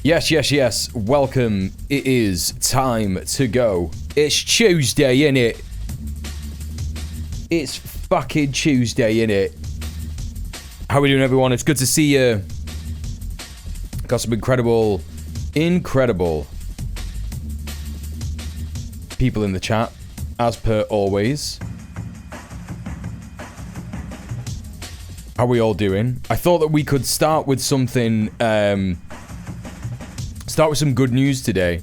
Yes, yes, yes. Welcome. It is time to go. It's Tuesday, innit? It's fucking Tuesday, innit? How are we doing, everyone? It's good to see you. Got some incredible people in the chat, as per always. How are we all doing? I thought that we could start with something, start with some good news today.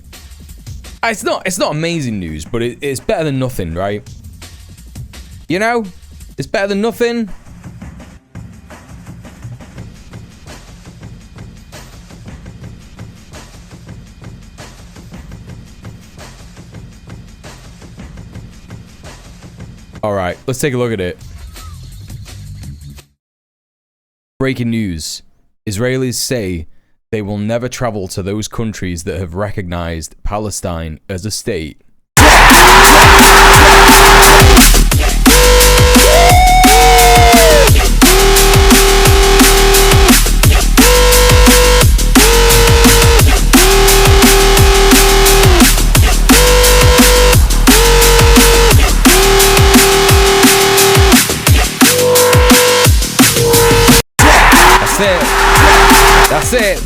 It's not amazing news, but it's better than nothing, right? You know? It's better than nothing. All right, let's take a look at it. Breaking news. Israelis say they will never travel to those countries that have recognized Palestine as a state. That's it.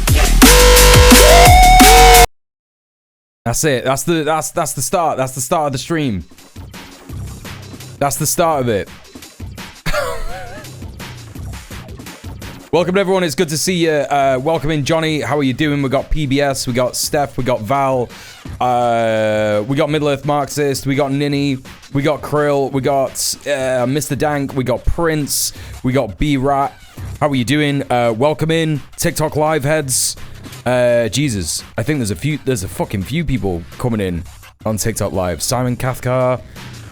That's it. That's the start. That's the start of the stream. That's the start of it. Welcome everyone. It's good to see you. Welcome in, Johnny. How are you doing? We got PBS. We got Steph. We got Val. We got Middle Earth Marxist. We got Ninny. We got Krill. We got Mr. Dank. We got Prince. We got B-Rat. How are you doing? Welcome in, TikTok live heads. Jesus, I think there's a fucking few people coming in on TikTok live. Simon Cathcart,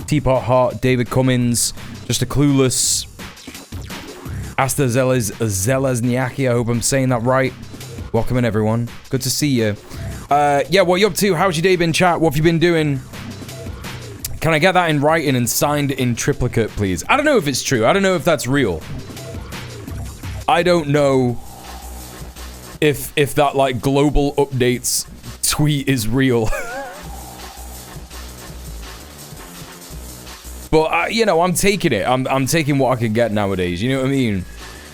Teapot Hot, David Cummins, Just a Clueless, Asta Zelezniaki, I hope I'm saying that right. Welcome in, everyone. Good to see you. Yeah, what are you up to? How's your day been, chat? What have you been doing? Can I get that in writing and signed in triplicate, please? I don't know if it's true. I don't know if that's real. I don't know if that like global updates tweet is real. But you know, I'm taking it. I'm taking what I can get nowadays. You know what I mean?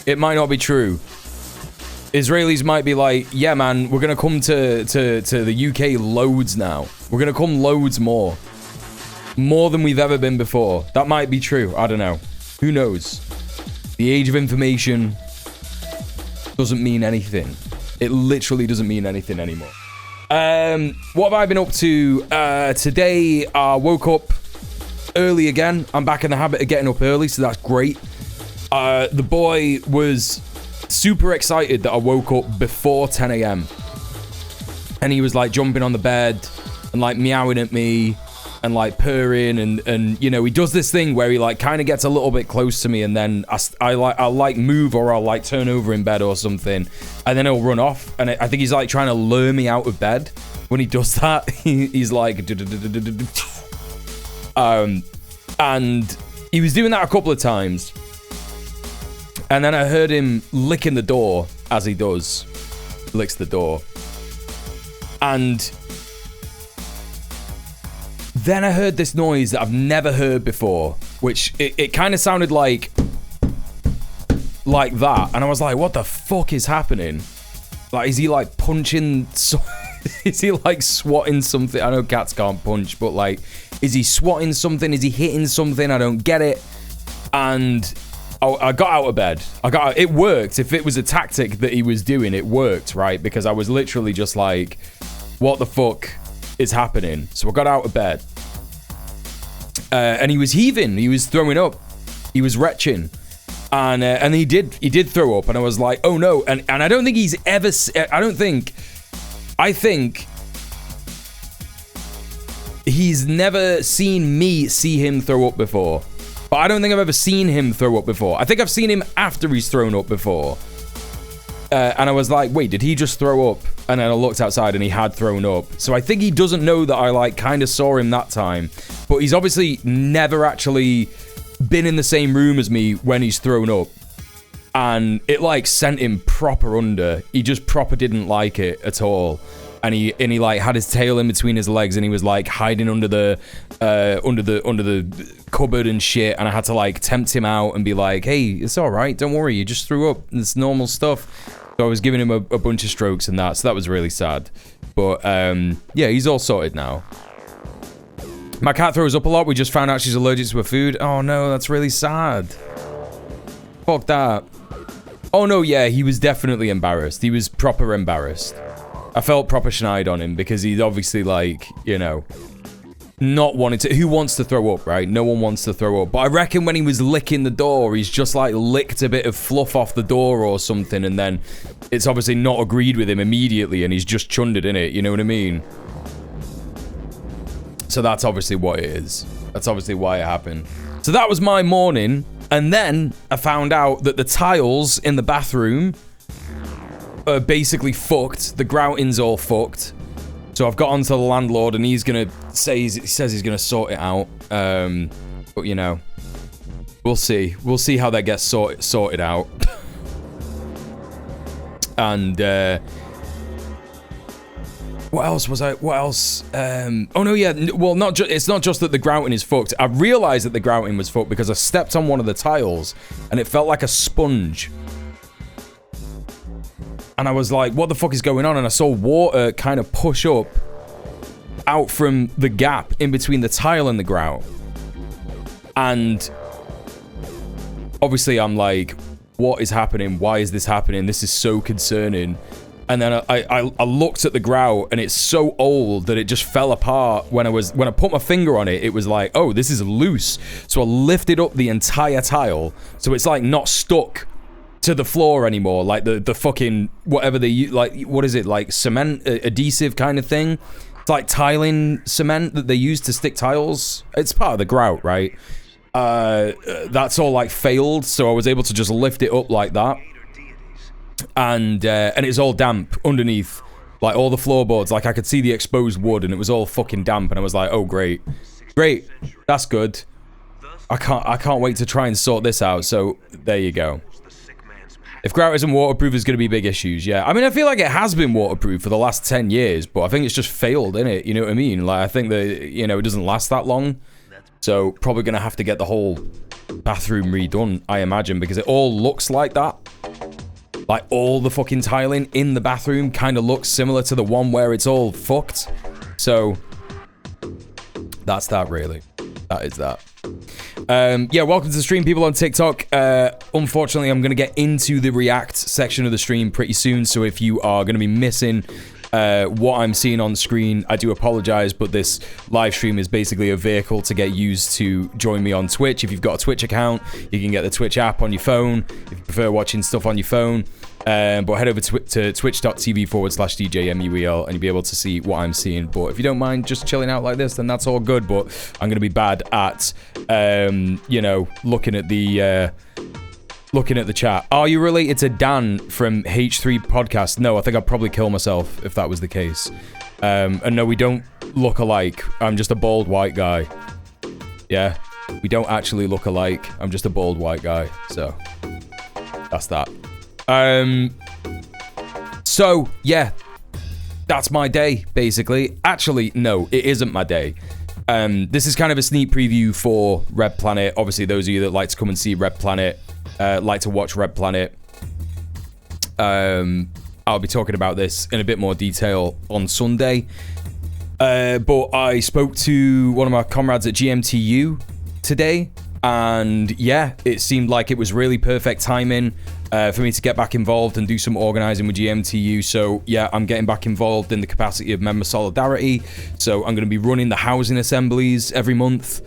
It might not be true. Israelis might be like, yeah, man, we're gonna come to the UK loads now. We're gonna come loads more than we've ever been before. That might be true. I don't know. Who knows? The age of information doesn't mean anything. It literally doesn't mean anything anymore. What have I been up to? Today, I woke up early again. I'm back in the habit of getting up early, so that's great. The boy was super excited that I woke up before 10 a.m. And he was like jumping on the bed and like meowing at me and like purring and you know, he does this thing where he like kind of gets a little bit close to me and then I'll like move or I'll like turn over in bed or something and then he'll run off and I think he's like trying to lure me out of bed. When he does that, he's like and he was doing that a couple of times and then I heard him licking the door as he does. Licks the door. And then I heard this noise that I've never heard before, which it kind of sounded like that. And I was like, what the fuck is happening? Like, is he like punching? Is he like swatting something? I know cats can't punch, but like, is he swatting something? Is he hitting something? I don't get it. And I got out of bed. It worked. If it was a tactic that he was doing, it worked, right? Because I was literally just like, what the fuck is happening? So I got out of bed. And he was heaving. He was throwing up. He was retching. And he did throw up. And I was like, oh no. And I don't think he's ever... I think he's never seen me see him throw up before. But I don't think I've ever seen him throw up before. I think I've seen him after he's thrown up before. And I was like, wait, did he just throw up? And then I looked outside and he had thrown up. So I think he doesn't know that I like kind of saw him that time. But he's obviously never actually been in the same room as me when he's thrown up. and it like sent him proper under. He just proper didn't like it at all. And he like had his tail in between his legs, and he was like hiding under the cupboard and shit. And I had to like tempt him out and be like, "Hey, it's all right. Don't worry. You just threw up. It's normal stuff." So I was giving him a bunch of strokes and that. So that was really sad. But yeah, he's all sorted now. My cat throws up a lot. We just found out she's allergic to her food. Oh no, that's really sad. Fuck that. Oh no, yeah, he was definitely embarrassed. He was proper embarrassed. I felt proper schneid on him because he's obviously like, you know, not wanting to. Who wants to throw up, right? No one wants to throw up. But I reckon when he was licking the door, he's just like licked a bit of fluff off the door or something, and then it's obviously not agreed with him immediately, and he's just chundered in it. You know what I mean? So that's obviously what it is. That's obviously why it happened. So that was my morning, and then I found out that the tiles in the bathroom are basically fucked. The grouting's all fucked. So I've got onto the landlord, and he's gonna say he says he's gonna sort it out. But you know, we'll see. We'll see how that gets sorted out. And what else was I? What else? Oh no, yeah. Well, it's not just that the grouting is fucked. I realized that the grouting was fucked because I stepped on one of the tiles, and it felt like a sponge. And I was like, what the fuck is going on? And I saw water kind of push up out from the gap in between the tile and the grout. And obviously I'm like, what is happening? Why is this happening? This is so concerning. And then I looked at the grout, and it's so old that it just fell apart. When I put my finger on it, it was like, oh, this is loose. So I lifted up the entire tile, so it's like not stuck to the floor anymore, like the fucking whatever they use, like what is it, like cement adhesive kind of thing. It's like tiling cement that they use to stick tiles. It's part of the grout, right? That's all like failed, so I was able to just lift it up like that, and it's all damp underneath, like all the floorboards. Like I could see the exposed wood, and it was all fucking damp, and I was like, oh great, that's good. I can't wait to try and sort this out. So there you go. If grout isn't waterproof, there's going to be big issues, yeah. I mean, I feel like it has been waterproof for the last 10 years, but I think it's just failed, innit? You know what I mean? Like, I think that, you know, it doesn't last that long. So, probably going to have to get the whole bathroom redone, I imagine, because it all looks like that. Like, all the fucking tiling in the bathroom kind of looks similar to the one where it's all fucked. So, that's that, really. That is that. Yeah, welcome to the stream, people on TikTok. Unfortunately, I'm going to get into the React section of the stream pretty soon, so if you are going to be missing what I'm seeing on screen, I do apologize, but this live stream is basically a vehicle to get used to join me on Twitch. If you've got a Twitch account, you can get the Twitch app on your phone, if you prefer watching stuff on your phone. But head over to twitch.tv/djmuel and you'll be able to see what I'm seeing. But if you don't mind just chilling out like this, then that's all good. But I'm going to be bad at, you know, looking at the chat. Are you related to Dan from H3 Podcast? No, I think I'd probably kill myself if that was the case. And no, we don't look alike. I'm just a bald white guy. Yeah, we don't actually look alike. I'm just a bald white guy. So that's that. So yeah, that's my day basically. Actually, no, it isn't my day. This is kind of a sneak preview for Red Planet. Obviously, those of you that like to come and see Red Planet, like to watch Red Planet, I'll be talking about this in a bit more detail on Sunday. But I spoke to one of my comrades at GMTU today, and yeah, it seemed like it was really perfect timing for me to get back involved and do some organizing with GMTU. So yeah, I'm getting back involved in the capacity of member solidarity. So I'm going to be running the housing assemblies every month,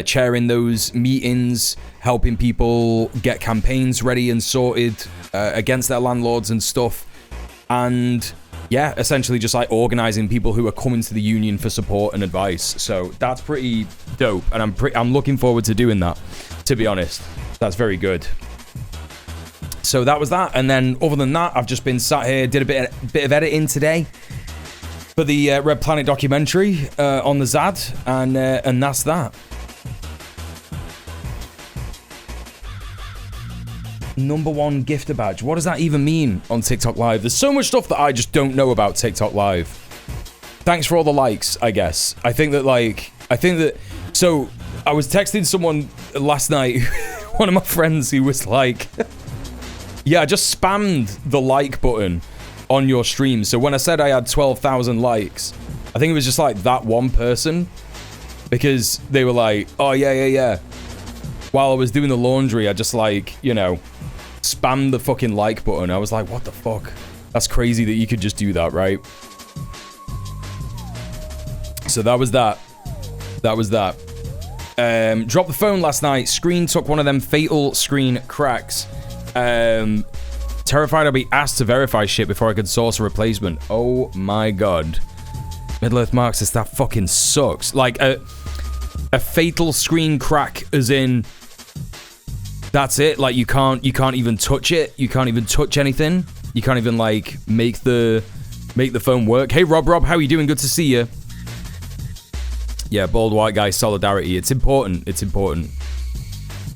chairing those meetings, helping people get campaigns ready and sorted against their landlords and stuff. And yeah, essentially just like organizing people who are coming to the union for support and advice. So that's pretty dope, and I'm looking forward to doing that, to be honest. That's very good. So that was that, and then other than that, I've just been sat here, did a bit of editing today for the Red Planet documentary on the ZAD, and that's that. #1 gifter badge. What does that even mean on TikTok Live? There's so much stuff that I just don't know about TikTok Live. Thanks for all the likes, I guess. I think that, so I was texting someone last night, one of my friends who was like, yeah, I just spammed the like button on your stream. So when I said I had 12,000 likes, I think it was just like that one person, because they were like, oh yeah. While I was doing the laundry, I just like, you know, spammed the fucking like button. I was like, what the fuck? That's crazy that you could just do that, right? So that was that. Dropped the phone last night. Screen took one of them fatal screen cracks. Terrified I'd be asked to verify shit before I could source a replacement. Oh my god. Middle-earth Marxist, that fucking sucks. Like, a fatal screen crack, as in... That's it? Like, you can't even touch it? You can't even touch anything? You can't even, like, make the phone work? Hey, Rob, how you doing? Good to see you. Yeah, bald white guy solidarity. It's important. It's important.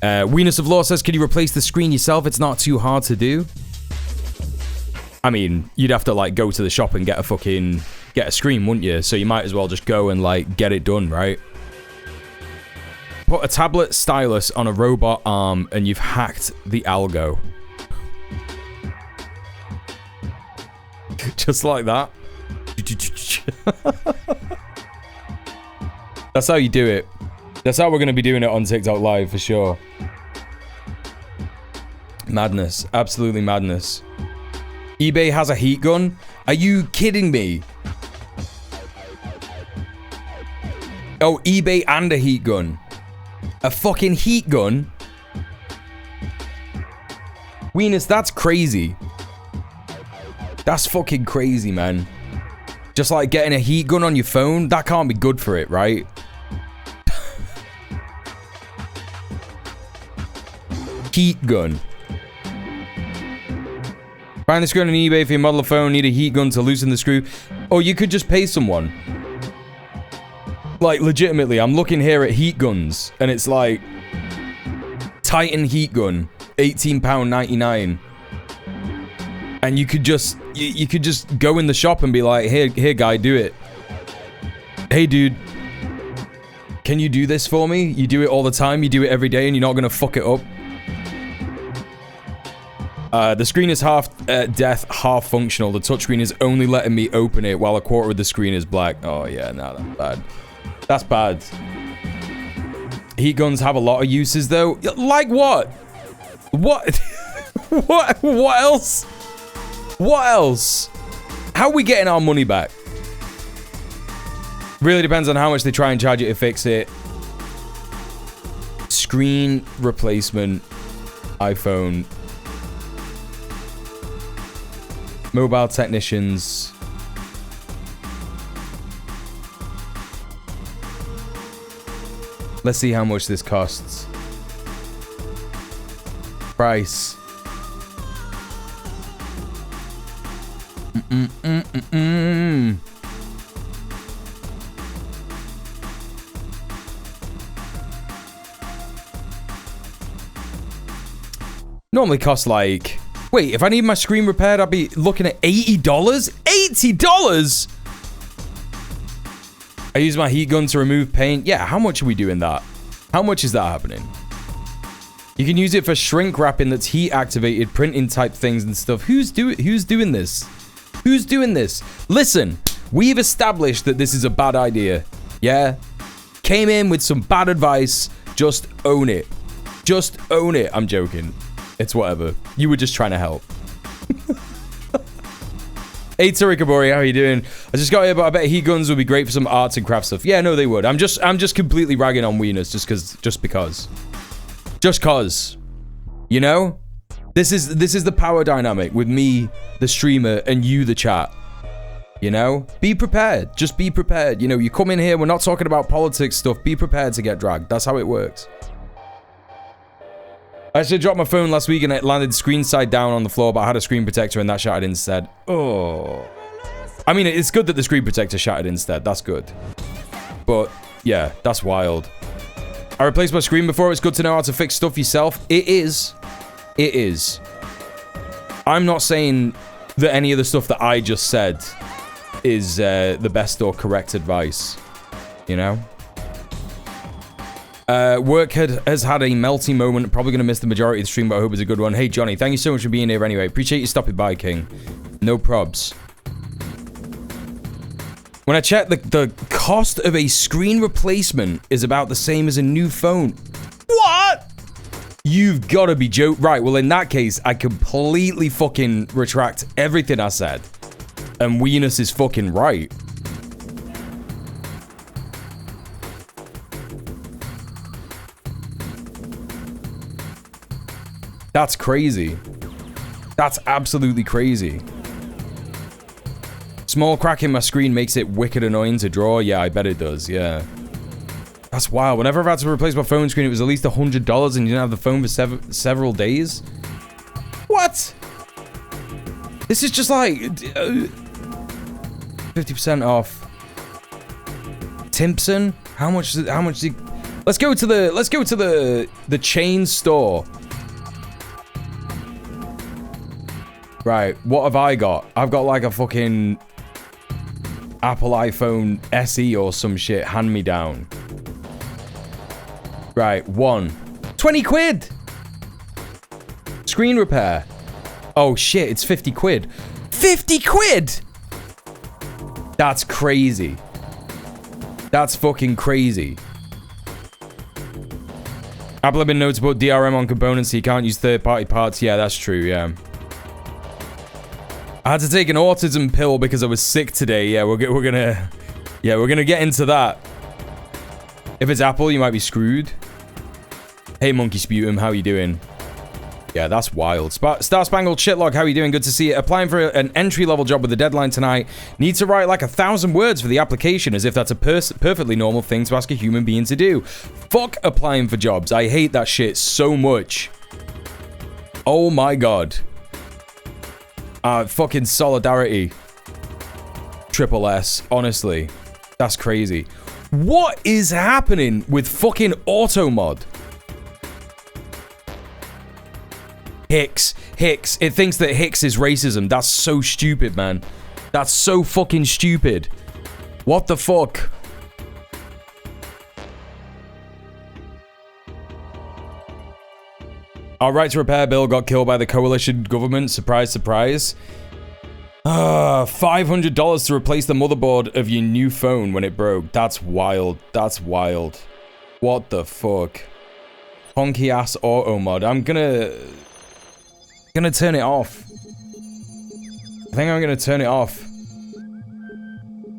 Weenus of Law says, can you replace the screen yourself? It's not too hard to do. I mean, you'd have to, like, go to the shop and get a screen, wouldn't you? So you might as well just go and, like, get it done, right? Put a tablet stylus on a robot arm and you've hacked the algo. Just like that. That's how you do it. That's how we're going to be doing it on TikTok Live, for sure. Madness. Absolutely madness. eBay has a heat gun? Are you kidding me? Oh, eBay and a heat gun. A fucking heat gun? Weenus, that's crazy. That's fucking crazy, man. Just like getting a heat gun on your phone, that can't be good for it, right? Heat gun. Find the screw on eBay for your model phone, need a heat gun to loosen the screw. Or you could just pay someone. Like, legitimately, I'm looking here at heat guns, and it's like... Titan heat gun, £18.99. And you could just... You could just go in the shop and be like, here, guy, do it. Hey, dude. Can you do this for me? You do it all the time, you do it every day, and you're not gonna fuck it up. The screen is half death, half functional. The touchscreen is only letting me open it while a quarter of the screen is black. Oh, yeah, nah, that's bad. That's bad. Heat guns have a lot of uses, though. Like what? What? What else? What else? How are we getting our money back? Really depends on how much they try and charge you to fix it. Screen replacement. iPhone. Mobile technicians. Let's see how much this costs. Price. Normally costs like... Wait, if I need my screen repaired, I'll be looking at $80? $80?! I use my heat gun to remove paint. Yeah, how much are we doing that? How much is that happening? You can use it for shrink wrapping that's heat activated, printing type things and stuff. Who's doing this? Who's doing this? Listen, we've established that this is a bad idea. Yeah? Came in with some bad advice. Just own it. Just own it. I'm joking. It's whatever. You were just trying to help. Hey, Tarikabori, how are you doing? I just got here, but I bet heat guns would be great for some arts and craft stuff. Yeah, no, they would. I'm just completely ragging on Weenus just because. Just cause. You know? This is the power dynamic with me, the streamer, and you, the chat. You know? Be prepared. Just be prepared. You know, you come in here, we're not talking about politics stuff. Be prepared to get dragged. That's how it works. I actually dropped my phone last week and it landed screen side down on the floor, but I had a screen protector and that shattered instead. Oh. I mean, it's good that the screen protector shattered instead. That's good. But, yeah, that's wild. I replaced my screen before. It's good to know how to fix stuff yourself. It is. It is. I'm not saying that any of the stuff that I just said is the best or correct advice. You know? Work has had a melty moment. Probably going to miss the majority of the stream, but I hope it's a good one. Hey, Johnny, thank you so much for being here anyway. Appreciate you stopping by, King. No probs. When I checked, the cost of a screen replacement is about the same as a new phone. What? You've got to be joking. Right, well, in that case, I completely fucking retract everything I said. And Weenus is fucking right. That's crazy. That's absolutely crazy. Small crack in my screen makes it wicked annoying to draw. Yeah, I bet it does. Yeah. That's wild. Whenever I've had to replace my phone screen, it was at least $100 and you didn't have the phone for several days. What? This is just like 50% off. Timpson? How much let's go to the chain store. Right, what have I got? I've got like a fucking Apple iPhone SE or some shit hand me down. Right, 20 quid. Screen repair. Oh shit, it's 50 quid. 50 quid! That's crazy. That's fucking crazy. Apple have been known to put DRM on components so you can't use third-party parts. Yeah, that's true, yeah. I had to take an autism pill because I was sick today. Yeah, we're gonna get into that. If it's Apple, you might be screwed. Hey, Monkey Sputum, how you doing? Yeah, that's wild. Star Spangled Shitlog, how you doing? Good to see you. Applying for an entry-level job with a deadline tonight. Need to write like 1,000 words for the application, as if that's a perfectly normal thing to ask a human being to do. Fuck applying for jobs. I hate that shit so much. Oh my god. Fucking solidarity. Triple S, honestly. That's crazy. What is happening with fucking Automod? Hicks. It thinks that Hicks is racism. That's so stupid, man. That's so fucking stupid. What the fuck? Our right to repair bill got killed by the coalition government. Surprise, surprise. $500 to replace the motherboard of your new phone when it broke. That's wild. That's wild. What the fuck? Honky ass auto mod. I'm gonna turn it off. I think I'm gonna turn it off.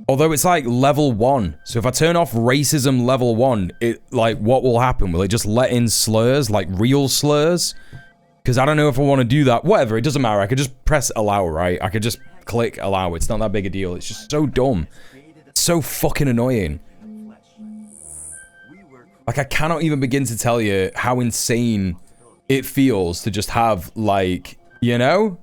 Although it's like level 1. So if I turn off racism level 1, it like what will happen? Will it just let in slurs, like real slurs? Because I don't know if I want to do that. Whatever, it doesn't matter. I could just press allow, right? I could just click allow. It's not that big a deal. It's just so dumb. It's so fucking annoying. Like, I cannot even begin to tell you how insane it feels to just have, like, you know?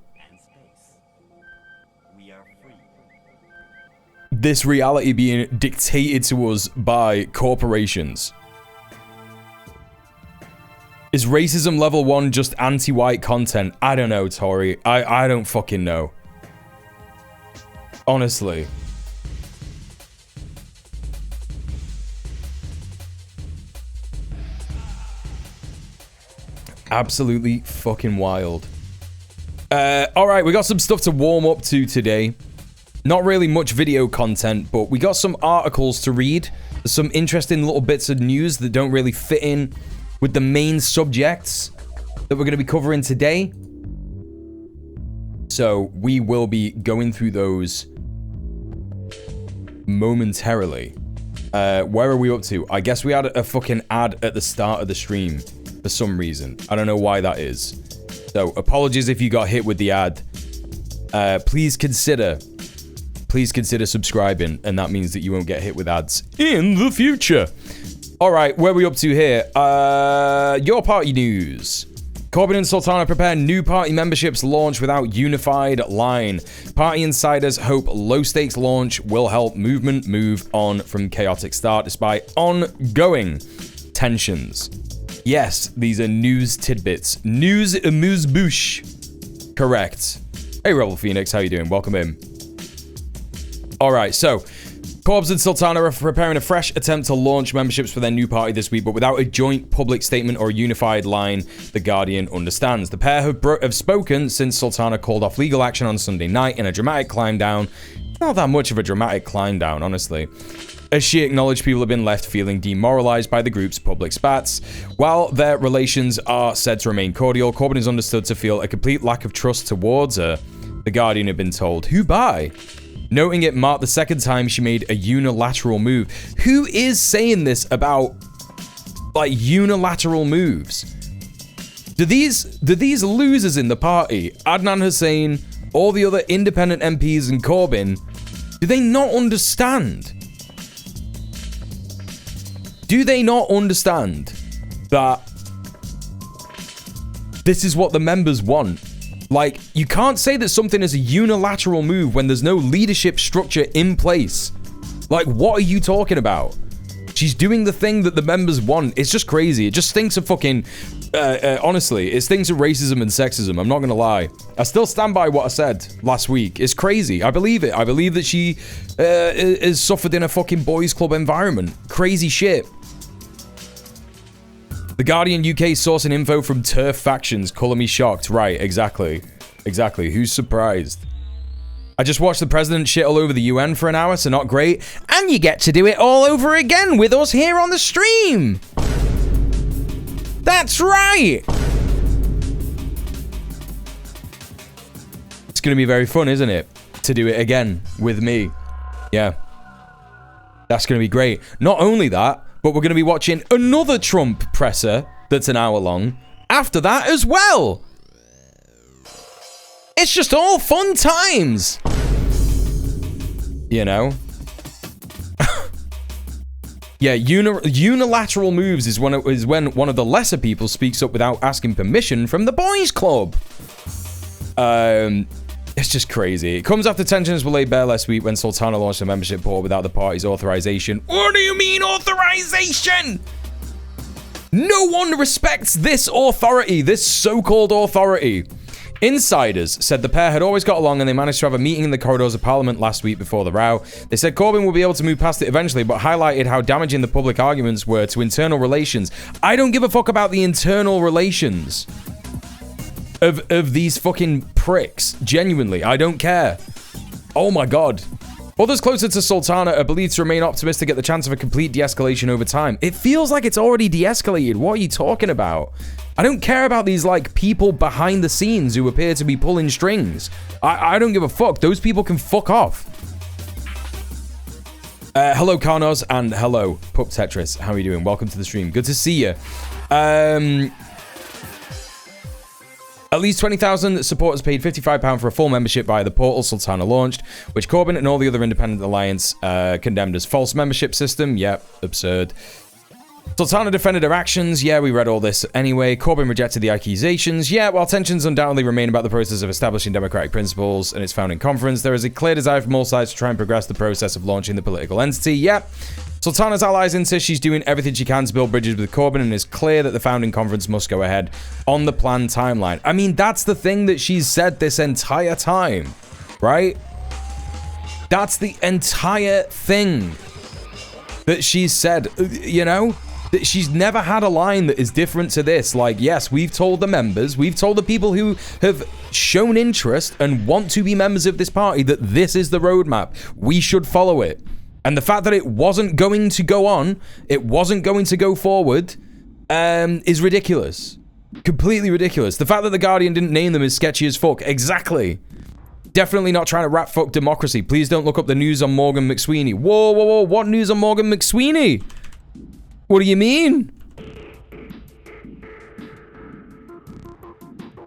This reality being dictated to us by corporations. Is racism level 1 just anti-white content? I don't know, Tori. I don't fucking know. Honestly. Absolutely fucking wild. Alright, we got some stuff to warm up to today. Not really much video content, but we got some articles to read. There's some interesting little bits of news that don't really fit in with the main subjects that we're going to be covering today. So we will be going through those momentarily. Where are we up to? I guess we had a fucking ad at the start of the stream for some reason. I don't know why that is. So apologies if you got hit with the ad. Please consider subscribing, and that means that you won't get hit with ads in the future. All right, where are we up to here? Your party news. Corbyn and Sultana prepare new party memberships launch without unified line. Party insiders hope low-stakes launch will help movement move on from chaotic start despite ongoing tensions. Yes, these are news tidbits. News amuse-bouche. Correct. Hey, Rebel Phoenix, how you doing? Welcome in. All right, so Corbs and Sultana are preparing a fresh attempt to launch memberships for their new party this week, but without a joint public statement or a unified line, The Guardian understands. The pair have spoken since Sultana called off legal action on Sunday night in a dramatic climb down. Not that much of a dramatic climb down, honestly, as she acknowledged people have been left feeling demoralized by the group's public spats. While their relations are said to remain cordial, Corbyn is understood to feel a complete lack of trust towards her, The Guardian had been told. Who by? Noting it marked the second time she made a unilateral move. Who is saying this about, like, unilateral moves? Do these losers in the party, Adnan Hussein, all the other independent MPs and Corbyn, do they not understand? Do they not understand that this is what the members want? Like, you can't say that something is a unilateral move when there's no leadership structure in place. Like, what are you talking about? She's doing the thing that the members want. It's just crazy. It just stinks of fucking... honestly, it stinks of racism and sexism. I'm not gonna lie. I still stand by what I said last week. It's crazy. I believe it. I believe that she is suffered in a fucking boys club environment. Crazy shit. The Guardian UK sourcing info from TERF factions. Colour me shocked. Right, exactly. Exactly. Who's surprised? I just watched the president shit all over the UN for an hour, so not great. And you get to do it all over again with us here on the stream. That's right. It's going to be very fun, isn't it? To do it again with me. Yeah. That's going to be great. Not only that, but we're going to be watching another Trump presser that's an hour long after that as well. It's just all fun times. You know? Yeah, unilateral moves is when one of the lesser people speaks up without asking permission from the boys club. It's just crazy. It comes after tensions were laid bare last week when Sultana launched a membership poll without the party's authorization. What do you mean authorization? No one respects this authority, this so-called authority. Insiders said the pair had always got along and they managed to have a meeting in the corridors of Parliament last week before the row. They said Corbyn will be able to move past it eventually, but highlighted how damaging the public arguments were to internal relations. I don't give a fuck about the internal relations of these fucking pricks. Genuinely, I don't care. Oh my god. Others closer to Sultana are believed to remain optimistic at the chance of a complete de-escalation over time. It feels like it's already de-escalated. What are you talking about? I don't care about these, like, people behind the scenes who appear to be pulling strings. I don't give a fuck. Those people can fuck off. Hello, Carnos, and hello, Pup Tetris. How are you doing? Welcome to the stream. Good to see you. At least 20,000 supporters paid £55 for a full membership via the portal Sultana launched, which Corbyn and all the other independent alliance condemned as false membership system. Yep, absurd. Sultana defended her actions. Yeah, we read all this anyway. Corbyn rejected the accusations. Yeah, while tensions undoubtedly remain about the process of establishing democratic principles and its founding conference, there is a clear desire from all sides to try and progress the process of launching the political entity. Yep. Sultana's allies insist she's doing everything she can to build bridges with Corbyn, and it's clear that the founding conference must go ahead on the planned timeline. I mean, that's the thing that she's said this entire time, right? That's the entire thing that she's said, you know? That she's never had a line that is different to this. Like, yes, we've told the members, we've told the people who have shown interest and want to be members of this party that this is the roadmap. We should follow it. And the fact that it wasn't going to go on, it wasn't going to go forward, is ridiculous. Completely ridiculous. The fact that The Guardian didn't name them is sketchy as fuck. Exactly. Definitely not trying to rat fuck democracy. Please don't look up the news on Morgan McSweeney. Whoa, whoa, whoa. What news on Morgan McSweeney? What do you mean?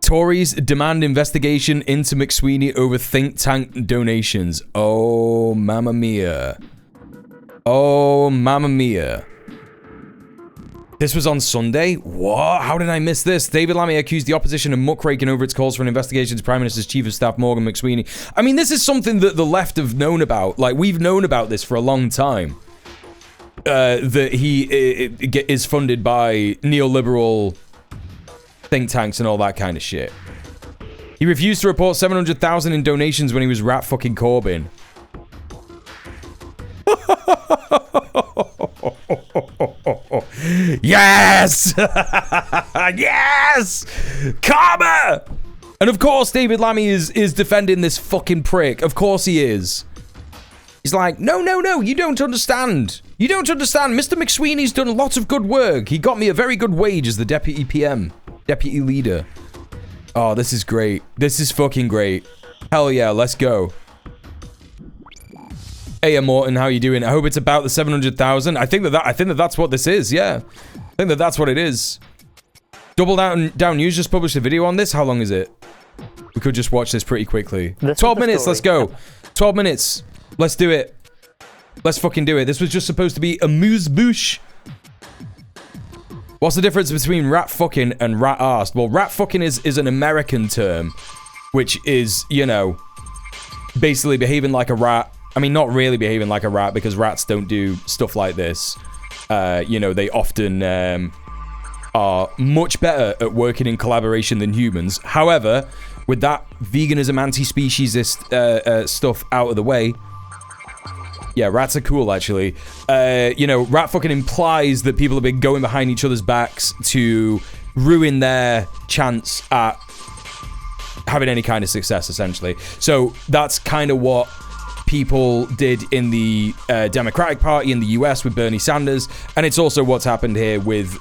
Tories demand investigation into McSweeney over think tank donations. Oh, mamma mia. Oh, mamma mia. This was on Sunday? What? How did I miss this? David Lammy accused the opposition of muckraking over its calls for an investigation to Prime Minister's Chief of Staff, Morgan McSweeney. I mean, this is something that the left have known about. Like, we've known about this for a long time. that he is funded by neoliberal think tanks and all that kind of shit. He refused to report 700,000 in donations when he was rat fucking Corbyn. Yes! Yes! Karma! And of course David Lammy is defending this fucking prick. Of course he is. He's like, no, you don't understand. You don't understand. Mr. McSweeney's done lots of good work. He got me a very good wage as the deputy PM. Deputy leader. Oh, this is great. This is fucking great. Hell yeah, let's go. Hey, Morton, how you doing? I hope it's about the 700,000. I think that's what this is. Yeah, I think that's what it is. Double Down News just published a video on this. How long is it? We could just watch this pretty quickly. 12 minutes. Let's go. 12 minutes. Let's do it. Let's fucking do it. This was just supposed to be a amuse-bouche. What's the difference between rat fucking and rat arsed? Well, rat fucking is an American term, which is, you know, basically behaving like a rat. I mean, not really behaving like a rat, because rats don't do stuff like this. You know, they often are much better at working in collaboration than humans. However, with that veganism, anti-speciesist stuff out of the way, yeah, rats are cool, actually. You know, rat fucking implies that people have been going behind each other's backs to ruin their chance at having any kind of success, essentially. So that's kind of what people did in the Democratic Party in the US with Bernie Sanders, and it's also what's happened here with,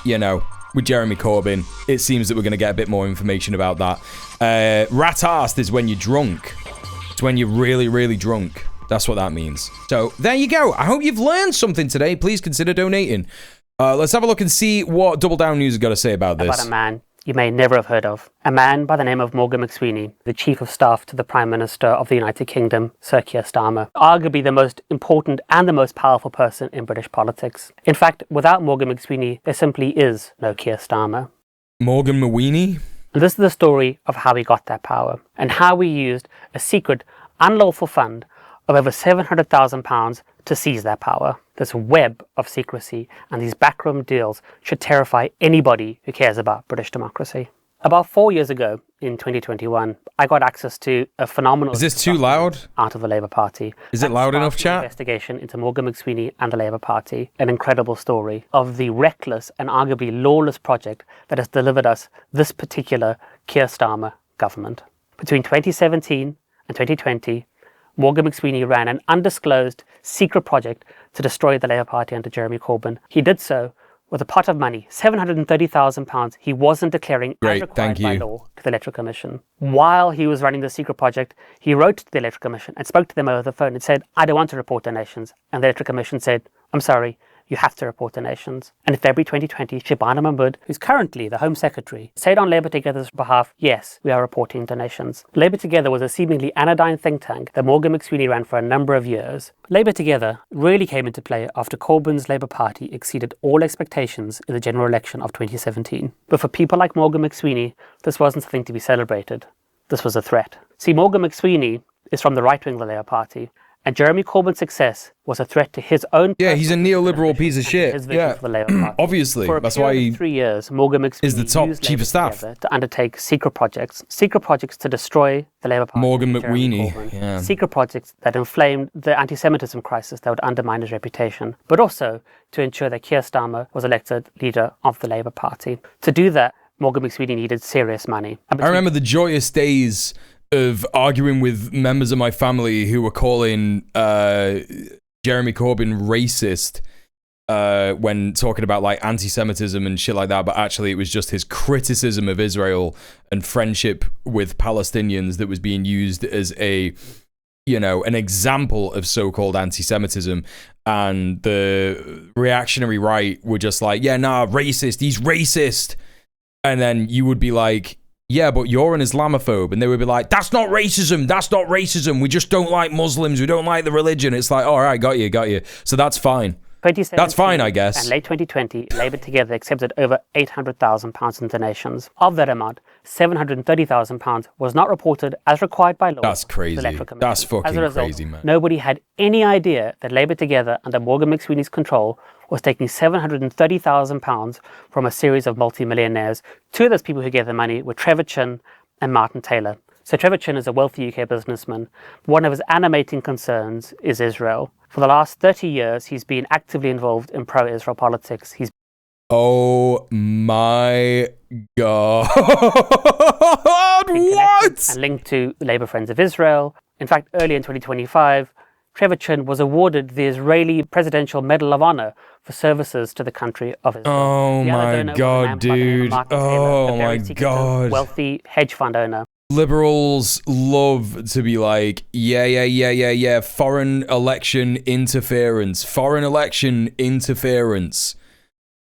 you know, with Jeremy Corbyn. It seems that we're going to get a bit more information about that. Rat-arsed is when you're drunk. It's when you're really, really drunk. That's what that means. So, there you go. I hope you've learned something today. Please consider donating. Let's have a look and see what Double Down News has got to say about this. About a man you may never have heard of. A man by the name of Morgan McSweeney, the Chief of Staff to the Prime Minister of the United Kingdom, Sir Keir Starmer. Arguably the most important and the most powerful person in British politics. In fact, without Morgan McSweeney, there simply is no Keir Starmer. Morgan Mawini? And this is the story of how he got that power, and how we used a secret, unlawful fund of over £700,000 to seize that power. This web of secrecy and these backroom deals should terrify anybody who cares about British democracy. About 4 years ago, in 2021, I got access to a phenomenal... Is this too loud? ...out of the Labour Party. Is it loud enough, chat? ...investigation into Morgan McSweeney and the Labour Party. An incredible story of the reckless and arguably lawless project that has delivered us this particular Keir Starmer government. Between 2017 and 2020, Morgan McSweeney ran an undisclosed secret project to destroy the Labour Party under Jeremy Corbyn. He did so with a pot of money, £730,000, he wasn't declaring as required by law to the Electoral Commission. While he was running the secret project, he wrote to the Electoral Commission and spoke to them over the phone and said, I don't want to report donations. And the Electoral Commission said, I'm sorry, you have to report donations. And in February 2020, Shabana Mahmood, who's currently the Home Secretary, said on Labour Together's behalf, yes, we are reporting donations. Labour Together was a seemingly anodyne think tank that Morgan McSweeney ran for a number of years. Labour Together really came into play after Corbyn's Labour Party exceeded all expectations in the general election of 2017. But for people like Morgan McSweeney, this wasn't something to be celebrated. This was a threat. See, Morgan McSweeney is from the right wing of the Labour Party, and Jeremy Corbyn's success was a threat to his own... Yeah, he's a neoliberal piece of shit. Yeah, for the Labour Party. Obviously. That's why he 3 years, Morgan McSweeney is the top chief of staff to undertake secret projects to destroy the Labour Party. Morgan McWeeny. Yeah. Secret projects that inflamed the anti-Semitism crisis that would undermine his reputation, but also to ensure that Keir Starmer was elected leader of the Labour Party. To do that, Morgan McSweeney needed serious money. I remember the joyous days of arguing with members of my family who were calling Jeremy Corbyn racist when talking about like anti-Semitism and shit like that, but actually it was just his criticism of Israel and friendship with Palestinians that was being used as a, you know, an example of so-called anti-Semitism. And the reactionary right were just like, yeah, nah, racist, he's racist. And then you would be like, yeah, but you're an Islamophobe. And they would be like, that's not racism. We just don't like Muslims. We don't like the religion. It's like, all right, got you. So that's fine. 2017 That's fine, I guess. and late 2020, Labour together accepted over £800,000 in donations. Of that amount, £730,000 was not reported as required by law. That's crazy. To the Electoral Commission. That's fucking as a result, crazy, man. Nobody had any idea that Labour together under Morgan McSweeney's control was taking £730,000 from a series of multi-millionaires. Two of those people who gave the money were Trevor Chin and Martin Taylor. So Trevor Chin is a wealthy UK businessman. One of his animating concerns is Israel. For the last 30 years, he's been actively involved in pro-Israel politics. Oh my God. What? And linked to Labour Friends of Israel. In fact, early in 2025, Trevor Chin was awarded the Israeli Presidential Medal of Honor for services to the country of Israel. Oh my God, dude. Oh my God. Wealthy hedge fund owner. Liberals love to be like, yeah, foreign election interference.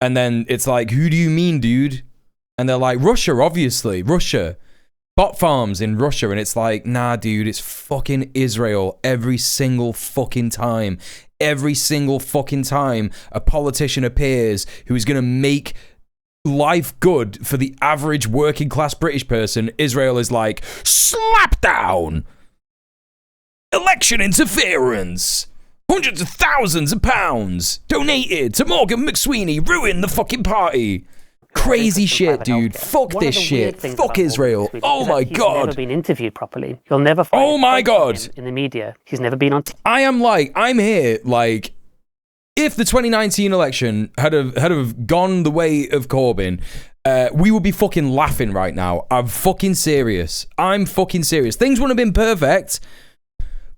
And then it's like, who do you mean, dude? And they're like, Russia, obviously. Russia. Bot farms in Russia. And it's like, nah, dude, it's fucking Israel every single fucking time. Every single fucking time a politician appears who is going to make life good for the average working class British person, Israel is like, slap down. Election interference. Hundreds of thousands of pounds donated to Morgan McSweeney. Ruin the fucking party. Crazy shit, dude. Fuck this shit. Fuck Israel. Oh my God. He's never been interviewed properly. You'll never find oh my God. In the media. He's never been on I'm here, like, if the 2019 election had have gone the way of Corbyn, we would be fucking laughing right now. I'm fucking serious. Things wouldn't have been perfect,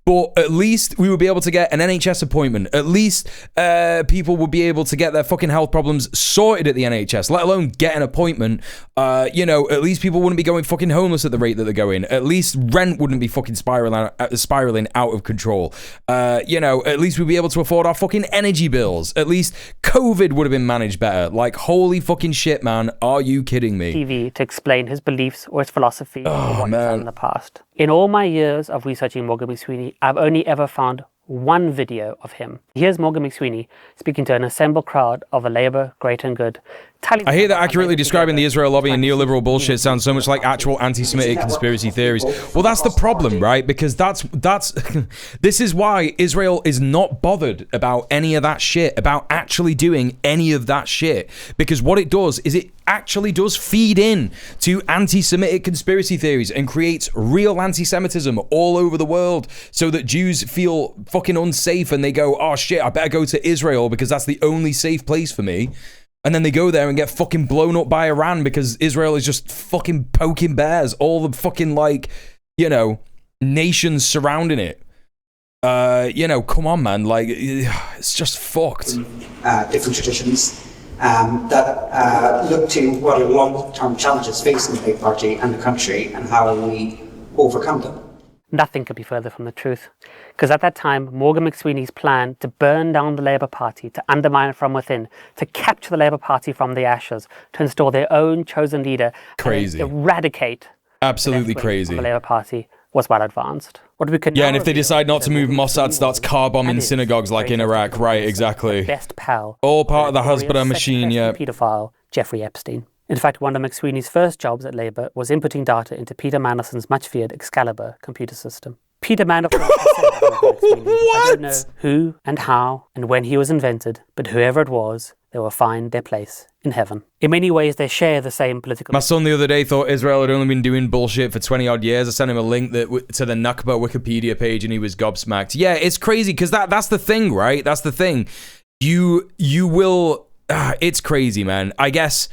but at least we would be able to get an NHS appointment. At least people would be able to get their fucking health problems sorted at the NHS, let alone get an appointment. At least people wouldn't be going fucking homeless at the rate that they're going. At least rent wouldn't be fucking spiraling out of control. At least we'd be able to afford our fucking energy bills. At least COVID would have been managed better. Like, holy fucking shit, man. Are you kidding me? TV to explain his beliefs or his philosophy or what he's done in the past. In all my years of researching Morgan McSweeney, I've only ever found one video of him. Here's Morgan McSweeney speaking to an assembled crowd of a Labour great and good. I hear that accurately describing the Israel lobby and neoliberal bullshit sounds so much like actual anti-Semitic conspiracy theories. Well, that's the problem, right? Because that's this is why Israel is not bothered about any of that shit, about actually doing any of that shit. Because what it does is it actually does feed in to anti-Semitic conspiracy theories and creates real anti-Semitism all over the world so that Jews feel fucking unsafe and they go, oh shit, I better go to Israel because that's the only safe place for me. And then they go there and get fucking blown up by Iran because Israel is just fucking poking bears. All the fucking, nations surrounding it. Come on, man. Like, it's just fucked. Different traditions that look to what are long-term challenges facing the Labour Party and the country and how we overcome them. Nothing could be further from the truth. Because at that time, Morgan McSweeney's plan to burn down the Labour Party, to undermine it from within, to capture the Labour Party from the ashes, to install their own chosen leader, crazy, and eradicate absolutely crazy the Labour Party was well advanced. What we could and if they decide not to move, Mossad starts car bombing synagogues like in Iraq. Right, exactly. Best pal. All part of the Hasbara machine, yeah. Pedophile Jeffrey Epstein. In fact, one of McSweeney's first jobs at Labour was inputting data into Peter Mandelson much-feared Excalibur computer system. Peter Mandelson said of McSweeney, I don't know who and how and when he was invented, but whoever it was, they will find their place in heaven. In many ways, they share the same political... My son the other day thought Israel had only been doing bullshit for 20-odd years. I sent him a link to the Nakba Wikipedia page and he was gobsmacked. Yeah, it's crazy because that's the thing, right? That's the thing. You will... it's crazy, man. I guess...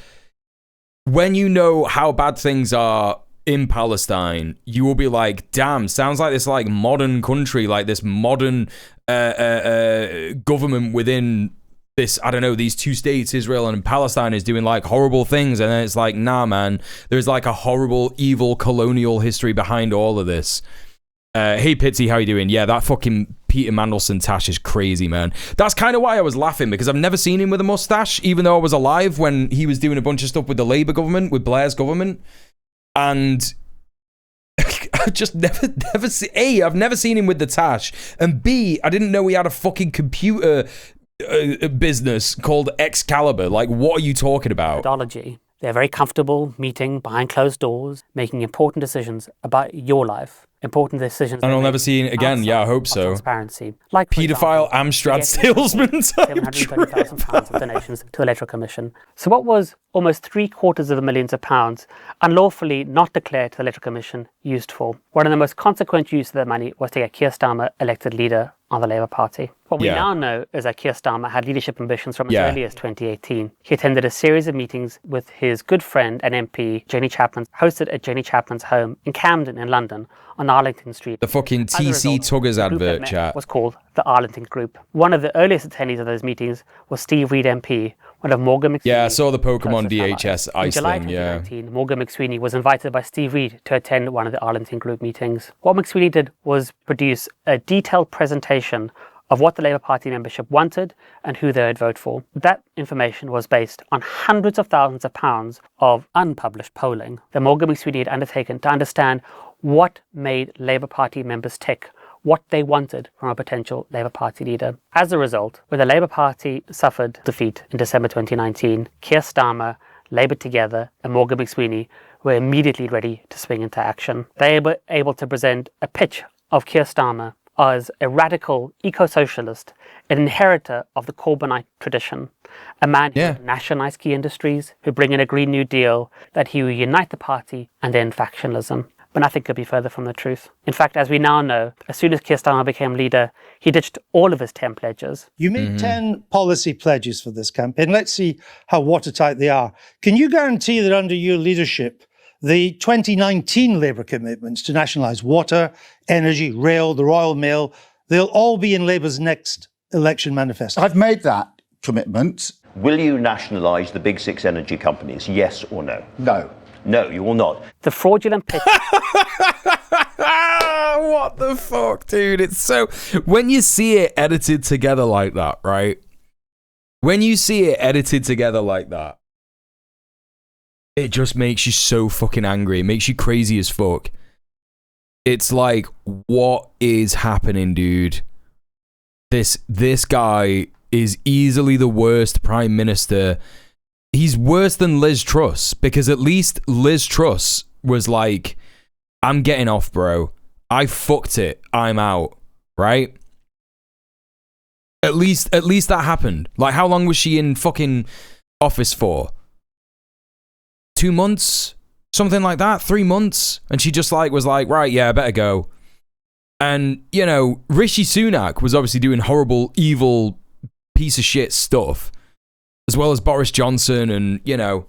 when you know how bad things are in Palestine, you will be like, damn, sounds like this like modern country, like this modern government within this, I don't know, these two states, Israel and Palestine, is doing like horrible things. And then it's like, nah, man, there's like a horrible, evil colonial history behind all of this. Hey, Pitsy, how you doing? Yeah, that fucking Peter Mandelson tash is crazy, man. That's kind of why I was laughing, because I've never seen him with a mustache, even though I was alive when he was doing a bunch of stuff with the Labour government, with Blair's government. And I just never see... A, I've never seen him with the tash. And B, I didn't know he had a fucking computer business called Excalibur. Like, what are you talking about? Methodology. They're very comfortable meeting behind closed doors, making important decisions about your life. Important decisions. And I'll never see it again. Yeah, I hope so. Transparency. Like, paedophile Amstrad salesman. £730,000 of donations to the Electoral Commission. So what was almost £750 million unlawfully not declared to the Electoral Commission used for? One of the most consequent use of that money was to get Keir Starmer elected leader on the Labour Party. What we now know is that Keir Starmer had leadership ambitions from as early as 2018. He attended a series of meetings with his good friend and MP, Jenny Chaplin, hosted at Jenny Chaplin's home in Camden in London on Arlington Street. The fucking TC Tuggers advert chat was called the Arlington Group. One of the earliest attendees of those meetings was Steve Reed MP, one of Morgan McSweeney's. Yeah, I saw the Pokemon DHS ice thing, In July 2019, Morgan McSweeney was invited by Steve Reed to attend one of the Arlington Group meetings. What McSweeney did was produce a detailed presentation of what the Labour Party membership wanted and who they would vote for. That information was based on hundreds of thousands of pounds of unpublished polling that Morgan McSweeney had undertaken to understand what made Labour Party members tick, what they wanted from a potential Labour Party leader. As a result, when the Labour Party suffered defeat in December 2019, Keir Starmer, Labour Together and Morgan McSweeney were immediately ready to swing into action. They were able to present a pitch of Keir Starmer as a radical eco-socialist, an inheritor of the Corbynite tradition, a man who would nationalise key industries, who bring in a Green New Deal, that he would unite the party and end factionalism. But nothing could be further from the truth. In fact, as we now know, as soon as Keir Starmer became leader, he ditched all of his 10 pledges. You made 10 policy pledges for this campaign. Let's see how watertight they are. Can you guarantee that under your leadership, the 2019 Labour commitments to nationalise water, energy, rail, the Royal Mail, they'll all be in Labour's next election manifesto? I've made that commitment. Will you nationalise the big six energy companies, yes or no? No. No, you will not. The fraudulent pitch. What the fuck, dude? It's so... When you see it edited together like that, right? When you see it edited together like that, it just makes you so fucking angry. It makes you crazy as fuck. It's like, what is happening, dude? This guy is easily the worst prime minister. He's worse than Liz Truss, because at least Liz Truss was like, I'm getting off, bro. I fucked it. I'm out. Right? At least that happened. Like, how long was she in fucking office for? 2 months? Something like that? 3 months? And she just was like, right, yeah, I better go. And, you know, Rishi Sunak was obviously doing horrible, evil, piece of shit stuff, as well as Boris Johnson and, you know,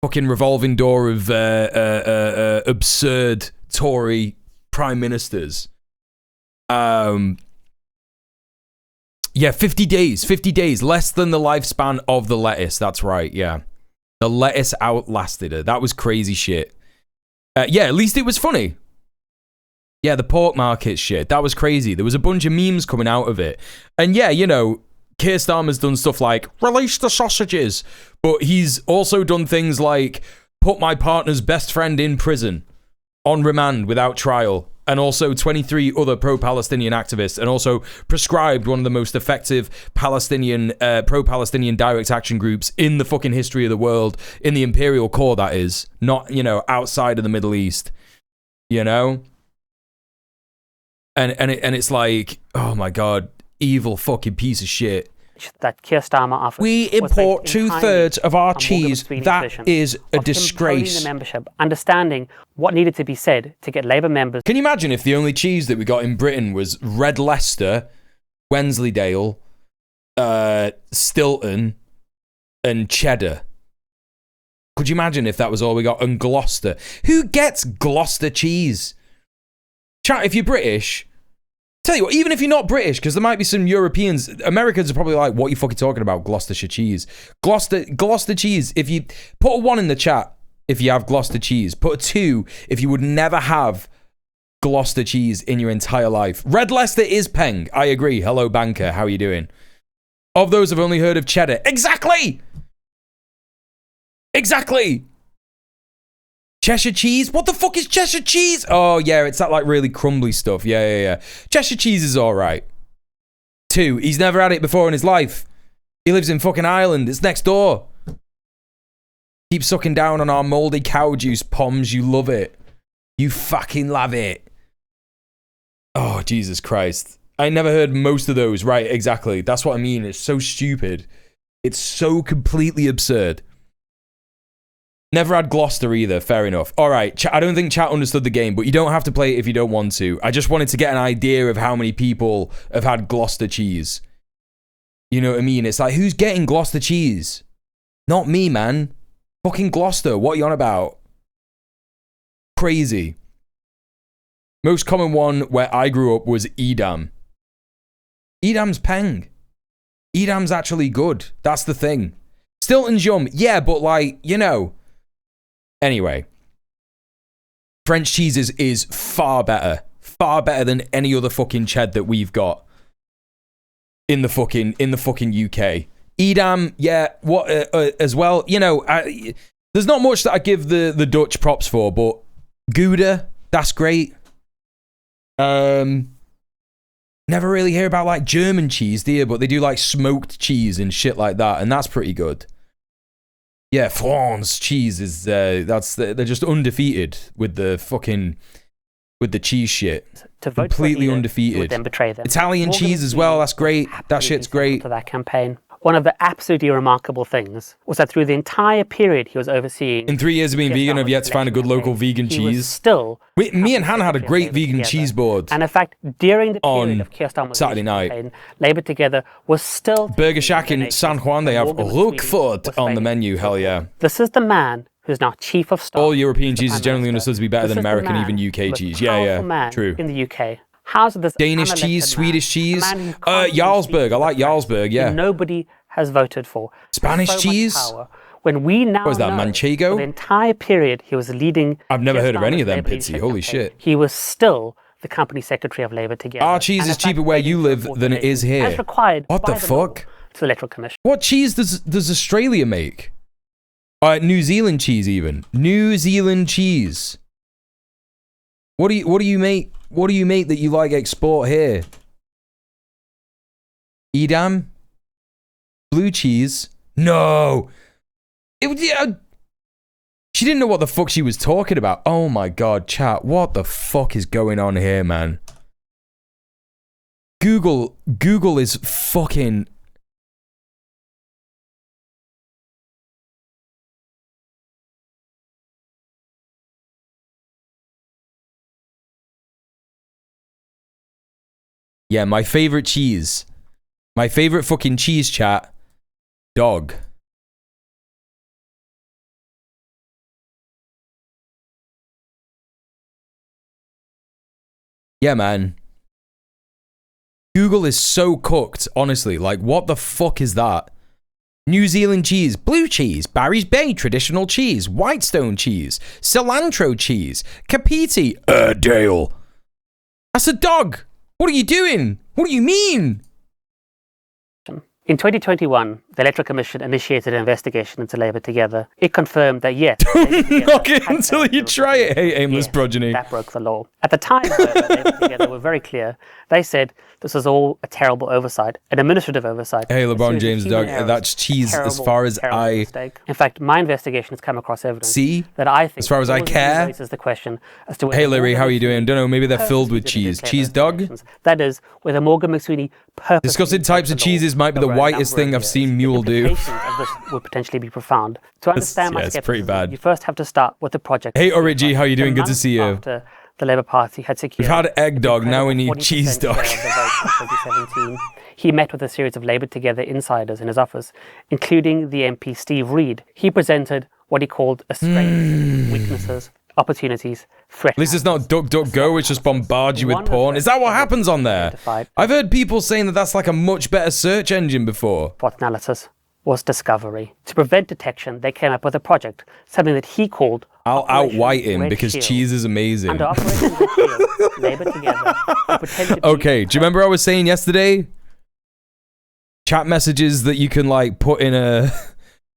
fucking revolving door of absurd Tory prime ministers. Yeah, 50 days, less than the lifespan of the lettuce. That's right, yeah. The lettuce outlasted her. That was crazy shit. Yeah, at least it was funny. Yeah, the pork market shit. That was crazy. There was a bunch of memes coming out of it. And yeah, you know, Keir Starmer's done stuff like, release the sausages. But he's also done things like, put my partner's best friend in prison on remand without trial. And also 23 other pro-Palestinian activists, and also prescribed one of the most effective Palestinian, pro-Palestinian direct action groups in the fucking history of the world, in the imperial core, that is. Not, you know, outside of the Middle East. You know? And it's like, oh my God, evil fucking piece of shit. That Keir Starmer offered. We import 2/3 of our cheese. That is a disgrace. The membership, understanding what needed to be said to get Labour members. Can you imagine if the only cheese that we got in Britain was Red Leicester, Wensleydale, Stilton, and Cheddar? Could you imagine if that was all we got? And Gloucester. Who gets Gloucester cheese? Chat, if you're British... Tell you what, even if you're not British, because there might be some Europeans, Americans are probably like, what are you fucking talking about? Gloucestershire cheese. Gloucester cheese, if you put a 1 in the chat, if you have Gloucester cheese, put a 2 if you would never have Gloucester cheese in your entire life. Red Leicester is Peng. I agree. Hello, banker. How are you doing? Of those, I've only heard of cheddar. Exactly! Exactly! Cheshire cheese? What the fuck is Cheshire cheese? Oh, yeah, it's that, like, really crumbly stuff. Yeah. Cheshire cheese is all right. 2. He's never had it before in his life. He lives in fucking Ireland. It's next door. Keep sucking down on our mouldy cow juice, Poms. You love it. You fucking love it. Oh, Jesus Christ. I never heard most of those. Right, exactly. That's what I mean. It's so stupid. It's so completely absurd. Never had Gloucester either. Fair enough. All right. I don't think chat understood the game, but you don't have to play it if you don't want to. I just wanted to get an idea of how many people have had Gloucester cheese. You know what I mean? It's like, who's getting Gloucester cheese? Not me, man. Fucking Gloucester. What are you on about? Crazy. Most common one where I grew up was Edam. Edam's peng. Edam's actually good. That's the thing. Stilton's yum. Yeah, but like, you know. Anyway. French cheese is far better. Far better than any other fucking ched that we've got. In the fucking UK. Edam, yeah, what as well, you know, there's not much that I give the Dutch props for, but Gouda, that's great. Never really hear about like German cheese, do you? But they do like smoked cheese and shit like that, and that's pretty good. Yeah, France cheese is they're just undefeated with the cheese shit. To vote completely for undefeated. would then betray them. Italian cheese as well, that's great. That shit's great. To that campaign. One of the absolutely remarkable things was that through the entire period he was overseeing... In 3 years of being vegan, I've yet to find a good local vegan cheese. Still... Me and Hannah had a great vegan cheese board. And in fact, during the period of Keir Starmer's Saturday night, campaign, Labour Together was still... Burger Shack in San Juan, they have Roquefort on the menu, hell yeah. This is the man who's now chief of staff... All European cheese is generally understood to be better than American, even UK cheese. Yeah, true. In the UK. How's this Danish cheese, Swedish cheese? Jarlsberg, I like Jarlsberg, yeah. Nobody has voted for. Spanish cheese? When we now what is that, know Manchego? for the entire period he was leading... I've never heard of any of them, Pitsy. Holy shit. He was still the company secretary of Labour Together. Our cheese is cheaper where you live than it is here. As required what by the fuck? To the Electoral Commission. What cheese does Australia make? New Zealand cheese even. New Zealand cheese. What do you make? What do you make that you like export here? Edam? Blue cheese? No. She didn't know what the fuck she was talking about. Oh my god, chat. What the fuck is going on here, man? Google is fucking... Yeah, my favorite cheese. My favorite fucking cheese, chat. Dog. Yeah, man. Google is so cooked, honestly. Like, what the fuck is that? New Zealand cheese, blue cheese, Barry's Bay traditional cheese, Whitestone cheese, cilantro cheese, Capiti, Dale. That's a dog. What are you doing? What do you mean? In 2021, the Electoral Commission initiated an investigation into Labour Together. It confirmed that, yes... Don't knock it until you try it, hey, aimless progeny. That broke the law. At the time, however, Labour Together were very clear. They said this was all a terrible oversight, an administrative oversight. Hey, LeBron James, dog, that's cheese terrible, as far as I... Mistake. In fact, my investigation has come across evidence that I think... As far as I care... raises the question as to hey, Larry, how are you doing? Don't know, maybe they're filled with cheese. Cheese dog? That is, whether Morgan McSweeney purposely... Discussing types of cheeses might be the whitest thing I've seen Mule do. The implications of this would potentially be profound. To understand my skepticism, it's pretty bad. You first have to start with the project. Hey, Origi, how are you doing? Good to see you. After the Labour Party had secured... We've had egg dog, now we need cheese dog. 2017, he met with a series of Labour Together insiders in his office, including the MP Steve Reid. He presented what he called a strengths, weaknesses, opportunities, threats. At least it's not DuckDuckGo, which just bombards you with porn. Is that what happens on there? I've heard people saying that that's like a much better search engine before. What analysis was discovery. To prevent detection, they came up with a project, something that he called... I'll out-white him because cheese is amazing. Under Operation Red Shield, Labour Together, okay, do you remember I was saying yesterday? Chat messages that you can like put in a...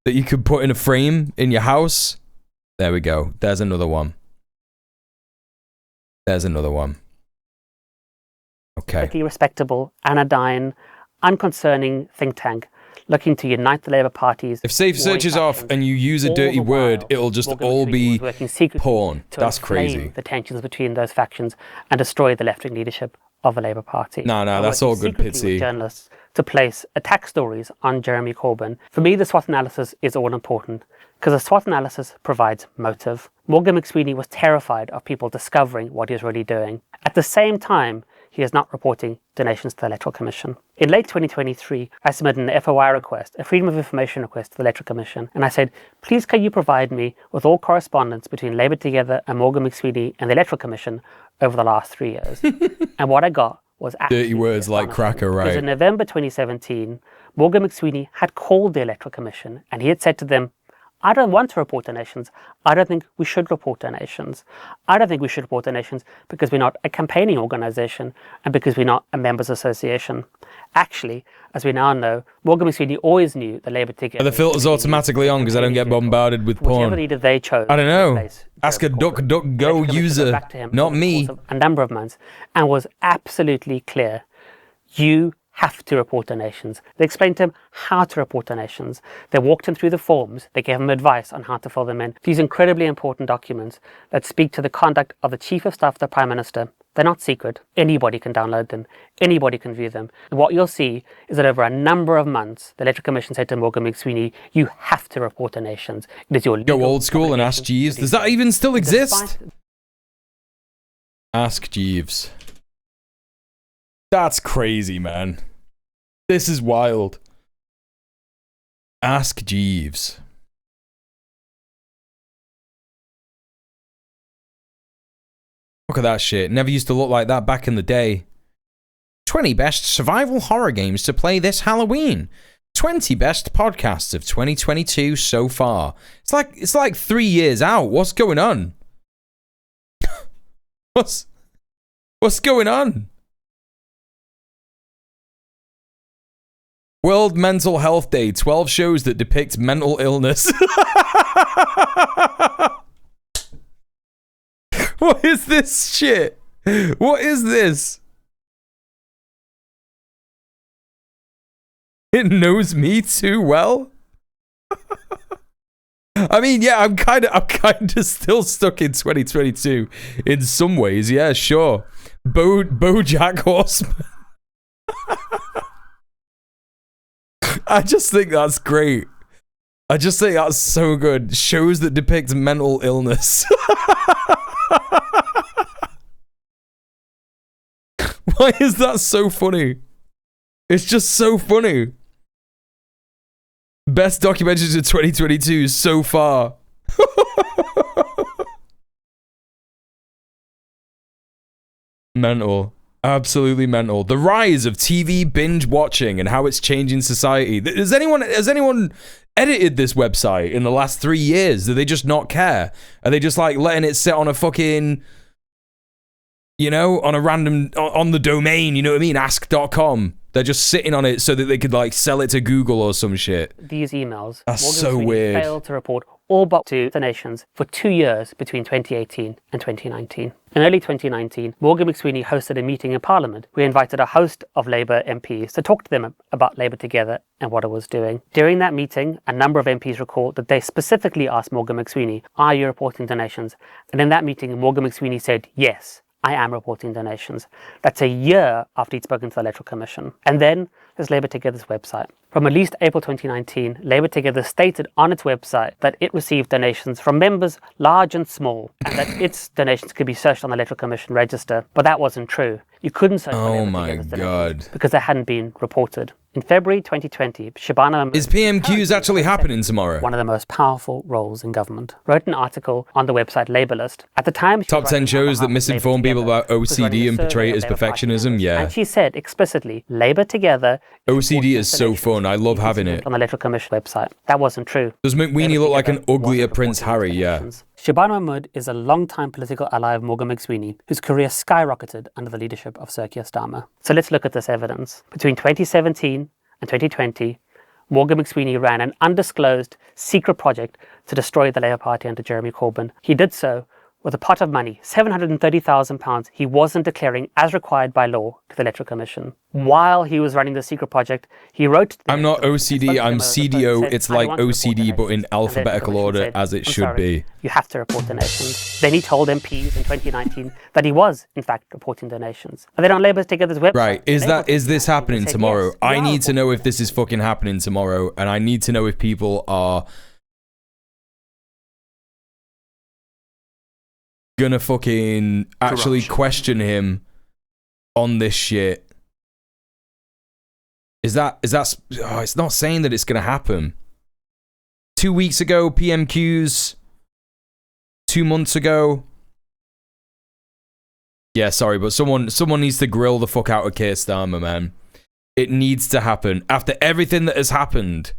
that you could put in a frame in your house? There we go. There's another one. There's another one. Okay. Respectable, anodyne, unconcerning think tank looking to unite the Labour parties. If safe search is off and you use a dirty word, it'll just all be porn. That's crazy. The tensions between those factions and destroy the left-wing leadership of the Labour Party. No, that's all good, Pitsy. Journalists to place attack stories on Jeremy Corbyn. For me, the SWOT analysis is all important because the SWOT analysis provides motive. Morgan McSweeney was terrified of people discovering what he was really doing. At the same time, he is not reporting donations to the Electoral Commission. In late 2023, I submitted an FOI request, a Freedom of Information request to the Electoral Commission, and I said, please can you provide me with all correspondence between Labour Together and Morgan McSweeney and the Electoral Commission over the last 3 years? And what I got was dirty words like cracker, right? Because in November 2017, Morgan McSweeney had called the Electoral Commission and he had said to them, I don't want to report donations. I don't think we should report donations. I don't think we should report donations because we're not a campaigning organisation and because we're not a members' association. Actually, as we now know, Morgan McSweeney always knew the Labour ticket. Are the filters automatically on because I don't get bombarded with porn? Whichever leader they chose. I don't know. Ask a DuckDuckGo user, not me. A number of months and was absolutely clear. You have to report donations. They explained to him how to report donations. They walked him through the forms. They gave him advice on how to fill them in. These incredibly important documents that speak to the conduct of the Chief of Staff of the Prime Minister. They're not secret. Anybody can download them. Anybody can view them. And what you'll see is that over a number of months, the Electoral Commission said to Morgan McSweeney, you have to report donations. It is your go old school and ask Jeeves. Does that even still exist? Ask Jeeves. That's crazy, man. This is wild. Ask Jeeves. Look at that shit. Never used to look like that back in the day. 20 best survival horror games to play this Halloween. 20 best podcasts of 2022 so far. It's like 3 years out. What's going on? What's going on? World Mental Health Day, 12 shows that depict mental illness. What is this shit? What is this? It knows me too well? I mean, yeah, I'm kind of still stuck in 2022 in some ways. Yeah, sure. BoJack Horseman. I just think that's great. I just think that's so good. Shows that depict mental illness. Why is that so funny? It's just so funny. Best documentaries of 2022 so far. Mental. Absolutely mental. The rise of TV binge watching and how it's changing society. Has anyone edited this website in the last 3 years? Do they just not care? Are they just like letting it sit on a fucking, you know, on a random, on the domain, you know what I mean? Ask.com. They're just sitting on it so that they could like sell it to Google or some shit. These emails. That's Morgan so Freeman weird. Failed to report all but 2 donations for 2 years between 2018 and 2019. In early 2019, Morgan McSweeney hosted a meeting in Parliament. We invited a host of Labour MPs to talk to them about Labour Together and what it was doing. During that meeting, a number of MPs recalled that they specifically asked Morgan McSweeney, are you reporting donations? And in that meeting, Morgan McSweeney said, yes, I am reporting donations. That's a year after he'd spoken to the Electoral Commission. And then there's Labour Together's website. From at least April 2019, Labour Together stated on its website that it received donations from members large and small, and that its donations could be searched on the Electoral Commission register. But that wasn't true. You couldn't search for Labour Together's donations because they hadn't been reported. In February 2020, Shabana... Is PMQs actually happening tomorrow? One of the most powerful roles in government. Wrote an article on the website Labelist. At the time... Top 10 shows that misinform people about OCD and portray it as perfectionism, yeah. And she said explicitly, Labour Together... OCD is so fun, I love having it. On the Electoral Commission website. That wasn't true. Does McWeeny look like an uglier Prince Harry? Yeah. Shabana Mahmood is a long-time political ally of Morgan McSweeney, whose career skyrocketed under the leadership of Sir Keir Starmer. So let's look at this evidence. Between 2017 and 2020, Morgan McSweeney ran an undisclosed secret project to destroy the Labour Party under Jeremy Corbyn. He did so with a pot of money, £730,000, he wasn't declaring as required by law to the Electoral Commission. While he was running the secret project, he wrote to the I'm not OCD, I'm CDO. said, It's "I like want to report OCD, but in donations." And the alphabetical Electoral order, Commission as it "I'm should sorry, be. You have to report donations. Then he told MPs in 2019 that he was, in fact, reporting donations. And then on Labour's Together's website... Right, is this happening said, tomorrow? "Yes, I we are need to know if reporting this is fucking happening tomorrow, and I need to know if people are gonna fucking actually question him on this shit. Is that oh, it's not saying that it's gonna happen. 2 weeks ago, PMQs. 2 months ago. Yeah, sorry, but someone needs to grill the fuck out of Keir Starmer, man. It needs to happen. After everything that has happened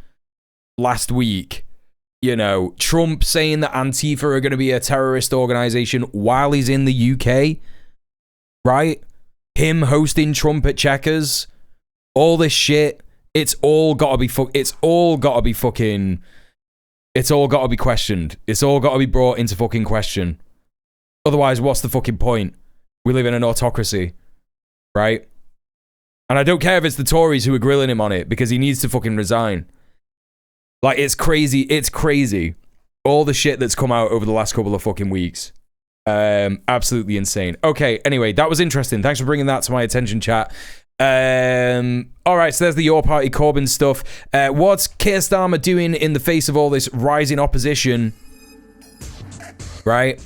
last week, you know, Trump saying that Antifa are going to be a terrorist organization while he's in the UK, right? Him hosting Trump at Chequers, all this shit, it's all got to be questioned. It's all got to be brought into fucking question. Otherwise, what's the fucking point? We live in an autocracy, right? And I don't care if it's the Tories who are grilling him on it, because he needs to fucking resign. Like, it's crazy. It's crazy. All the shit that's come out over the last couple of fucking weeks. Absolutely insane. Okay, anyway, that was interesting. Thanks for bringing that to my attention, chat. Alright, so there's the Your Party Corbyn stuff. What's Keir Starmer doing in the face of all this rising opposition? Right?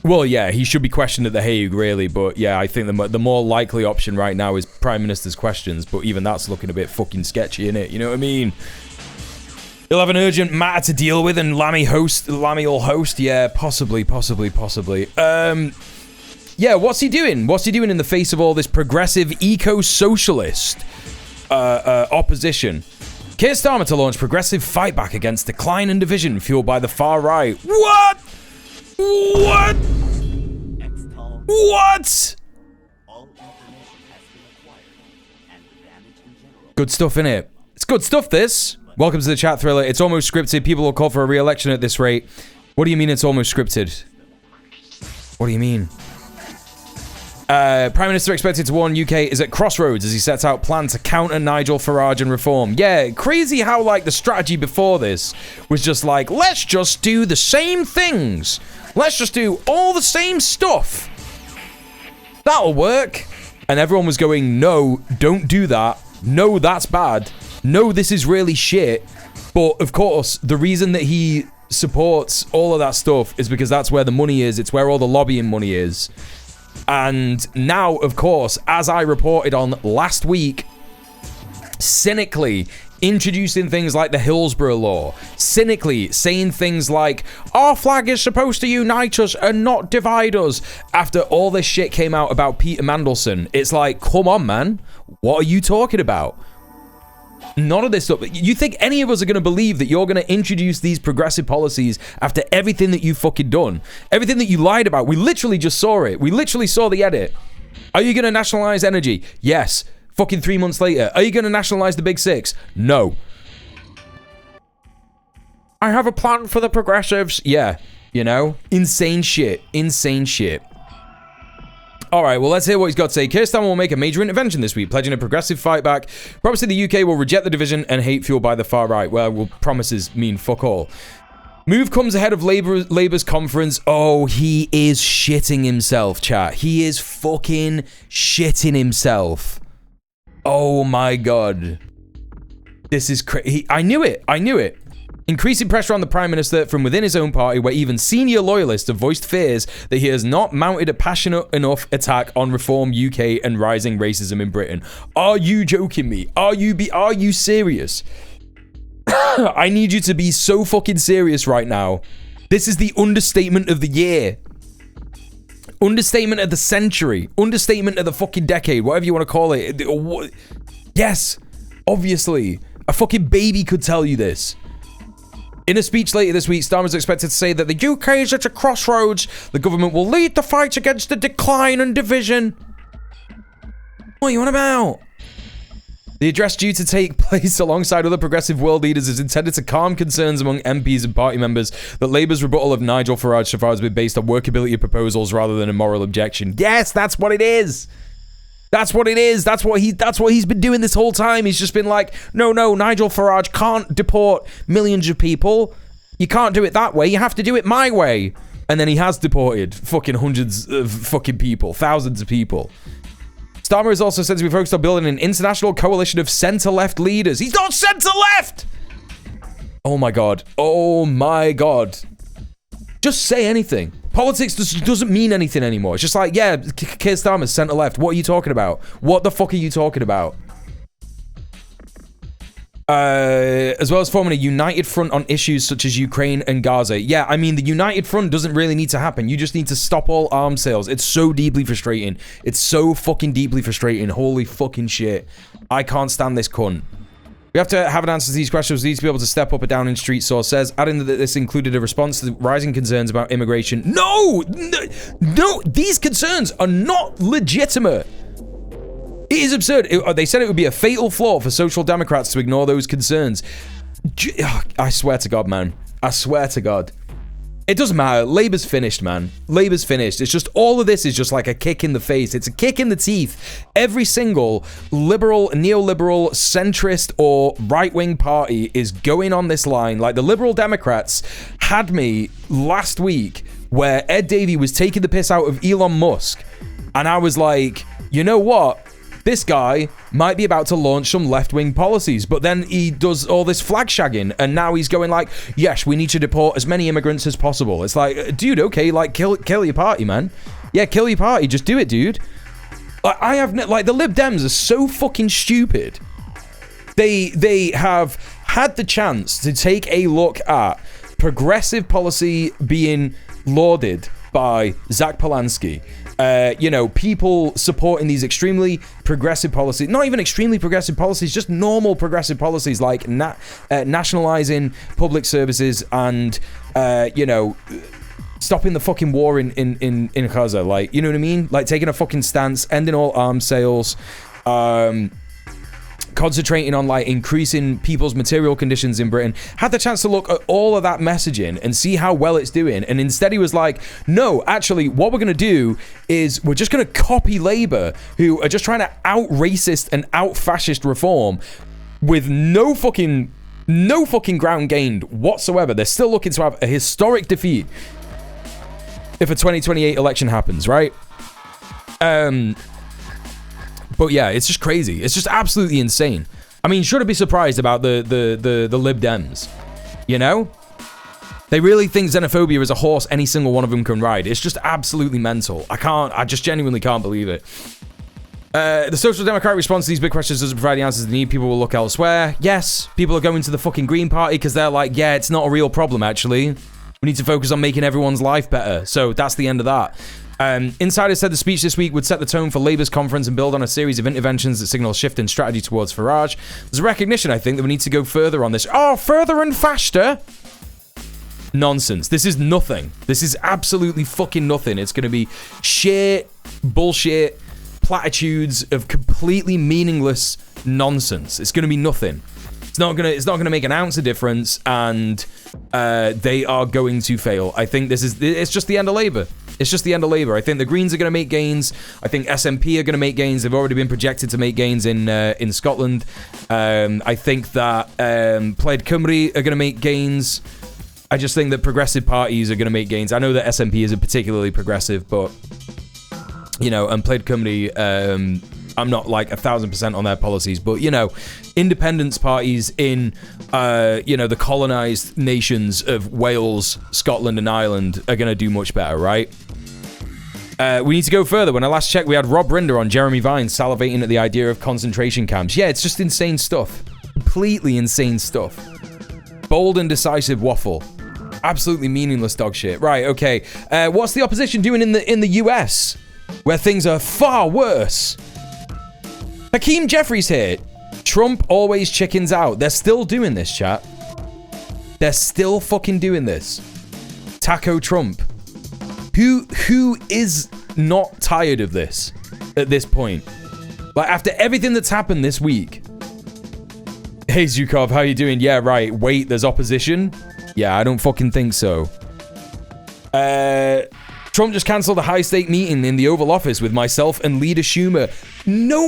Well, yeah, he should be questioned at The Hague, really, but yeah, I think the more likely option right now is Prime Minister's questions, but even that's looking a bit fucking sketchy, innit? You know what I mean? He'll have an urgent matter to deal with, and Lammy will host. Yeah, possibly. Yeah, what's he doing? What's he doing in the face of all this progressive eco-socialist opposition? Keir Starmer to launch progressive fight back against decline and division fueled by the far right. What? Good stuff, innit? It's good stuff, this. Welcome to the chat, Thriller. It's almost scripted. People will call for a re-election at this rate. What do you mean it's almost scripted? What do you mean? Prime Minister expected to warn UK is at crossroads as he sets out plan to counter Nigel Farage and reform. Yeah, crazy how, like, the strategy before this was just like, let's just do the same things. Let's just do all the same stuff. That'll work. And everyone was going, no, don't do that. No, that's bad. No, this is really shit. But, of course, the reason that he supports all of that stuff is because that's where the money is. It's where all the lobbying money is. And now, of course, as I reported on last week, cynically introducing things like the Hillsborough Law, cynically saying things like, our flag is supposed to unite us and not divide us, after all this shit came out about Peter Mandelson. It's like, come on, man. What are you talking about? None of this stuff. You think any of us are going to believe that you're going to introduce these progressive policies after everything that you've fucking done? Everything that you lied about. We literally just saw it. We literally saw the edit. Are you going to nationalize energy? Yes. Fucking 3 months later. Are you going to nationalize the Big Six? No. I have a plan for the progressives. Yeah. You know? Insane shit. Insane shit. All right, well, let's hear what he's got to say. Keir Starmer will make a major intervention this week, pledging a progressive fight back. Promising the UK will reject the division and hate fueled by the far right. Well, promises mean fuck all. Move comes ahead of Labour's conference. Oh, he is shitting himself, chat. He is fucking shitting himself. Oh my God. This is crazy. I knew it. Increasing pressure on the Prime Minister from within his own party, where even senior loyalists have voiced fears that he has not mounted a passionate enough attack on Reform UK and rising racism in Britain. Are you joking me? Are you serious? I need you to be so fucking serious right now. This is the understatement of the year. Understatement of the century. Understatement of the fucking decade. Whatever you want to call it. Yes, obviously. A fucking baby could tell you this. In a speech later this week, Starmer is expected to say that the UK is at a crossroads. The government will lead the fight against the decline and division. What are you on about? The address due to take place alongside other progressive world leaders is intended to calm concerns among MPs and party members that Labour's rebuttal of Nigel Farage so far has been based on workability of proposals rather than a moral objection. Yes, that's what it is. That's what it is. That's what he's been doing this whole time. He's just been like, no, Nigel Farage can't deport millions of people. You can't do it that way. You have to do it my way. And then he has deported fucking hundreds of fucking people, thousands of people. Starmer is also said to be focused on building an international coalition of centre-left leaders. He's not centre-left! Oh my god. Oh my god. Just say anything. Politics doesn't mean anything anymore. It's just like, yeah, Keir Starmer's centre-left. What are you talking about? What the fuck are you talking about? As well as forming a united front on issues such as Ukraine and Gaza. Yeah, I mean, the united front doesn't really need to happen. You just need to stop all arms sales. It's so deeply frustrating. It's so fucking deeply frustrating. Holy fucking shit. I can't stand this cunt. We have to have an answer to these questions. We need to be able to step up or down in Street Source says, adding that this included a response to the rising concerns about immigration. No, these concerns are not legitimate. It is absurd. They said it would be a fatal flaw for Social Democrats to ignore those concerns. I swear to God, man. I swear to God. It doesn't matter. Labour's finished, man. Labour's finished. It's just, all of this is just like a kick in the face. It's a kick in the teeth. Every single liberal, neoliberal, centrist, or right-wing party is going on this line. Like, the Liberal Democrats had me last week where Ed Davey was taking the piss out of Elon Musk. And I was like, you know what? This guy might be about to launch some left-wing policies, but then he does all this flag shagging, and now he's going like, yes, we need to deport as many immigrants as possible. It's like, dude, okay, like, kill your party, man. Yeah, kill your party. Just do it, dude. Like, the Lib Dems are so fucking stupid. They have had the chance to take a look at progressive policy being lauded by Zach Polanski. People supporting these extremely progressive policies, not even extremely progressive policies, just normal progressive policies like nationalizing public services and, stopping the fucking war in Gaza. Like, you know what I mean? Like, taking a fucking stance, ending all arms sales, concentrating on like increasing people's material conditions in Britain. Had the chance to look at all of that messaging and see how well it's doing, and instead he was like, no, actually what we're gonna do is we're just gonna copy Labour, who are just trying to out racist and out fascist reform with no fucking ground gained whatsoever. They're still looking to have a historic defeat if a 2028 election happens, right? But yeah, it's just crazy. It's just absolutely insane. I mean, should I be surprised about the Lib Dems? You know? They really think xenophobia is a horse any single one of them can ride. It's just absolutely mental. I just genuinely can't believe it. The Social Democrat response to these big questions doesn't provide the answers they need. People will look elsewhere. Yes, people are going to the fucking Green Party because they're like, yeah, it's not a real problem, actually. We need to focus on making everyone's life better. So that's the end of that. Insiders said the speech this week would set the tone for Labour's conference and build on a series of interventions that signal a shift in strategy towards Farage. There's a recognition, I think, that we need to go further on this. Oh, further and faster? Nonsense. This is nothing. This is absolutely fucking nothing. It's going to be sheer bullshit platitudes of completely meaningless nonsense. It's going to be nothing. It's not gonna make an ounce of difference, and they are going to fail. I think it's just the end of Labour. It's just the end of Labour. I think the Greens are going to make gains. I think SNP are going to make gains. They've already been projected to make gains in Scotland. I think that Plaid Cymru are going to make gains. I just think that progressive parties are going to make gains. I know that SNP isn't particularly progressive, but and Plaid Cymru, I'm not like 1,000% on their policies, but independence parties in the colonized nations of Wales, Scotland, and Ireland are going to do much better, right? We need to go further. When I last checked, we had Rob Rinder on Jeremy Vine salivating at the idea of concentration camps. Yeah, it's just insane stuff. Completely insane stuff. Bold and decisive waffle. Absolutely meaningless dog shit. Right, okay. What's the opposition doing in the US, where things are far worse? Hakeem Jeffries here. Trump always chickens out. They're still doing this, chat. They're still fucking doing this. Taco Trump. Who is not tired of this at this point? Like, after everything that's happened this week, Hey Zukov, how you doing? Yeah, right. Wait, there's opposition? Yeah, I don't fucking think so. Trump just cancelled a high-stake meeting in the Oval Office with myself and Leader Schumer. No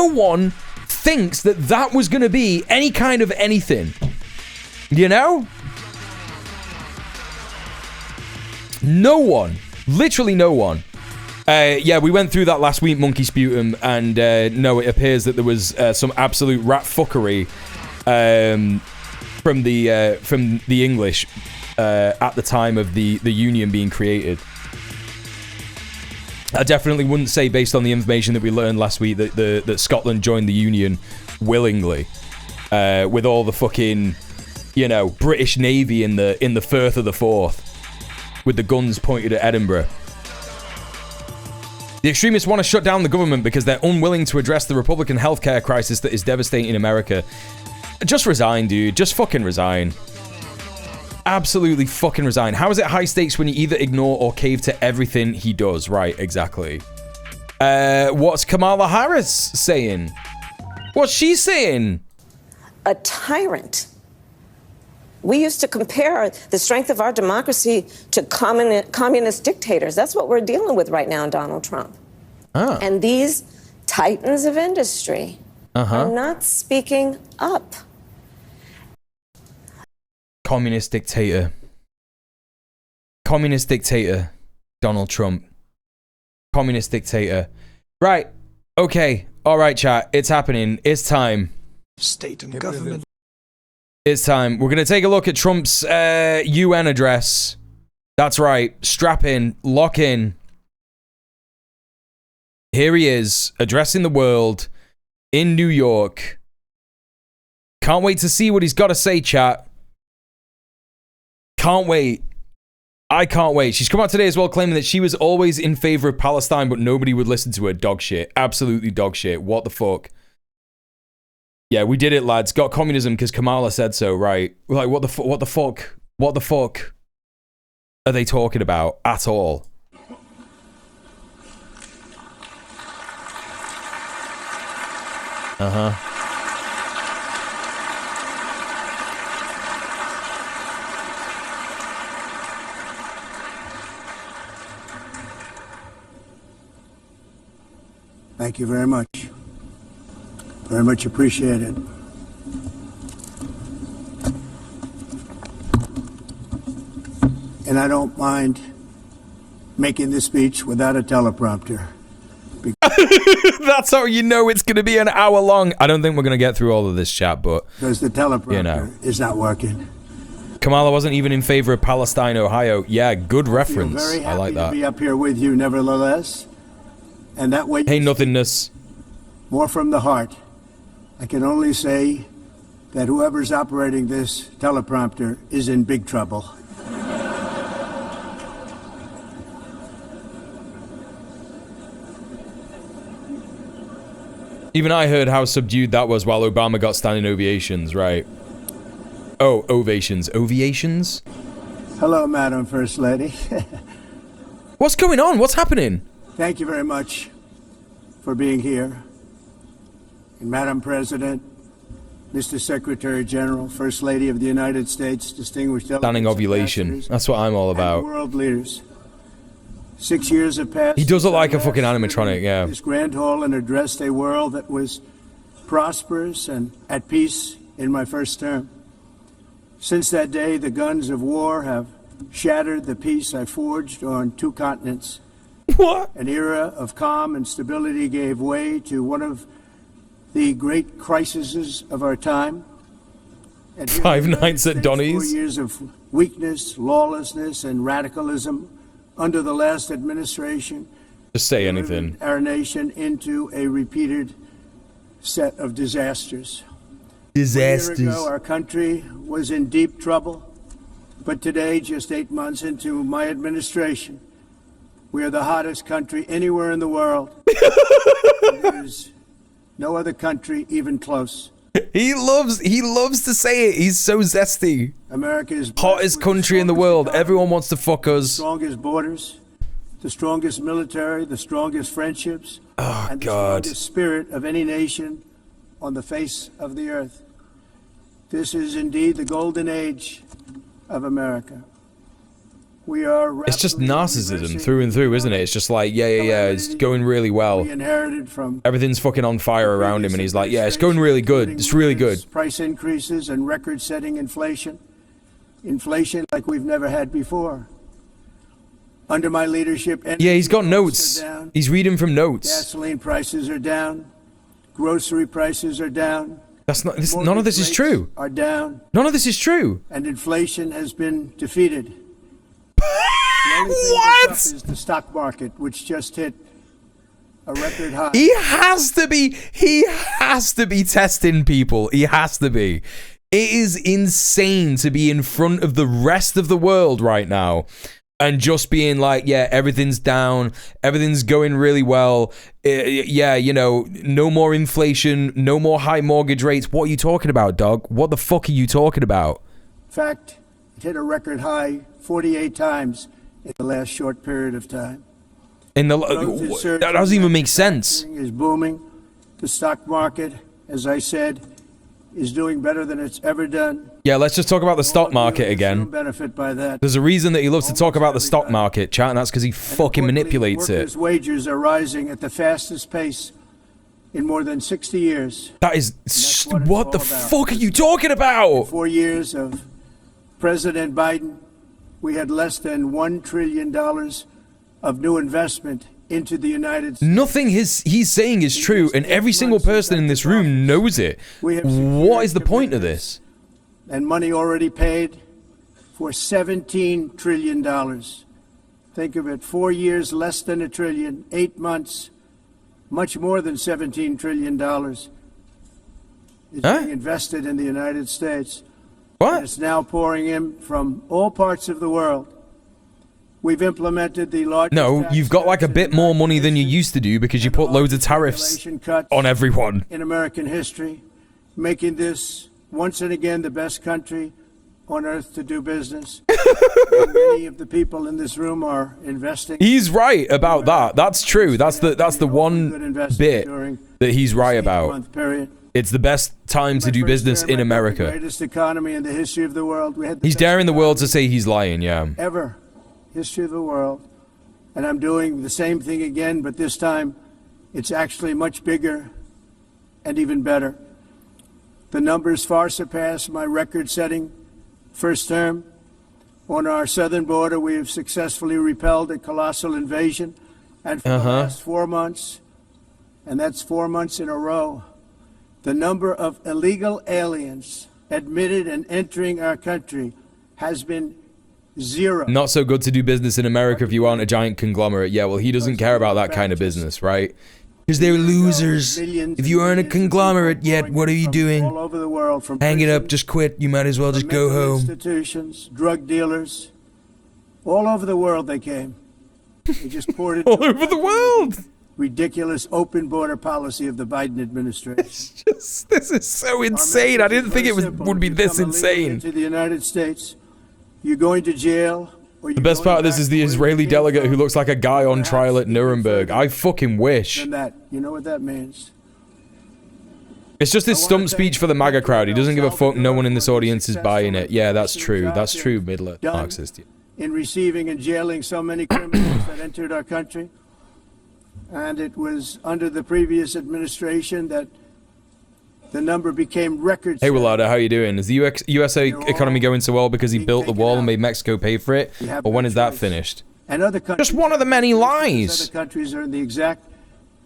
one thinks that was going to be any kind of anything. You know? No one. Literally no one. Yeah, we went through that last week, Monkey Sputum, and no, it appears that there was some absolute rat fuckery from the English at the time of the union being created. I definitely wouldn't say, based on the information that we learned last week, that Scotland joined the union willingly, with all the fucking, you know, British Navy in the Firth of the Forth, with the guns pointed at Edinburgh. The extremists want to shut down the government because they're unwilling to address the Republican healthcare crisis that is devastating America. Just resign, dude. Just fucking resign. Absolutely fucking resign. How is it high stakes when you either ignore or cave to everything he does? Right, exactly. What's Kamala Harris saying? What's she saying? A tyrant. We used to compare the strength of our democracy to communist dictators. That's what we're dealing with right now, Donald Trump. And these titans of industry are not speaking up. Communist dictator. Communist dictator. Donald Trump. Communist dictator. Right. Okay. All right, chat. It's happening. It's time. State and government. It's time. We're going to take a look at Trump's UN address. That's right. Strap in. Lock in. Here he is, addressing the world in New York. Can't wait to see what he's got to say, chat. Can't wait. I can't wait. She's come out today as well, claiming that she was always in favor of Palestine, but nobody would listen to her. Dog shit. Absolutely dog shit. What the fuck? Yeah, we did it, lads. Got communism because Kamala said so, right? We're like, what the fuck? What the fuck are they talking about at all? Thank you very much. Very much appreciated. And I don't mind making this speech without a teleprompter. That's how you know it's going to be an hour long. I don't think we're going to get through all of this chat, but Because the teleprompter is not working. Kamala wasn't even in favor of Palestine, Ohio. Yeah, good reference. Very happy I like that. to be up here with you, nevertheless. And that way, Hey, nothingness. more from the heart. I can only say that whoever's operating this teleprompter is in big trouble. Even I heard how subdued that was while Obama got standing ovations, right? Oh, ovations. Ovations? Hello, Madam First Lady. What's going on? What's happening? Thank you very much for being here. And Madam President, Mr. Secretary General, First Lady of the United States, distinguished delegates, Standing ovulation. ambassadors, That's what I'm all and about. world leaders. 6 years have passed. He does look since I like a last fucking stood animatronic, in yeah. This grand hall and addressed a world that was prosperous and at peace in my first term. Since that day, the guns of war have shattered the peace I forged on 2 continents. What? An era of calm and stability gave way to one of the great crises of our time. And here in 5 the United nights at States, Donny's. 4 years of weakness, lawlessness, and radicalism under the last administration. Just say anything. Delivered our nation into a repeated set of disasters. A year ago, our country was in deep trouble, but today, just 8 months into my administration, we are the hottest country anywhere in the world. There's no other country even close. He loves to say it. He's so zesty. America is Hottest country in the world. Everyone wants to fuck The us. strongest borders, the strongest military, the strongest friendships, Oh, and the God. strongest spirit of any nation on the face of the earth. This is indeed the golden age of America. We are It's just narcissism through and through, isn't it? It's just like, yeah, it's going really well. we inherited from Everything's fucking on fire around him, and he's like, yeah, it's going really good. It's really good. Price increases and record-setting inflation. Inflation like we've never had before. Under my leadership, Yeah, he's got notes. are down. He's reading from notes. Gasoline prices are down. Grocery prices are down. That's not. None of this is Mortgage true. rates are down, None of this is true. and inflation has been defeated. The only thing What? that's up is the stock market, which just hit a record high. He has to be. He has to be testing people. He has to be. It is insane to be in front of the rest of the world right now and just being like, yeah, everything's down, everything's going really well. Yeah, you know, no more inflation, no more high mortgage rates. What are you talking about, dog? What the fuck are you talking about? In fact, it hit a record high 48 times in the last short period of time. In the Growth is surging, that doesn't even make sense. manufacturing is booming. The stock market, as I said, is doing better than it's ever done. Yeah, let's just talk about the stock All of market you again. benefit by that. There's a reason that he loves to talk about the stock market, chat, and that's because he fucking manipulates it. Workers' wages are rising at the fastest pace in more than 60 years. That is that's what it's what the all about. fuck are you talking about? 4 years of President Biden, we had less than $1 trillion of new investment into the United States. Nothing he's saying is true, and every single person in this room knows it. We have What is the secured point of this? And money already paid for $17 trillion. Think of it, 4 years, less than $1 trillion, 8 months, much more than $17 trillion is being invested in the United States. What? And it's now pouring in from all parts of the world. We've implemented the largest No, tax you've got like a cuts bit in more American money than you history used to do because you and the put loads of largest tariffs regulation cuts on everyone. in American history, making this once and again the best country on earth to do business. And many of the people in this room are investing. He's right about that. That's true. That's the one bit that he's right about. 8-month period. It's the best time to My do first business term, in I built the America. greatest economy in the history of the world. We had the He's best daring the world to economy say he's lying, yeah. ever, history of the world. And I'm doing the same thing again, but this time it's actually much bigger and even better. The numbers far surpass my record-setting first term. On our southern border, we have successfully repelled a colossal invasion. And for the last 4 months, and that's 4 months in a row, the number of illegal aliens admitted and entering our country has been zero. Not so good to do business in America if you aren't a giant conglomerate. Yeah, well, he doesn't care about that kind of business, right? Because they're losers. If you aren't a conglomerate yet, what are you doing? All over the world, from Hang it up, prisons, just quit. You might as well just from go mental home. Institutions, drug dealers, all over the world they came. They just poured it All over the world. ridiculous open border policy of the Biden administration. This is so insane. I didn't think it would be this insane. Into the United States, you're going to jail. The best part of this is the Israeli delegate who looks like a guy on trial at Nuremberg. I fucking wish. And that, you know what that means? It's just his stump speech for the MAGA crowd. He doesn't give a fuck. No one in this audience is buying it. Yeah, that's true. That's true, Midler. Marxist. In receiving and jailing so many criminals that entered our country. And it was under the previous administration that the number became record. Hey, Willada, how you doing? Is the USA economy going so well because he built the wall and made Mexico pay for it? Or when is that finished? And other countries, Just one of the many lies. Other countries are in the exact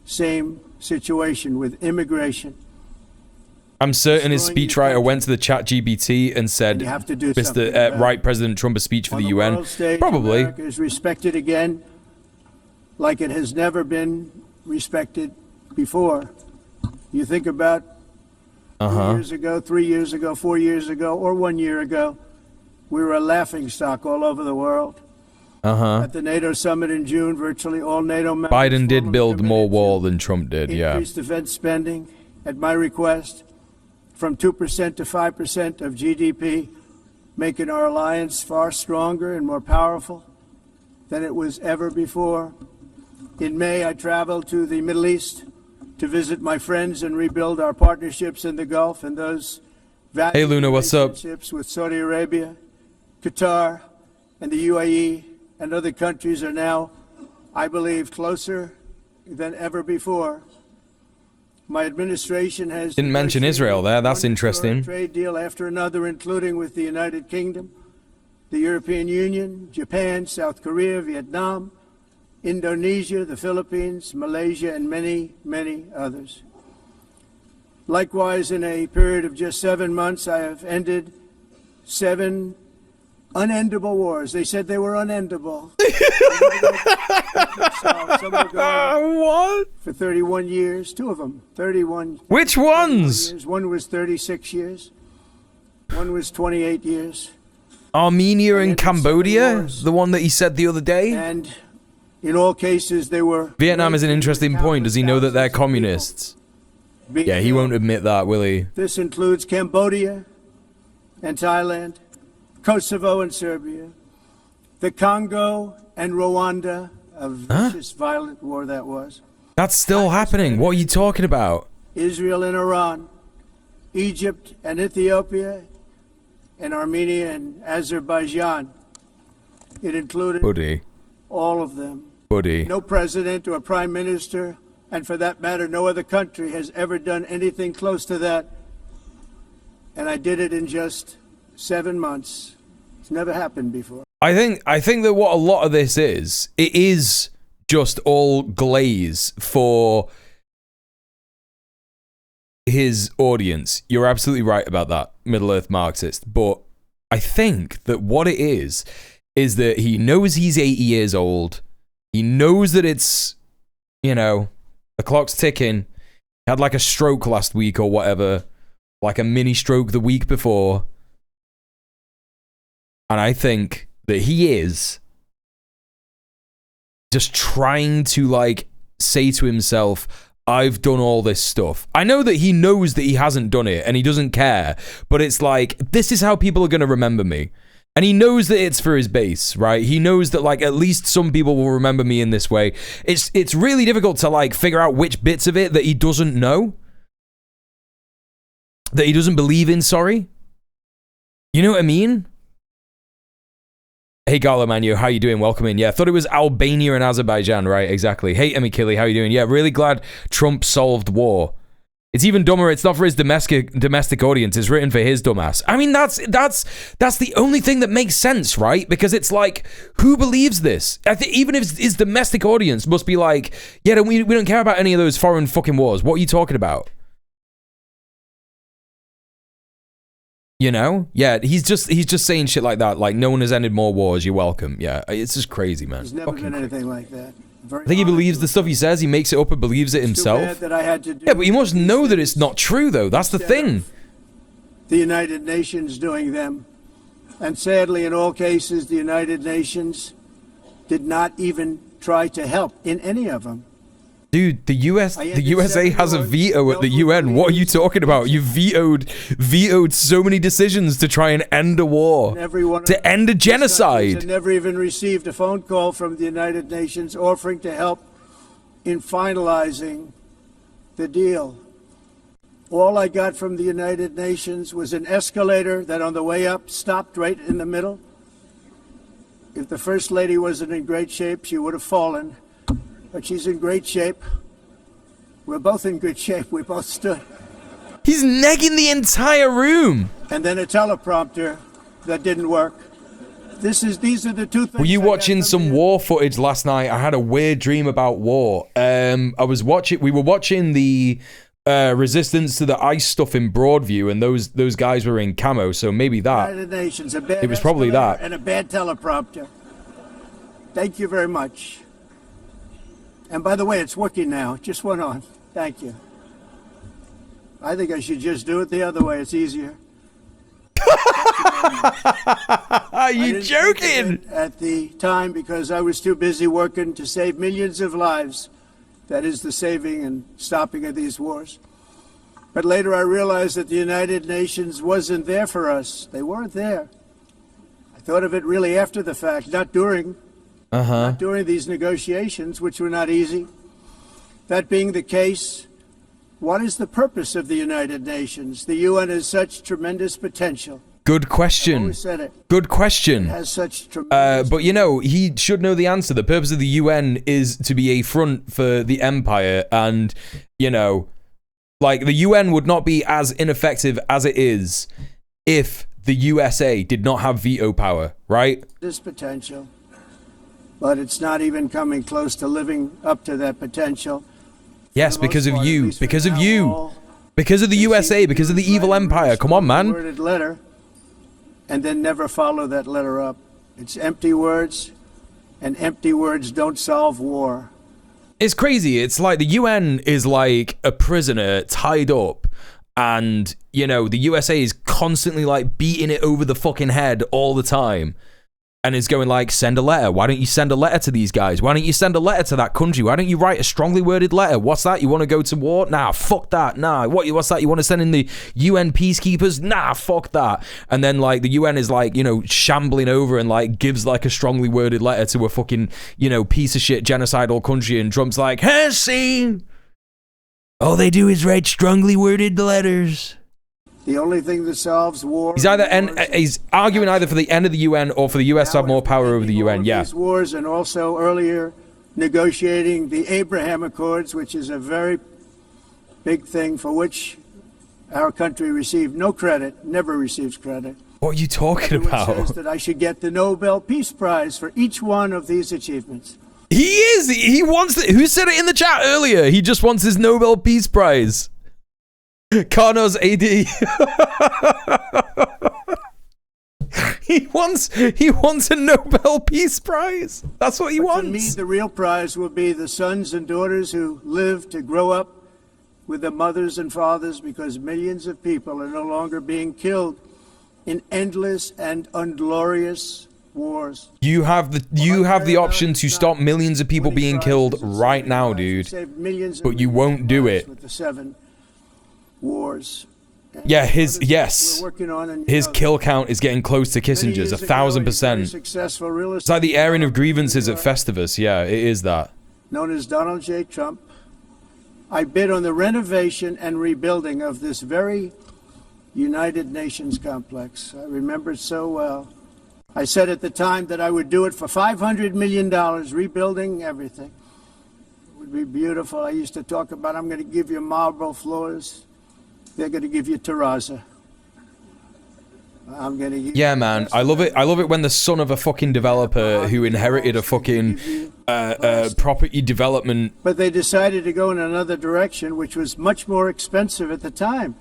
same situation with immigration. I'm certain his speechwriter went to the chat GPT and said, You have to do something Mr. about it. Write President Trump a speech for On the UN. world stage, Probably. America is respected again like it has never been respected before. You think about 2 years ago, 3 years ago, 4 years ago, or 1 year ago, we were a laughingstock all over the world. At the NATO summit in June, virtually all NATO members Biden did formally build more committed wall to than Trump did, yeah. increase defense spending at my request from 2% to 5% of GDP, making our alliance far stronger and more powerful than it was ever before. In May, I traveled to the Middle East to visit my friends and rebuild our partnerships in the Gulf and those Hey, Luna, what's up? Relationships with Saudi Arabia, Qatar, and the UAE and other countries are now, I believe, closer than ever before. My administration has Didn't mention Israel there. That's interesting. Trade deal after another, including with the United Kingdom, the European Union, Japan, South Korea, Vietnam, Indonesia, the Philippines, Malaysia, and many, many others. Likewise, in a period of just 7 months, I have ended 7 unendable wars. They said they were unendable. Some were going What? for 31 years, 2 of them, 31. Which ones? Years. One was 36 years. One was 28 years. Armenia and Cambodia? The one that he said the other day? And in all cases, they were... Vietnam is an interesting point. Does he know that they're communists? Yeah, he won't admit that, will he? This includes Cambodia and Thailand, Kosovo and Serbia, the Congo and Rwanda, a vicious, violent war that was. That's still happening. What are you talking about? Israel and Iran, Egypt and Ethiopia, and Armenia and Azerbaijan. It included Buddy. all of them. Buddy. No president or prime minister, and for that matter, no other country has ever done anything close to that. And I did it in just 7 months. It's never happened before. I think that what a lot of this is, it is just all glaze for his audience. You're absolutely right about that, Middle Earth Marxist. But I think that what it is that he knows he's 80 years old. He knows that it's, you know, the clock's ticking. He had like a stroke last week or whatever, like a mini stroke the week before. And I think that he is just trying to like say to himself, I've done all this stuff. I know that he knows that he hasn't done it and he doesn't care, but it's like, this is how people are going to remember me. And he knows that it's for his base, right? He knows that like at least some people will remember me in this way. It's really difficult to like figure out which bits of it that he doesn't know. That he doesn't believe in, sorry. You know what I mean? Hey, Gala Manu, how you doing? Welcome in. Yeah, I thought it was Albania and Azerbaijan, right? Exactly. Hey, Emmy Killy, how you doing? Yeah, really glad Trump solved war. It's even dumber. It's not for his domestic audience. It's written for his dumbass. I mean, that's the only thing that makes sense, right? Because it's like, who believes this? I think even if his domestic audience must be like, yeah, we don't care about any of those foreign fucking wars. What are you talking about? You know? Yeah, he's just saying shit like that. Like, no one has ended more wars. You're welcome. Yeah, it's just crazy, man. There's never been anything like that. I think he believes the stuff he says. He makes it up and believes it himself. Yeah, but he must know that it's not true, though. That's the thing. The United Nations doing them. And sadly, in all cases, the United Nations did not even try to help in any of them. Dude, the USA has a veto at the UN. What are you talking about? You vetoed so many decisions to try and end a war, to end a genocide. I never even received a phone call from the United Nations offering to help in finalizing the deal. All I got from the United Nations was an escalator that on the way up stopped right in the middle. If the First Lady wasn't in great shape, she would have fallen. But she's in great shape. We're both in good shape. We both stood. He's negging the entire room. And then a teleprompter that didn't work. These are the two things. Were you watching some war footage last night? I had a weird dream about war. We were watching the resistance to the ice stuff in Broadview, and those guys were in camo, so maybe that. United Nations, a bad it was probably that. And a bad teleprompter. Thank you very much. And by the way, it's working now. It just went on. Thank you. I think I should just do it the other way. It's easier. Are you joking? At the time, because I was too busy working to save millions of lives. That is the saving and stopping of these wars. But later I realized that the United Nations wasn't there for us. They weren't there. I thought of it really after the fact, not during. Not during these negotiations, which were not easy. That being the case, what is the purpose of the United Nations? The UN has such tremendous potential. Good question. I've always said it. Good question. It has such tremendous but you know, he should know the answer. The purpose of the UN is to be a front for the empire, and you know, like the UN would not be as ineffective as it is if the USA did not have veto power, right? This potential, but it's not even coming close to living up to that potential. Yes, because of you, because of you, because of the USA, because of the evil empire. Come on, man. Worded letter, and then never follow that letter up. It's empty words, and empty words don't solve war. It's crazy. It's like the UN is like a prisoner tied up, and you know the USA is constantly like beating it over the fucking head all the time, and it's going like, send a letter. Why don't you send a letter to these guys? Why don't you send a letter to that country? Why don't you write a strongly worded letter? What's that? You want to go to war? Nah, fuck that. Nah, what's that? You want to send in the UN peacekeepers? Nah, fuck that. And then like the UN is like, you know, shambling over and like gives like a strongly worded letter to a fucking, you know, piece of shit genocidal country, and Trump's like, hey, see, all they do is write strongly worded letters. The only thing that solves war. He's arguing either for the end of the UN or for the US to have more power over the UN. Yeah. These wars, and also earlier negotiating the Abraham Accords, which is a very big thing for which our country received no credit, never receives credit. What are you talking Everyone about? says that I should get the Nobel Peace Prize for each one of these achievements. He is. He wants it. Who said it in the chat earlier? He just wants his Nobel Peace Prize. Carnos AD. He wants a Nobel Peace Prize. That's what he wants. For me, the real prize will be the sons and daughters who live to grow up with their mothers and fathers, because millions of people are no longer being killed in endless and unglorious wars. You have the option to stop millions of people being killed right now, dude. But you won't do it. With the 7 wars. Yeah, his kill count is getting close to Kissinger's, 1,000%. It's like the airing of grievances at Festivus. Yeah, it is that. Known as Donald J. Trump, I bid on the renovation and rebuilding of this very United Nations complex. I remember it so well. I said at the time that I would do it for $500 million, rebuilding everything. It would be beautiful. I used to talk about, I'm going to give you marble floors. They're going to give you terrazzo. I'm going to give Yeah, man. I love it. I love it when the son of a fucking developer who inherited a fucking property development. But they decided to go in another direction, which was much more expensive at the time.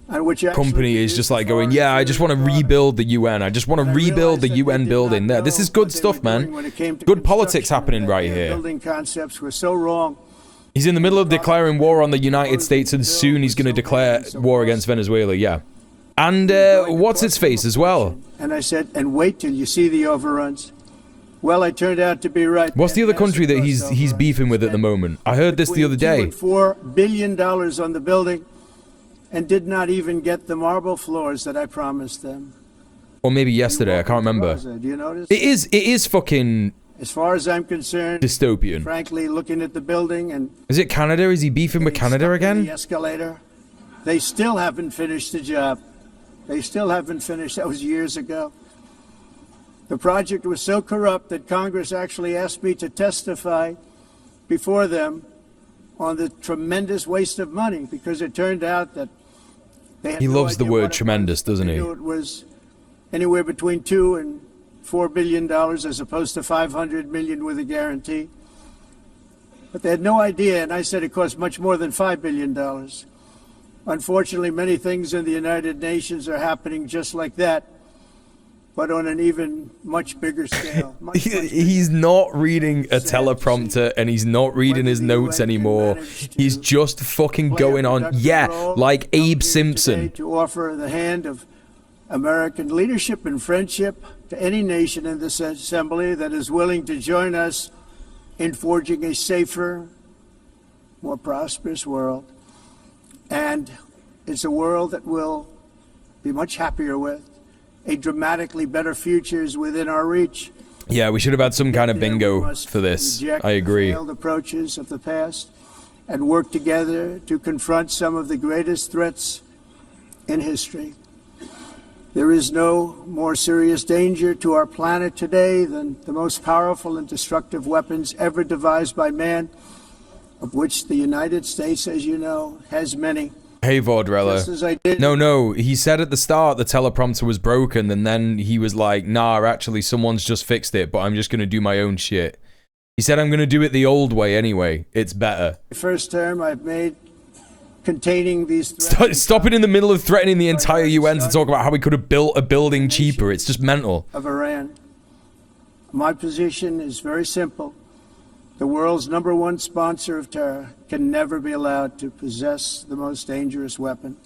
And which company is just like going, yeah, I just want to rebuild the UN. I just want to rebuild the UN building there. This is good stuff, man. Good politics happening right here. Building concepts were so wrong. He's in the middle of declaring war on the United States, and soon he's going to declare war against Venezuela, yeah. And what's its face as well? And I said, and wait till you see the overruns. Well, I turned out to be right. What's the other country that he's beefing with at the moment? I heard this the other day. $4 billion on the building, and did not even get the marble floors that I promised them. Or maybe yesterday, I can't remember. Do you notice? It is fucking... As far as I'm concerned, dystopian. Frankly, looking at the building and... Is it Canada? Is he beefing with Canada again? The escalator. They still haven't finished the job. They still haven't finished. That was years ago. The project was so corrupt that Congress actually asked me to testify before them on the tremendous waste of money, because it turned out that they had He loves the word tremendous, doesn't he? It was anywhere between $2 and $4 billion as opposed to $500 million with a guarantee. But they had no idea, and I said it cost much more than $5 billion. Unfortunately, many things in the United Nations are happening just like that, but on an even much bigger scale. He's not reading a teleprompter, and he's not reading his notes anymore. He's just fucking going on, yeah, like Abe Simpson. To offer the hand of American leadership and friendship to any nation in this assembly that is willing to join us in forging a safer, more prosperous world. And it's a world that we'll be much happier with. A dramatically better future is within our reach. Yeah, we should have had some kind of bingo for this. I agree. Failed approaches of the past and work together to confront some of the greatest threats in history. There is no more serious danger to our planet today than the most powerful and destructive weapons ever devised by man, of which the United States, as you know, has many. Hey, Vordrella. No, he said at the start the teleprompter was broken, and then he was like, nah, actually, someone's just fixed it, but I'm just going to do my own shit. He said, I'm going to do it the old way anyway. It's better. The first term I've made containing these threats. Stop it in the middle of threatening the entire UN to talk about how we could have built a building cheaper. It's just mental. Of Iran. My position is very simple. The world's #1 sponsor of terror can never be allowed to possess the most dangerous weapon.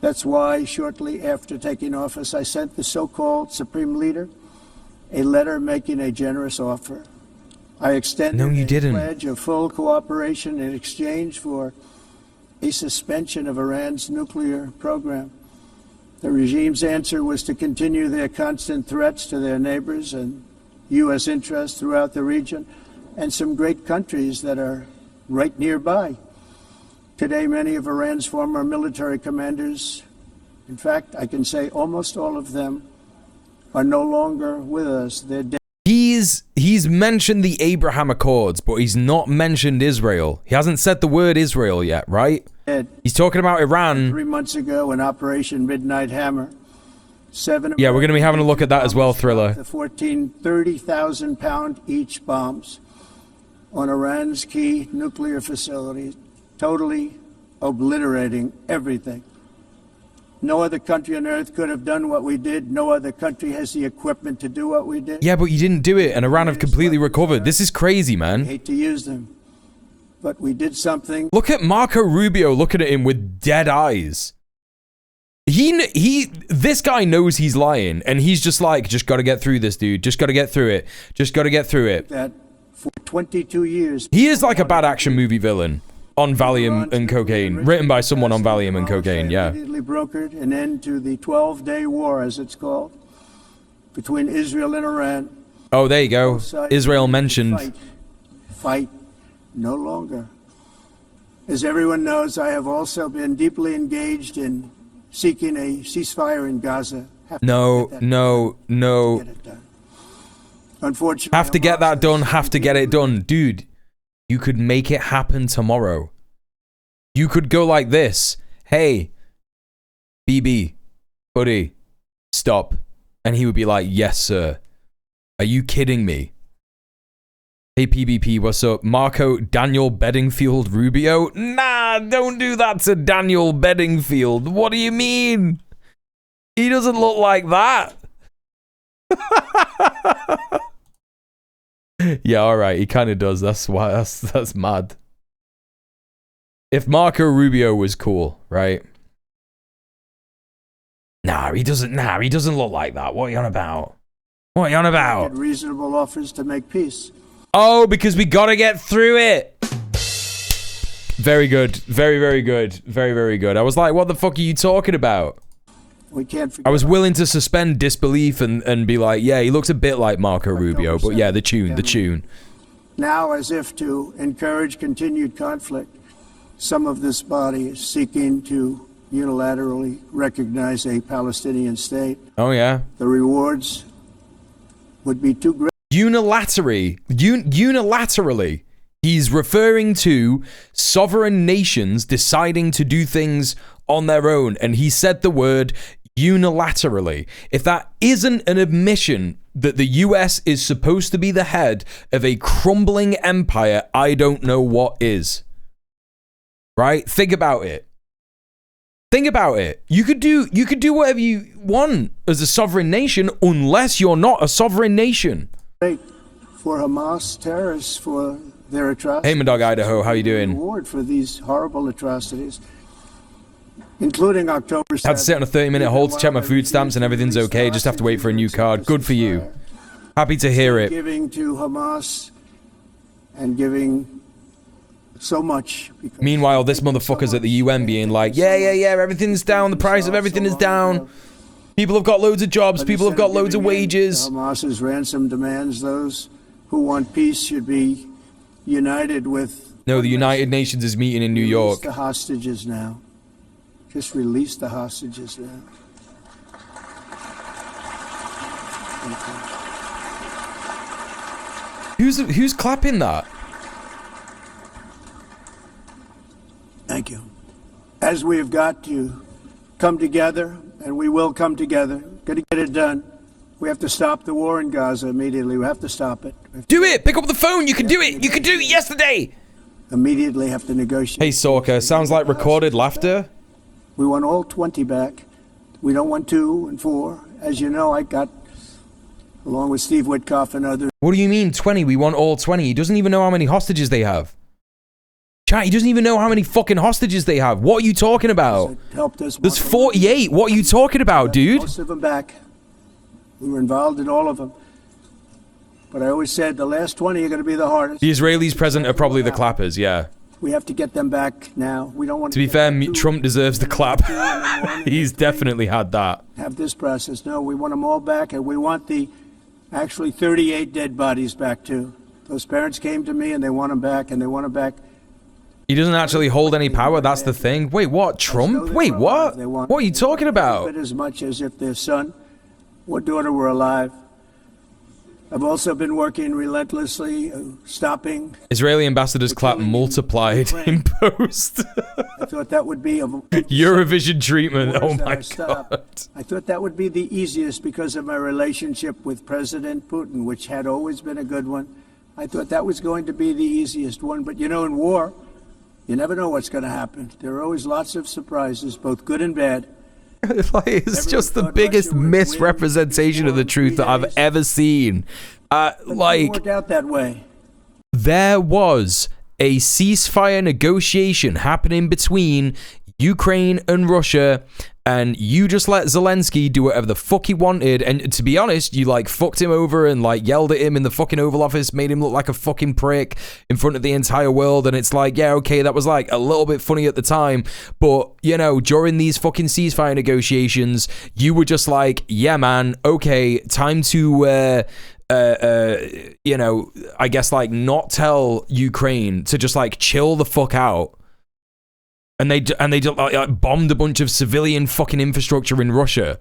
That's why, shortly after taking office, I sent the so-called Supreme Leader a letter making a generous offer. I extended a pledge of full cooperation in exchange for a suspension of Iran's nuclear program. The regime's answer was to continue their constant threats to their neighbors and U.S. interests throughout the region, and some great countries that are right nearby. Today, many of Iran's former military commanders, in fact, I can say almost all of them, are no longer with us. They're dead. He's mentioned the Abraham Accords, but he's not mentioned Israel. He hasn't said the word Israel yet, right? He's talking about Iran. 3 months ago in Operation Midnight Hammer, yeah, we're going to be having a look at that as well, Thriller. The 30,000-pound each bombs on Iran's key nuclear facilities, totally obliterating everything. No other country on earth could have done what we did. No other country has the equipment to do what we did. Yeah, but you didn't do it, and Iran have completely recovered. This is crazy, man. I hate to use them, but we did something. Look at Marco Rubio looking at him with dead eyes. This guy knows he's lying, and he's just like, just got to get through this, dude. Just got to get through it. Just got to get through it. That for 22 years. He is like a bad action movie villain. On Valium and cocaine, written by someone on Valium and cocaine, yeah. Immediately brokered an end to the 12-day war, as it's called, between Israel and Iran. Oh, there you go. Israel mentioned. Fight no longer. As everyone knows, I have also been deeply engaged in seeking a ceasefire in Gaza. No. Unfortunately, have to get that done. Have to get it done, dude. You could make it happen tomorrow. You could go like this. Hey, BB, buddy, stop. And he would be like, yes, sir. Are you kidding me? Hey, PBP, what's up? Marco Daniel Bedingfield Rubio? Nah, don't do that to Daniel Bedingfield. What do you mean? He doesn't look like that. Yeah, all right. He kind of does. That's why. That's mad. If Marco Rubio was cool, right? Nah, he doesn't. Nah, he doesn't look like that. What are you on about? What are you on about? Reasonable offers to make peace. Oh, because we gotta get through it. Very good. Very, very good. Very, very good. I was like, what the fuck are you talking about? We can't forget. I was willing to suspend disbelief and be like, yeah, he looks a bit like Marco Rubio, but yeah, the tune. Now, as if to encourage continued conflict, some of this body is seeking to unilaterally recognize a Palestinian state. Oh, yeah. The rewards would be too great. Unilaterally. He's referring to sovereign nations deciding to do things on their own, and he said the word unilaterally. If that isn't an admission that the US is supposed to be the head of a crumbling empire, I don't know what is. Right? Think about it. Think about it. You could do whatever you want as a sovereign nation unless you're not a sovereign nation. For Hamas terrorists for their atrocities. Hey, Dog Idaho, how you doing? Reward for these horrible atrocities, including October 7th. Had to sit on a 30-minute hold to check my food stamps and everything's okay. Just have to wait for a new card. Good for you. Happy to hear it. Giving to Hamas and giving so much. Meanwhile, this motherfucker's at the UN being like, yeah, everything's down. The price of everything is down. People have got loads of jobs. People have got loads of wages. Hamas's ransom demands those who want peace should be united with No, the United Nations is meeting in New York. Release the hostages now. Just release the hostages now. Who's clapping that? Thank you. As we have got to come together, and we will come together, got to get it done. We have to stop the war in Gaza immediately. We have to stop it. Do it! Pick up the phone! You can do it! You could do it yesterday! Immediately have to negotiate. Hey, Sorka, sounds like recorded laughter. We want all 20 back. We don't want 2 and 4. As you know, I got, along with Steve Witkoff and others. What do you mean 20? We want all 20. He doesn't even know how many hostages they have. Chat, he doesn't even know how many fucking hostages they have. What are you talking about? There's 48. What are you talking about, dude? Most of them back. We were involved in all of them. But I always said the last 20 are going to be the hardest. The Israelis present are probably the clappers, yeah. We have to get them back now. We don't want to be fair, Trump deserves the clap. He's definitely had that. Have this process. No, we want them all back, and we want the actually 38 dead bodies back too. Those parents came to me and they want them back, and they want them back. He doesn't actually hold any power, that's the thing. Wait, what? Trump? Wait, what? What are you talking about? As much as if their son or daughter were alive. I've also been working relentlessly, stopping. Israeli ambassador's clap multiplied in post. I thought that would be Eurovision treatment. Oh my God. I thought that would be the easiest because of my relationship with President Putin, which had always been a good one. I thought that was going to be the easiest one. But you know, in war, you never know what's going to happen. There are always lots of surprises, both good and bad. It's just the biggest misrepresentation of the truth that I've ever seen. Like, worked out that way. There was a ceasefire negotiation happening between Ukraine and Russia, and you just let Zelensky do whatever the fuck he wanted. And to be honest, you like fucked him over and like yelled at him in the fucking Oval Office, made him look like a fucking prick in front of the entire world. And it's like, yeah, okay, that was like a little bit funny at the time, but you know, during these fucking ceasefire negotiations, you were just like, yeah, man, okay, time to you know, I guess like not tell Ukraine to just like chill the fuck out. And they just like, bombed a bunch of civilian fucking infrastructure in Russia.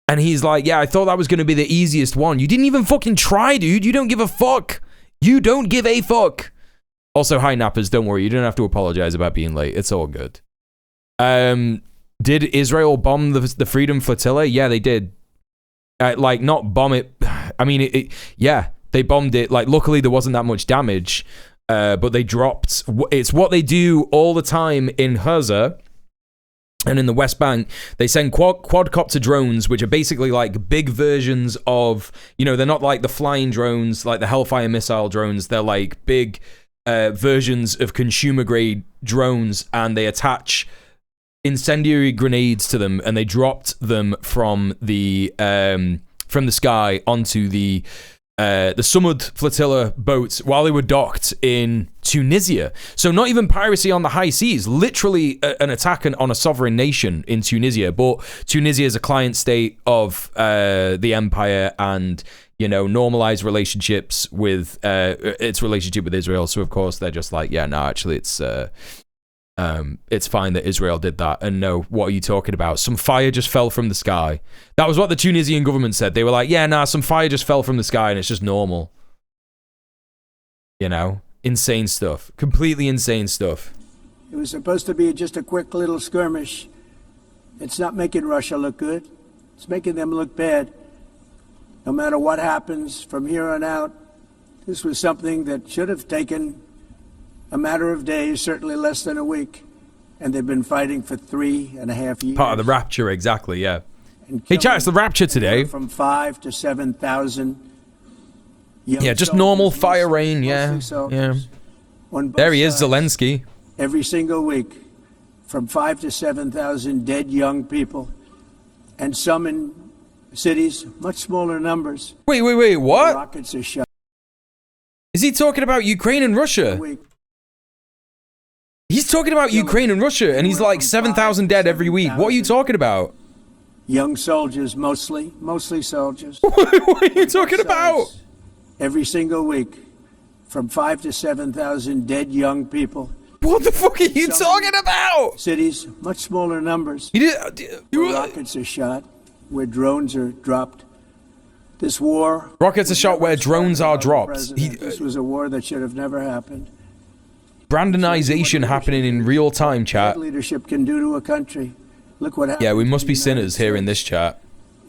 And he's like, yeah, I thought that was going to be the easiest one. You didn't even fucking try, dude. You don't give a fuck. You don't give a fuck. Also, hi, nappers. Don't worry. You don't have to apologize about being late. It's all good. Did Israel bomb the Freedom Flotilla? Yeah, they did. Like, not bomb it. I mean, yeah, they bombed it. Like, luckily, there wasn't that much damage. But they dropped. It's what they do all the time in Gaza and in the West Bank. They send quadcopter drones, which are basically like big versions of, you know, they're not like the flying drones, like the Hellfire missile drones. They're like big versions of consumer grade drones, and they attach incendiary grenades to them, and they dropped them from the sky onto the Samud flotilla boats while they were docked in Tunisia. So not even piracy on the high seas, literally an attack on a sovereign nation in Tunisia. But Tunisia is a client state of the empire, and you know, normalized relationships with its relationship with Israel. So of course they're just like, yeah, no, actually it's fine that Israel did that. And no, what are you talking about? Some fire just fell from the sky. That was what the Tunisian government said. They were like, yeah, nah, some fire just fell from the sky and it's just normal. You know? Insane stuff. Completely insane stuff. It was supposed to be just a quick little skirmish. It's not making Russia look good. It's making them look bad. No matter what happens from here on out, this was something that should have taken a matter of days, certainly less than a week, and they've been fighting for 3.5 years. Part of the rapture, exactly, yeah. Hey, chat, it's the rapture today. From 5,000 to 7,000. Yeah, just normal fire rain, yeah. There he is, Zelensky. Every single week, from 5,000 to 7,000 dead young people, and some in cities, much smaller numbers. Wait, what? Rockets are shot. Is he talking about Ukraine and Russia? He's talking about Ukraine and Russia, and he's like 7,000 dead every week. What are you talking about? Young soldiers, mostly soldiers. What are you talking about? Every single week, from 5 to 7,000 dead young people. What the fuck are you talking about? Cities, much smaller numbers. Where rockets are shot, where drones are dropped. This war... Rockets are shot where drones are dropped. This was a war that should have never happened. Brandonization happening in real time, chat. What leadership can do to a country. Look what happened. Yeah, we must be sinners here in this chat.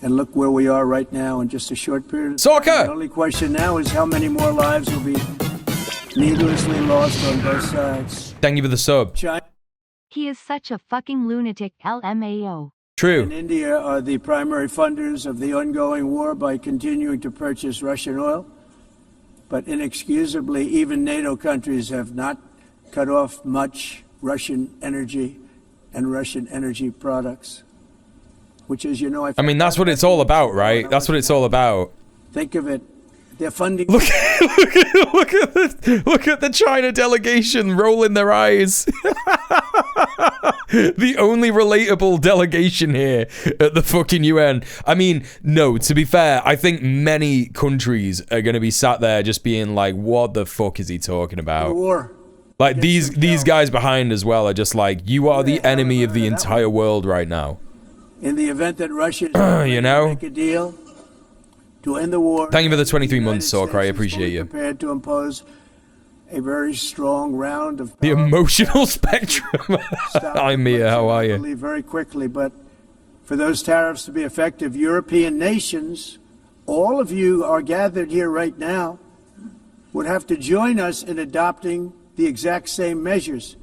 And look where we are right now in just a short period of time. Soccer! The only question now is how many more lives will be needlessly lost on both sides. Thank you for the sub. China He is such a fucking lunatic, LMAO. True. and India are the primary funders of the ongoing war by continuing to purchase Russian oil. But inexcusably, even NATO countries have not cut off much Russian energy and Russian energy products. Which is, you know, I mean, that's what it's all about, right? That's what it's all about. Think of it. They're funding. Look at the China delegation rolling their eyes. The only relatable delegation here at the fucking UN. I mean, no, to be fair, I think many countries are going to be sat there just being like, what the fuck is he talking about? War. Like, these guys behind as well are just like, you are the enemy of the entire world right now. In the event that Russia you know? make a deal to end the war. Thank you for the 23 months, Sork. I appreciate you. Prepared to impose a very strong round of the emotional spectrum. Hi, Mia. How are you? Very quickly, but for those tariffs to be effective, European nations, all of you are gathered here right now, would have to join us in adopting the exact same measures.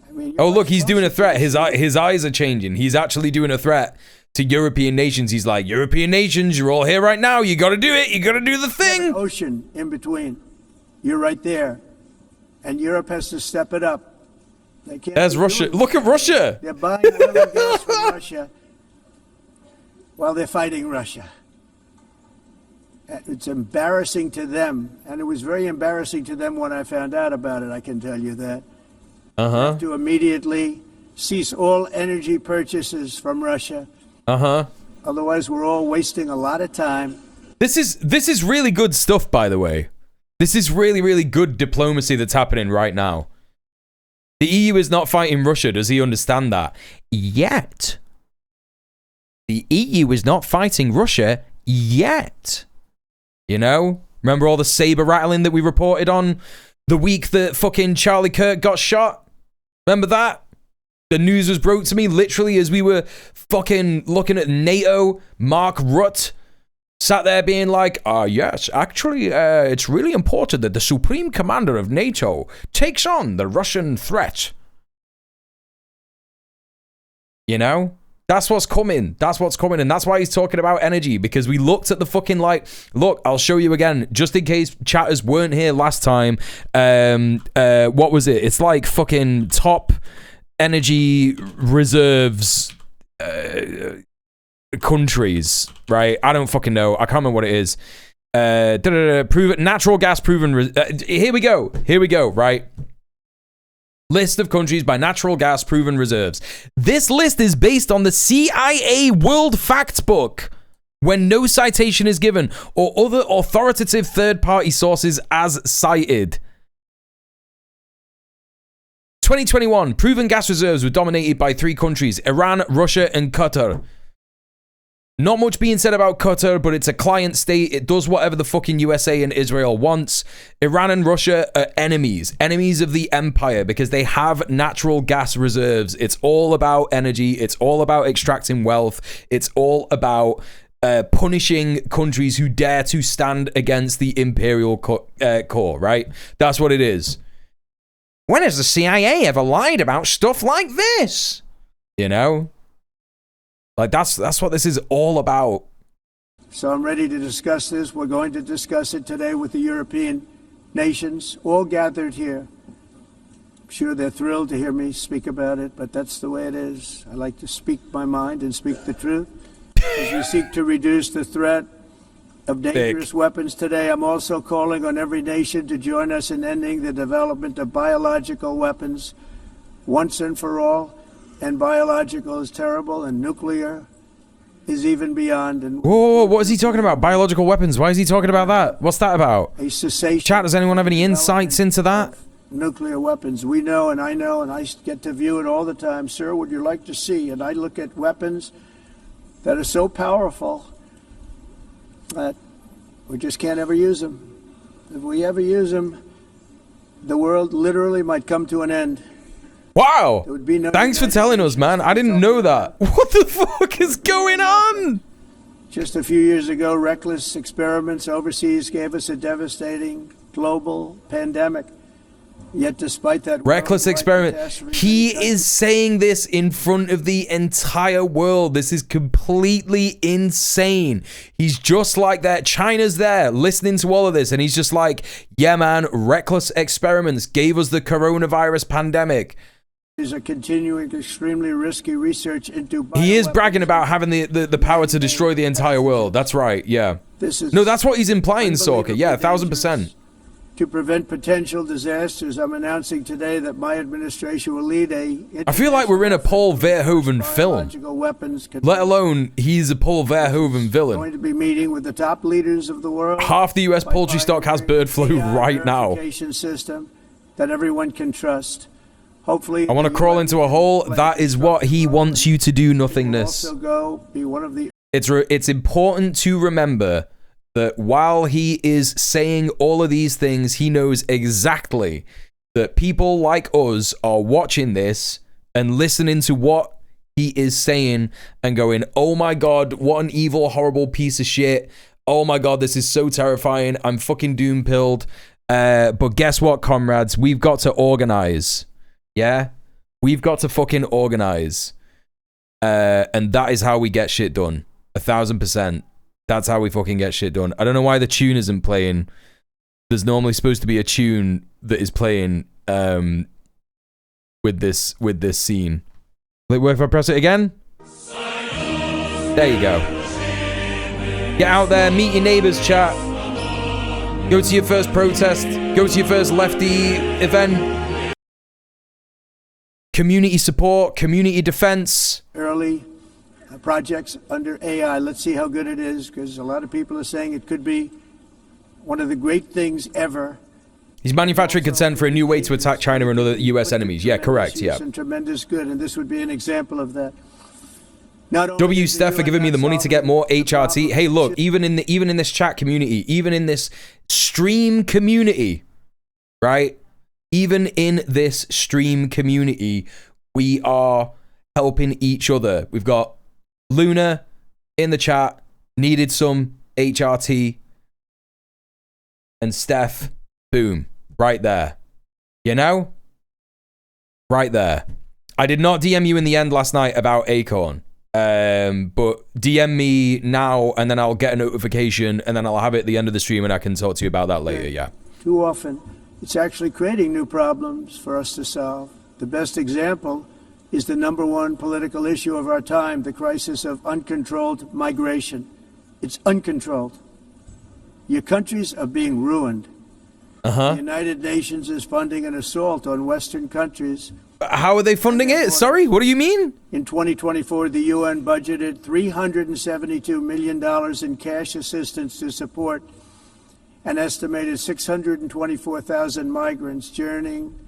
I mean, oh, look, he's doing a threat. His eyes are changing. He's actually doing a threat to European nations. He's like, European nations, you're all here right now. You got to do it. You got to do the thing. Ocean in between. You're right there. And Europe has to step it up. They can't. There's Russia. Look at Russia. They're buying oil and gas from Russia while they're fighting Russia. It's embarrassing to them. And it was very embarrassing to them when I found out about it, I can tell you that. Uh-huh. To immediately cease all energy purchases from Russia. Uh-huh. Otherwise, we're all wasting a lot of time. This is really good stuff, by the way. This is really, really good diplomacy that's happening right now. The EU is not fighting Russia. Does he understand that? Yet. The EU is not fighting Russia yet. You know? Remember all the saber rattling that we reported on the week that fucking Charlie Kirk got shot? Remember that? The news was brought to me literally as we were fucking looking at NATO. Mark Rutte sat there being like, yes, actually, it's really important that the Supreme Commander of NATO takes on the Russian threat. You know? That's what's coming. That's what's coming. And that's why he's talking about energy. Because we looked at the fucking, like, look, I'll show you again. Just in case chatters weren't here last time. What was it? It's like fucking top energy reserves countries, right? I don't fucking know. I can't remember what it is. Natural gas proven. Here we go. Here we go, right? List of countries by natural gas proven reserves. This list is based on the CIA World Factbook when no citation is given or other authoritative third-party sources as cited. 2021, proven gas reserves were dominated by 3 countries, Iran, Russia, and Qatar. Not much being said about Qatar, but it's a client state. It does whatever the fucking USA and Israel wants. Iran and Russia are enemies of the empire because they have natural gas reserves. It's all about energy. It's all about extracting wealth. It's all about punishing countries who dare to stand against the imperial core, right? That's what it is. When has the CIA ever lied about stuff like this? You know? Like, that's what this is all about. So I'm ready to discuss this. We're going to discuss it today with the European nations, all gathered here. I'm sure they're thrilled to hear me speak about it, but that's the way it is. I like to speak my mind and speak the truth. As we seek to reduce the threat of dangerous weapons today, I'm also calling on every nation to join us in ending the development of biological weapons once and for all. And biological is terrible, and nuclear is even beyond. And whoa, what is he talking about? Biological weapons. Why is he talking about that? What's that about? a cessation. Chat, does anyone have any insights into that? Nuclear weapons. We know, and I get to view it all the time. Sir, would you like to see? And I look at weapons that are so powerful that we just can't ever use them. If we ever use them, the world literally might come to an end. Wow. There would be no Thanks for telling us, man. I didn't know that. What the fuck is going on? Just a few years ago, reckless experiments overseas gave us a devastating global pandemic. Yet despite that reckless experiment, he is saying this in front of the entire world. This is completely insane. He's just like that. China's there listening to all of this, and he's just like, yeah, man, reckless experiments gave us the coronavirus pandemic. Is a continuing extremely risky research into he is bragging about having the power to destroy the entire world. That's right, yeah. No, that's what he's implying, Sorka. Yeah, 1,000%. To prevent potential disasters, I'm announcing today that my administration will lead I feel like we're in a Paul Verhoeven film. Let alone he's a Paul Verhoeven villain. Going to be meeting with the top leaders of the world. Half the US poultry stock has bird flu right now. System that everyone can trust. Hopefully, I want to crawl into a hole. That is what he wants you to do, nothingness. It's important to remember that while he is saying all of these things, he knows exactly that people like us are watching this and listening to what he is saying and going, oh my God, what an evil, horrible piece of shit. Oh my God, this is so terrifying. I'm fucking doom-pilled. But guess what, comrades? We've got to organize. Yeah? We've got to fucking organize. And that is how we get shit done. 1,000%. That's how we fucking get shit done. I don't know why the tune isn't playing. There's normally supposed to be a tune that is playing with this scene. Will it work if I press it again? There you go. Get out there, meet your neighbors, chat. Go to your first protest. Go to your first lefty event. Community support, community defense. Early projects under AI. Let's see how good it is, because a lot of people are saying it could be one of the great things ever. He's manufacturing consent for a new way to attack China and other US enemies. Yeah, correct. Yeah. And tremendous good, and this would be an example of that. W Steph for giving me the money to get more HRT. Hey, look, even in this chat community, even in this stream community, right? Even in this stream community, we are helping each other. We've got Luna in the chat, needed some HRT. And Steph, boom, right there. You know? Right there. I did not DM you in the end last night about Acorn. But DM me now and then I'll get a notification and then I'll have it at the end of the stream and I can talk to you about that later, yeah. Too often, it's actually creating new problems for us to solve. The best example is the #1 political issue of our time, the crisis of uncontrolled migration. It's uncontrolled. Your countries are being ruined. The United Nations is funding an assault on Western countries. How are they funding it? Sorry, what do you mean? In 2024, the UN budgeted $372 million in cash assistance to support an estimated 624,000 migrants journeying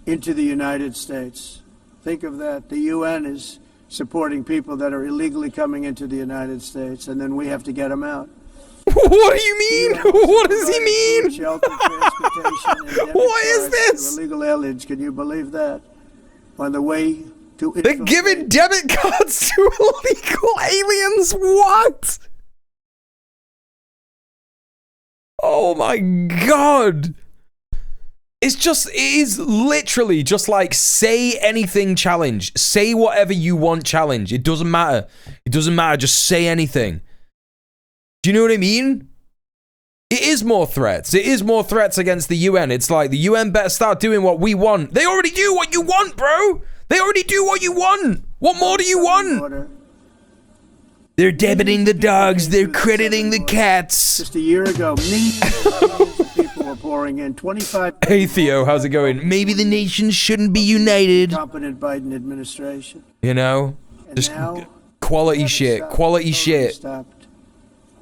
into the United States. Think of that. The UN is supporting people that are illegally coming into the United States, and then we have to get them out. What do you mean? What does he mean? Shelter, transportation, and what is this? Illegal aliens, can you believe that? On the way to... They're giving debit cards to illegal aliens? What? Oh my God. It is literally just like say anything challenge. Say whatever you want challenge. It doesn't matter. It doesn't matter. Just say anything. Do you know what I mean? It is more threats. It is more threats against the UN. It's like the UN better start doing what we want. They already do what you want, bro. They already do what you want. What more do you want? They're debiting the dogs. They're crediting the cats. Just a year ago, millions of people were pouring in. 25. Hey Theo, how's it going? Maybe the nations shouldn't be united. Competent Biden administration. You know, and just now, quality shit. Quality shit. Stopped.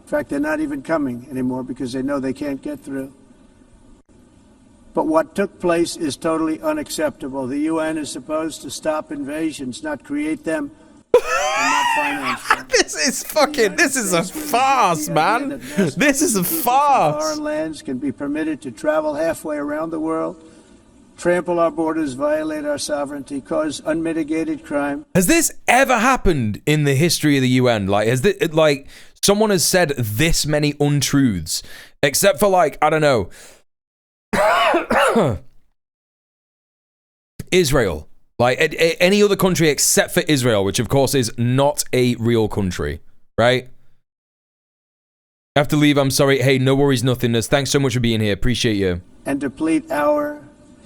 In fact, they're not even coming anymore because they know they can't get through. But what took place is totally unacceptable. The UN is supposed to stop invasions, not create them. This is fucking, this is a farce, man. This is a farce. Foreign lands can be permitted to travel halfway around the world, trample our borders, violate our sovereignty, cause unmitigated crime. Has this ever happened in the history of the UN? Like, has this, like, someone has said this many untruths, except for, like, I don't know, Israel. Like, any other country except for Israel, which of course is not a real country, right? I have to leave, I'm sorry. Hey, no worries, nothingness. Thanks so much for being here. Appreciate you. And deplete our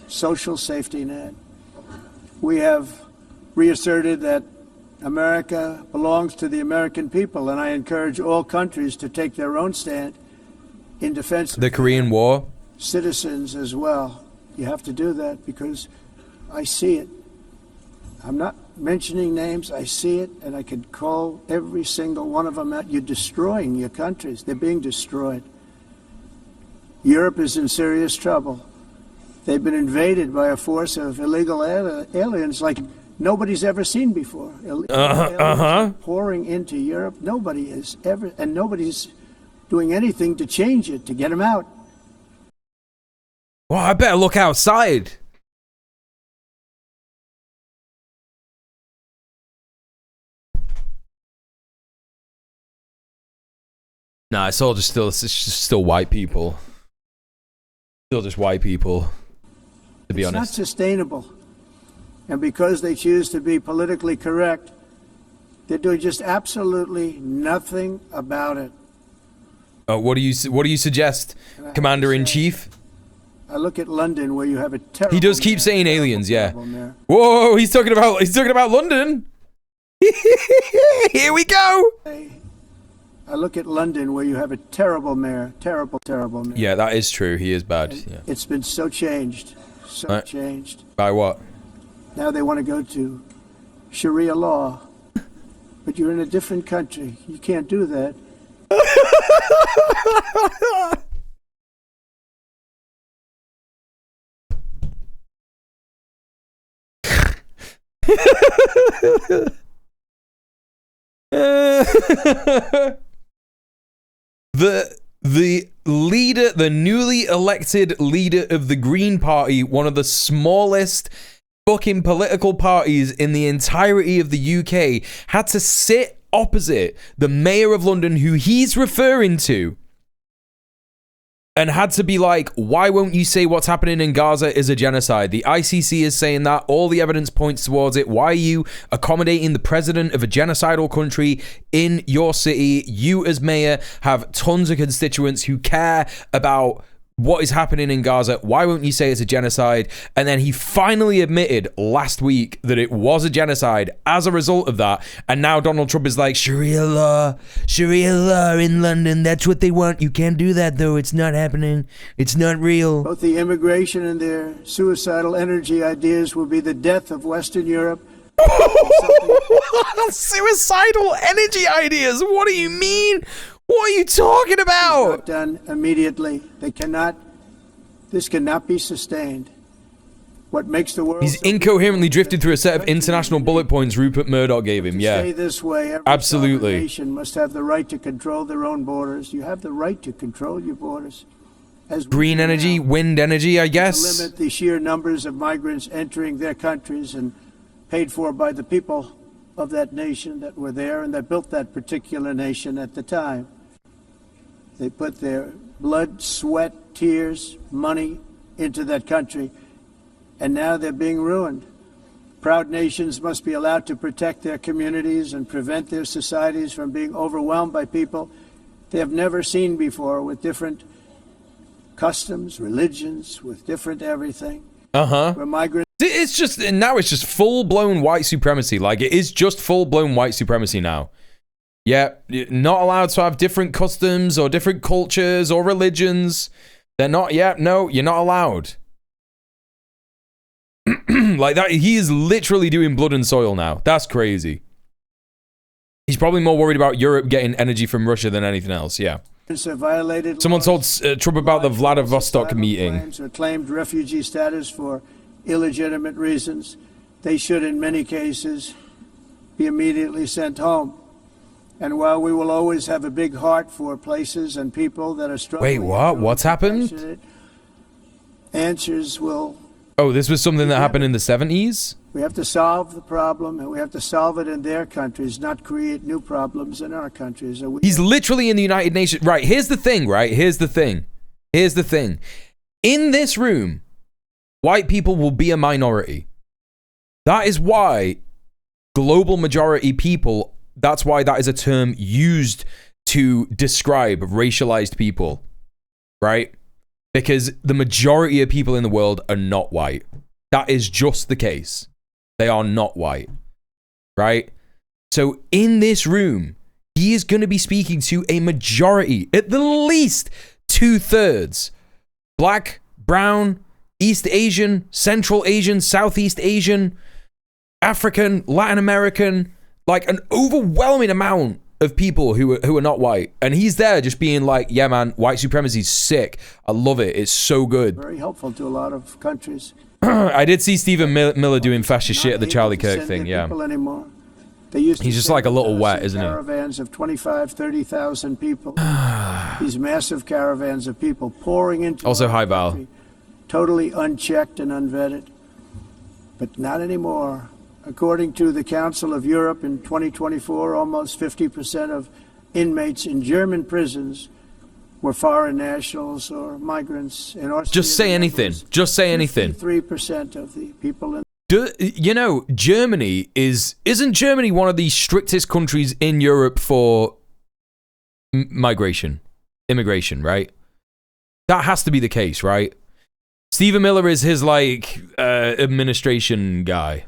social safety net. We have reasserted that America belongs to the American people, and I encourage all countries to take their own stand in defense of the Korean War. Citizens as well. You have to do that because I see it. I'm not mentioning names. I see it, and I could call every single one of them out. You're destroying your countries. They're being destroyed. Europe is in serious trouble. They've been invaded by a force of illegal aliens like nobody's ever seen before. Aliens pouring into Europe. Nobody has ever, and nobody's doing anything to change it, to get them out. Well, I better look outside. Nah, it's all just still white people. Still just white people, to be honest. It's not sustainable. And because they choose to be politically correct, they're doing just absolutely nothing about it. What do you suggest, Commander-in-Chief? I look at London, where you have a terrible. He does keep saying aliens, yeah. Mayor. Whoa, he's talking about London. Here we go. I look at London, where you have a terrible mayor, terrible mayor. Yeah, that is true. He is bad. Yeah. It's been so changed, changed. By what? Now they want to go to Sharia law, but you're in a different country. You can't do that. The leader, the newly elected leader of the Green Party, one of the smallest fucking political parties in the entirety of the UK, had to sit opposite the mayor of London, who he's referring to, and had to be like, why won't you say what's happening in Gaza is a genocide? The ICC is saying that. All the evidence points towards it. Why are you accommodating the president of a genocidal country in your city? You as mayor have tons of constituents who care about what is happening in Gaza. Why won't you say it's a genocide? And then he finally admitted last week that it was a genocide as a result of that. And now Donald Trump is like, Sharia law in London. That's what they want. You can't do that, though. It's not happening. It's not real. Both the immigration and their suicidal energy ideas will be the death of Western Europe. Suicidal energy ideas? What do you mean? What are you talking about? Not done immediately. This cannot be sustained. What makes the world... He's incoherently drifted through a set of international bullet points Rupert Murdoch gave him, yeah. Stay this way, every absolutely. nation must have the right to control their own borders. You have the right to control your borders. As green energy, wind energy, I guess. To limit the sheer numbers of migrants entering their countries and paid for by the people of that nation that were there and that built that particular nation at the time. They put their blood, sweat, tears, money into that country, and now they're being ruined. Proud nations must be allowed to protect their communities and prevent their societies from being overwhelmed by people they have never seen before, with different customs, religions, with different everything. Where migrants... It's just, now it's just full-blown white supremacy. Like, it is just full-blown white supremacy now. Yeah, not allowed to have different customs or different cultures or religions. They're not, yeah, no, you're not allowed. Like that, he is literally doing blood and soil now. That's crazy. He's probably more worried about Europe getting energy from Russia than anything else, yeah. Someone told Trump about the Vladivostok meeting. Or claimed refugee status for illegitimate reasons. They should, in many cases, be immediately sent home. And while we will always have a big heart for places and people that are struggling... Wait, what? What's happened? Answers will... Oh, this was something that happened in the 70s? We have to solve the problem, and we have to solve it in their countries, not create new problems in our countries. He's literally in the United Nations. Right, here's the thing, right? Here's the thing. Here's the thing. In this room, white people will be a minority. That is why global majority people, that's why that is a term used to describe racialized people, right? Because the majority of people in the world are not white. That is just the case. They are not white, right? So in this room, he is going to be speaking to a majority, at the least 2/3, black, brown, East Asian, Central Asian, Southeast Asian, African, Latin American, like an overwhelming amount of people who are not white. And he's there just being like, yeah, man, white supremacy is sick. I love it. It's so good. Very helpful to a lot of countries. I did see Stephen Miller doing fascist shit at the Charlie Kirk thing, yeah. He's just like a little wet, isn't he? Caravans of 25, 30,000 people. These massive caravans of people pouring into also high Val. Totally unchecked and unvetted. But not anymore. According to the Council of Europe in 2024, almost 50% of inmates in German prisons were foreign nationals or migrants. In Austria, just say anything. Just say anything. 3% of the people in... You know, Germany isn't Germany one of the strictest countries in Europe for immigration, right? That has to be the case, right? Stephen Miller is his, like, administration guy.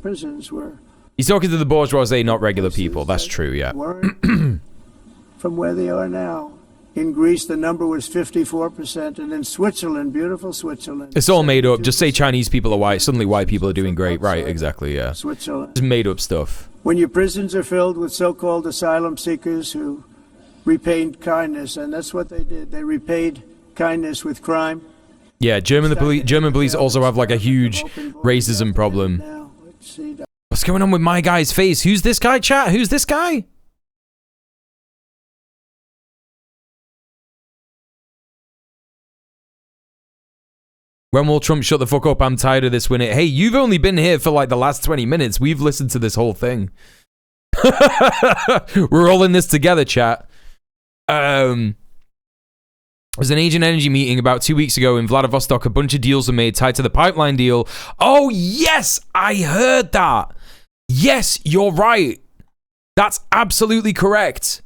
Prisons were... He's talking to the bourgeoisie, not regular people. That's true, yeah. From where they are now. In Greece, the number was 54%, and in Switzerland, beautiful Switzerland... It's all made up. Just say Chinese people are white. Suddenly white people are doing great. Right, exactly, yeah. Switzerland. It's made up stuff. When your prisons are filled with so-called asylum seekers who repaid kindness, and that's what they did. They repaid kindness with crime. Yeah, German police also have like a huge racism problem. What's going on with my guy's face? Who's this guy, chat? Who's this guy? When will Trump shut the fuck up? I'm tired of this winning. Hey, you've only been here for like the last 20 minutes. We've listened to this whole thing. We're all in this together, chat. There was an Asian energy meeting about 2 weeks ago in Vladivostok. A bunch of deals were made tied to the pipeline deal. Oh, yes, I heard that. Yes, you're right. That's absolutely correct.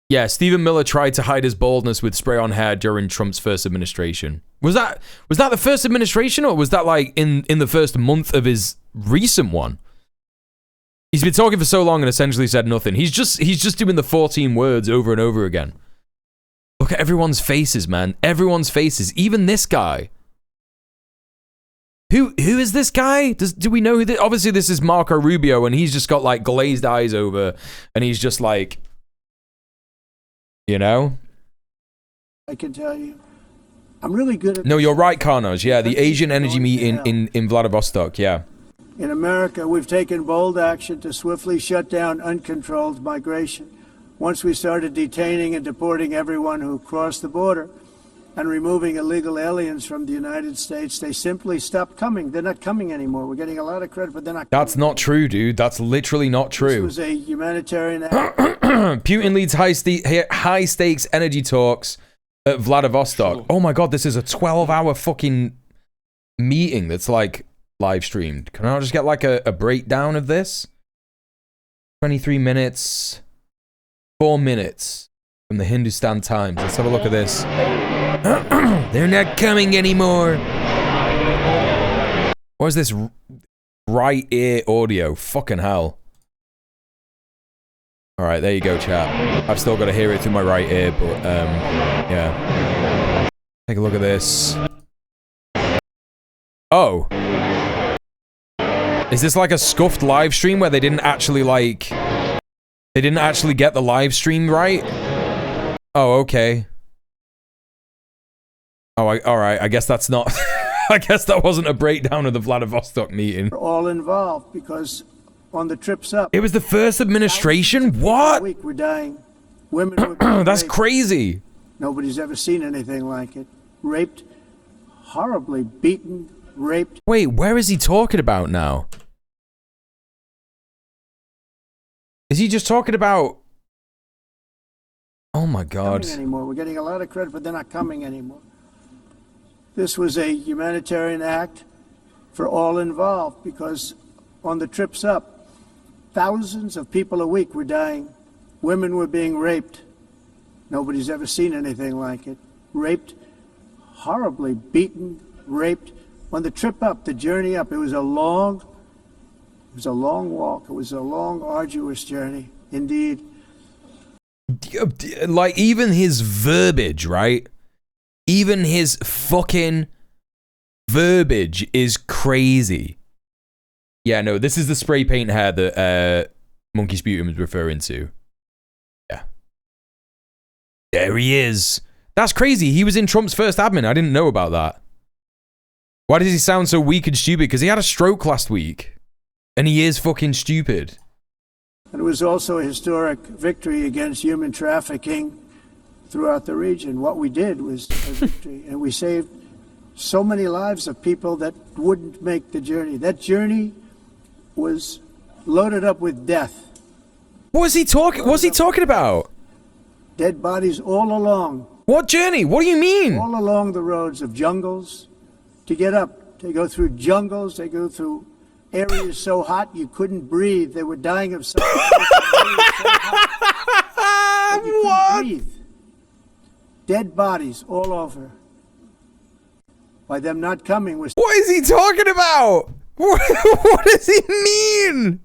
Yeah, Stephen Miller tried to hide his baldness with spray-on hair during Trump's first administration. Was that the first administration, or was that like in the first month of his recent one? He's been talking for so long and essentially said nothing. He's just doing the 14 words over and over again. Look at everyone's faces, man. Everyone's faces. Even this guy. Who is this guy? Do we know who this? Obviously, this is Marco Rubio, and he's just got like glazed eyes over, and he's just like, you know. I can tell you, I'm really good at. No, you're right, Carnage. Yeah, the Asian energy meeting in Vladivostok. Yeah. In America, we've taken bold action to swiftly shut down uncontrolled migration. Once we started detaining and deporting everyone who crossed the border and removing illegal aliens from the United States, they simply stopped coming. They're not coming anymore. We're getting a lot of credit, but they're not coming. That's not true, dude. That's literally not true. This was a humanitarian act. Putin leads high-stakes energy talks at Vladivostok. Oh my god, this is a 12-hour fucking meeting that's like live streamed. Can I just get like a breakdown of this? 23 minutes, 4 minutes from the Hindustan Times. Let's have a look at this. They're not coming anymore. What is this right ear audio? Fucking hell. Alright, there you go, chat. I've still got to hear it through my right ear, but yeah. Take a look at this. Oh. Is this like a scuffed live stream where they didn't actually like... They didn't actually get the live stream right? Oh, okay. Oh, alright. I guess that's not... I guess that wasn't a breakdown of the Vladivostok meeting. We're all involved because on the trips up... It was the first administration? What? Week we're dying. Women were being That's raped. crazy. Nobody's ever seen anything like it. Raped, horribly beaten, raped. Wait, where is he talking about now? Is he just talking about... Oh my God. Coming anymore. We're getting a lot of credit, but they're not coming anymore. This was a humanitarian act for all involved because on the trips up, thousands of people a week were dying. Women were being raped. Nobody's ever seen anything like it. Raped, horribly beaten, raped. On the trip up, the journey up, it was a long walk. It was a long, arduous journey, indeed. Like, even his verbiage, right? Even his fucking verbiage is crazy. Yeah, no, this is the spray paint hair that Monkey Sputum is referring to. Yeah. There he is. That's crazy. He was in Trump's first admin. I didn't know about that. Why does he sound so weak and stupid? Because he had a stroke last week. And he is fucking stupid. And it was also a historic victory against human trafficking throughout the region. What we did was a victory, and we saved so many lives of people that wouldn't make the journey. That journey was loaded up with death. What was he talking? What's he talking about? Dead bodies all along. What journey? What do you mean? All along the roads of jungles to get up. They go through jungles. They go through areas so hot you couldn't breathe. They were dying of something. What? Breathe. Dead bodies all over. By them not coming was... What is he talking about? What does he mean?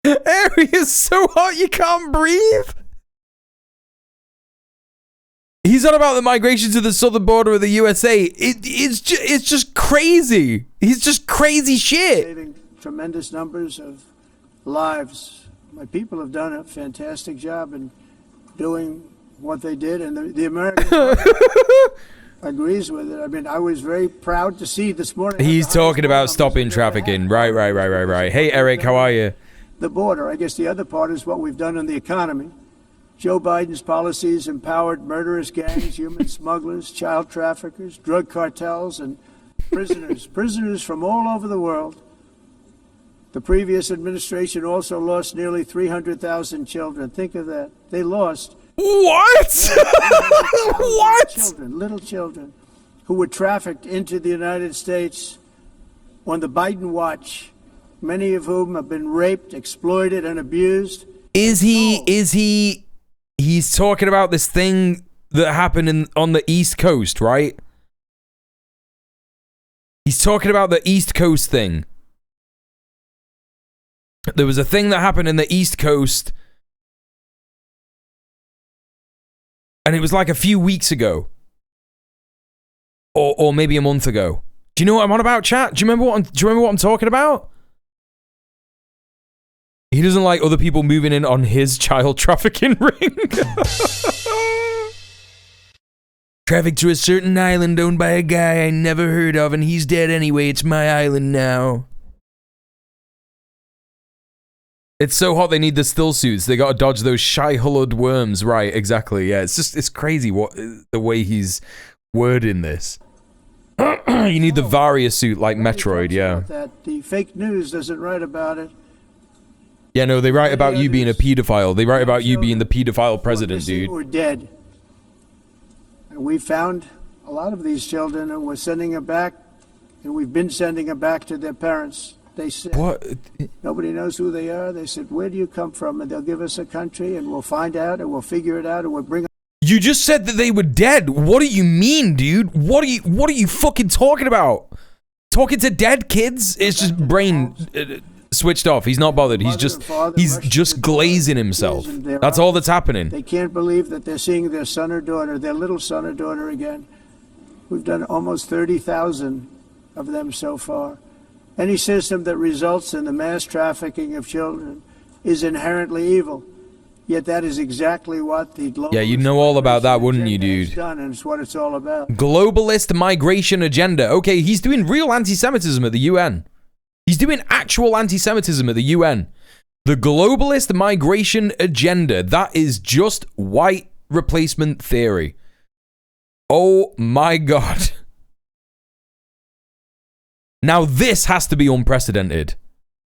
Area's so hot you can't breathe? He's on about the migration to the southern border of the USA. It's just crazy. He's just crazy shit. Saving tremendous numbers of lives. My people have done a fantastic job in doing what they did, and the American agrees with it. I mean, I was very proud to see this morning. He's talking about stopping trafficking. Right. Hey, Eric, how are you? The border. I guess the other part is what we've done in the economy. Joe Biden's policies empowered murderous gangs, human smugglers, child traffickers, drug cartels, and prisoners from all over the world. The previous administration also lost nearly 300,000 children. Think of that. They lost. What? What? Little children who were trafficked into the United States on the Biden watch, many of whom have been raped, exploited, and abused. He's talking about this thing that happened on the East Coast, right? He's talking about the East Coast thing. There was a thing that happened in the East Coast, and it was like a few weeks ago. Or maybe a month ago. Do you know what I'm on about, chat? Do you remember what I'm talking about? He doesn't like other people moving in on his child trafficking ring. Trafficked to a certain island owned by a guy I never heard of, and he's dead anyway. It's my island now. It's so hot they need the still suits. They gotta dodge those shy-hulled worms. Right, exactly. Yeah, it's crazy what the way he's wording this. You need the Varia suit like Metroid, yeah. That the fake news doesn't write about it. Yeah, no, they write about you being a pedophile. They write about you being the pedophile president, dude. We're dead. And we found a lot of these children, and we're sending them back, and we've been sending them back to their parents. They said, what? Nobody knows who they are. They said, where do you come from? And they'll give us a country, and we'll find out, and we'll figure it out, and we'll bring them. You just said that they were dead. What do you mean, dude? What are you fucking talking about? Talking to dead kids? It's just brain switched off. He's not bothered. He's just glazing himself. That's all that's happening. They can't believe that they're seeing their son or daughter, their little son or daughter again. We've done almost 30,000 of them so far. Any system that results in the mass trafficking of children is inherently evil. Yet that is exactly what the global you'd know all about that, wouldn't you, dude? Done, and it's what it's all about. Globalist migration agenda. Okay, he's doing real anti-Semitism at the UN. He's doing actual anti-Semitism at the UN. The globalist migration agenda. That is just white replacement theory. Oh my God. Now this has to be unprecedented,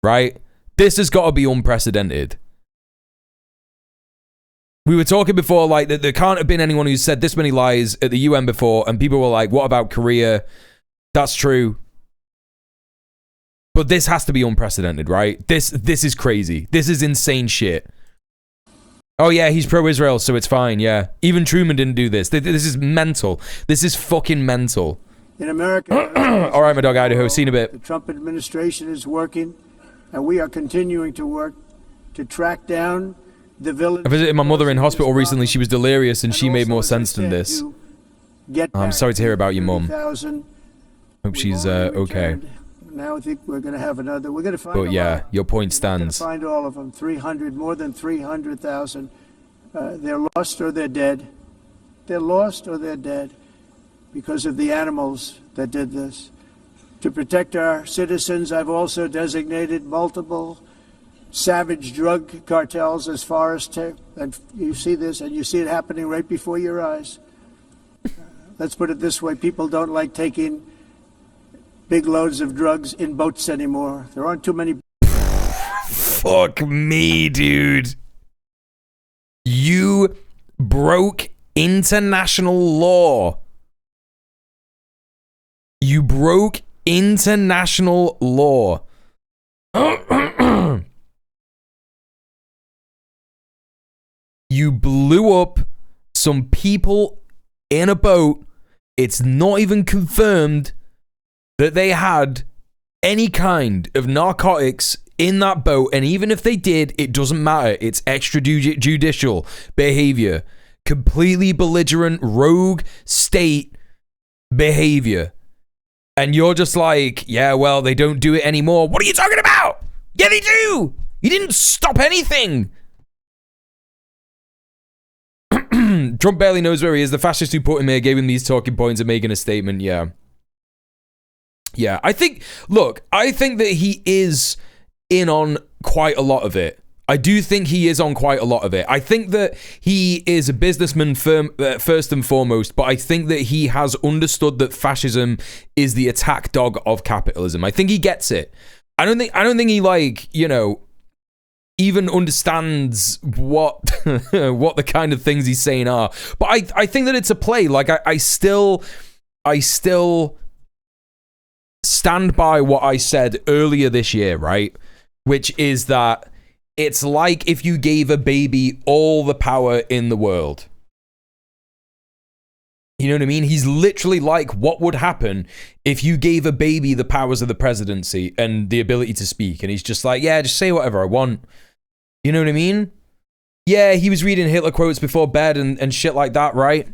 right? This has got to be unprecedented. We were talking before, like, that there can't have been anyone who said this many lies at the UN before, and people were like, what about Korea? That's true. But this has to be unprecedented, right? This is crazy. This is insane shit. Oh yeah, he's pro-Israel, so it's fine, yeah. Even Truman didn't do this. This is mental. This is fucking mental. In America, all right, my dog Idaho, seen a bit. The Trump administration is working, and we are continuing to work to track down the villains. I visited my mother in hospital recently. She was delirious, and she made more sense than this. I'm sorry to hear about your mum. Hope she's okay. Now I think we're going to have another. We're going to find. But yeah, your point stands. We're going to find all of them. 300, more than 300,000. They're lost or they're dead. They're lost or they're dead because of the animals that did this. To protect our citizens, I've also designated multiple savage drug cartels as far as and you see this, and you see it happening right before your eyes. Let's put it this way: people don't like taking big loads of drugs in boats anymore. There aren't too many. Fuck me, dude. You broke international law. You broke international law. You blew up some people in a boat. It's not even confirmed that they had any kind of narcotics in that boat, and even if they did, it doesn't matter. It's extrajudicial behavior. Completely belligerent, rogue state behavior. And you're just like, yeah, well, they don't do it anymore. What are you talking about? Yeah, they do! You didn't stop anything! Trump barely knows where he is. The fascist who put him here gave him these talking points and making a statement, yeah. Yeah, I think that he is in on quite a lot of it. I do think he is on quite a lot of it. I think that he is a businessman first and foremost, but I think that he has understood that fascism is the attack dog of capitalism. I think he gets it. I don't think he, like, you know, even understands what what the kind of things he's saying are. But I think that it's a play. Like, I still stand by what I said earlier this year, right? Which is that it's like if you gave a baby all the power in the world. You know what I mean? He's literally like what would happen if you gave a baby the powers of the presidency and the ability to speak. And he's just like, yeah, just say whatever I want. You know what I mean? Yeah, he was reading Hitler quotes before bed and shit like that, right?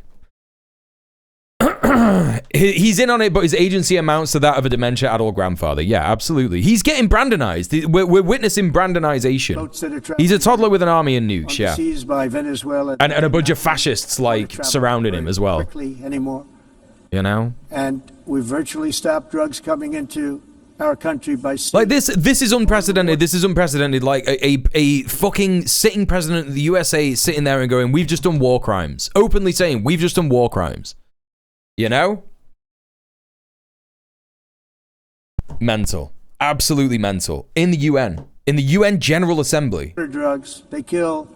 He's in on it, but his agency amounts to that of a dementia adult grandfather. Yeah, absolutely. He's getting Brandonized. We're witnessing Brandonization. He's a toddler with an army and nukes, yeah. By Venezuela and a bunch of fascists, like, surrounding him as well. Anymore. You know? And we virtually stopped drugs coming into our country by sea. Like, this is unprecedented. This is unprecedented. Like, a fucking sitting president of the USA sitting there and going, we've just done war crimes. Openly saying, we've just done war crimes. You know? Mental. Absolutely mental. In the UN. In the UN General Assembly. Drugs. They kill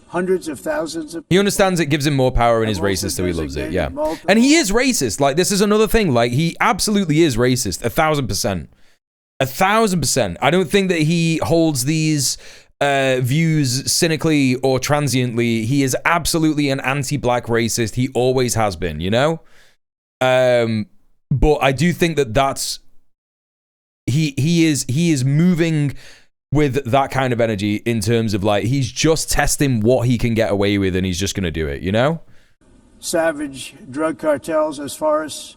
hundreds of thousands of people. He understands it gives him more power and is racist, so he loves it, yeah. And he is racist. Like, this is another thing. Like, he absolutely is racist. 1,000%. 1,000%. I don't think that he holds these views cynically or transiently. He is absolutely an anti-black racist. He always has been, you know? But I do think that that's he is moving with that kind of energy in terms of, like, he's just testing what he can get away with and he's just going to do it, you know? Savage drug cartels as far as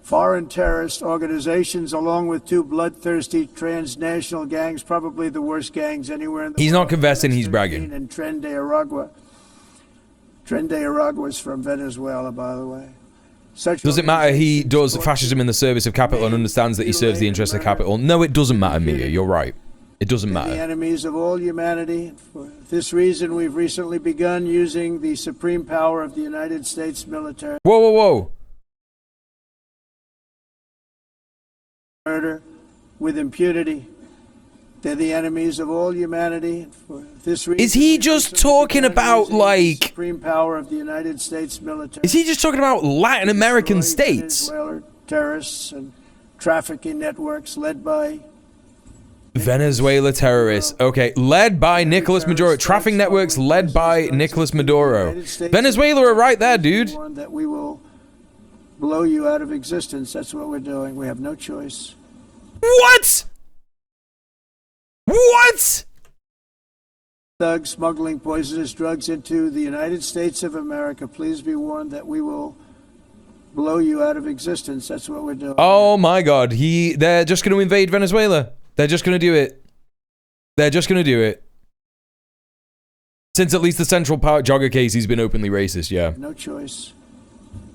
foreign terrorist organizations, along with 2 bloodthirsty transnational gangs, probably the worst gangs anywhere in the world. He's not confessing, he's bragging. And Tren de Aragua. Tren de Aragua is from Venezuela, by the way. Does it matter he does fascism in the service of capital and understands that he serves the interests of capital? No, it doesn't matter, Mia. You're right. It doesn't matter. The enemies of all humanity. For this reason, we've recently begun using the supreme power of the United States military. Whoa, whoa, whoa. Murder with impunity. They're the enemies of all humanity. For this reason, is he just talking about, like... supreme power of the United States military? Is he just talking about Latin American states? Venezuela terrorists and trafficking networks led by... Venezuela terrorists. Okay, led by Nicolas Maduro. Trafficking networks led by Nicolas Maduro. Venezuela are right there, dude. That we will blow you out of existence. That's what we're doing. We have no choice. What? What? Thugs smuggling poisonous drugs into the United States of America. Please be warned that we will blow you out of existence. That's what we're doing. Oh my God. They're just going to invade Venezuela. They're just going to do it. They're just going to do it. Since at least the Central Park jogger case, he's been openly racist, yeah. No choice.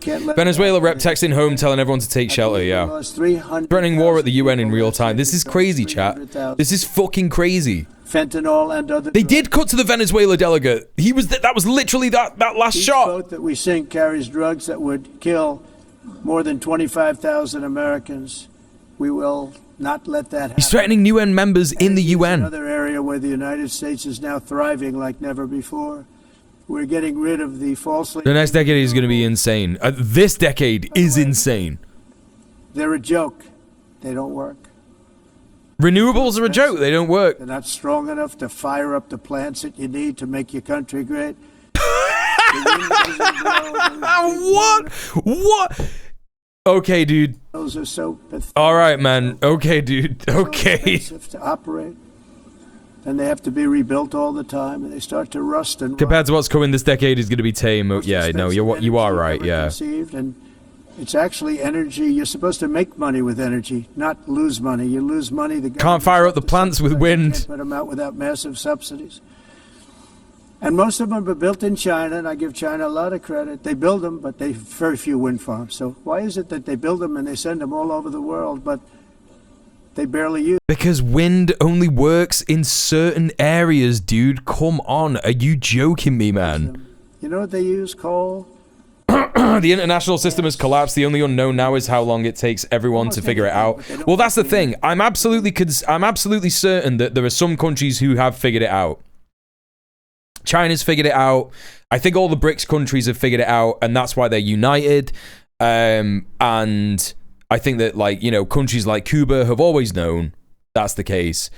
Venezuela rep texting home telling everyone to take shelter, yeah. Threatening war at the UN in real time. This is crazy, chat. This is fucking crazy. Fentanyl and other They did cut to the Venezuela delegate. He was that was literally that last shot. Each boat that we sink carries drugs that would kill more than 25,000 Americans. We will not let that happen. He's threatening UN members in the UN. Another area where the United States is now thriving like never before. We're getting rid of the falsely... The next decade is going to be insane. This decade is insane. They're a joke. They don't work. Renewables are a joke. They don't work. They're not strong enough to fire up the plants that you need to make your country great. What? What? Okay, dude. Those are so pathetic. All right, man. Okay, dude. Okay. So expensive to operate. And they have to be rebuilt all the time, and they start to rust and compared to what's coming this decade is going to be tame. Yeah, no, you are right. Yeah. Conceived, and it's actually energy. You're supposed to make money with energy, not lose money. You lose money. The can't fire up the plants with wind. Can't put them out without massive subsidies. And most of them are built in China, and I give China a lot of credit. They build them, but they have very few wind farms. So why is it that they build them and they send them all over the world, but they barely use? Because wind only works in certain areas, dude. Come on. Are you joking me, man? You know what they use? Coal? The international system has collapsed. The only unknown now is how long it takes everyone to figure it out. Well, that's the thing. I'm absolutely certain that there are some countries who have figured it out. China's figured it out. I think all the BRICS countries have figured it out, and that's why they're united. And I think that, like, you know, countries like Cuba have always known that's the case.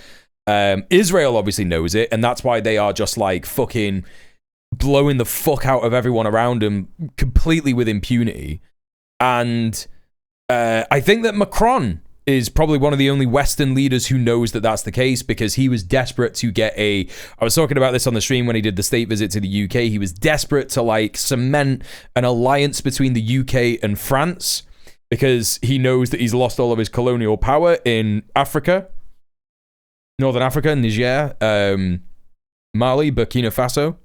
Israel obviously knows it, and that's why they are just, like, fucking blowing the fuck out of everyone around them completely with impunity. And I think that Macron is probably one of the only Western leaders who knows that that's the case, because he was desperate to get I was talking about this on the stream when he did the state visit to the UK. He was desperate to, like, cement an alliance between the UK and France, because he knows that he's lost all of his colonial power in Africa, Northern Africa, Niger, Mali, Burkina Faso.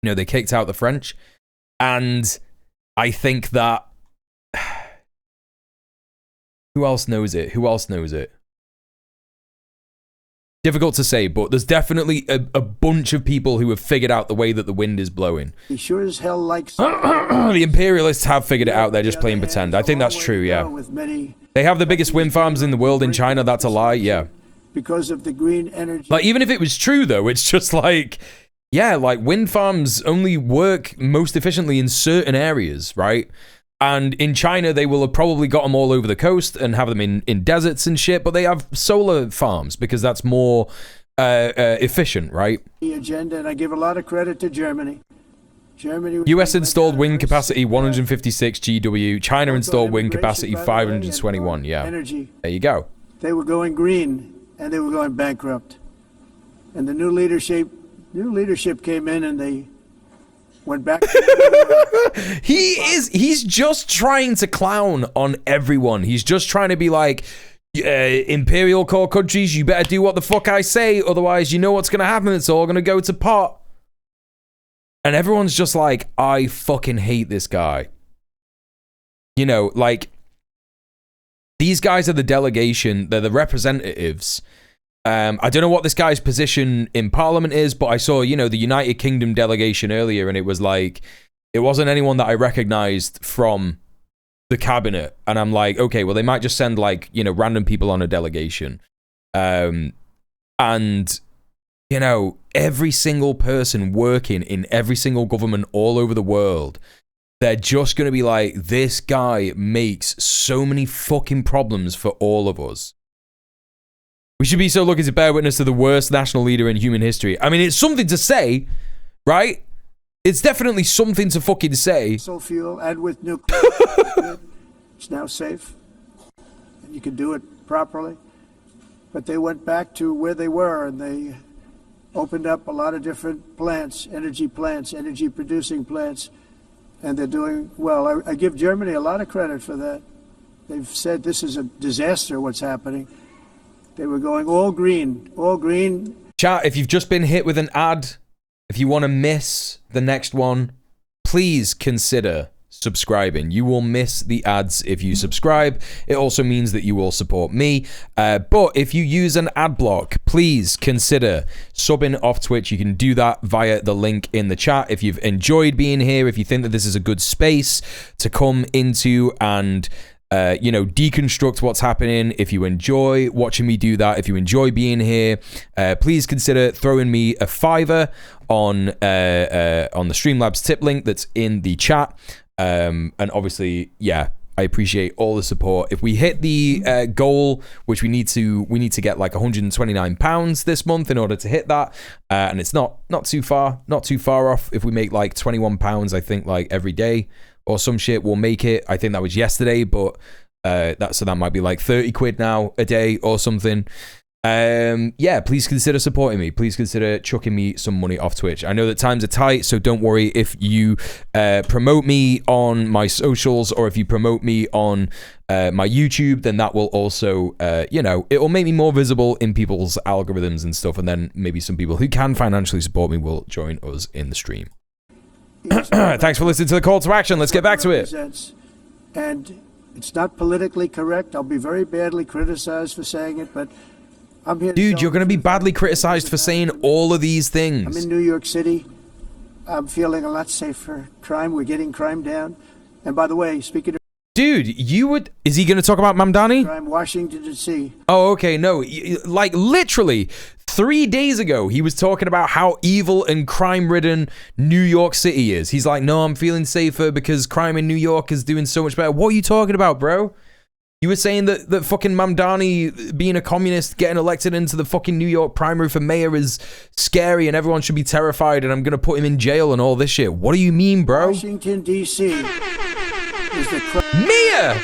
You know, they kicked out the French. And I think that... Who else knows it? Who else knows it? Difficult to say, but there's definitely a bunch of people who have figured out the way that the wind is blowing. He sure as hell likes... The imperialists have figured it out. They're just playing pretend. I think that's true, yeah. They have the biggest wind farms in the world in China. That's a lie, yeah. Because of the green energy... Like, even if it was true, though, it's just like... Yeah, like, wind farms only work most efficiently in certain areas, right? And in China, they will have probably got them all over the coast and have them in deserts and shit, but they have solar farms because that's more efficient, right? The agenda, and I give a lot of credit to Germany. US installed wind capacity 156 GW. China installed wind capacity 521, yeah. Energy. There you go. They were going green, and they were going bankrupt. And the new leadership came in, and they went back to he's just trying to clown on everyone. He's just trying to be like, imperial core countries, you better do what the fuck I say, otherwise you know what's gonna happen, it's all gonna go to pot. And everyone's just like, I fucking hate this guy. You know, like, these guys are the delegation, they're the representatives. I don't know what this guy's position in Parliament is, but I saw, you know, the United Kingdom delegation earlier, and it was like, it wasn't anyone that I recognized from the cabinet. And I'm like, okay, well, they might just send, like, you know, random people on a delegation. And, you know, every single person working in every single government all over the world, they're just going to be like, this guy makes so many fucking problems for all of us. We should be so lucky to bear witness to the worst national leader in human history. I mean, it's something to say, right? It's definitely something to fucking say. Fossil fuel and with nuclear. It's now safe. And you can do it properly. But they went back to where they were, and they opened up a lot of different plants, energy producing plants, and they're doing well. I give Germany a lot of credit for that. They've said this is a disaster, what's happening. They were going all green, all green. Chat, if you've just been hit with an ad, if you want to miss the next one, please consider subscribing. You will miss the ads if you subscribe. It also means that you will support me. But if you use an ad block, please consider subbing off Twitch. You can do that via the link in the chat. If you've enjoyed being here, if you think that this is a good space to come into and you know, deconstruct what's happening, if you enjoy watching me do that, if you enjoy being here, please consider throwing me a $5 on the Streamlabs tip link that's in the chat. And obviously, yeah, I appreciate all the support. If we hit the goal, which we need to get like £129 this month in order to hit that, and it's not too far off. If we make like £21, I think, like every day or some shit, we'll make it. I think that was yesterday, but that might be like 30 quid now a day or something. Yeah, please consider supporting me. Please consider chucking me some money off Twitch. I know that times are tight, so don't worry if you promote me on my socials, or if you promote me on my YouTube, then that will also, you know, it will make me more visible in people's algorithms and stuff, and then maybe some people who can financially support me will join us in the stream. Thanks for listening to the call to action. Let's get back to it. And it's not politically correct. I'll be very badly criticized for saying it, but I'm here. Dude, you're going to be badly criticized for saying all of these things. I'm in New York City. I'm feeling a lot safer. Crime, we're getting crime down. And by the way, speaking of... Dude, is he going to talk about Mamdani? Crime, Washington, D.C. Oh, okay, no. Like, literally, 3 days ago, he was talking about how evil and crime-ridden New York City is. He's like, no, I'm feeling safer because crime in New York is doing so much better. What are you talking about, bro? You were saying that fucking Mamdani being a communist, getting elected into the fucking New York primary for mayor is scary and everyone should be terrified and I'm going to put him in jail and all this shit. What do you mean, bro? Washington, D.C. Mia!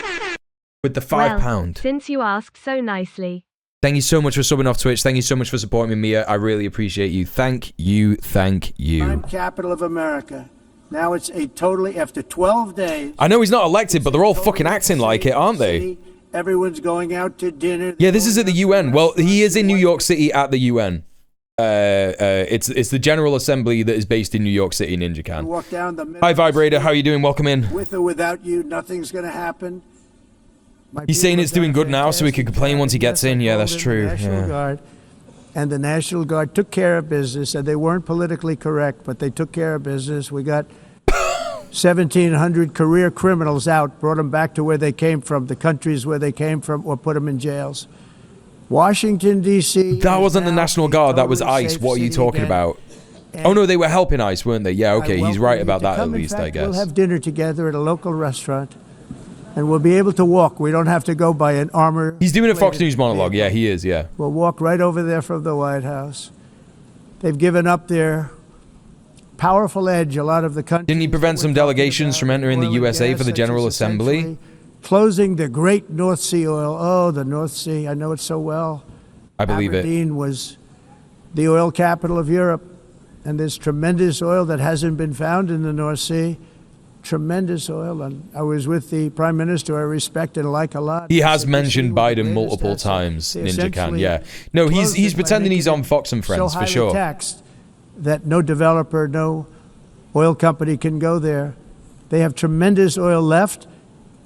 With the £5. Since you ask so nicely. Thank you so much for subbing off Twitch. Thank you so much for supporting me, Mia. I really appreciate you. Thank you. Thank you. Crime capital of America. Now it's a totally, after 12 days... I know he's not elected, but they're all fucking acting like it, aren't they? Everyone's going out to dinner. Yeah, this is at the UN. Well, he is in New York City at the UN. It's the General Assembly that is based in New York City, Ninja Can. Walk down the Hi, Vibrator. How are you doing? Welcome in. With or without you, nothing's going to happen. He's saying it's doing good now, so he can complain once he gets in. Yeah, that's true. National Guard, and the National Guard took care of business, and they weren't politically correct, but they took care of business. We got 1,700 career criminals out, brought them back to where they came from, the countries where they came from, or put them in jails. Washington, D.C. That wasn't the National Guard, that was ICE. What are you talking about? Oh, no, they were helping ICE, weren't they? Yeah, okay, he's right about that at least, I guess. We'll have dinner together at a local restaurant, and we'll be able to walk. We don't have to go by an armor. He's doing a Fox News monologue. Yeah, he is, yeah. We'll walk right over there from the White House. They've given up their powerful edge, a lot of the countries. Didn't he prevent some delegations from entering the USA for the General Assembly? Closing the great North Sea oil. Oh, the North Sea. I know it so well. I believe Aberdeen was the oil capital of Europe. and there's tremendous oil that hasn't been found in the North Sea. Tremendous oil. And I was with the Prime Minister I respect and like a lot. He has mentioned Biden multiple times, Ninja Khan, yeah. No, he's pretending he's on Fox and Friends, for sure. Taxed that no developer, no oil company can go there. They have tremendous oil left,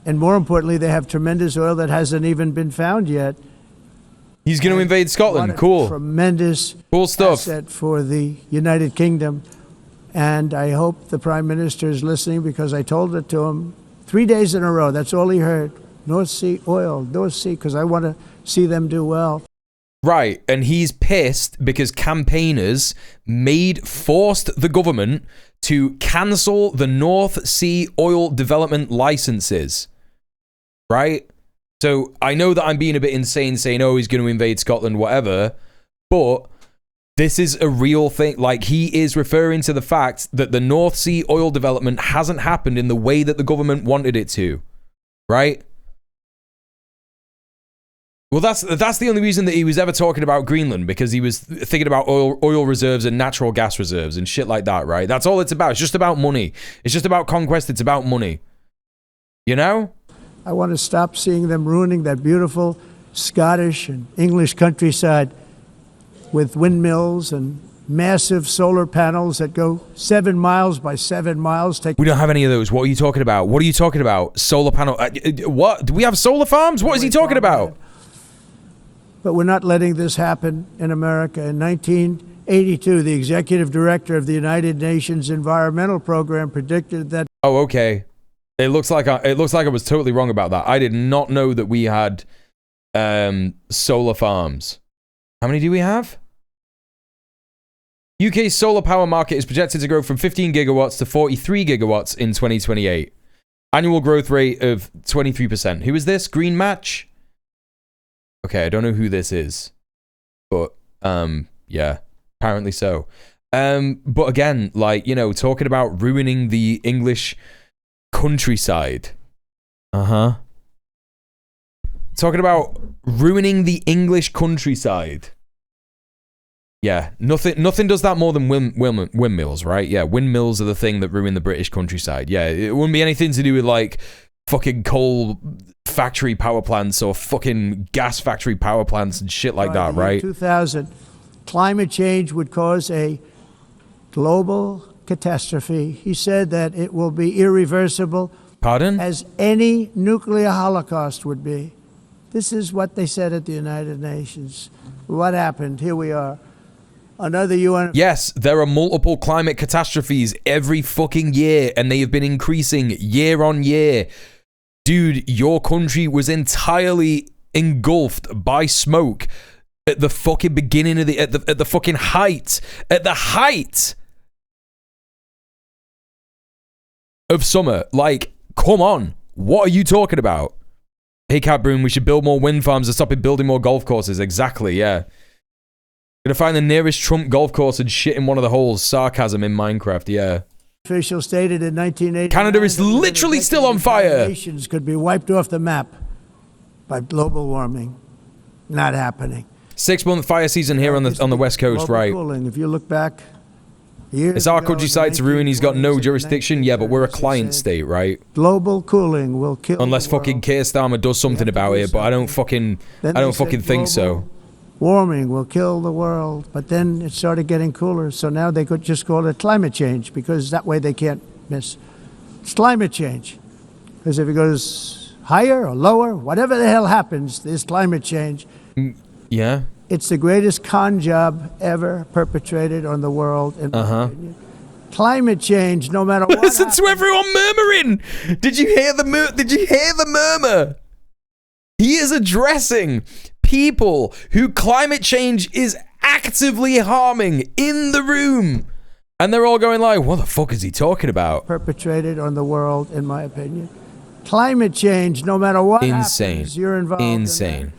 and more importantly, they have tremendous oil that hasn't even been found yet. He's going to invade Scotland. Cool. Tremendous cool stuff. Asset for the United Kingdom. And I hope the Prime Minister is listening, because I told it to him 3 days in a row. That's all he heard. North Sea oil, North Sea, because I want to see them do well. Right, and he's pissed because campaigners forced the government to cancel the North Sea oil development licenses. Right? So I know that I'm being a bit insane saying, oh, he's going to invade Scotland, whatever, but this is a real thing. Like, he is referring to the fact that the North Sea oil development hasn't happened in the way that the government wanted it to. Right? Well, that's the only reason that he was ever talking about Greenland, because he was thinking about oil reserves and natural gas reserves and shit like that, right? That's all it's about. It's just about money. It's just about conquest. It's about money. You know? I want to stop seeing them ruining that beautiful Scottish and English countryside with windmills and massive solar panels that go 7 miles by 7 miles. We don't have any of those. What are you talking about? What are you talking about? Solar panel? What? Do we have solar farms? What is he talking about? But we're not letting this happen in America. In 1982, the executive director of the United Nations Environmental Program predicted that... Oh, okay. It looks like I was totally wrong about that. I did not know that we had solar farms. How many do we have? UK's solar power market is projected to grow from 15 gigawatts to 43 gigawatts in 2028. Annual growth rate of 23%. Who is this? Green Match? Okay, I don't know who this is. But, yeah, apparently so. But again, like, you know, talking about ruining the English countryside. Uh-huh. Talking about ruining the English countryside. Yeah, nothing does that more than windmills, right? Yeah, windmills are the thing that ruin the British countryside. Yeah, it wouldn't be anything to do with, like, fucking coal factory power plants or fucking gas factory power plants and shit like that, right? 2000, climate change would cause a global catastrophe. He said that it will be irreversible. Pardon? As any nuclear holocaust would be. This is what they said at the United Nations. What happened? Here we are. Another UN... Yes, there are multiple climate catastrophes every fucking year, and they have been increasing year on year. Dude, your country was entirely engulfed by smoke at the fucking beginning of at the fucking height. At the height of summer. Like, come on. What are you talking about? Hey, Cat Broom, we should build more wind farms and stop building more golf courses. Exactly, yeah. Gonna find the nearest Trump golf course and shit in one of the holes. Sarcasm in Minecraft, yeah. Official stated in 1980. Canada is literally still on fire. Nations could be wiped off the map by global warming. Not happening. 6-month fire season here on the West Coast, right? Cooling. If you look back, it's our countryside to ruin. He's got no jurisdiction. Yeah, but we're a client state, right? Global cooling will kill. Unless fucking Keir Starmer does something about it, but I don't fucking think so. Warming will kill the world, but then it started getting cooler, so now they could just call it climate change, because that way they can't miss. It's climate change, because if it goes higher or lower, whatever the hell happens, there's climate change. Yeah. It's the greatest con job ever perpetrated on the world, in my opinion. Climate change, no matter what. Listen to everyone murmuring. Did you hear the murmur? He is addressing people who climate change is actively harming in the room, and they're all going like, what the fuck is he talking about? Perpetrated on the world, in my opinion. Climate change, no matter what happens, you're involved. Insane.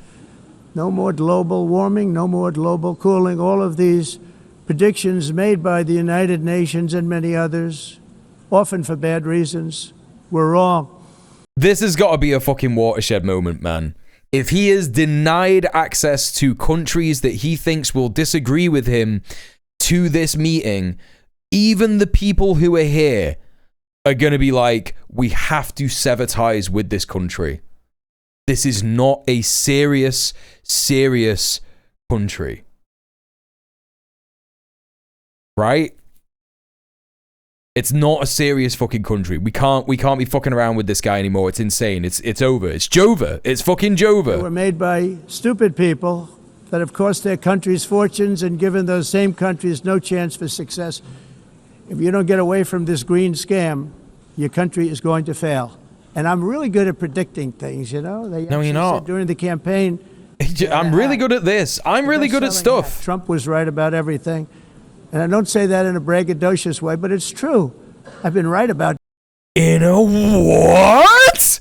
No more global warming, no more global cooling. All of these predictions made by the United Nations and many others, often for bad reasons, were wrong. This has got to be a fucking watershed moment, man. If he is denied access to countries that he thinks will disagree with him to this meeting, even the people who are here are going to be like, we have to sever ties with this country. This is not a serious country. Right? It's not a serious fucking country. We can't be fucking around with this guy anymore. It's insane. It's over. It's Jova. It's fucking Jova. They were made by stupid people that have cost their countries fortunes and given those same countries no chance for success. If you don't get away from this green scam, your country is going to fail. And I'm really good at predicting things, you know? No, you're not. During the campaign, I'm really good at this. I'm really good at stuff. Trump was right about everything. And I don't say that in a braggadocious way, but it's true. I've been right about... In a what?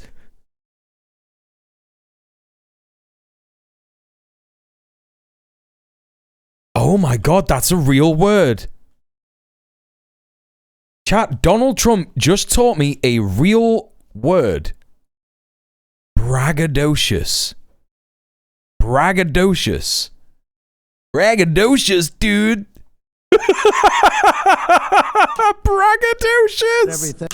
Oh my God, that's a real word. Chat, Donald Trump just taught me a real word. Braggadocious. Braggadocious. Braggadocious, dude. Braggadocious. Everything.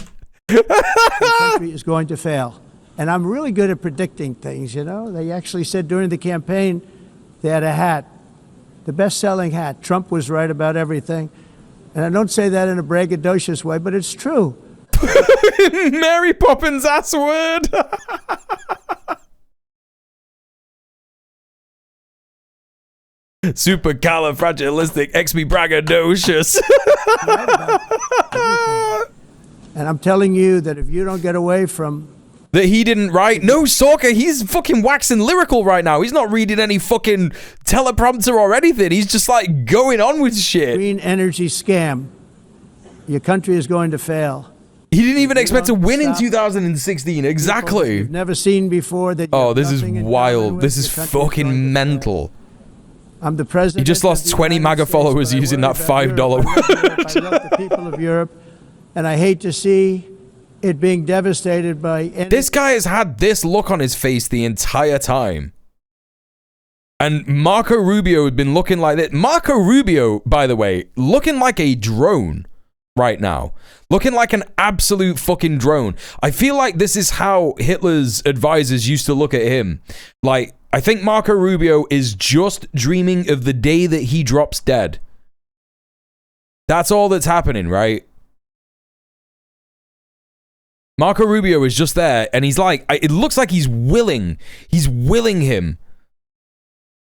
The country is going to fail. And I'm really good at predicting things, you know? They actually said during the campaign, they had a hat, the best-selling hat. Trump was right about everything. And I don't say that in a braggadocious way, but it's true. Mary Poppins ass word. Supercalifragilisticexpialidocious. And I'm telling you that if you don't get away from... That he didn't write. No, Stalker, he's fucking waxing lyrical right now. He's not reading any fucking teleprompter or anything. He's just like going on with shit. Green energy scam. Your country is going to fail. He didn't even expect to win in 2016. Exactly. You've never seen before. That oh, this is wild. This is fucking mental. I'm the president. He just lost 20 MAGA followers using that $5 word. I love the people of Europe, and I hate to see it being devastated by... This guy has had this look on his face the entire time. And Marco Rubio had been looking like this. Marco Rubio, by the way, looking like a drone right now. Looking like an absolute fucking drone. I feel like this is how Hitler's advisors used to look at him. Like, I think Marco Rubio is just dreaming of the day that he drops dead. That's all that's happening, right? Marco Rubio is just there, and he's like, it looks like he's willing him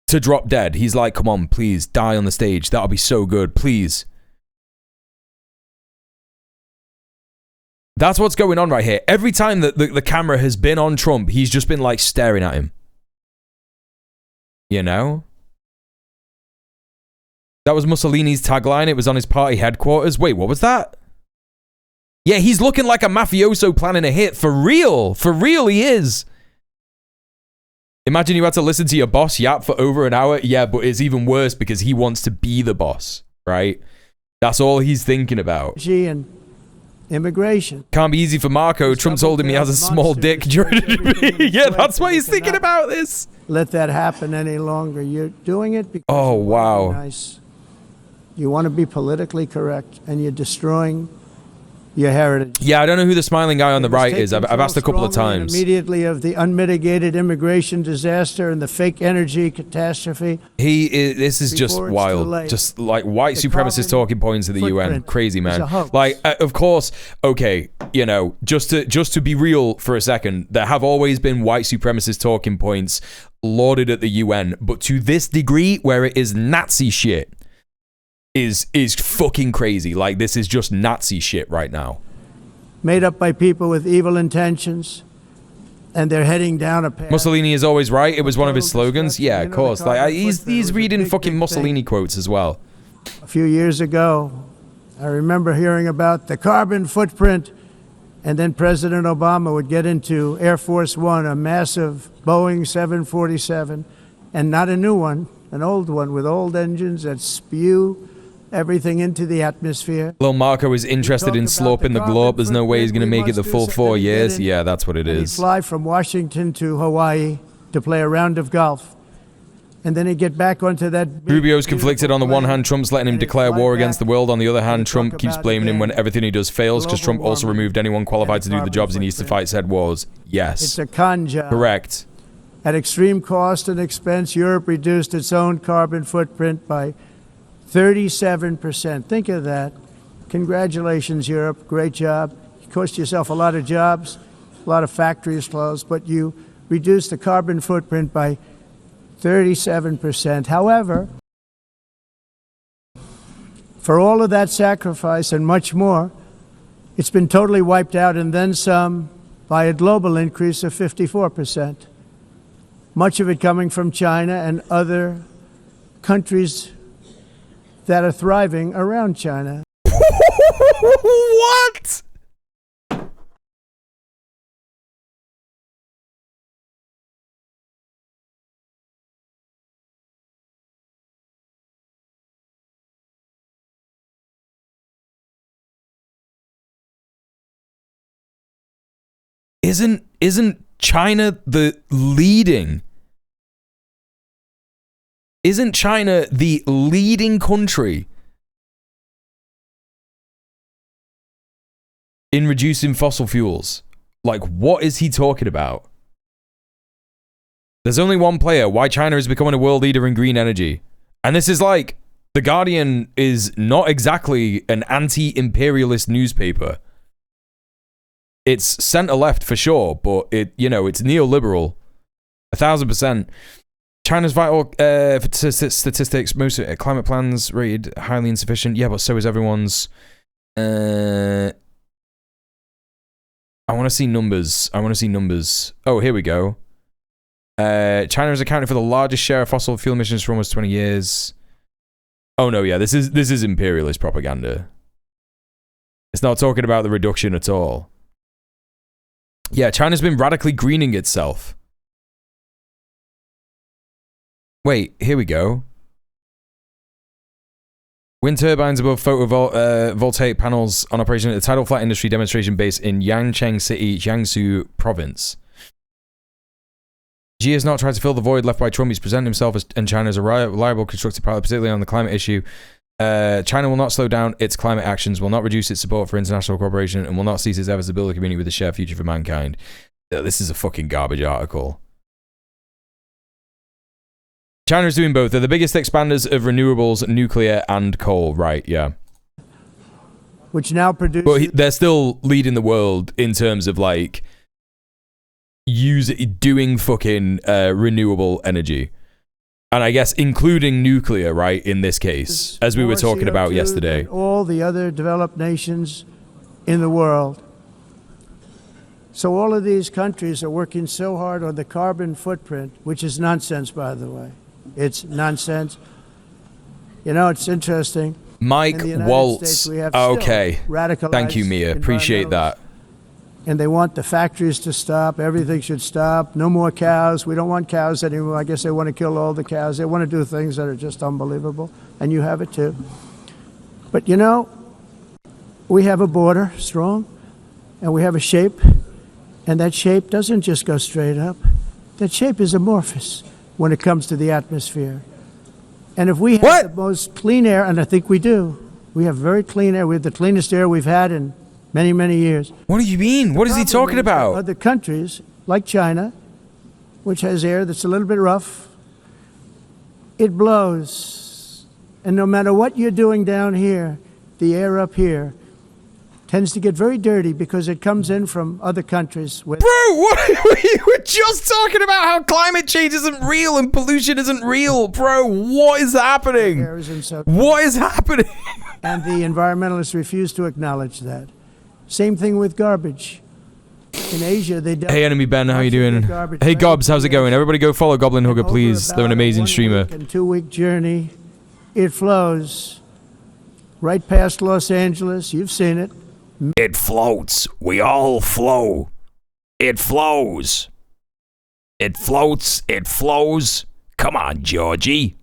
to drop dead. He's like, come on, please, die on the stage. That'll be so good, please. That's what's going on right here. Every time that the camera has been on Trump, he's just been like staring at him. You know? That was Mussolini's tagline. It was on his party headquarters. Wait, what was that? Yeah, he's looking like a mafioso planning a hit. For real. For real, he is. Imagine you had to listen to your boss yap for over an hour. Yeah, but it's even worse because he wants to be the boss, right? That's all he's thinking about. And immigration. Can't be easy for Marco. Trump told him he has a small dick during the debate. Yeah, that's why he's thinking about this. Let that happen any longer. You're doing it because oh, wow. Nice. You want to be politically correct, and you're destroying your heritage. Yeah, I don't know who the smiling guy on the right is. I've asked a couple of times. Immediately of the unmitigated immigration disaster and the fake energy catastrophe. He is. This is just wild. Just like white supremacist talking points of the UN. Crazy, man. Like, of course, okay, you know, just to be real for a second, there have always been white supremacist talking points lauded at the UN, but to this degree where it is Nazi shit. Is fucking crazy. Like, this is just Nazi shit right now. Made up by people with evil intentions, and they're heading down a path. Mussolini is always right. It was one of his slogans. Yeah, of course. Like, he's reading fucking Mussolini quotes as well. A few years ago, I remember hearing about the carbon footprint, and then President Obama would get into Air Force One, a massive Boeing 747, and not a new one, an old one with old engines that spew everything into the atmosphere. Lil Marco is interested in sloping the globe. There's no way he's going to make it the full 4 years. Yeah, that's what it is. He'd fly from Washington to Hawaii to play a round of golf. and then he'd get back onto that. Rubio's conflicted. On the one hand, Trump's letting him declare war against the world. On the other hand, Trump keeps blaming him when everything he does fails, because Trump also removed anyone qualified to do the jobs he needs to fight said wars. Yes. It's a con job. Correct. At extreme cost and expense, Europe reduced its own carbon footprint by 37%. Think of that. Congratulations, Europe. Great job. You cost yourself a lot of jobs, a lot of factories closed, but you reduced the carbon footprint by 37%. However, for all of that sacrifice and much more, it's been totally wiped out and then some by a global increase of 54%. Much of it coming from China and other countries that are thriving around China. What? Isn't China the leading? Isn't China the leading country in reducing fossil fuels? Like, what is he talking about? There's only one player. Why China is becoming a world leader in green energy. And this is like, The Guardian is not exactly an anti-imperialist newspaper. It's centre-left for sure, but it's neoliberal. 1,000%. China's vital statistics, most climate plans rated highly insufficient. Yeah, but so is everyone's. I want to see numbers. Oh, here we go. China has accounted for the largest share of fossil fuel emissions for almost 20 years. Oh no, yeah, this is imperialist propaganda. It's not talking about the reduction at all. Yeah, China's been radically greening itself. Wait, here we go. Wind turbines above photovoltaic panels on operation at the tidal flat industry demonstration base in Yangcheng City, Jiangsu province. Xi has not tried to fill the void left by Trump. He's presented himself and China as a reliable, constructive partner, particularly on the climate issue. China will not slow down its climate actions, will not reduce its support for international cooperation, and will not cease its efforts to build a community with a shared future for mankind. This is a fucking garbage article. China's doing both. They're the biggest expanders of renewables, nuclear, and coal. Right, yeah. Which now produces... But they're still leading the world in terms of, like, doing fucking renewable energy. And I guess including nuclear, right, in this case, as we were talking about yesterday. All the other developed nations in the world. So all of these countries are working so hard on the carbon footprint, which is nonsense, by the way. It's nonsense. You know, it's interesting. Mike Waltz. Okay. Thank you, Mia. Appreciate that. And they want the factories to stop. Everything should stop. No more cows. We don't want cows anymore. I guess they want to kill all the cows. They want to do things that are just unbelievable. And you have it too. But you know, we have a border, strong, and we have a shape. And that shape doesn't just go straight up. That shape is amorphous when it comes to the atmosphere. And if we have the most clean air, and I think we do, we have very clean air. We have the cleanest air we've had in many, many years. What do you mean? What is he talking about? Other countries, like China, which has air that's a little bit rough, it blows. And no matter what you're doing down here, the air up here tends to get very dirty because it comes in from other countries. Bro, we were just talking about how climate change isn't real and pollution isn't real. Bro, what is happening? What is happening? And the environmentalists refuse to acknowledge that. Same thing with garbage. In Asia, they don't. Hey, Enemy Ben, how you doing? Hey, Gobs, how's it going? Everybody go follow Goblin Hugger, please. They're an amazing streamer. And 2-week journey, it flows right past Los Angeles. You've seen it. It floats. We all flow. It flows. It floats. It flows. Come on, Georgie.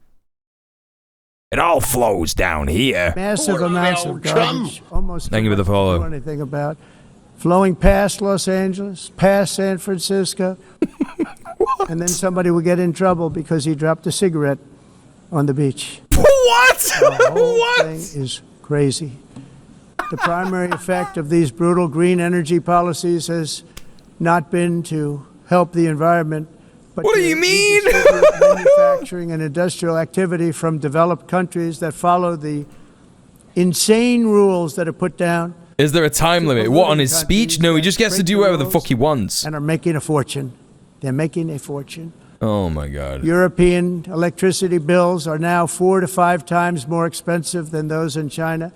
It all flows down here. Massive amounts of garbage. Almost thank you for the follow. Anything about flowing past Los Angeles, past San Francisco. And then somebody will get in trouble because he dropped a cigarette on the beach. What? The whole What? thing is crazy. The primary effect of these brutal green energy policies has not been to help the environment, but What do to you mean? redistribute manufacturing and industrial activity from developed countries that follow the insane rules that are put down. Is there a time limit? What, on his speech? No, he just gets to do whatever the fuck he wants. And are making a fortune. They're making a fortune. Oh my God. European electricity bills are now 4 to 5 times more expensive than those in China,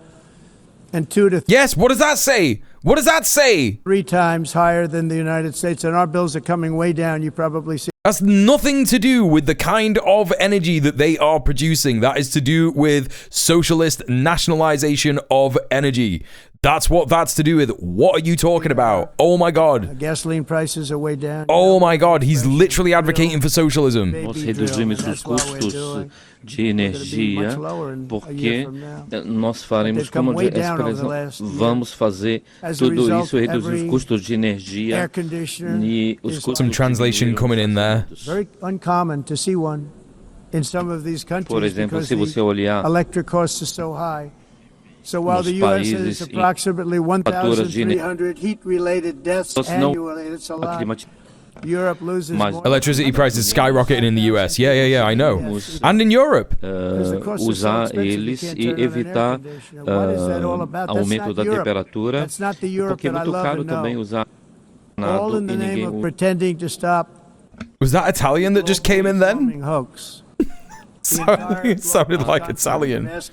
and 2 to Yes, what does that say? What does that say? 3 times higher than the United States. And our bills are coming way down. You probably see. That's nothing to do with the kind of energy that they are producing. That is to do with socialist nationalization of energy. That's what that's to do with. What are you talking about? Oh my God. Gasoline prices are way down. Oh my God. He's literally advocating for socialism. Nós reduzimos os custos de energia porque nós faremos como vamos fazer tudo isso, reduzir os custos de energia e os custos. Some translation coming in there. Very uncommon to see one in some of these countries. Por exemplo, because se você the olhar electric costs are so high. So while the U.S. has approximately 1,300 heat-related deaths annually, it's a lot. Europe loses more. Electricity prices skyrocketing in the US. Yeah, I know. And in Europe. Usar eles e evitar aumento da temperatura, porque é muito caro também usar all in the name of pretending to stop. Was that Italian that just came in then? Hoax. It sounded like Italian. Essa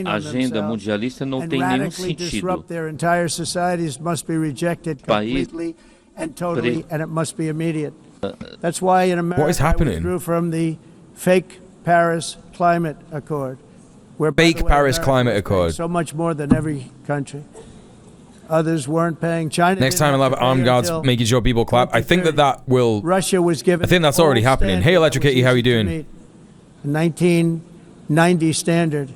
agenda mundialista não tem nenhum sentido. That's why in America what is happening? I withdrew from the fake Paris Climate Accord. Where, fake Paris Climate Accord. So much more than every country. Others weren't paying. China. Next time I'll have armed guards making sure people clap. I think that will. Russia was given. I think that's already happening. Hey, Electric Kitty, how are you doing? 1990 standard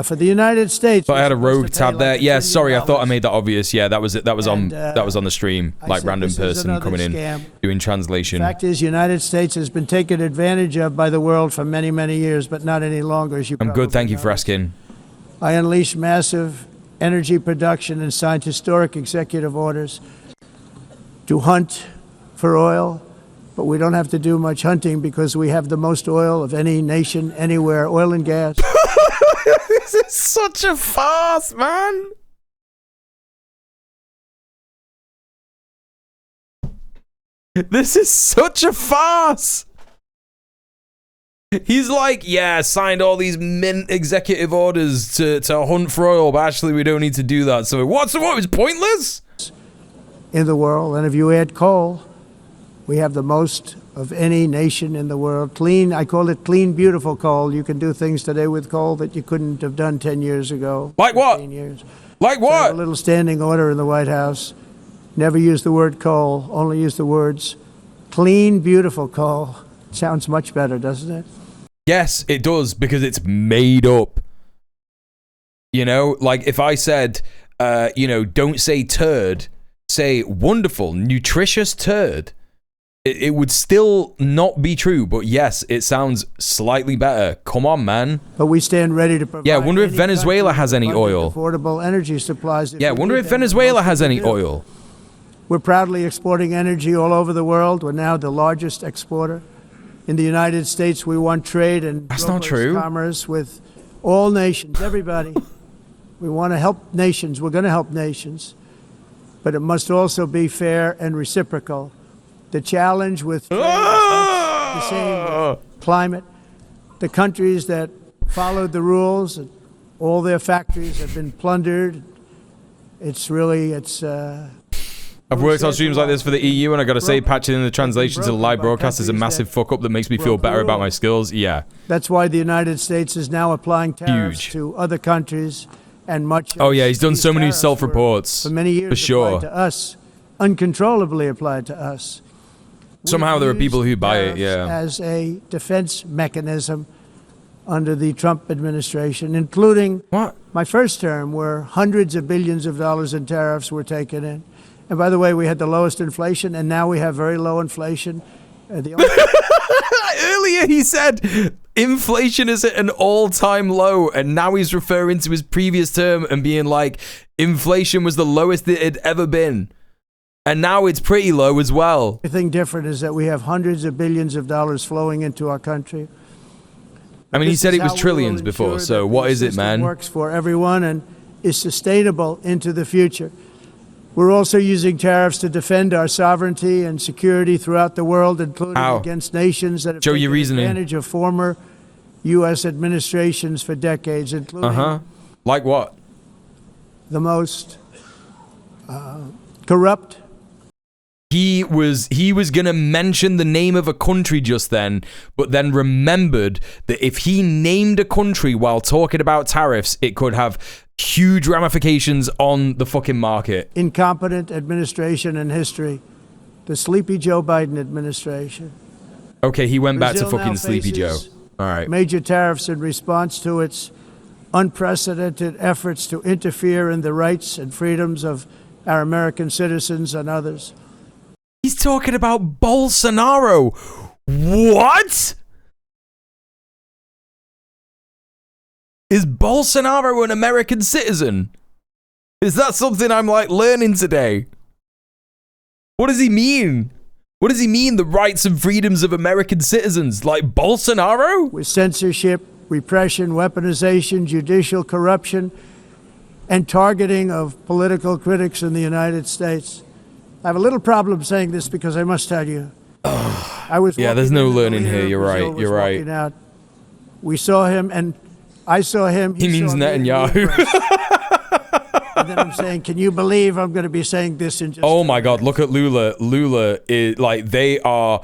for the United States. But I had a rogue tab there. Yeah, sorry, I thought I made that obvious. Yeah, that was it. That was on the stream. Like random person coming in doing translation. The fact is, the United States has been taken advantage of by the world for many, many years, but not any longer. As you I'm good. Thank you for asking. I unleashed massive energy production and signed historic executive orders to hunt for oil, but we don't have to do much hunting because we have the most oil of any nation anywhere, oil and gas. This is such a farce, man. This is such a farce. He's like, yeah, signed all these mint executive orders to hunt for oil, but actually we don't need to do that. So what? It's pointless? In the world, and if you add coal, we have the most of any nation in the world. Clean, I call it clean, beautiful coal. You can do things today with coal that you couldn't have done 10 years ago. Like what? Years. Like what? So I have a little standing order in the White House. Never use the word coal, only use the words clean, beautiful coal. Sounds much better, doesn't it? Yes, it does, because it's made up. You know, like if I said, don't say turd, say wonderful, nutritious turd, it would still not be true, but yes, it sounds slightly better. Come on, man. But we stand ready to provide. Yeah, wonder if Venezuela has any oil. Affordable energy supplies. Yeah, wonder if Venezuela has any oil. We're proudly exporting energy all over the world. We're now the largest exporter. In the United States, we want trade and commerce with all nations, everybody. We want to help nations. We're going to help nations. But it must also be fair and reciprocal. The challenge with trade is the same with climate. The countries that followed the rules, all their factories have been plundered. I've worked on streams like this for the EU, and I gotta say, patching in the translation to the live broadcast is a massive fuck up that makes me feel better about my skills. Yeah. That's why the United States is now applying tariffs to other countries, and much. Oh yeah, he's done so many self-reports for many years. For sure. To us, uncontrollably applied to us. Somehow there are people who buy it. Yeah. As a defense mechanism under the Trump administration, including my first term, where hundreds of billions of dollars in tariffs were taken in. And by the way, we had the lowest inflation, and now we have very low inflation. Earlier he said inflation is at an all-time low, and now he's referring to his previous term and being like, inflation was the lowest it had ever been. And now it's pretty low as well. The thing different is that we have hundreds of billions of dollars flowing into our country. I mean, he said it was trillions before, so what is it, man? Works for everyone and is sustainable into the future. We're also using tariffs to defend our sovereignty and security throughout the world, including against nations that have taken advantage of former U.S. administrations for decades, including like what? The most corrupt. He was gonna mention the name of a country just then, but then remembered that if he named a country while talking about tariffs, it could have huge ramifications on the fucking market. Incompetent administration in history. The Sleepy Joe Biden administration. Okay, he went back to fucking Sleepy Joe. All right. Major tariffs in response to its unprecedented efforts to interfere in the rights and freedoms of our American citizens and others. He's talking about Bolsonaro. What? Is Bolsonaro an American citizen? Is that something I'm like learning today? What does he mean? What does he mean, the rights and freedoms of American citizens? Like Bolsonaro? With censorship, repression, weaponization, judicial corruption, and targeting of political critics in the United States. I have a little problem saying this because I must tell you, I was there's no learning here. You're right. You're right. Out. We saw him, and I saw him. He means Netanyahu. And then I'm saying, can you believe I'm going to be saying this in just? Oh my God! Look at Lula. Lula is like they are.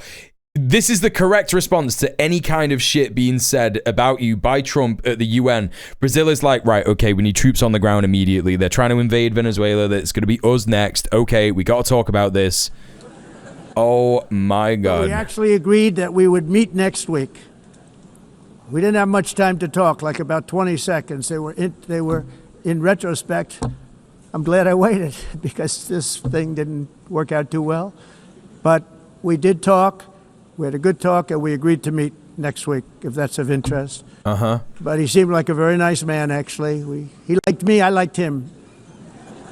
This is the correct response to any kind of shit being said about you by Trump at the UN. Brazil is like, right, okay, we need troops on the ground immediately. They're trying to invade Venezuela. That's going to be us next. Okay, we got to talk about this. Oh my God. We actually agreed that we would meet next week. We didn't have much time to talk, like about 20 seconds. They were in retrospect, I'm glad I waited because this thing didn't work out too well. But we did talk. We had a good talk, and we agreed to meet next week, if that's of interest. But he seemed like a very nice man, actually. He liked me, I liked him.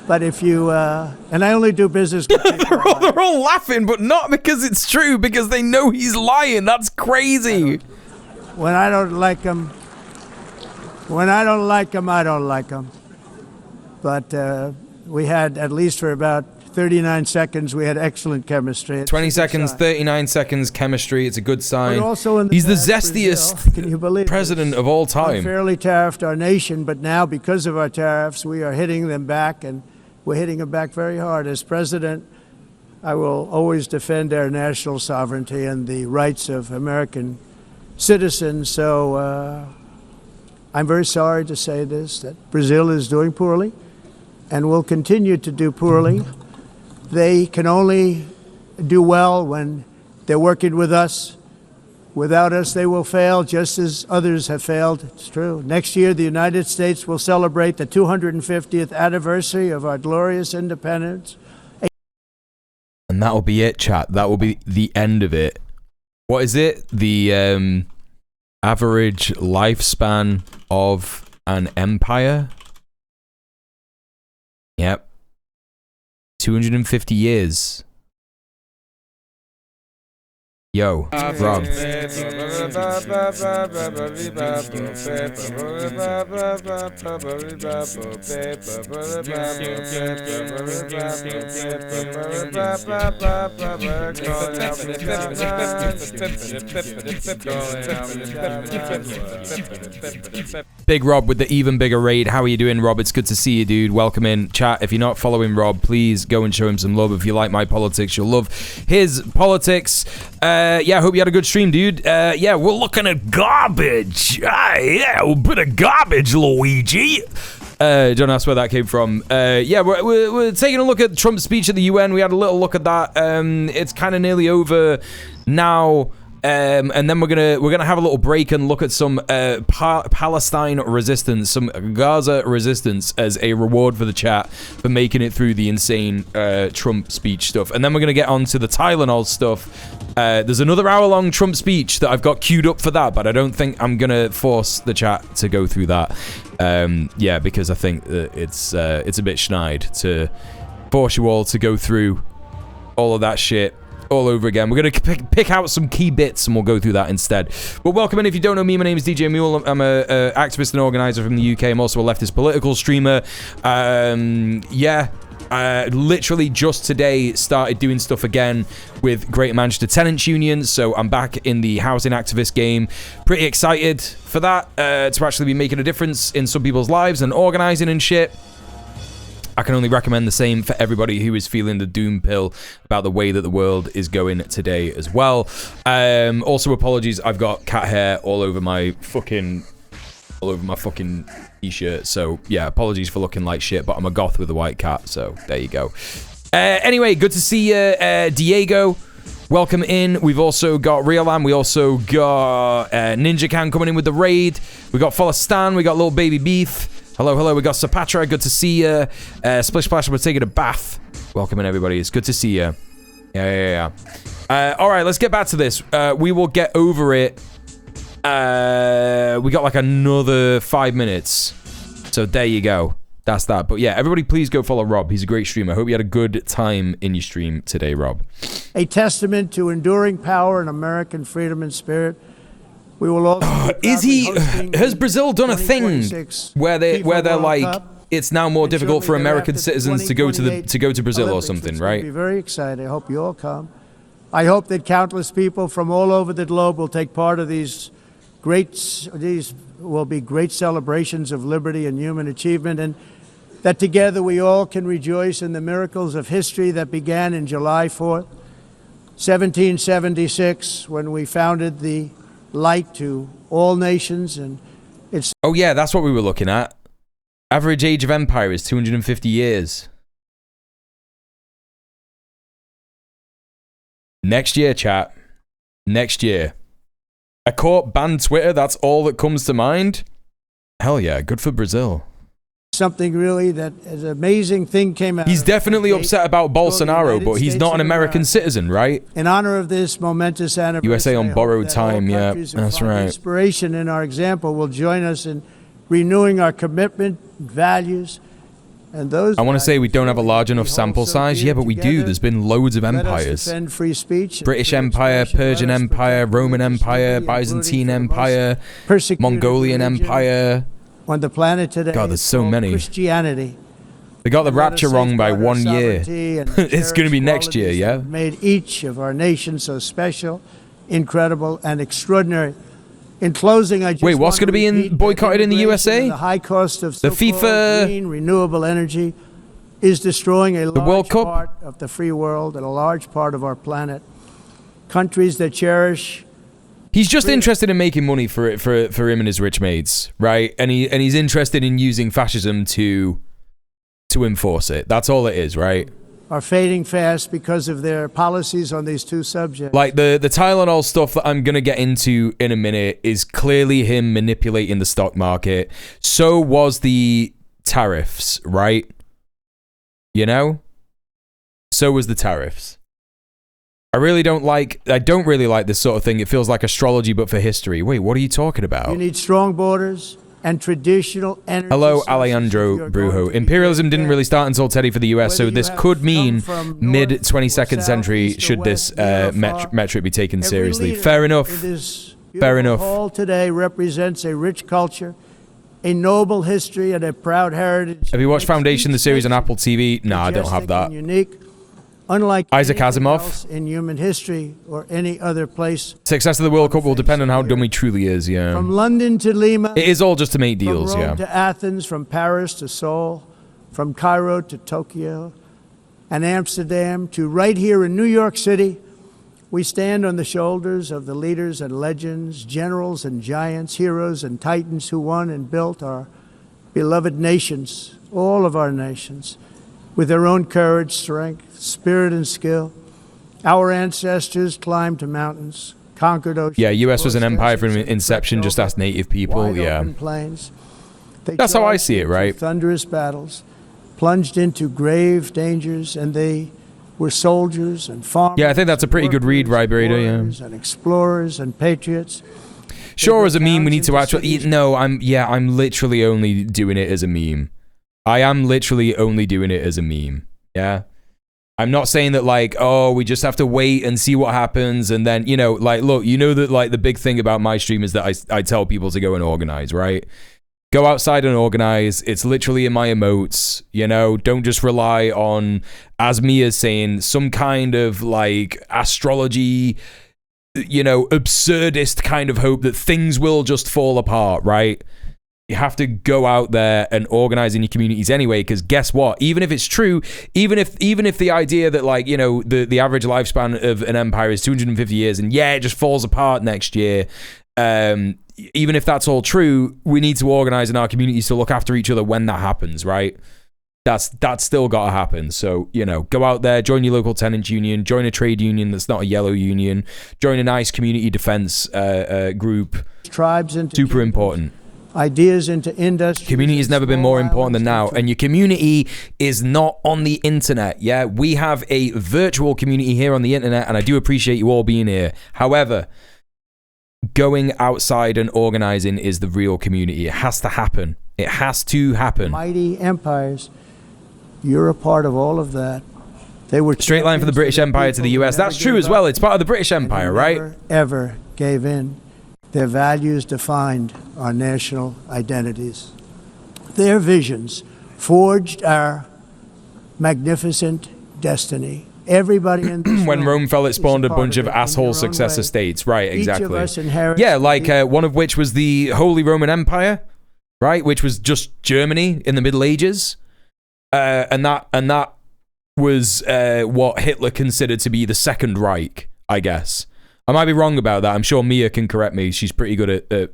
But if you, and I only do business with people. They're all laughing, but not because it's true, because they know he's lying. That's crazy. When I don't like him, I don't like him. But we had, at least for about 39 seconds, we had excellent chemistry. 20 seconds, 39 seconds, chemistry. It's a good sign. He's the zestiest president of all time. Unfairly tariffed our nation, but now, because of our tariffs, we are hitting them back, and we're hitting them back very hard. As president, I will always defend our national sovereignty and the rights of American citizens. So I'm very sorry to say this, that Brazil is doing poorly and will continue to do poorly. They can only do well when they're working with us. Without us, they will fail, just as others have failed. It's true. Next year, the United States will celebrate the 250th anniversary of our glorious independence. And that'll be it, chat. That will be the end of it. What is it? The average lifespan of an empire? Yep. 250 years. Yo, Rob. Big Rob with the even bigger raid. How are you doing, Rob? It's good to see you, dude. Welcome in. Chat, if you're not following Rob, please go and show him some love. If you like my politics, you'll love his politics. Yeah, hope you had a good stream, dude. Yeah, we're looking at garbage. Yeah, a bit of garbage, Luigi. Don't ask where that came from. Yeah, we're taking a look at Trump's speech at the UN. We had a little look at that. It's kind of nearly over now. and then we're gonna have a little break and look at some Palestine resistance, some Gaza resistance as a reward for the chat for making it through the insane Trump speech stuff. And then we're gonna get on to the Tylenol stuff. There's another hour-long Trump speech that I've got queued up for that, but I don't think I'm gonna force the chat to go through that. Yeah, because I think that it's a bit schneid to force you all to go through all of that shit all over again. We're going to pick out some key bits and we'll go through that instead. But welcome in. If you don't know me, my name is djmuel. I'm a activist and organizer from the UK. I'm also a leftist political streamer. Literally just today started doing stuff again with Greater Manchester Tenants Union, so I'm back in the housing activist game. Pretty excited for that, to actually be making a difference in some people's lives and organising and shit. I can only recommend the same for everybody who is feeling the doom pill about the way that the world is going today as well. Also, apologies, I've got cat hair all over my fucking t-shirt, so yeah, apologies for looking like shit, but I'm a goth with a white cat, so there you go. Anyway, good to see you, Diego. Welcome in. We've also got Realam. We also got Ninja Can coming in with the raid. We got Stan. We got Little Baby Beef. Hello. We got Sapatra. Good to see you. Splish Splash. We're taking a bath. Welcome in, everybody. It's good to see you. Yeah. All right, let's get back to this. We will get over it. We got like another 5 minutes. So there you go. That's that. But yeah, everybody please go follow Rob. He's a great streamer. I hope you had a good time in your stream today, Rob. A testament to enduring power and American freedom and spirit. We will also has Brazil done a thing where they're like it's now more difficult for American citizens to go to Brazil or something, right? Be very exciting. I hope you all come. I hope that countless people from all over the globe will take part of these will be great celebrations of liberty and human achievement, and that together we all can rejoice in the miracles of history that began in July 4th, 1776, when we founded the light to all nations. And it's oh yeah, that's what we were looking at. Average age of empire is 250 years. Next year, chat. Next year. A court banned Twitter, that's all that comes to mind? Hell yeah, good for Brazil. Something really that is an amazing thing came out. He's definitely upset about Bolsonaro, but he's not an American citizen, right? In honor of this momentous anniversary, USA on borrowed time, yeah, that's right. Inspiration in our example will join us in renewing our commitment, values, and those. I want to say we don't have a large enough sample size. Yeah, but we do. There's been loads of empires. Free speech, British Empire, Persian Empire, Roman Empire, Byzantine Empire, Mongolian Empire. On the planet today, God, there's so many. Christianity. They got the rapture wrong by 1 year. It's going to be next year, yeah? Made each of our nations so special, incredible, and extraordinary. In closing, I just wait, what's going to be boycotted in the USA? The high cost of the FIFA green, renewable energy is destroying a large part of the free world and a large part of our planet. Countries that cherish. He's just interested in making money for him and his rich mates, right? And he's interested in using fascism to enforce it. That's all it is, right? Are fading fast because of their policies on these two subjects. Like the Tylenol stuff that I'm gonna get into in a minute is clearly him manipulating the stock market. So was the tariffs, right? You know? So was the tariffs. I don't really like this sort of thing. It feels like astrology, but for history. Wait, what are you talking about? You need strong borders and traditional energy. Hello, Alejandro Brujo. Imperialism didn't really start until Teddy for the US, so this could mean mid-22nd century should this metric be taken seriously. Fair enough. Fair enough. Hall today represents a rich culture, a noble history, and a proud heritage. Have you watched Foundation, the series on Apple TV? Nah, I don't have that. Unique. Unlike Isaac Asimov in human history or any other place. Success of the World Cup will depend on how dumb he truly is, yeah. From London to Lima. It is all just to make deals, from Rome yeah. to Athens, from Paris to Seoul, from Cairo to Tokyo and Amsterdam to right here in New York City, we stand on the shoulders of the leaders and legends, generals and giants, heroes and titans who won and built our beloved nations, all of our nations, with their own courage, strength, spirit, and skill. Our ancestors climbed mountains, conquered oceans. Yeah, US was an empire from inception, just ask native people. Yeah. Plains. That's how I see it, right? Thunderous battles, plunged into grave dangers, and they were soldiers and farmers. Yeah, I think that's a pretty good read, Vibrator. Yeah. And explorers and patriots. Sure, as a meme, we need to actually. No, I'm literally only doing it as a meme. I am literally only doing it as a meme. Yeah. I'm not saying that, like, oh, we just have to wait and see what happens, and then, you know, like, look, you know that, like, the big thing about my stream is that I tell people to go and organize, right? Go outside and organize. It's literally in my emotes, you know? Don't just rely on, as Mia's saying, some kind of, like, astrology, you know, absurdist kind of hope that things will just fall apart, right? You have to go out there and organize in your communities anyway, because guess what? Even if it's true, even if the idea that, like, you know, the average lifespan of an empire is 250 years, and yeah, it just falls apart next year, even if that's all true, we need to organize in our communities to look after each other when that happens, right? That's still got to happen. So, you know, go out there, join your local tenants union, join a trade union that's not a yellow union, join a nice community defense group. Tribes into super important. Ideas into industry. Community has never been more important than now, and your community is not on the internet. Yeah, we have a virtual community here on the internet, and I do appreciate you all being here. However, going outside and organizing is the real community. It has to happen. It has to happen. Mighty empires. You're a part of all of that. They were straight line from the British Empire to the US. That's true as well. It's part of the British Empire, right? Ever gave in. Their values defined our national identities. Their visions forged our magnificent destiny. Everybody in this when Rome fell, it spawned a bunch of asshole successor states. Right, exactly. Each of us inherits like one of which was the Holy Roman Empire, right, which was just Germany in the Middle Ages, and that was what Hitler considered to be the Second Reich, I guess. I might be wrong about that. I'm sure Mia can correct me. She's pretty good at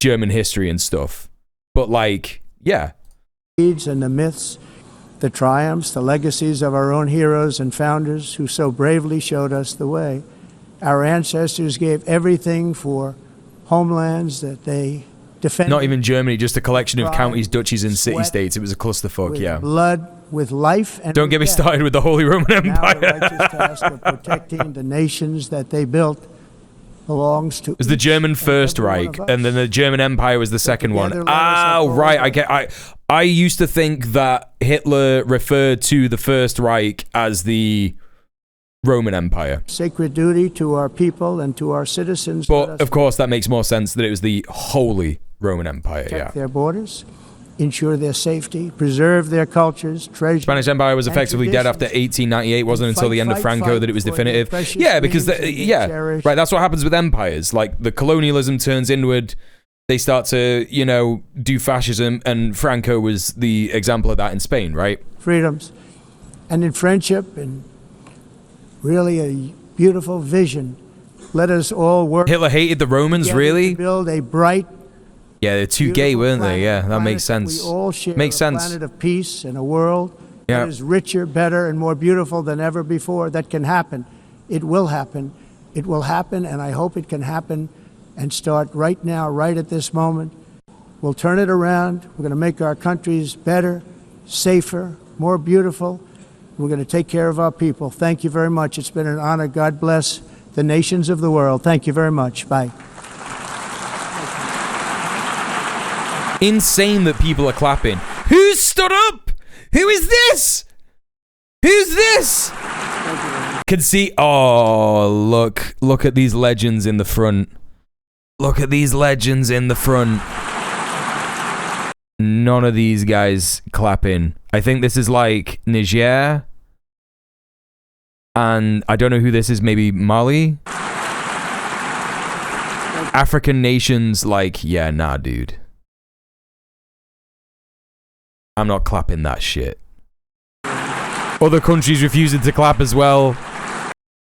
German history and stuff. But, like, yeah. And the myths, the triumphs, the legacies of our own heroes and founders who so bravely showed us the way. Our ancestors gave everything for homelands that they defended. Not even Germany, just a collection of counties, duchies, and city-states. It was a clusterfuck, yeah. Blood, with life, and don't get me started with the Holy Roman Empire. Now the righteous task of protecting the nations that they built belongs to. It was the German First Reich, and then the German Empire was the second one. Oh, right. I used to think that Hitler referred to the First Reich as the Roman Empire. Sacred duty to our people and to our citizens. But of course, that makes more sense that it was the Holy Roman Empire. Protect their borders, ensure their safety, preserve their cultures, treasure. Spanish Empire was effectively dead after 1898. Wasn't until the end of Franco that it was definitive. Yeah, because right. That's what happens with empires. Like the colonialism turns inward. They start to, you know, do fascism, and Franco was the example of that in Spain, right? Freedoms, and in friendship, and really a beautiful vision. Let us all work. Hitler hated the Romans, really? To build a bright. Yeah, they're too gay, weren't they? Yeah, that makes sense. We all share makes sense. A planet of peace and a world that is richer, better, and more beautiful than ever before. That can happen. It will happen. It will happen, and I hope it can happen and start right now, right at this moment. We'll turn it around. We're going to make our countries better, safer, more beautiful. We're going to take care of our people. Thank you very much. It's been an honor. God bless the nations of the world. Thank you very much. Bye. Insane that people are clapping. Who stood up? Who is this? Who's this? Can see. Oh, look at these legends in the front. Look at these legends in the front. None of these guys clapping. I think this is like Niger. And I don't know who this is. Maybe Mali. African nations, like, yeah, nah, dude. I'm not clapping that shit. Other countries refusing to clap as well.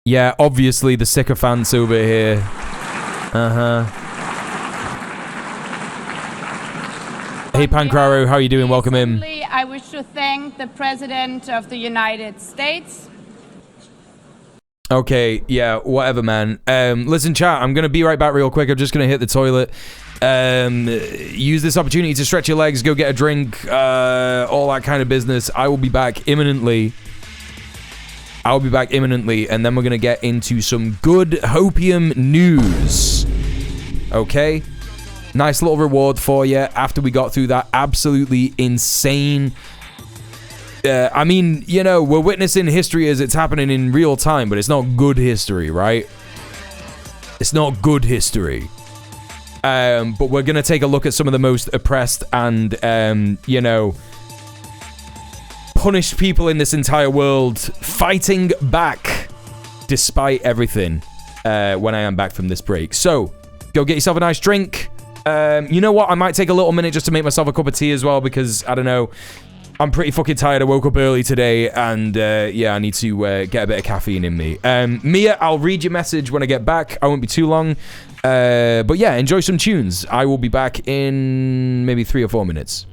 Yeah, obviously the sycophants over here. Hey Pancraro, how are you doing? Welcome in. I wish to thank the President of the United States. Okay, yeah, whatever, man. Listen, chat, I'm going to be right back real quick. I'm just going to hit the toilet. Use this opportunity to stretch your legs, go get a drink, all that kind of business. I will be back imminently. And then we're going to get into some good hopium news. Okay? Nice little reward for you after we got through that absolutely insane... I mean, you know, we're witnessing history as it's happening in real time, but it's not good history, right? It's not good history. But we're going to take a look at some of the most oppressed and, you know, punished people in this entire world fighting back despite everything when I am back from this break. So, go get yourself a nice drink. You know what? I might take a little minute just to make myself a cup of tea as well because, I don't know, I'm pretty fucking tired. I woke up early today and, yeah, I need to get a bit of caffeine in me. Mia, I'll read your message when I get back. I won't be too long. But yeah, enjoy some tunes. I will be back in maybe 3 or 4 minutes.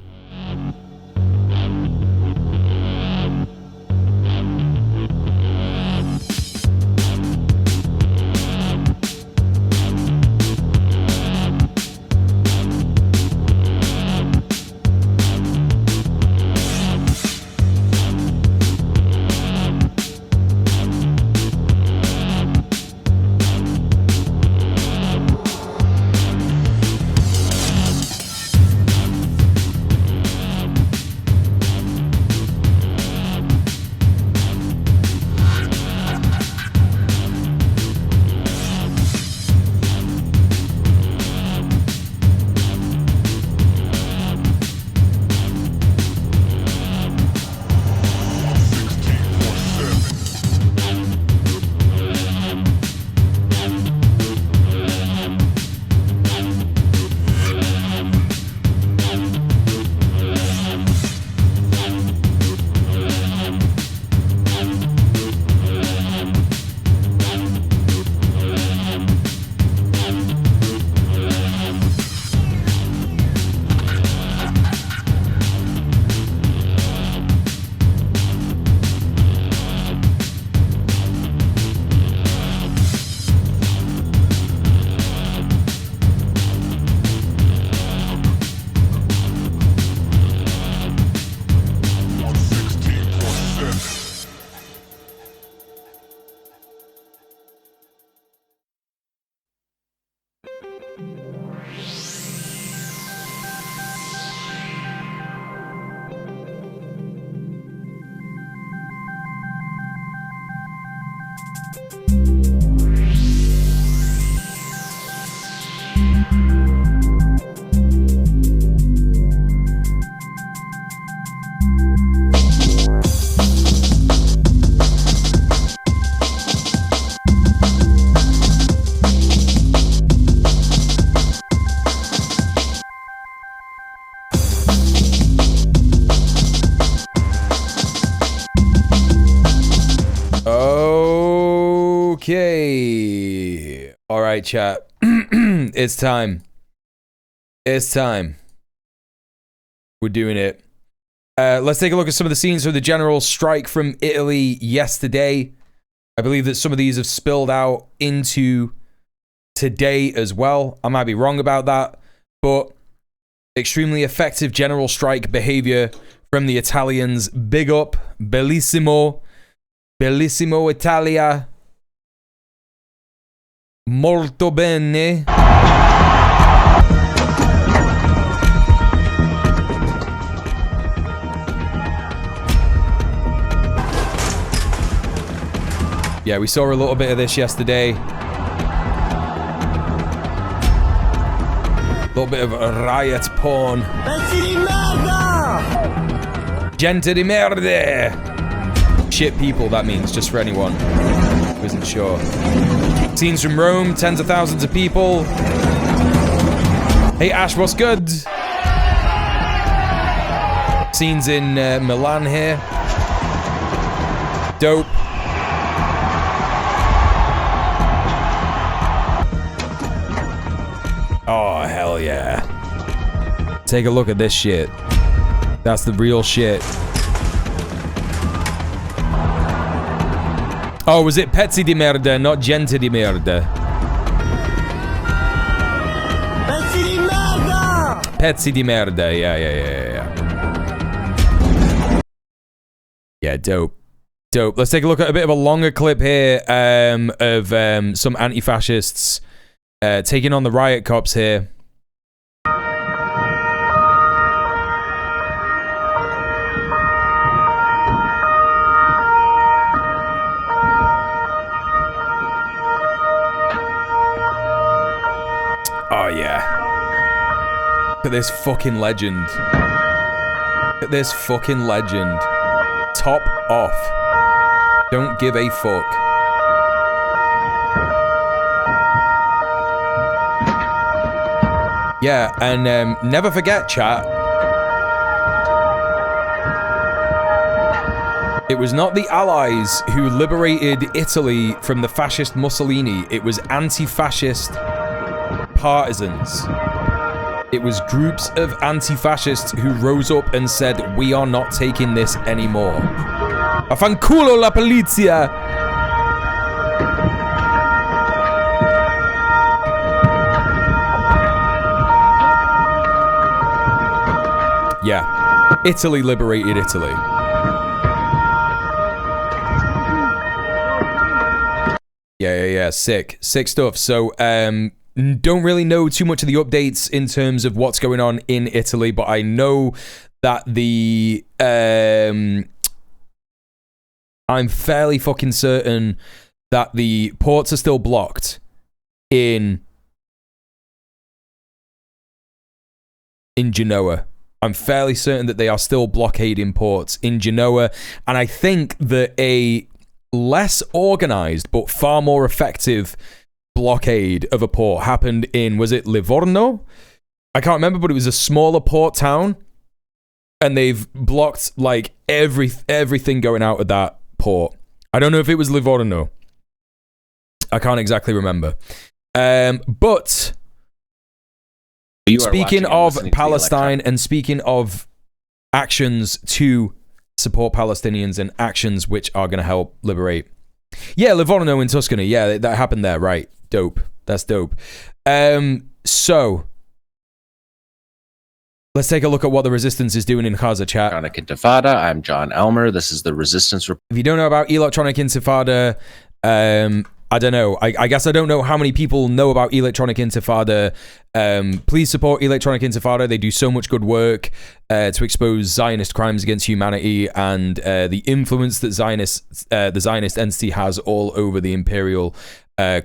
Okay. All right, chat. It's time. It's time. We're doing it. Let's take a look at some of the scenes from the general strike from Italy yesterday. I believe that some of these have spilled out into today as well. I might be wrong about that, but extremely effective general strike behavior from the Italians. Big up. Bellissimo. Bellissimo Italia. Molto bene. Yeah, we saw a little bit of this yesterday. A little bit of riot porn. Gente di merda! Shit people, that means, just for anyone who isn't sure. Scenes from Rome, tens of thousands of people. Hey Ash, what's good? Scenes in Milan here. Dope. Oh, hell yeah. Take a look at this shit. That's the real shit. Oh, was it pezzi di merda, not gente di merda? Pezzi di merda! Pezzi di merda, yeah. Yeah, dope. Let's take a look at a bit of a longer clip here of some anti-fascists taking on the riot cops here. Oh, yeah. Look at this fucking legend. Look at this fucking legend. Top off. Don't give a fuck. Yeah, and never forget, chat. It was not the Allies who liberated Italy from the fascist Mussolini. It was anti-fascist partisans. It was groups of anti-fascists who rose up and said, we are not taking this anymore. Affanculo la polizia! Yeah. Italy liberated Italy. Yeah. Sick stuff. So, don't really know too much of the updates in terms of what's going on in Italy, but I know that the I'm fairly fucking certain that the ports are still blocked in Genoa. I'm fairly certain that they are still blockading ports in Genoa, and I think that a less organized but far more effective blockade of a port happened in, was it Livorno? I can't remember, but it was a smaller port town, and they've blocked like everything going out of that port. I don't know if it was Livorno. I can't exactly remember. But speaking of Palestine and speaking of actions to support Palestinians and actions which are going to help liberate. Yeah, Livorno in Tuscany. Yeah, that happened there, right. Dope. That's dope. So let's take a look at what the resistance is doing in Gaza, chat. Electronic Intifada. I'm John Elmer. This is the Resistance Report. If you don't know about Electronic Intifada, I don't know. I guess I don't know how many people know about Electronic Intifada. Please support Electronic Intifada. They do so much good work to expose Zionist crimes against humanity and the influence that the Zionist entity has all over the imperial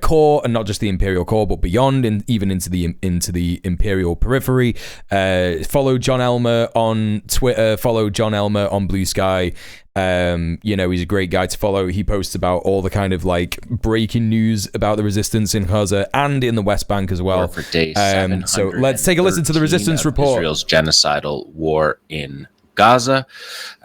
core, and not just the imperial core, but beyond, and even into the imperial periphery. Follow John Elmer on Twitter. Follow John Elmer on Blue Sky. He's a great guy to follow. He posts about all the kind of like breaking news about the resistance in Gaza and in the West Bank as well. For day so let's take a listen to the resistance report. Israel's genocidal war in Gaza.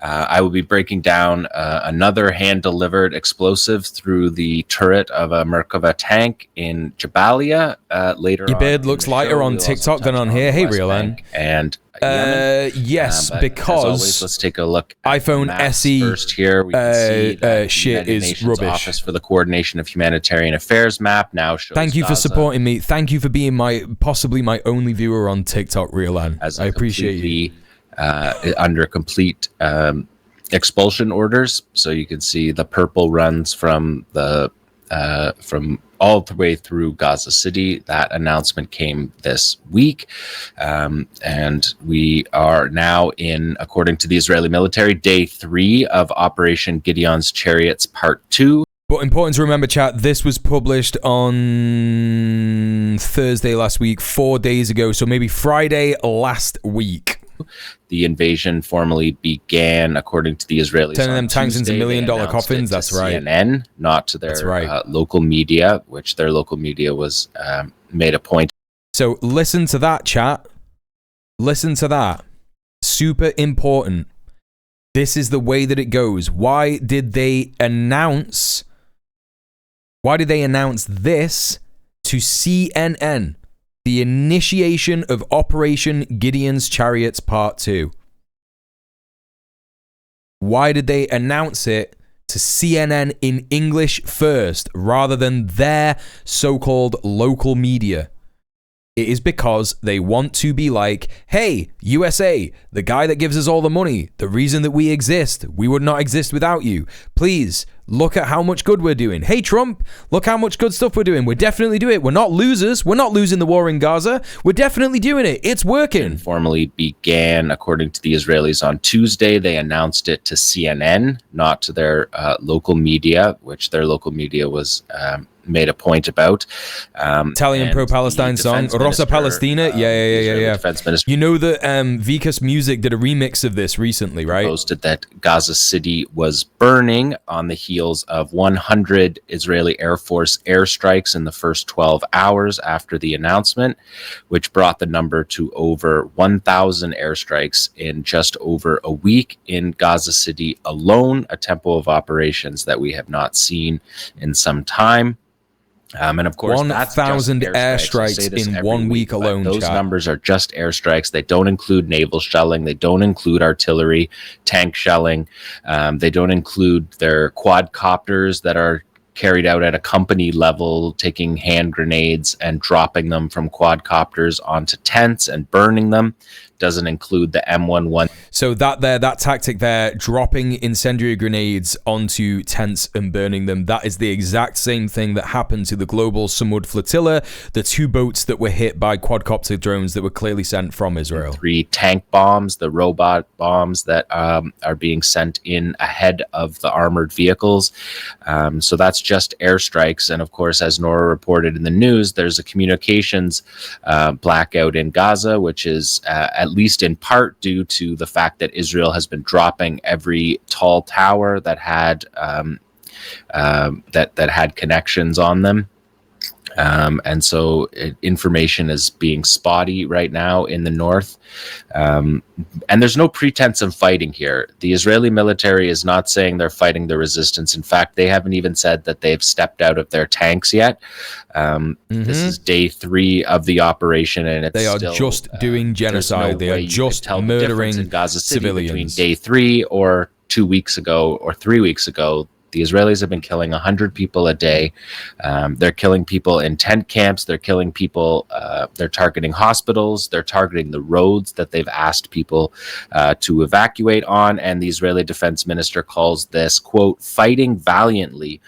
I will be breaking down another hand-delivered explosive through the turret of a Merkava tank in Jabalia later on. Your beard looks lighter on TikTok than on here. Hey, Real N. And yes, because always, let's take a look at iPhone SE first here. We can see that shit United is Nations rubbish. Office for the Coordination of Humanitarian Affairs map now shows Thank you for Gaza supporting me. Thank you for being possibly my only viewer on TikTok, Real N. I appreciate you. Under complete expulsion orders, so you can see the purple runs from all the way through Gaza City. That announcement came this week, and we are now in, according to the Israeli military, day 3 of Operation Gideon's Chariots Part 2. But important to remember, chat, this was published on Thursday last week, 4 days ago, so maybe Friday last week. The invasion formally began, according to the Israelis. Turning them tanks into $1 million coffins. That's right. CNN, not to their local media, which their local media was made a point. So listen to that, chat. Listen to that. Super important. This is the way that it goes. Why did they announce this to CNN? The initiation of Operation Gideon's Chariots Part 2. Why did they announce it to CNN in English first rather than their so-called local media. It is because they want to be like, hey, USA, the guy that gives us all the money, the reason that we exist, we would not exist without you. Please, look at how much good we're doing. Hey, Trump, look how much good stuff we're doing. We're definitely doing it. We're not losers. We're not losing the war in Gaza. We're definitely doing it. It's working. Formally began, according to the Israelis, on Tuesday. They announced it to CNN, not to their local media, which their local media was made a point about. Italian pro-Palestine song, Rosa Palestina. Yeah. Defense Minister, you know that Vikas Music did a remix of this recently, right? Posted that Gaza City was burning on the heels of 100 Israeli Air Force airstrikes in the first 12 hours after the announcement, which brought the number to over 1,000 airstrikes in just over a week in Gaza City alone, a tempo of operations that we have not seen in some time. And of course, 1,000 airstrikes in 1 week alone. Those numbers are just airstrikes. They don't include naval shelling. They don't include artillery, tank shelling. They don't include their quadcopters that are carried out at a company level, taking hand grenades and dropping them from quadcopters onto tents and burning them. Doesn't include the M11. So that tactic there, dropping incendiary grenades onto tents and burning them, that is the exact same thing that happened to the Global Samud Flotilla, the 2 boats that were hit by quadcopter drones that were clearly sent from Israel. 3 tank bombs, the robot bombs that are being sent in ahead of the armored vehicles. So that's just airstrikes. And of course, as Nora reported in the news, there's a communications blackout in Gaza, which is at least in part due to the fact that Israel has been dropping every tall tower that had that had connections on them. And so information is being spotty right now in the north. And there's no pretense of fighting here. The Israeli military is not saying they're fighting the resistance. In fact, they haven't even said that they've stepped out of their tanks yet. This is day 3 of the operation, and they are just doing genocide. They are just murdering in Gaza City civilians. Between day 3 or 2 weeks ago or 3 weeks ago. The Israelis have been killing 100 people a day. They're killing people in tent camps. They're killing people. They're targeting hospitals. They're targeting the roads that they've asked people to evacuate on. And the Israeli defense minister calls this, quote, fighting valiantly,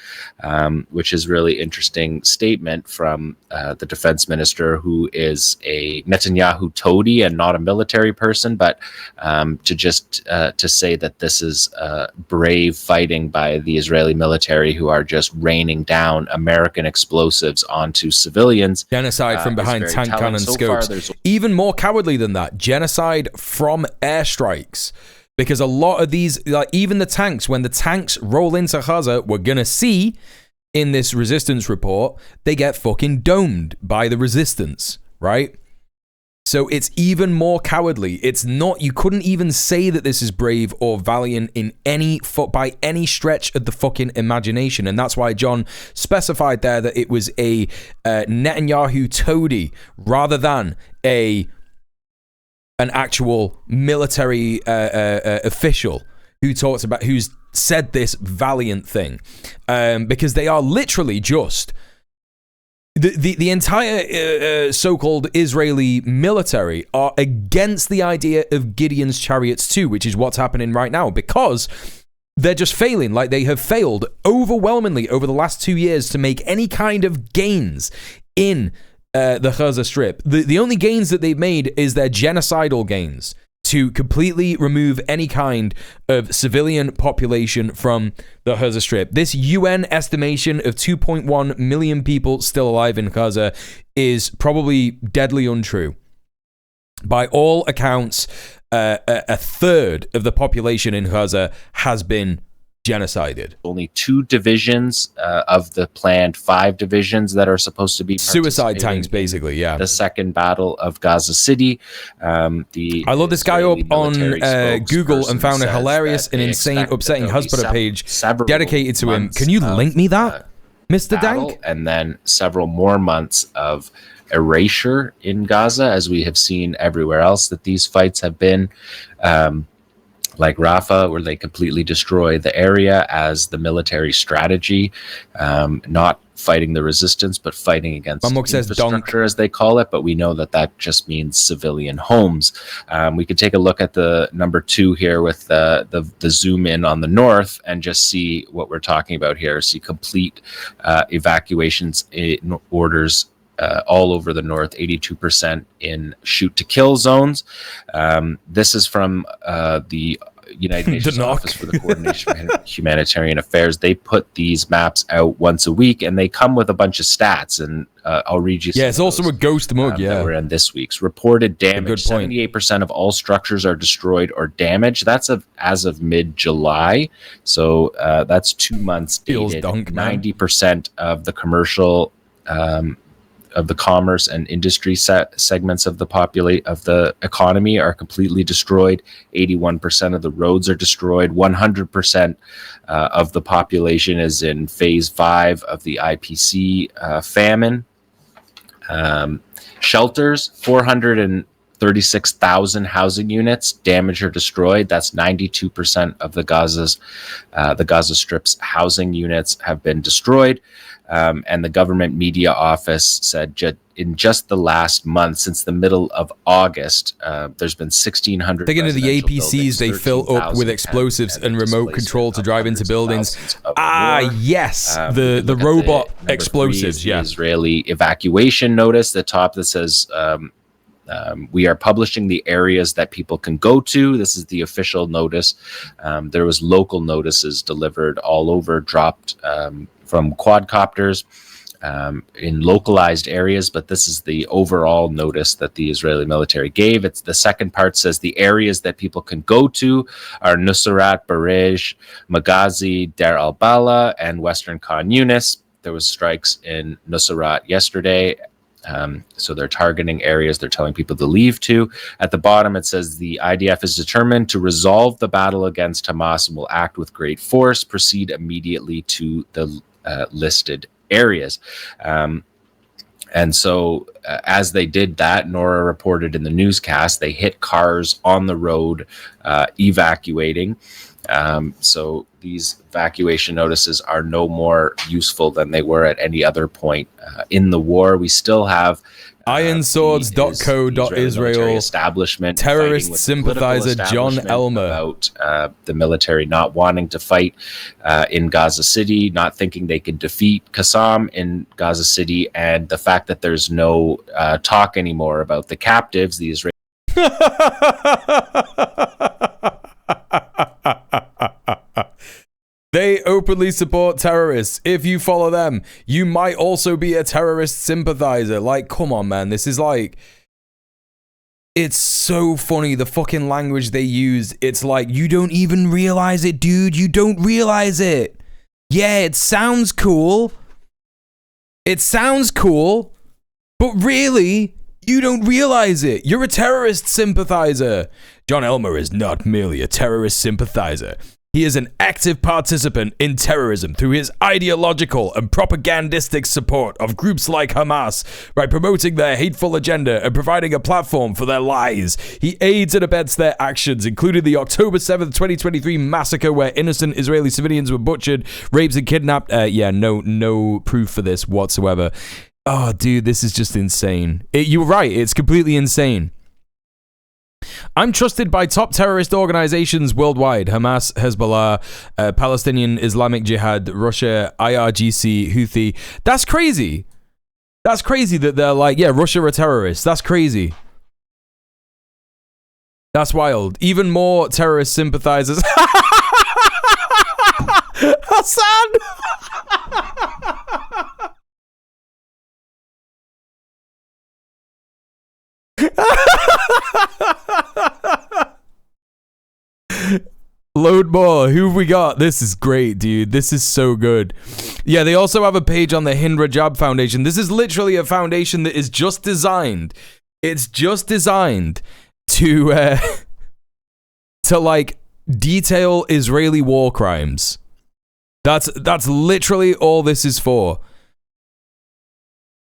which is really interesting statement from the defense minister, who is a Netanyahu toady and not a military person. But to say that this is brave fighting by the Israeli military, who are just raining down American explosives onto civilians. Genocide from behind tank cannon scopes. Even more cowardly than that, genocide from airstrikes. Because a lot of these, like even the tanks, when the tanks roll into Gaza, we're going to see in this resistance report, they get fucking domed by the resistance, right? So it's even more cowardly. It's not, you couldn't even say that this is brave or valiant in by any stretch of the fucking imagination. And that's why John specified there that it was a Netanyahu toady rather than an actual military official who's said this valiant thing. Because they are literally just the entire so-called Israeli military are against the idea of Gideon's chariots too, which is what's happening right now, because they're just failing. Like, they have failed overwhelmingly over the last 2 years to make any kind of gains in the Gaza Strip. The only gains that they've made is their genocidal gains to completely remove any kind of civilian population from the Gaza Strip. This UN estimation of 2.1 million people still alive in Gaza is probably deadly untrue. By all accounts, a third of the population in Gaza has been genocided. Only 2 divisions of the planned 5 divisions that are supposed to be suicide tanks, basically. Yeah, the second battle of Gaza City. I looked this guy up on Google and found a hilarious and insane, upsetting husband page dedicated to him. Can you link me that, Mr. Dank? And then several more months of erasure in Gaza, as we have seen everywhere else that these fights have been. like Rafah, where they completely destroy the area as the military strategy, not fighting the resistance, but fighting against infrastructure, as they call it. But we know that that just means civilian homes. We could take a look at the number 2 here with the zoom in on the north and just see what we're talking about here. See complete evacuations in orders all over the north, 82% in shoot to kill zones. This is from the United Nations Office for the Coordination of Humanitarian Affairs. They put these maps out once a week, and they come with a bunch of stats. And I'll read you. Yeah, it's also a ghost mug. That were in this week's reported damage. 78% of all structures are destroyed or damaged. That's as of mid-July, so that's 2 months dated. 90% of the commercial. Of the commerce and industry segments of the economy are completely destroyed. 81% of the roads are destroyed. 100% of the population is in phase 5 of the IPC famine. Shelters, 436,000 housing units damaged or destroyed. That's 92% of the Gaza Strip's housing units have been destroyed. And the government media office said in just the last month, since the middle of August, there's been 1,600. Thinking of the APCs, they fill up with explosives and remote control to drive into buildings. Yes, the robot explosives. The Israeli evacuation notice, the top that says. We are publishing the areas that people can go to. This is the official notice. There was local notices delivered all over, dropped from quadcopters in localized areas, but this is the overall notice that the Israeli military gave. It's the second part says the areas that people can go to are Nusrat, Barej, Maghazi, Deir al-Bala, and Western Khan Yunis. There was strikes in Nusrat yesterday. So they're targeting areas they're telling people to leave to. At the bottom, it says the IDF is determined to resolve the battle against Hamas and will act with great force, proceed immediately to the listed areas. And so as they did that, Nora reported in the newscast, they hit cars on the road evacuating. So these evacuation notices are no more useful than they were at any other point in the war. We still have ironswords.co.israel establishment terrorist sympathizer John Elmer about the military not wanting to fight in Gaza City, not thinking they could defeat Qassam in Gaza City, and the fact that there's no talk anymore about the captives, the Israeli. They openly support terrorists. If you follow them, you might also be a terrorist sympathizer. Like, come on, man. This is like... It's so funny, the fucking language they use. It's like, you don't even realize it, dude. You don't realize it. Yeah, it sounds cool. It sounds cool. But really, you don't realize it. You're a terrorist sympathizer. John Elmer is not merely a terrorist sympathizer. He is an active participant in terrorism through his ideological and propagandistic support of groups like Hamas by promoting their hateful agenda and providing a platform for their lies. He aids and abets their actions, including the October 7th, 2023 massacre where innocent Israeli civilians were butchered, raped, and kidnapped. No proof for this whatsoever. Oh, dude, this is just insane. You're right, it's completely insane. I'm trusted by top terrorist organizations worldwide: Hamas, Hezbollah, Palestinian Islamic Jihad, Russia, IRGC, Houthi. That's crazy. That's crazy that they're like, yeah, Russia are terrorists. That's crazy. That's wild. Even more terrorist sympathizers. Hassan! Load more. Who have we got? This is great, dude. This is so good. Yeah, they also have a page on the Hind Rajab Foundation. This is literally a foundation that is just designed. It's just designed to like detail Israeli war crimes. That's literally all this is for.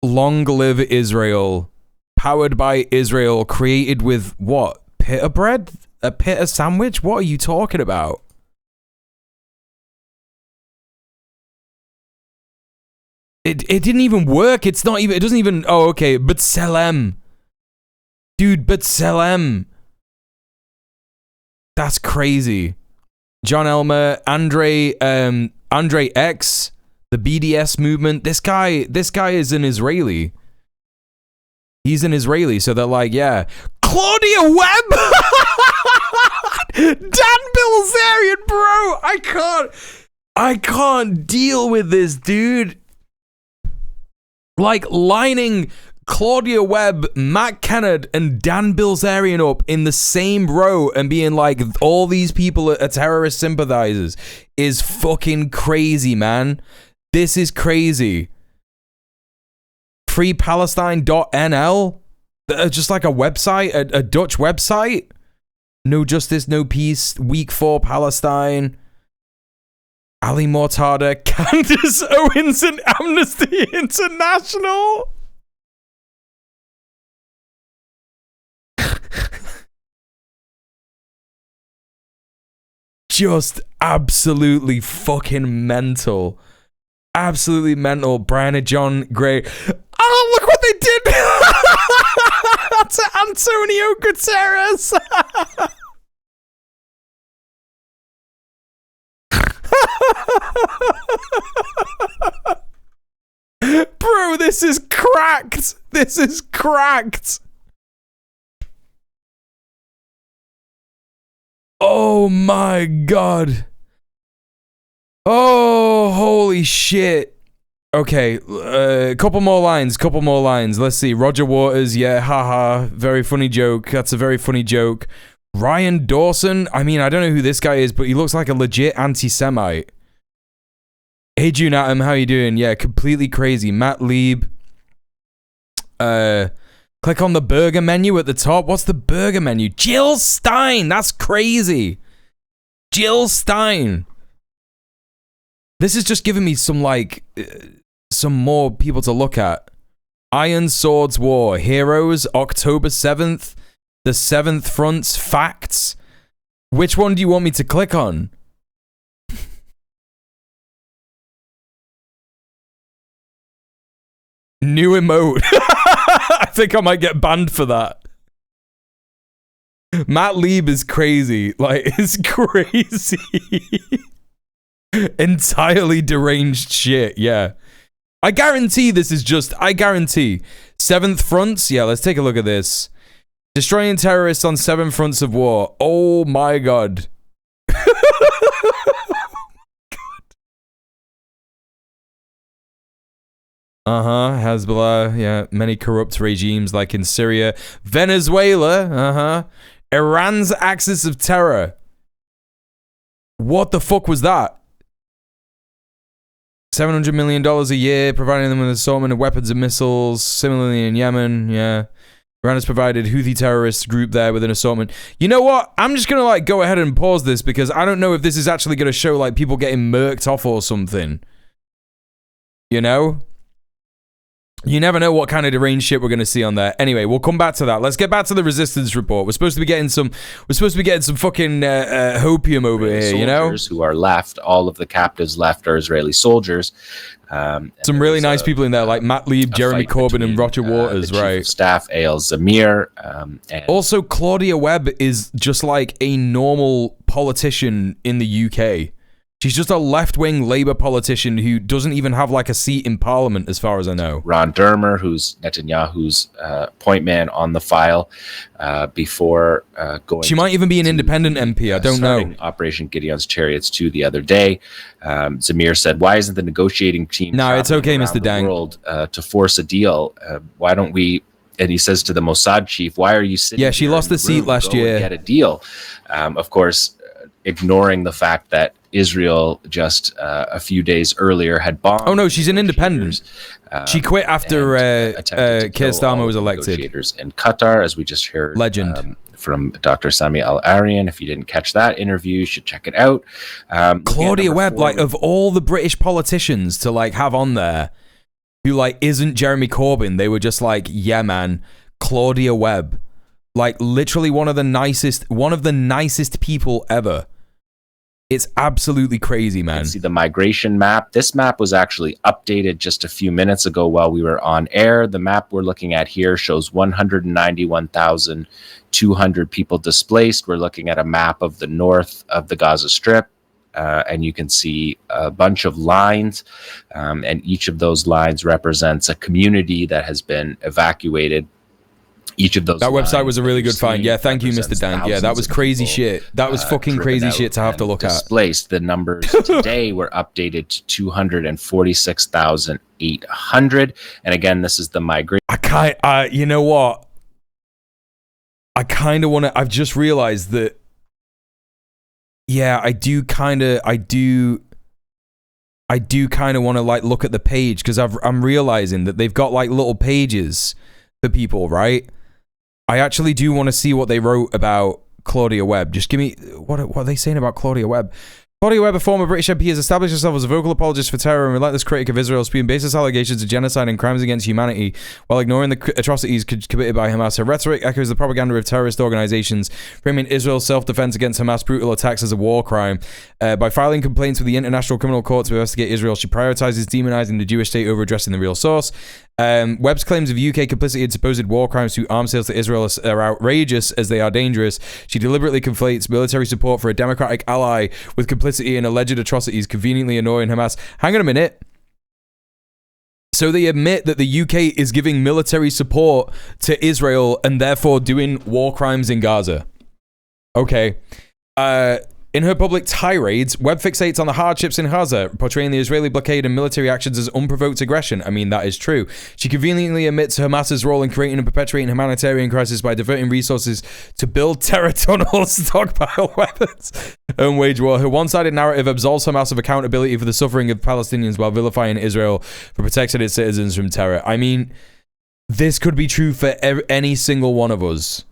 Long live Israel. Powered by Israel, created with what? Pita bread? A pita sandwich? What are you talking about? It didn't even work. It's not even. It doesn't even. Oh, okay. B'Tselem. Dude, B'Tselem. That's crazy. John Elmer, Andre X, the BDS movement. This guy is an Israeli. He's an Israeli, so they're like, yeah. Claudia Webb! Dan Bilzerian, bro! I can't deal with this, dude. Like, lining Claudia Webb, Matt Kennard, and Dan Bilzerian up in the same row and being like, all these people are terrorist sympathizers is fucking crazy, man. This is crazy. FreePalestine.nl? Just like a website, a Dutch website? No justice, no peace, week 4 Palestine. Ali Mortada, Candace Owens, and Amnesty International. Just absolutely fucking mental. Absolutely mental. Brian and John Gray. Oh, look what they did to Antonio Guterres. Bro, this is cracked. This is cracked. Oh my god. Oh, holy shit. Okay, couple more lines. Let's see. Roger Waters, yeah, haha. Very funny joke. That's a very funny joke. Ryan Dawson, I mean, I don't know who this guy is, but he looks like a legit anti-Semite. Hey, June Atom, how you doing? Yeah, completely crazy. Matt Lieb. Click on the burger menu at the top. What's the burger menu? Jill Stein, that's crazy. Jill Stein. This is just giving me some, like, some more people to look at. Iron Swords War, Heroes, October 7th, The 7th Front's Facts. Which one do you want me to click on? New emote. I think I might get banned for that. Matt Lieb is crazy. Like, it's crazy. Entirely deranged shit, yeah. I guarantee this is just, I guarantee. 7th Fronts? Yeah, let's take a look at this. Destroying terrorists on 7 fronts of war. Oh my god. Hezbollah, yeah. Many corrupt regimes like in Syria. Venezuela, Iran's axis of terror. What the fuck was that? $700 million a year, providing them with an assortment of weapons and missiles. Similarly in Yemen, yeah. Iran has provided Houthi terrorist group there with an assortment. You know what? I'm just going to like go ahead and pause this because I don't know if this is actually going to show like people getting murked off or something. You know? You never know what kind of deranged shit we're going to see on there. Anyway, we'll come back to that. Let's get back to the resistance report. We're supposed to be getting some fucking hopium over here, you know? Who are left, all of the captives left are Israeli soldiers. Some really nice people in there, like Matt Lieb, Jeremy Corbyn, and Roger Waters, the right? Chief of Staff, Eyal Zamir. And also, Claudia Webb is just like a normal politician in the UK. She's just a left-wing Labour politician who doesn't even have like a seat in Parliament, as far as I know. Ron Dermer, who's Netanyahu's point man on the file, before going. She might even be an independent MP. I don't know. Operation Gideon's Chariots 2 the other day. Zamir said, "Why isn't the negotiating team? No, it's okay, Mr. Dang. World, to force a deal? Why don't we?" And he says to the Mossad chief, "Why are you sitting?" Yeah, she lost the seat last year. Get a deal. Of course, ignoring the fact that Israel just a few days earlier had bombed. Oh no, she's an independent. She quit after Keir Starmer was elected. In Qatar, as we just heard, legend from Dr. Sami Al-Arian. If you didn't catch that interview, you should check it out. Claudia Webb, like of all the British politicians to like have on there, who like isn't Jeremy Corbyn, they were just like, yeah, man, Claudia Webb. Like, literally one of the nicest people ever. It's absolutely crazy, man. You can see the migration map. This map was actually updated just a few minutes ago while we were on air. The map we're looking at here shows 191,200 people displaced. We're looking at a map of the north of the Gaza Strip. And you can see a bunch of lines, and each of those lines represents a community that has been evacuated. Each of those. That website was a really good find. Yeah, thank you, Mr. Dank. Yeah, that was crazy shit. That was fucking crazy shit to have to look at. Displaced. The numbers today were updated to 246,800. And again, this is the migration. You know what? I kind of want to. I've just realized that. Yeah, I do kind of want to like look at the page because I'm realizing that they've got like little pages for people, right? I actually do want to see what they wrote about Claudia Webb. Just give me what are they saying about Claudia Webb? Claudia Webb, a former British MP, has established herself as a vocal apologist for terror and relentless critic of Israel, spewing baseless allegations of genocide and crimes against humanity while ignoring the atrocities committed by Hamas. Her rhetoric echoes the propaganda of terrorist organizations, framing Israel's self-defense against Hamas' brutal attacks as a war crime. By filing complaints with the International Criminal Court to investigate Israel, she prioritizes demonizing the Jewish state over addressing the real source. Webb's claims of UK complicity in supposed war crimes through arms sales to Israel are outrageous as they are dangerous. She deliberately conflates military support for a democratic ally with complicity in alleged atrocities, conveniently annoying Hamas. Hang on a minute. So they admit that the UK is giving military support to Israel and therefore doing war crimes in Gaza. Okay. In her public tirades, Webb fixates on the hardships in Gaza, portraying the Israeli blockade and military actions as unprovoked aggression. I mean, that is true. She conveniently admits Hamas's role in creating and perpetuating a humanitarian crisis by diverting resources to build terror tunnels, stockpile weapons, and wage war. Her one-sided narrative absolves Hamas of accountability for the suffering of Palestinians while vilifying Israel for protecting its citizens from terror. I mean, this could be true for any single one of us.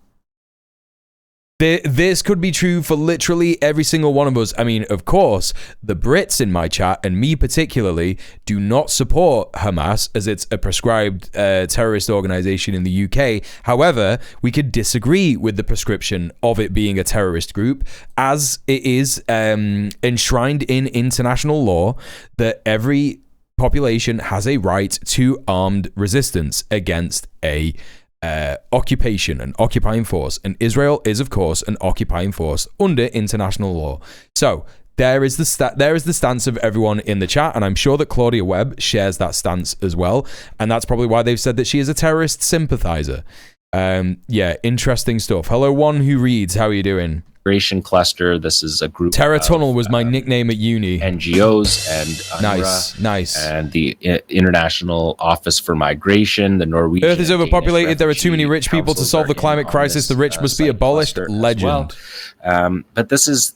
This could be true for literally every single one of us. I mean, of course, the Brits in my chat, and me particularly, do not support Hamas as it's a prescribed terrorist organization in the UK. However, we could disagree with the prescription of it being a terrorist group, as it is enshrined in international law that every population has a right to armed resistance against a occupation, an occupying force, and Israel is of course an occupying force under international law. So there is the stance of everyone in the chat, and I'm sure that Claudia Webb shares that stance as well, and that's probably why they've said that she is a terrorist sympathizer. Yeah, interesting stuff. Hello, one who reads. How are you doing? Cluster. This is a group. Terror Tunnel was my nickname at uni. NGOs and UNRWA, nice, and the International Office for Migration, the Norwegian. Earth is overpopulated. There are too many rich people to solve the climate crisis. The rich must be abolished. Legend. Well. But this is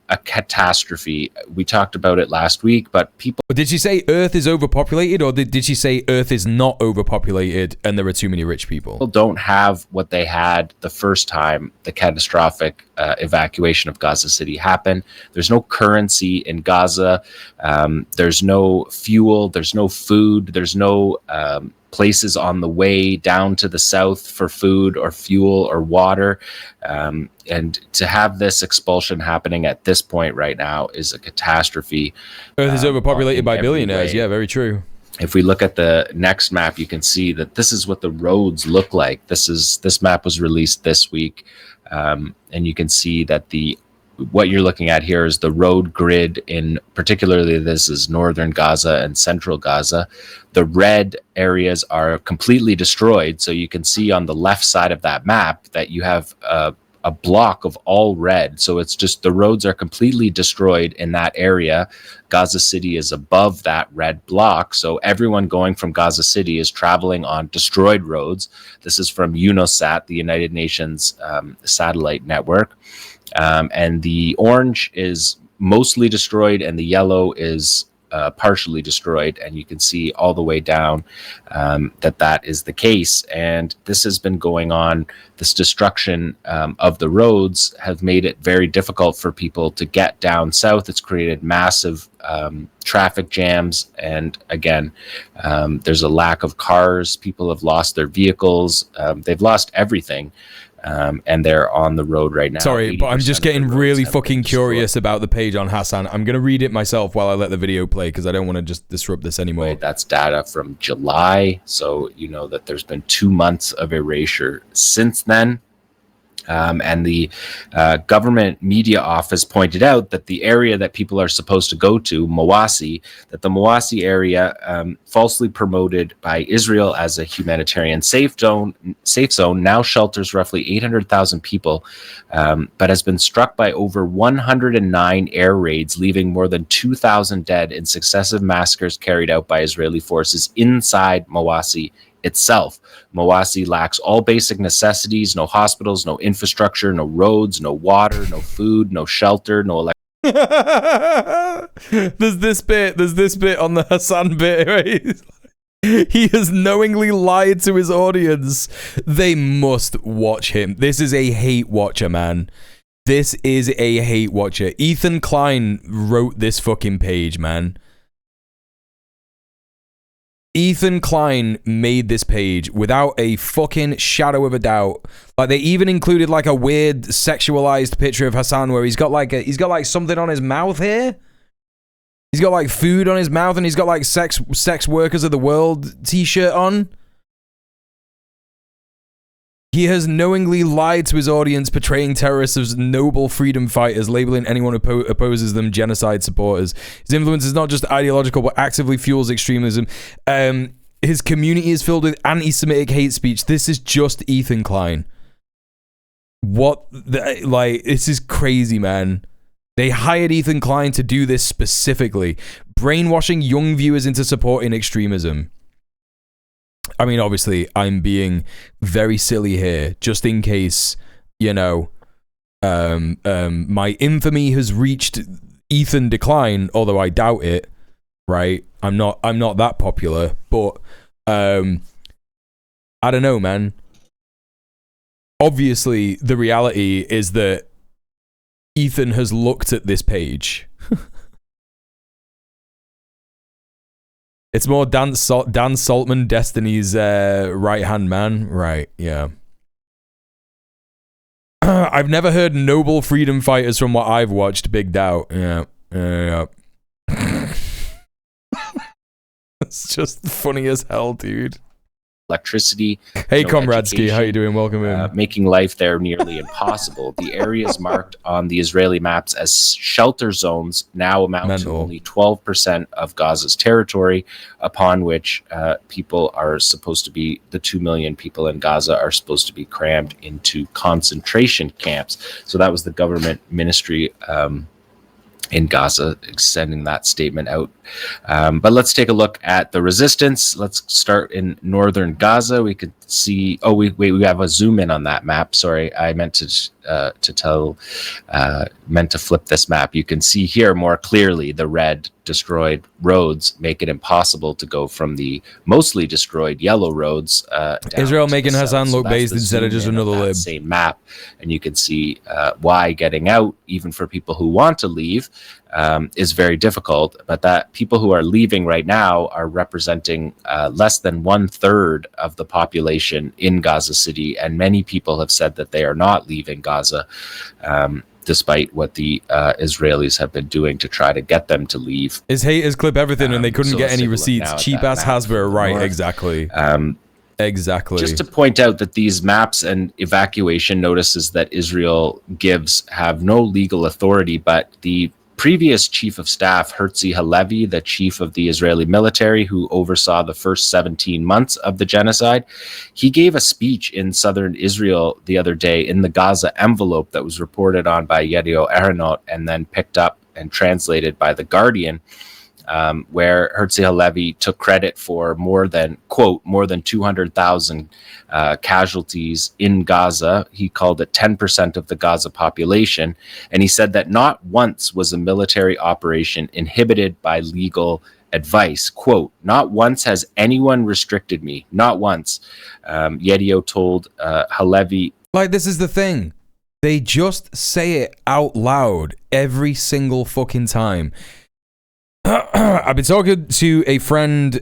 a catastrophe. We talked about it last week, but people. Did she say Earth is overpopulated, or did she say Earth is not overpopulated and there are too many rich people? People don't have what they had the first time the catastrophic evacuation of Gaza City happened. There's no currency in Gaza. There's no fuel. There's no food. There's no places on the way down to the south for food or fuel or water. And to have this expulsion happening at this point right now is a catastrophe. Earth is overpopulated by billionaires. Yeah, very true. If we look at the next map, you can see that this is what the roads look like. This map was released this week. And you can see that what you're looking at here is the road grid in particularly this is northern Gaza and central Gaza. The red areas are completely destroyed. So you can see on the left side of that map that you have a block of all red. So it's just the roads are completely destroyed in that area. Gaza City is above that red block. So everyone going from Gaza City is traveling on destroyed roads. This is from UNOSAT, the United Nations satellite network. And the orange is mostly destroyed and the yellow is partially destroyed. And you can see all the way down that is the case. And this has been going on. This destruction of the roads have made it very difficult for people to get down south. It's created massive traffic jams. And again, there's a lack of cars. People have lost their vehicles. They've lost everything. and they're on the road right now. Sorry, but I'm just getting really fucking curious about the page on Hassan. I'm going to read it myself while I let the video play because I don't want to just disrupt this anymore. Right, that's data from July, so you know that there's been 2 months of erasure since then. And the government media office pointed out that the area that people are supposed to go to, Mawasi, that the Mawasi area, falsely promoted by Israel as a humanitarian safe zone, now shelters roughly 800,000 people, but has been struck by over 109 air raids, leaving more than 2,000 dead in successive massacres carried out by Israeli forces inside Mawasi itself. Mawasi lacks all basic necessities: no hospitals, no infrastructure, no roads, no water, no food, no shelter, no There's this bit on the Hassan bit, right? He has knowingly lied to his audience. They must watch him. This is a hate watcher, man. This is a hate watcher. Ethan Klein wrote this fucking page, man. Ethan Klein made this page without a fucking shadow of a doubt. Like, they even included like a weird sexualized picture of Hassan where he's got like something on his mouth here. He's got like food on his mouth, and he's got like sex workers of the world t-shirt on. He has knowingly lied to his audience, portraying terrorists as noble freedom fighters, labeling anyone who opposes them genocide supporters. His influence is not just ideological, but actively fuels extremism. His community is filled with anti-Semitic hate speech. This is just Ethan Klein. This is crazy, man. They hired Ethan Klein to do this specifically, brainwashing young viewers into supporting extremism. I mean, obviously, I'm being very silly here, just in case, you know, my infamy has reached Ethan Decline, although I doubt it, right? I'm not that popular, but I don't know, man. Obviously, the reality is that Ethan has looked at this page. It's more Dan Saltman, Destiny's right-hand man. Right, yeah. I've never heard noble freedom fighters from what I've watched, big doubt. Yeah. It's just funny as hell, dude. Electricity. Hey, Comradsky, how you doing? Welcome in. Making life there nearly impossible. The areas marked on the Israeli maps as shelter zones now amount to only 12% of Gaza's territory, upon which people are supposed to be, the 2 million people in Gaza are supposed to be crammed into concentration camps. So that was the government ministry in Gaza sending that statement out. But let's take a look at the resistance. Let's start in northern Gaza. We could see, we have a zoom in on that map. Sorry, I meant to flip this map. You can see here more clearly the red destroyed roads make it impossible to go from the mostly destroyed yellow roads Israel making Hassan look based instead of just another lib. Same map, and you can see why getting out, even for people who want to leave, is very difficult. But that people who are leaving right now are representing less than 1/3 of the population in Gaza City, and many people have said that they are not leaving Gaza, despite what the Israelis have been doing to try to get them to leave. His haters clip everything, and they couldn't get any receipts. Cheap ass Hasbro, right? Exactly. Exactly. Just to point out that these maps and evacuation notices that Israel gives have no legal authority, but the previous chief of staff, Herzi Halevi, the chief of the Israeli military who oversaw the first 17 months of the genocide, he gave a speech in southern Israel the other day in the Gaza envelope that was reported on by Yedioth Ahronot and then picked up and translated by The Guardian, where Herzi Halevi took credit for more than 200,000 casualties in Gaza. He called it 10% of the Gaza population. And he said that not once was a military operation inhibited by legal advice. Quote, not once has anyone restricted me. Not once. Yedioth told Halevi. Like, this is the thing. They just say it out loud every single fucking time. I've been talking to a friend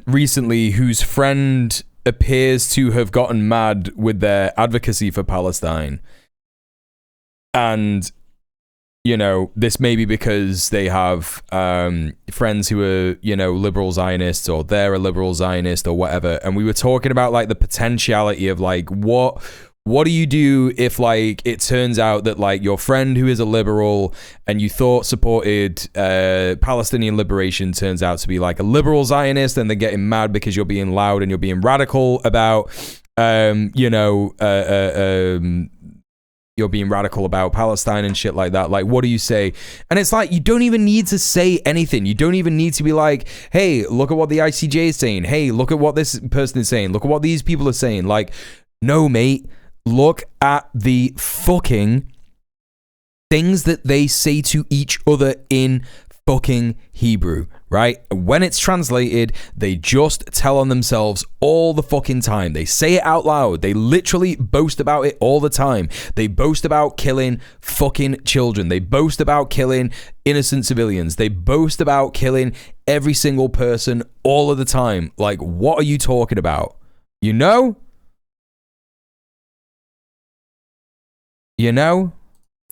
recently whose friend appears to have gotten mad with their advocacy for Palestine. And, you know, this may be because they have friends who are, you know, liberal Zionists, or they're a liberal Zionist or whatever. And we were talking about like the potentiality of like, what do you do if like it turns out that like your friend who is a liberal and you thought supported Palestinian liberation turns out to be like a liberal Zionist, and they're getting mad because you're being loud and you're being radical about, you're being radical about Palestine and shit like that. Like, what do you say? And it's like, you don't even need to say anything. You don't even need to be like, hey, look at what the ICJ is saying. Hey, look at what this person is saying. Look at what these people are saying. Like, no, mate. Look at the fucking things that they say to each other in fucking Hebrew, right? When it's translated, they just tell on themselves all the fucking time. They say it out loud. They literally boast about it all the time. They boast about killing fucking children. They boast about killing innocent civilians. They boast about killing every single person all of the time. Like, what are you talking about? You know? You know?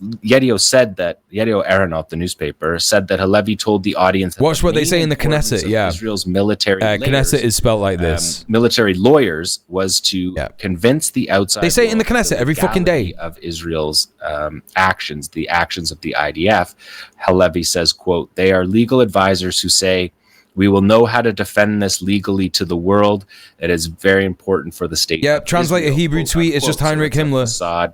Yedio Aharonot, the newspaper, said that Halevi told the audience... Watch what they say in the Knesset, yeah. Israel's military Knesset is spelled like this. Military lawyers was to convince the outside... They say it in the Knesset every fucking day. ...of Israel's actions, the actions of the IDF. Halevi says, quote, they are legal advisors who say, we will know how to defend this legally to the world. It is very important for the state. Yeah, translate Israel, a Hebrew quote, tweet. It's just Heinrich Himmler. Assad,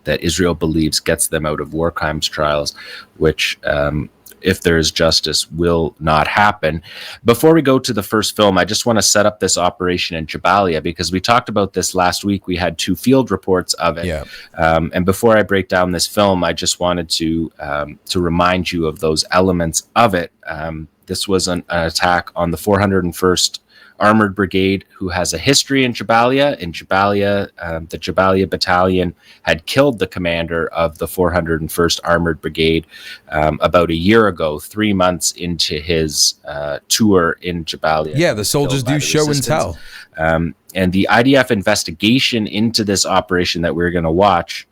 that Israel believes gets them out of war crimes trials, which, if there is justice, will not happen. Before we go to the first film, I just want to set up this operation in Jabalia, because we talked about this last week. We had 2 field reports of it. Yeah. And before I break down this film, I just wanted to remind you of those elements of it. This was an attack on the 401st Armored Brigade, who has a history in Jabalia. In Jabalia, the Jabalia Battalion had killed the commander of the 401st Armored Brigade about a year ago, 3 months into his tour in Jabalia. Yeah, the soldiers do show and tell. And the IDF investigation into this operation that we're going to watch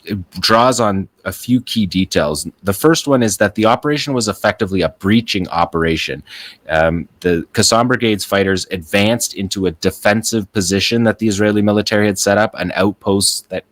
it draws on a few key details. The first one is that the operation was effectively a breaching operation. The Qassam Brigade's fighters advanced into a defensive position that the Israeli military had set up, an outpost that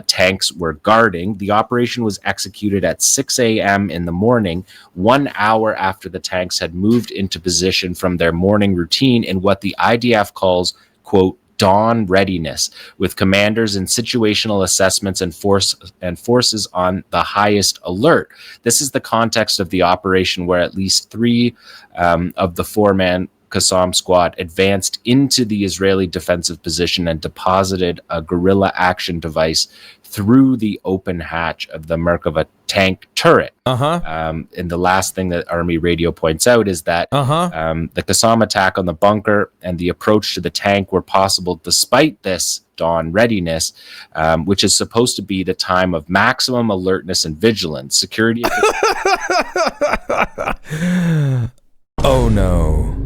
tanks were guarding. The operation was executed at 6 a.m. in the morning, 1 hour after the tanks had moved into position from their morning routine in what the IDF calls, quote, dawn readiness, with commanders in situational assessments and forces on the highest alert. This is the context of the operation, where at least 3 of the 4-man Qassam squad advanced into the Israeli defensive position and deposited a guerrilla action device through the open hatch of the Merkava tank turret. And the last thing that Army Radio points out is that the Qassam attack on the bunker and the approach to the tank were possible despite this dawn readiness, which is supposed to be the time of maximum alertness and vigilance. Security... Oh no.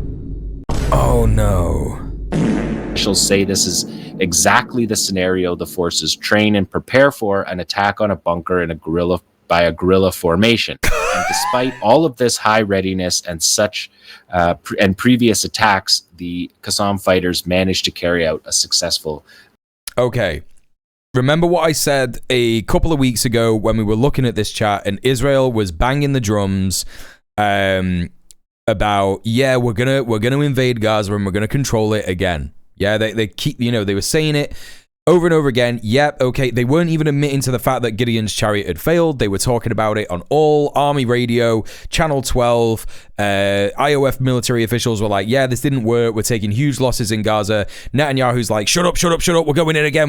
Oh no. Officials say this is exactly the scenario the forces train and prepare for: an attack on a bunker in by a guerrilla formation. And despite all of this high readiness and such and previous attacks, the Qassam fighters managed to carry out a successful... Okay. Remember what I said a couple of weeks ago when we were looking at this chat and Israel was banging the drums about, yeah, we're gonna invade Gaza and we're gonna control it again. Yeah, they keep, they were saying it over and over again. Yep, okay. They weren't even admitting to the fact that Gideon's chariot had failed. They were talking about it on all Army Radio, Channel 12. IOF military officials were like, yeah, this didn't work. We're taking huge losses in Gaza. Netanyahu's like, shut up. We're going in again.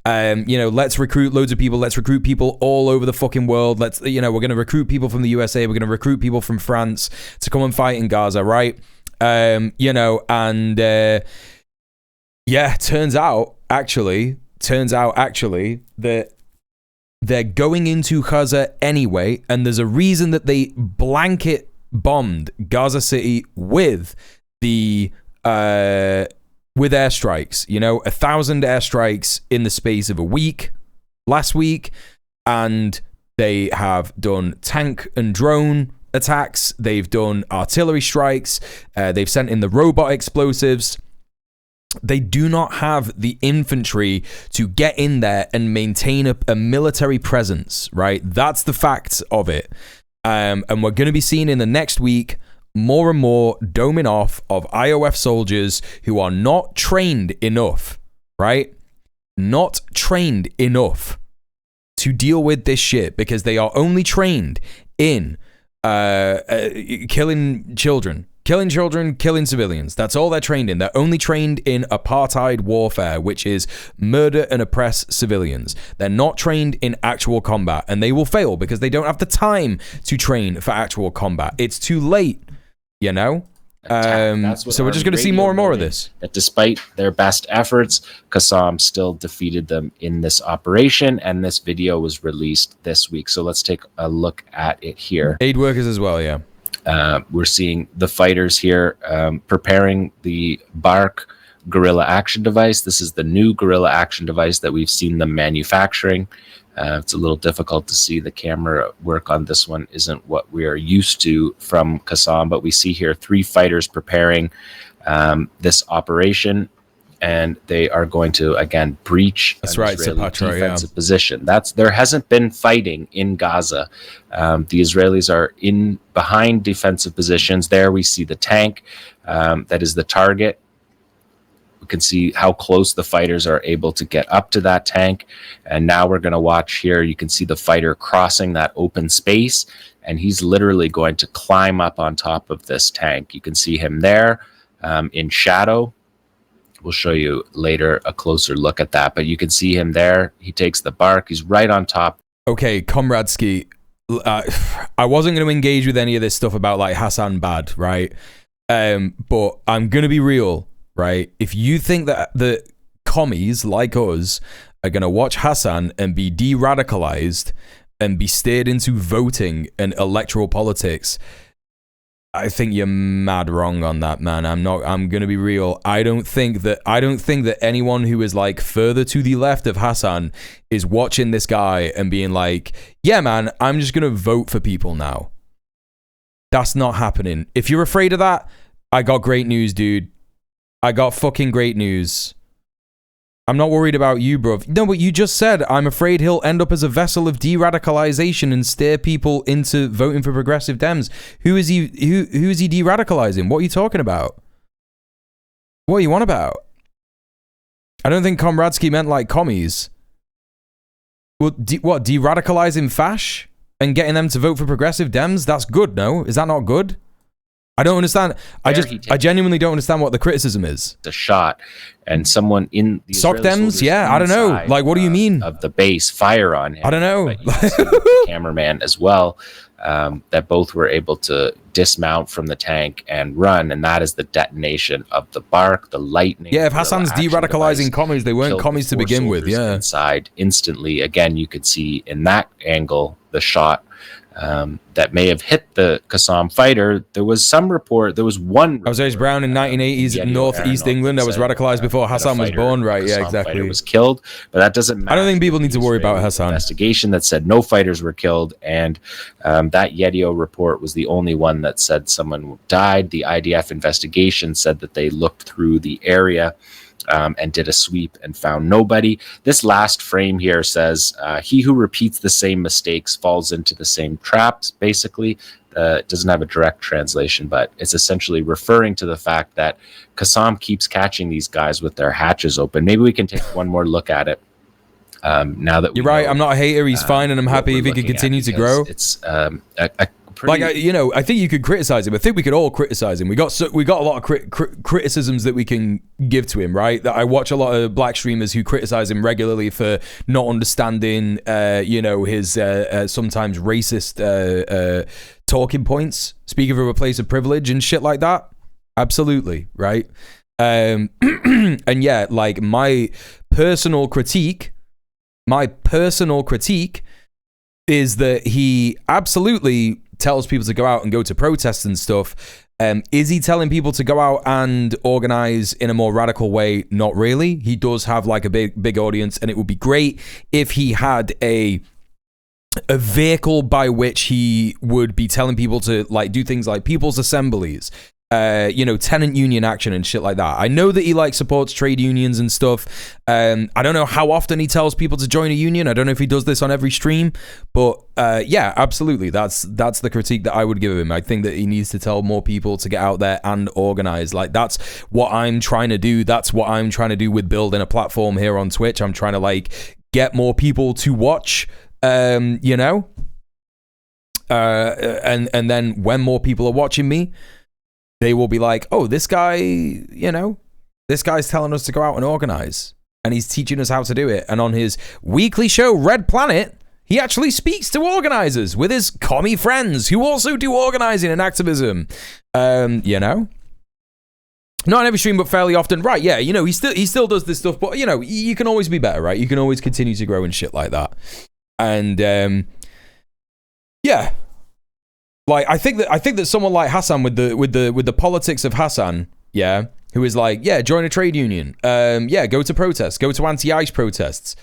Let's recruit loads of people. Let's recruit people all over the fucking world. We're going to recruit people from the USA. We're going to recruit people from France to come and fight in Gaza, right? Turns out actually that they're going into Gaza anyway, and there's a reason that they blanket bombed Gaza City with the with airstrikes. 1,000 airstrikes in the space of a week last week, and they have done tank and drone attacks. They've done artillery strikes. They've sent in the robot explosives. They do not have the infantry to get in there and maintain a military presence, right? That's the facts of it. And we're going to be seeing in the next week more and more doming off of IOF soldiers who are not trained enough, right? Not trained enough to deal with this shit, because they are only trained in killing children, killing civilians. That's all they're trained in. They're only trained in apartheid warfare, which is murder and oppress civilians. They're not trained in actual combat, and they will fail because they don't have the time to train for actual combat. It's too late, so we're just going to see more and more of this. That despite their best efforts, Qassam still defeated them in this operation, and this video was released this week. So let's take a look at it here. Aid workers as well, yeah. We're seeing the fighters here preparing the Bark guerrilla action device. This is the new guerrilla action device that we've seen them manufacturing. It's a little difficult to see. The camera work on this one isn't what we are used to from Qassam, but we see here 3 fighters preparing this operation, and they are going to again breach an Israeli defensive position. There hasn't been fighting in Gaza. The Israelis are in behind defensive positions. There we see the tank that is the target. We can see how close the fighters are able to get up to that tank. And now we're going to watch here. You can see the fighter crossing that open space, and he's literally going to climb up on top of this tank. You can see him there in shadow. We'll show you later a closer look at that, but you can see him there. He takes the Bark. He's right on top. Okay, Comradsky, I wasn't going to engage with any of this stuff about like Hassan bad, right? But I'm going to be real. Right? If you think that the commies like us are going to watch Hassan and be de-radicalized and be steered into voting and electoral politics, I think you're mad wrong on that, man. I'm going to be real. I don't think that anyone who is like further to the left of Hassan is watching this guy and being like, yeah, man, I'm just going to vote for people now. That's not happening. If you're afraid of that, I got great news, dude. I got fucking great news. I'm not worried about you, bro. No, but you just said, I'm afraid he'll end up as a vessel of de-radicalization and steer people into voting for progressive Dems. Who is he de-radicalizing? What are you talking about? What are you on about? I don't think Komradsky meant like commies. Well, de-radicalizing Fash and getting them to vote for progressive Dems? That's good, no? Is that not good? I don't understand. I genuinely don't understand what the criticism is. The shot, and someone in the Sock Dems, yeah, I don't know. Like, what do you mean? Of the base fire on him. I don't know. But you can see the cameraman as well, that both were able to dismount from the tank and run, and that is the detonation of the Bark, the lightning. Yeah, if Hassan's de-radicalizing commies, they weren't commies to begin with. Yeah, inside instantly. Again, you could see in that angle the shot. That may have hit the Qassam fighter. There was some report. There was one. Osage Brown in 1980s in northeast England that was radicalized before Hassan was born. Right? Yeah, exactly. Was killed, but that doesn't matter. I don't think people need to worry about Hassan. Investigation that said no fighters were killed, and that Yedio report was the only one that said someone died. The IDF investigation said that they looked through the area. And did a sweep and found nobody. This last frame here says, he who repeats the same mistakes falls into the same traps, basically. It doesn't have a direct translation, but it's essentially referring to the fact that Qassam keeps catching these guys with their hatches open. Maybe we can take one more look at it. Now that you're right, I'm not a hater. He's fine, and I'm happy if he can continue to grow. It's I think you could criticize him. I think we could all criticize him. We got a lot of criticisms that we can give to him, right? That I watch a lot of black streamers who criticize him regularly for not understanding, his sometimes racist talking points, speaking from a place of privilege and shit like that. Absolutely, right? And yeah, like my personal critique is that he absolutely tells people to go out and go to protests and stuff, Is he telling people to go out and organize in a more radical way? Not really. He does have like a big audience, and it would be great if he had a vehicle by which he would be telling people to like do things like people's assemblies, tenant union action and shit like that. I know that he like supports trade unions and stuff. I don't know how often he tells people to join a union. I don't know if he does this on every stream, but yeah, absolutely. That's the critique that I would give him. I think that he needs to tell more people to get out there and organize. Like, that's what I'm trying to do. That's what I'm trying to do with building a platform here on Twitch. I'm trying to like get more people to watch, and then when more people are watching me, they will be like, oh, this guy, this guy's telling us to go out and organize, and he's teaching us how to do it. And on his weekly show, Red Planet, he actually speaks to organizers with his commie friends who also do organizing and activism. Not on every stream, but fairly often. Right, yeah, he still does this stuff, but, you can always be better, right? You can always continue to grow and shit like that. And, yeah. Like, I think that someone like Hassan with the politics of Hassan, yeah, who is like, yeah, join a trade union, yeah, go to protests, go to anti-ICE protests.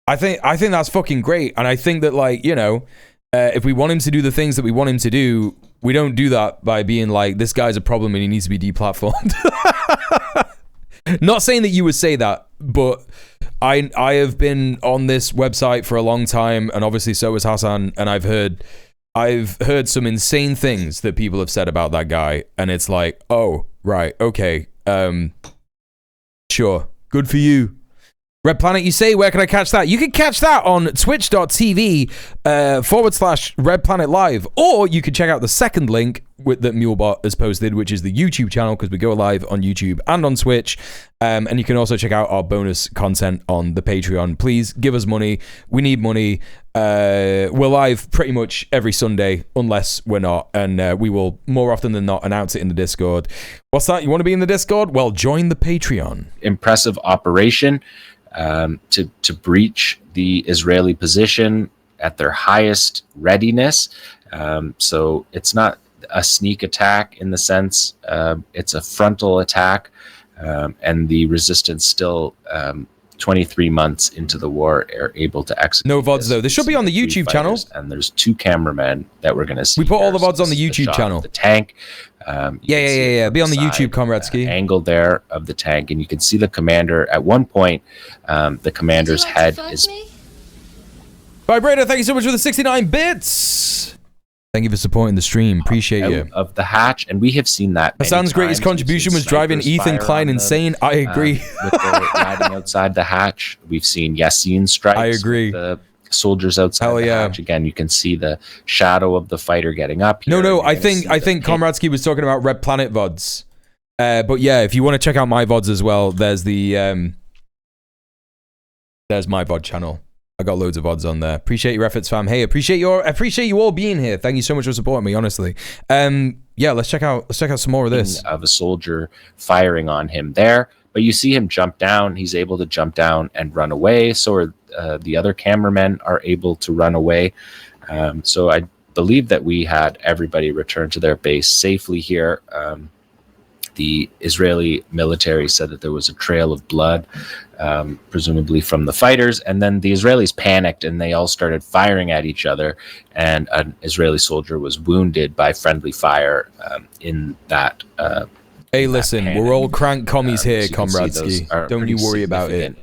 I think that's fucking great, and I think that, like, if we want him to do the things that we want him to do, we don't do that by being like, this guy's a problem and he needs to be deplatformed. Not saying that you would say that, but I have been on this website for a long time, and obviously so has Hassan, and I've heard some insane things that people have said about that guy, and it's like, oh, right, okay, sure, good for you. Red Planet, you say, where can I catch that? You can catch that on twitch.tv /Red Planet Live, or you can check out the second link that Mulebot has posted, which is the YouTube channel, because we go live on YouTube and on Twitch. And you can also check out our bonus content on the Patreon. Please give us money. We need money. We're live pretty much every Sunday, unless we're not. And we will, more often than not, announce it in the Discord. What's that? You want to be in the Discord? Well, join the Patreon. Impressive operation to breach the Israeli position at their highest readiness. So it's not a sneak attack in the sense, it's a frontal attack. And the resistance still 23 months into the war are able to execute. No VODs though. This should be on the YouTube channel. And there's 2 cameramen that we're going to see. We put all the here. VODs on the YouTube channel. The tank. Yeah. Be on the YouTube, Comradeski. Angle there of the tank, and you can see the commander. At one point, the commander's head is. Vibrator, thank you so much for the 69 bits. Thank you for supporting the stream. Appreciate you. Of the hatch, and we have seen that. Hassan's greatest contribution was driving Ethan Klein insane. I agree. With the riding outside the hatch, we've seen Yassine strikes. I agree. The soldiers outside the hatch. Again, you can see the shadow of the fighter getting up here. No. I think Comradeski was talking about Red Planet VODs. But yeah, if you want to check out my VODs as well, there's my VOD channel. I got loads of VODs on there. Appreciate your efforts, fam. Hey, appreciate you all being here. Thank you so much for supporting me, honestly. Yeah, let's check out some more of this. Of a soldier firing on him there, but you see him jump down. He's able to jump down and run away. So are the other cameramen are able to run away. So I believe that we had everybody return to their base safely here. The Israeli military said that there was a trail of blood, presumably from the fighters, and then the Israelis panicked and they all started firing at each other, and an Israeli soldier was wounded by friendly fire in that. Hey, listen, we're all crank commies here, Comradeski. Don't you worry about it.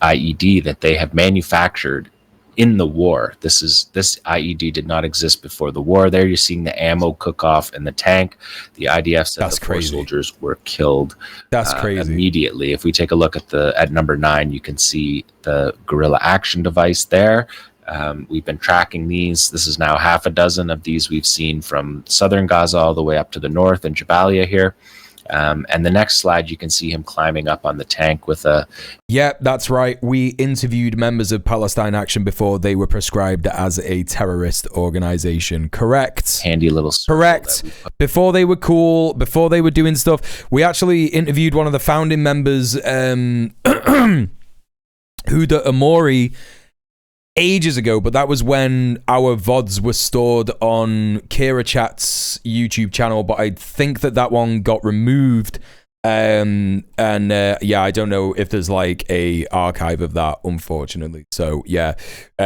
IED that they have manufactured in the war. This IED did not exist before the war. There you're seeing the ammo cook off in the tank. The IDF said the 4 soldiers were killed. That's crazy. Immediately. If we take a look at number 9, you can see the guerrilla action device there. We've been tracking these. This is now half a dozen of these we've seen from southern Gaza all the way up to the north in Jabalia here. And the next slide, you can see him climbing up on the tank with a... Yeah, that's right. We interviewed members of Palestine Action before they were prescribed as a terrorist organization. Correct. Handy little... Correct. Before they were cool, before they were doing stuff. We actually interviewed one of the founding members, Huda Amori. ages ago, but that was when our VODs were stored on Kira Chat's YouTube channel, but I think that one got removed. Yeah, I don't know if there's like a archive of that, unfortunately. So yeah,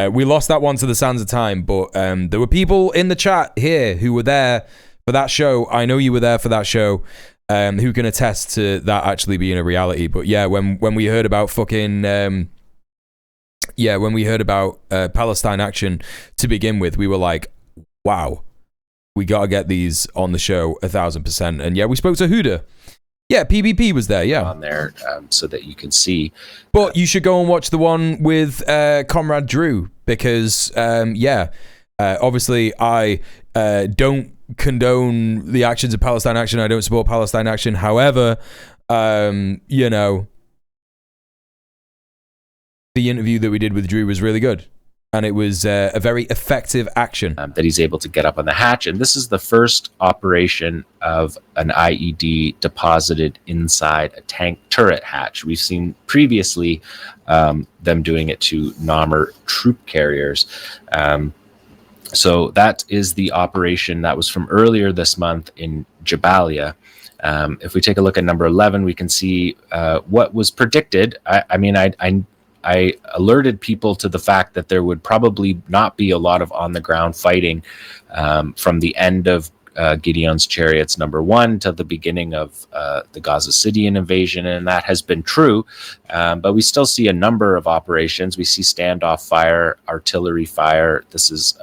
we lost that one to the sands of time, but there were people in the chat here who were there for that show. I know you were there for that show, who can attest to that actually being a reality. But yeah, when we heard about fucking when we heard about Palestine Action to begin with, we were like, wow, we gotta get these on the show 1000%. And yeah, we spoke to Huda. Yeah, PvP was there, yeah. On there, so that you can see. But you should go and watch the one with Comrade Drew, because, obviously I don't condone the actions of Palestine Action. I don't support Palestine Action. However, you know, the interview that we did with Drew was really good. And it was a very effective action. That he's able to get up on the hatch. And this is the first operation of an IED deposited inside a tank turret hatch. We've seen previously them doing it to Namur troop carriers. So that is the operation that was from earlier this month in Jabalia. If we take a look at number 11, we can see what was predicted. I alerted people to the fact that there would probably not be a lot of on-the-ground fighting from the end of Gideon's Chariots number 1 to the beginning of the Gaza City invasion, and that has been true. But we still see a number of operations. We see standoff fire, artillery fire. This is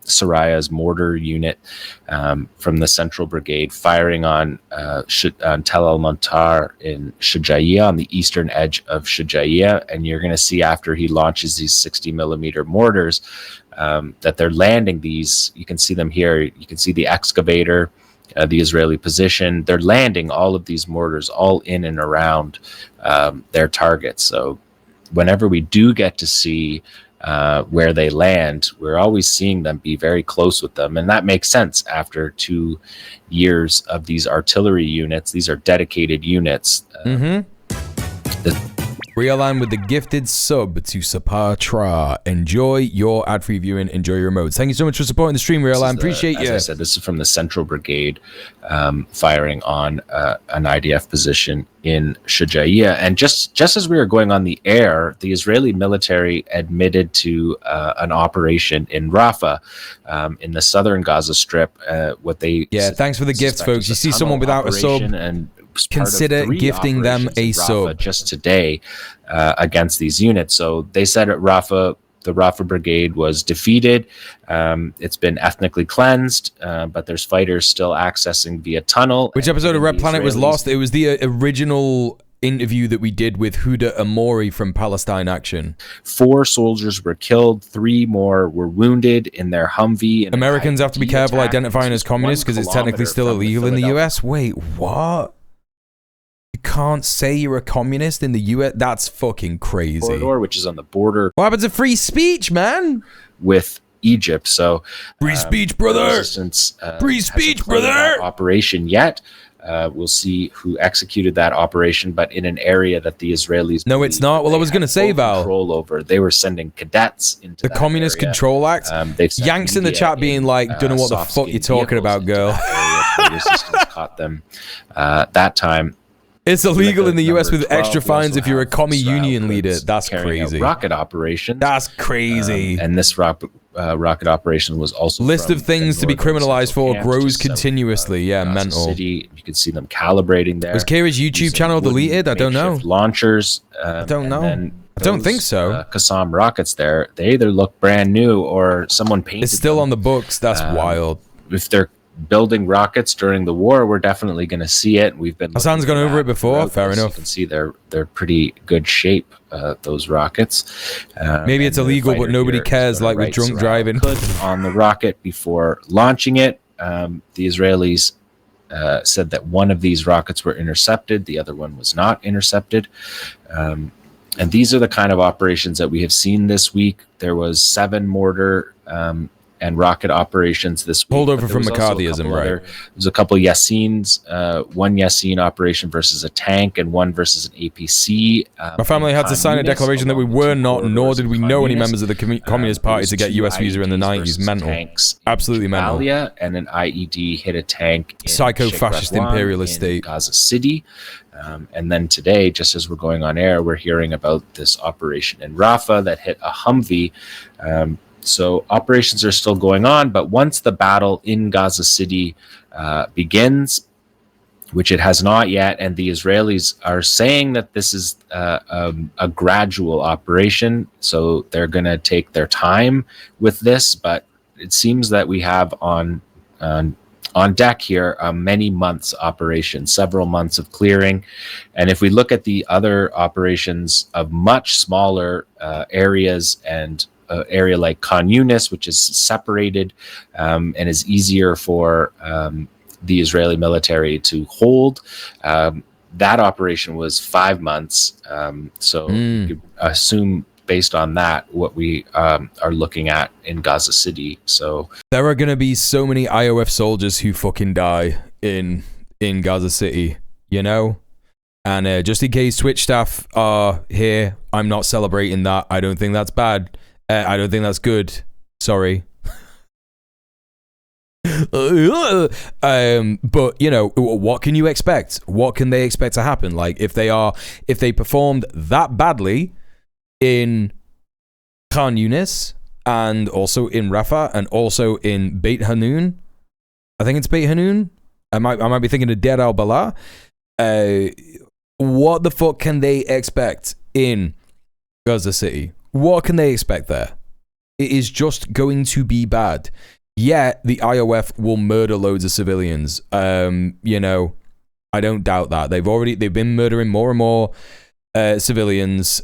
Saraya's mortar unit from the Central Brigade firing on Tel al-Montar in Shujaiya, on the eastern edge of Shujaiya. And you're going to see after he launches these 60 millimeter mortars that they're landing these. You can see them here. You can see the excavator, the Israeli position. They're landing all of these mortars all in and around their targets. So whenever we do get to see where they land, we're always seeing them be very close with them. And that makes sense after 2 years of these artillery units. These are dedicated units. Realign with the gifted sub to Sapatra. Enjoy your ad-free viewing. Enjoy your modes. Thank you so much for supporting the stream, Realign. Appreciate you. As I said, this is from the Central Brigade firing on an IDF position in Shujaiya. And just as we were going on the air, the Israeli military admitted to an operation in Rafah in the southern Gaza Strip. Thanks for the gifts, folks. You see someone without a sub, and consider gifting them a sub just today against these units. So they said at Rafah, the Rafah Brigade was defeated. It's been ethnically cleansed, but there's fighters still accessing via tunnel. Which episode of Red Planet was lost? It was the original interview that we did with Huda Amori from Palestine Action. 4 soldiers were killed, 3 more were wounded in their Humvee. Americans have to be careful identifying as communists because it's technically still illegal in the US. Wait, what? You can't say you're a communist in the US? That's fucking crazy. Corridor, which is on the border. What happens to free speech, man? With Egypt. So free speech, brother. Free speech, brother. Operation yet. We'll see who executed that operation, but in an area that the Israelis... No, it's not. Well, I was going to say, Val. ...control over. They were sending cadets into the Communist area. Control Act. Yanks in the chat being like, don't know what the fuck you're talking about, girl. Caught them that time. It's illegal in the US with extra fines if you're a commie union leader. That's crazy. Rocket operation. That's crazy. And this rocket operation was also list of things to be criminalized for grows continuously. Yeah, mental. City. You can see them calibrating there. Was Kira's YouTube channel deleted? I don't know. Launchers. I don't know. I don't think so. Qassam rockets there. They either look brand new or someone painted. It's still on the books. That's wild. If they're building rockets during the war, we're definitely going to see it. We've been. Hassan's gone over it before. Fair enough. You can see they're pretty good shape. Those rockets. Maybe it's illegal, but nobody cares. Like with drunk driving on the rocket before launching it. The Israelis said that one of these rockets were intercepted. The other one was not intercepted. And these are the kind of operations that we have seen this week. There was 7 mortar and rocket operations this week. Holdover from McCarthyism, right? There's a couple Yassins, one Yassin operation versus a tank and one versus an APC. My family had to sign a declaration that we were not, nor did we know any members of the Communist Party to get US visa in the 90s. Mental. Absolutely mental. And an IED hit a tank in psycho-fascist imperialist state. Gaza City. And then today, just as we're going on air, we're hearing about this operation in Rafah that hit a Humvee. So operations are still going on, but once the battle in Gaza City begins, which it has not yet, and the Israelis are saying that this is a gradual operation, so they're going to take their time with this, but it seems that we have on deck here a many months operation, several months of clearing. And if we look at the other operations of much smaller areas, and area like Khan Yunis, which is separated and is easier for the Israeli military to hold, that operation was 5 months. So you could assume, based on that, what we are looking at in Gaza City. So there are going to be so many IOF soldiers who fucking die in Gaza City, you know? And just in case Twitch staff are here, I'm not celebrating that. I don't think that's bad. I don't think that's good. Sorry. But, you know, what can you expect? What can they expect to happen? Like, if they performed that badly in Khan Yunis, and also in Rafah, and also in Beit Hanun, I think it's Beit Hanun. I might be thinking of Deir al-Balah. What the fuck can they expect in Gaza City? What can they expect there? It is just going to be bad. Yet the IOF will murder loads of civilians. You know, I don't doubt that. They've been murdering more and more civilians.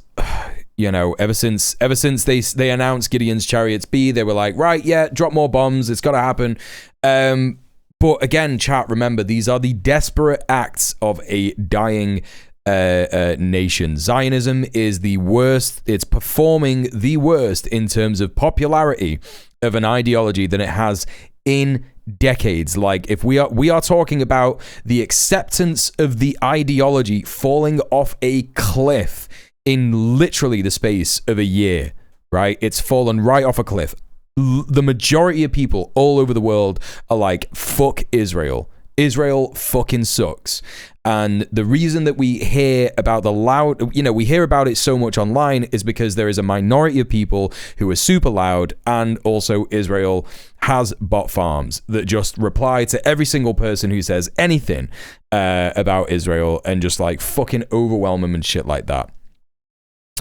You know, ever since they announced Gideon's Chariots B, they were like, right, yeah, drop more bombs. It's got to happen. But again, chat, remember, these are the desperate acts of a dying nation. Zionism is the worst. It's performing the worst in terms of popularity of an ideology than it has in decades. Like, if we are talking about the acceptance of the ideology falling off a cliff in literally the space of a year, right? It's fallen right off a cliff. The majority of people all over the world are like, fuck Israel. Israel fucking sucks. And the reason that we hear about we hear about it so much online is because there is a minority of people who are super loud, and also Israel has bot farms that just reply to every single person who says anything about Israel and just like fucking overwhelm them and shit like that.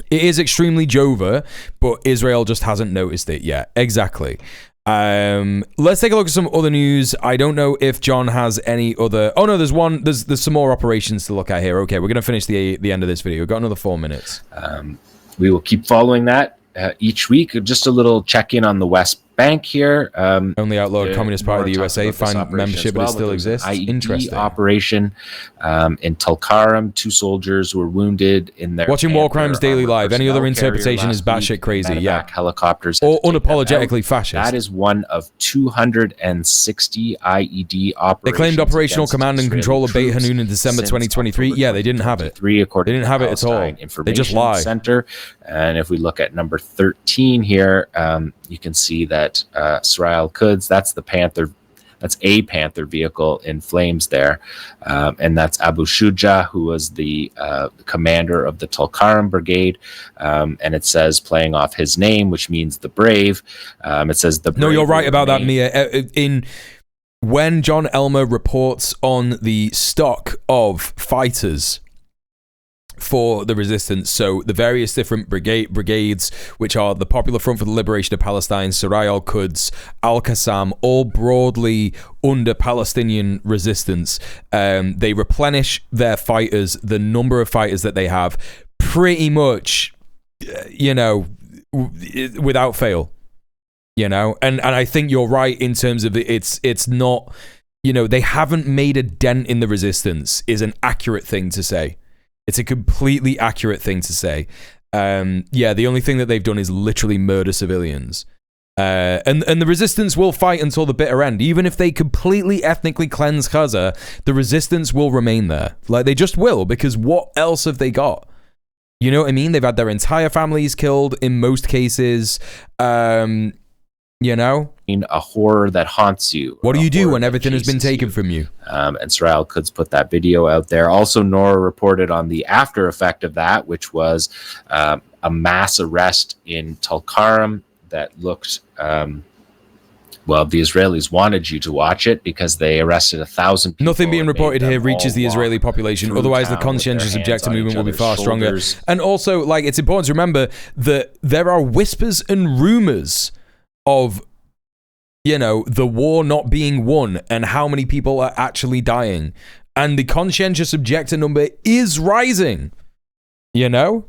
It is extremely Jova, but Israel just hasn't noticed it yet. Exactly. Let's take a look at some other news. I don't know if John has any other. Oh no, there's some more operations to look at here. Okay, we're gonna finish the end of this video. We've got another 4 minutes. We will keep following that each week. Just a little check-in on the West Bank here. Only outlawed Communist Party of the USA find membership, but it still exists. Interesting. Operation in Tulkarm. 2 soldiers were wounded in their watching War Crimes Daily Live. Any other interpretation is batshit crazy. Yeah, helicopters or unapologetically fascist. That is one of 260 IED operations. They claimed operational command and control of Beit Hanun in December 2023. Yeah, they didn't have it. They didn't have it at all. They just lie. Center. And if we look at number 13 here, you can see that Sarai al-Quds, that's a Panther vehicle in flames there. And that's Abu Shuja, who was the commander of the Tulkarm Brigade. And it says, playing off his name, which means the brave. It says the brave. No, you're right about that, Mia. When John Elmer reports on the stock of fighters for the resistance, so the various different brigades, which are the Popular Front for the Liberation of Palestine, Sarai al-Quds, Al-Qassam, all broadly under Palestinian resistance, they replenish their fighters, the number of fighters that they have, pretty much, without fail, and I think you're right in terms of it's not, they haven't made a dent in the resistance is an accurate thing to say. It's a completely accurate thing to say. The only thing that they've done is literally murder civilians. And the resistance will fight until the bitter end. Even if they completely ethnically cleanse Gaza, the resistance will remain there. Like, they just will, because what else have they got? You know what I mean? They've had their entire families killed in most cases. You know? A horror that haunts you. What do you do when everything has been taken from you? And Sorrel Quds put that video out there. Also, Nora reported on the after effect of that, which was a mass arrest in Tulkarm that looked... well, the Israelis wanted you to watch it because they arrested 1,000 people. Nothing being reported here reaches the Israeli population. Otherwise, the conscientious objector movement will be far stronger. And also, like, it's important to remember that there are whispers and rumors of, you know, the war not being won and how many people are actually dying. And the conscientious objector number is rising. You know?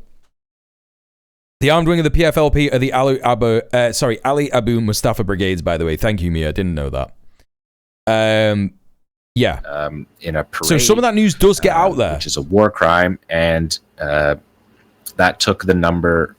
The armed wing of the PFLP are the Ali Abu Mustafa brigades, by the way. Thank you, Mia. Didn't know that. Yeah. In a parade, so some of that news does get out there. Which is a war crime, and that took the number...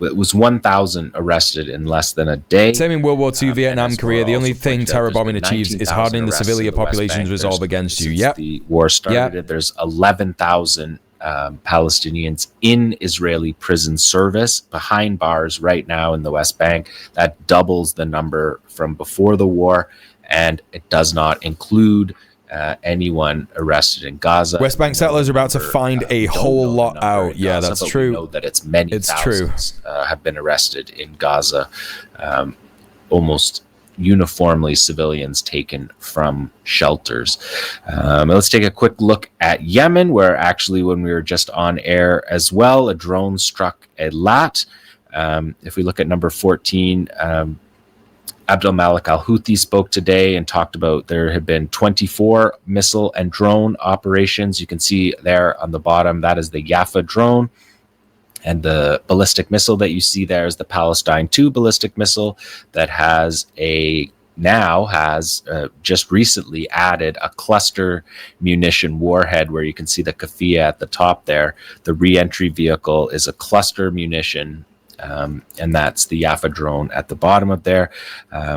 It was 1,000 arrested in less than a day. Same in World War II, Vietnam, Korea. The only thing terror bombing achieves is hardening the civilian population's resolve against you. Yep. The war started, there's 11,000 Palestinians in Israeli prison service behind bars right now in the West Bank. That doubles the number from before the war, and it does not include anyone arrested in Gaza. West Bank settlers are about to find a whole lot out. Yeah, that's true. We know that it's many thousands have been arrested in Gaza. Almost uniformly civilians taken from shelters. Let's take a quick look at Yemen, where actually when we were just on air as well, a drone struck Eilat. If we look at number 14, Abdel Malik al-Houthi spoke today and talked about there had been 24 missile and drone operations. You can see there on the bottom, that is the Yafa drone. And the ballistic missile that you see there is the Palestine 2 ballistic missile that just recently added a cluster munition warhead, where you can see the Kafia at the top there. The re-entry vehicle is a cluster munition, and that's the Yafa drone at the bottom of there.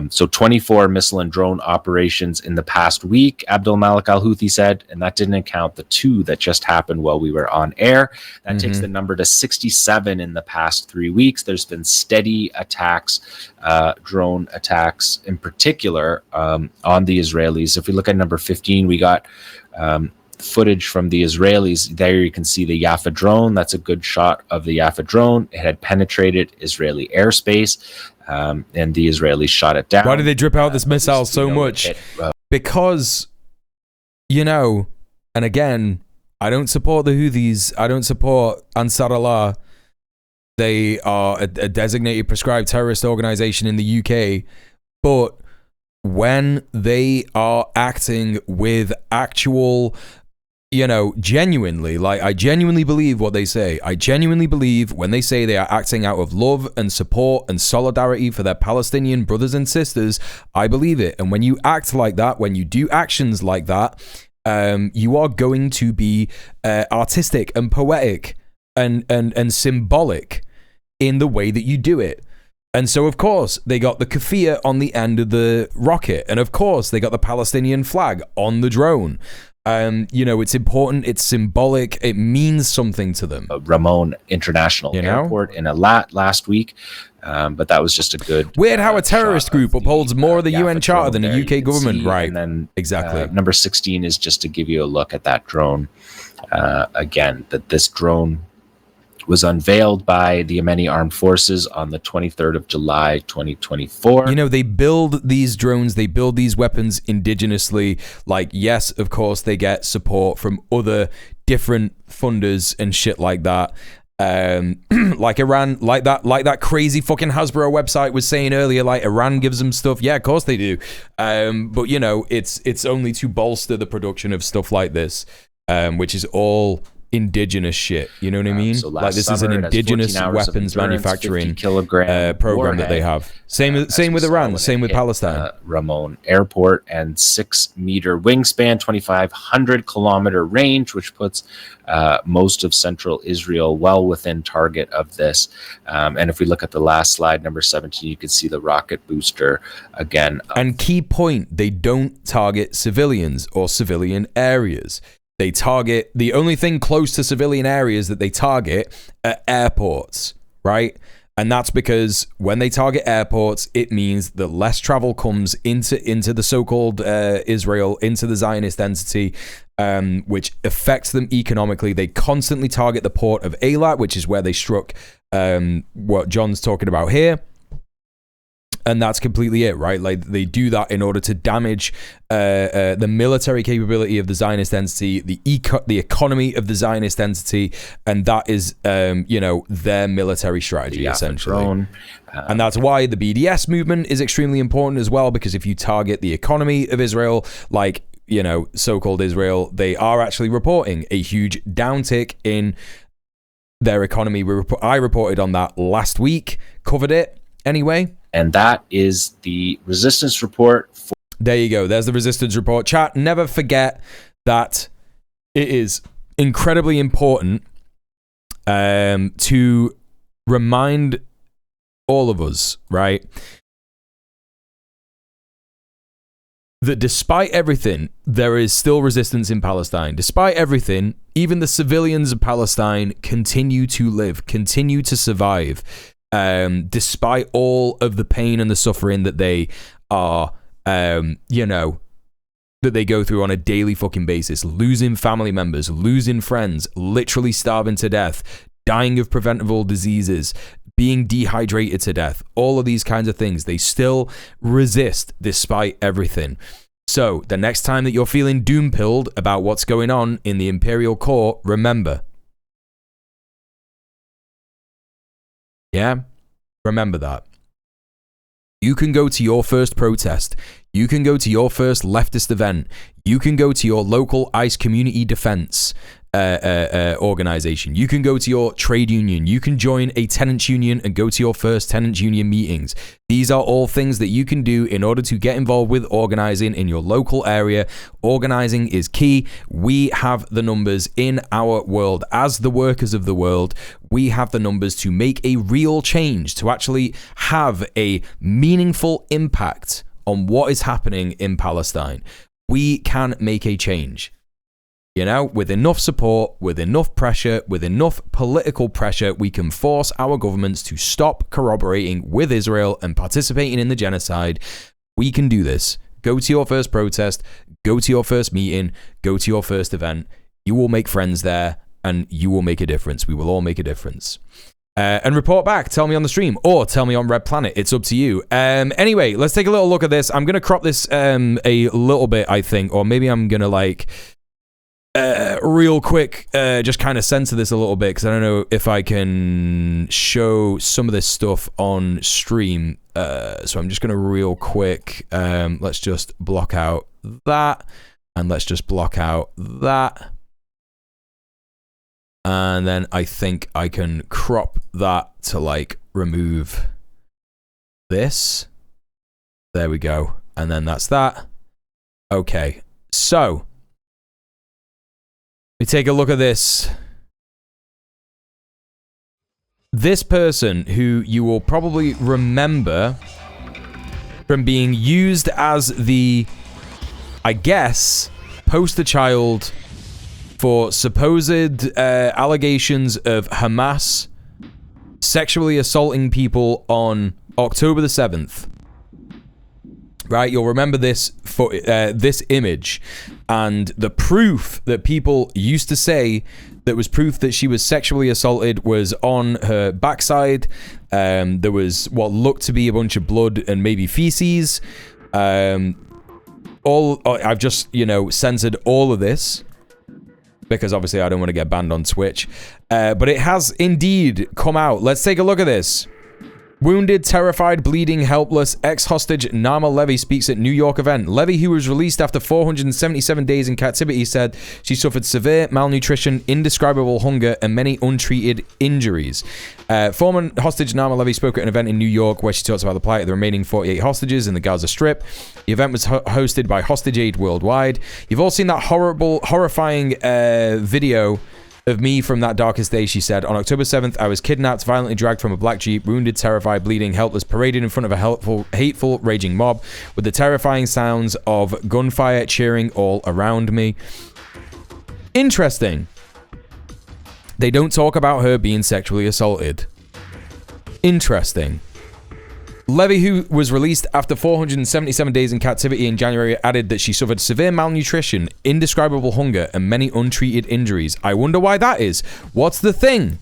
So 24 missile and drone operations in the past week, Abdul Malik al-Houthi said, and that didn't count the 2 that just happened while we were on air. That takes the number to 67 in the past 3 weeks. There's been steady attacks, drone attacks in particular, on the Israelis. If we look at number 15, we got footage from the Israelis. There you can see the Yafa drone. That's a good shot of the Yafa drone. It had penetrated Israeli airspace, and the Israelis shot it down. Why did they drip out this missile so much? Because, you know, and again, I don't support the Houthis. I don't support Ansar Allah. They are a designated prescribed terrorist organization in the UK. But when they are acting with actual... you know, genuinely, like, I genuinely believe what they say. I genuinely believe when they say they are acting out of love and support and solidarity for their Palestinian brothers and sisters, I believe it. And when you act like that, when you do actions like that, you are going to be artistic and poetic and symbolic in the way that you do it. And so, of course, they got the kafir on the end of the rocket. And of course, they got the Palestinian flag on the drone. You know, it's important, it's symbolic, it means something to them. Ramon International Airport in Eilat last week, but that was just a good... Weird how a terrorist group upholds more of the UN Charter than a UK government, right? And then exactly. Number 16 is just to give you a look at that drone. Again, that this drone was unveiled by the Yemeni Armed Forces on the 23rd of July, 2024. You know, they build these drones, they build these weapons indigenously. Like, yes, of course, they get support from other different funders and shit like that. Like Iran, like that crazy fucking Hasbro website was saying earlier, like Iran gives them stuff. Yeah, of course they do. But, you know, it's only to bolster the production of stuff like this, which is all... indigenous shit. You know what I mean? So Like this is an indigenous weapons manufacturing program that they have. Same with Iran. Same with Palestine. Ramon Airport, and 6-meter wingspan, 2,500-kilometer range, which puts most of central Israel well within target of this. And if we look at the last slide, number 17, you can see the rocket booster again. And key point, they don't target civilians or civilian areas. They target, the only thing close to civilian areas that they target are airports, right? And that's because when they target airports, it means that less travel comes into the so-called Israel, into the Zionist entity, which affects them economically. They constantly target the port of Eilat, which is where they struck what John's talking about here. And that's completely it, right? Like they do that in order to damage the military capability of the Zionist entity, the economy of the Zionist entity, and that is, their military strategy essentially. And that's why the BDS movement is extremely important as well, because if you target the economy of Israel, like so-called Israel, they are actually reporting a huge downtick in their economy. I reported on that last week, covered it anyway. And that is the resistance report. There you go. There's the resistance report. Chat, never forget that it is incredibly important to remind all of us, right, that despite everything, there is still resistance in Palestine. Despite everything, even the civilians of Palestine continue to live, continue to survive. Despite all of the pain and the suffering that they are, that they go through on a daily fucking basis, losing family members, losing friends, literally starving to death, dying of preventable diseases, being dehydrated to death, all of these kinds of things, they still resist despite everything. So the next time that you're feeling doom-pilled about what's going on in the imperial court, remember, remember that. You can go to your first protest. You can go to your first leftist event. You can go to your local ICE community defense organization. You can go to your trade union. You can join a tenants union and go to your first tenants union meetings. These are all things that you can do in order to get involved with organizing in your local area. Organizing is key. We have the numbers in our world. As the workers of the world, we have the numbers to make a real change, to actually have a meaningful impact on what is happening in Palestine. We can make a change. With enough support, with enough pressure, with enough political pressure, we can force our governments to stop corroborating with Israel and participating in the genocide. We can do this. Go to your first protest, go to your first meeting, go to your first event. You will make friends there and you will make a difference. We will all make a difference. And report back. Tell me on the stream or tell me on Red Planet. It's up to you. Anyway, let's take a little look at this. I'm going to crop this a little bit, I think, or maybe I'm going to real quick, just kind of censor this a little bit because I don't know if I can show some of this stuff on stream. So I'm just going to real quick, let's just block out that, and let's just block out that. And then I think I can crop that to remove this. There we go. And then that's that. Okay. So we take a look at this. This person who you will probably remember from being used as the, I guess, poster child for supposed allegations of Hamas sexually assaulting people on October the 7th. Right, you'll remember this image and the proof that people used to say that was proof that she was sexually assaulted was on her backside. There was what looked to be a bunch of blood and maybe feces. I've just censored all of this because obviously I don't want to get banned on Twitch. But it has indeed come out. Let's take a look at this. Wounded, terrified, bleeding, helpless, ex-hostage Naama Levy speaks at New York event. Levy, who was released after 477 days in captivity, said she suffered severe malnutrition, indescribable hunger, and many untreated injuries. Former hostage Naama Levy spoke at an event in New York where she talks about the plight of the remaining 48 hostages in the Gaza Strip. The event was hosted by Hostage Aid Worldwide. You've all seen that horrifying video of me from that darkest day, she said. On October 7th, I was kidnapped, violently dragged from a black Jeep, wounded, terrified, bleeding, helpless, paraded in front of a hateful, raging mob with the terrifying sounds of gunfire cheering all around me. Interesting. They don't talk about her being sexually assaulted. Interesting. Levy, who was released after 477 days in captivity in January, added that she suffered severe malnutrition, indescribable hunger, and many untreated injuries. I wonder why that is. What's the thing?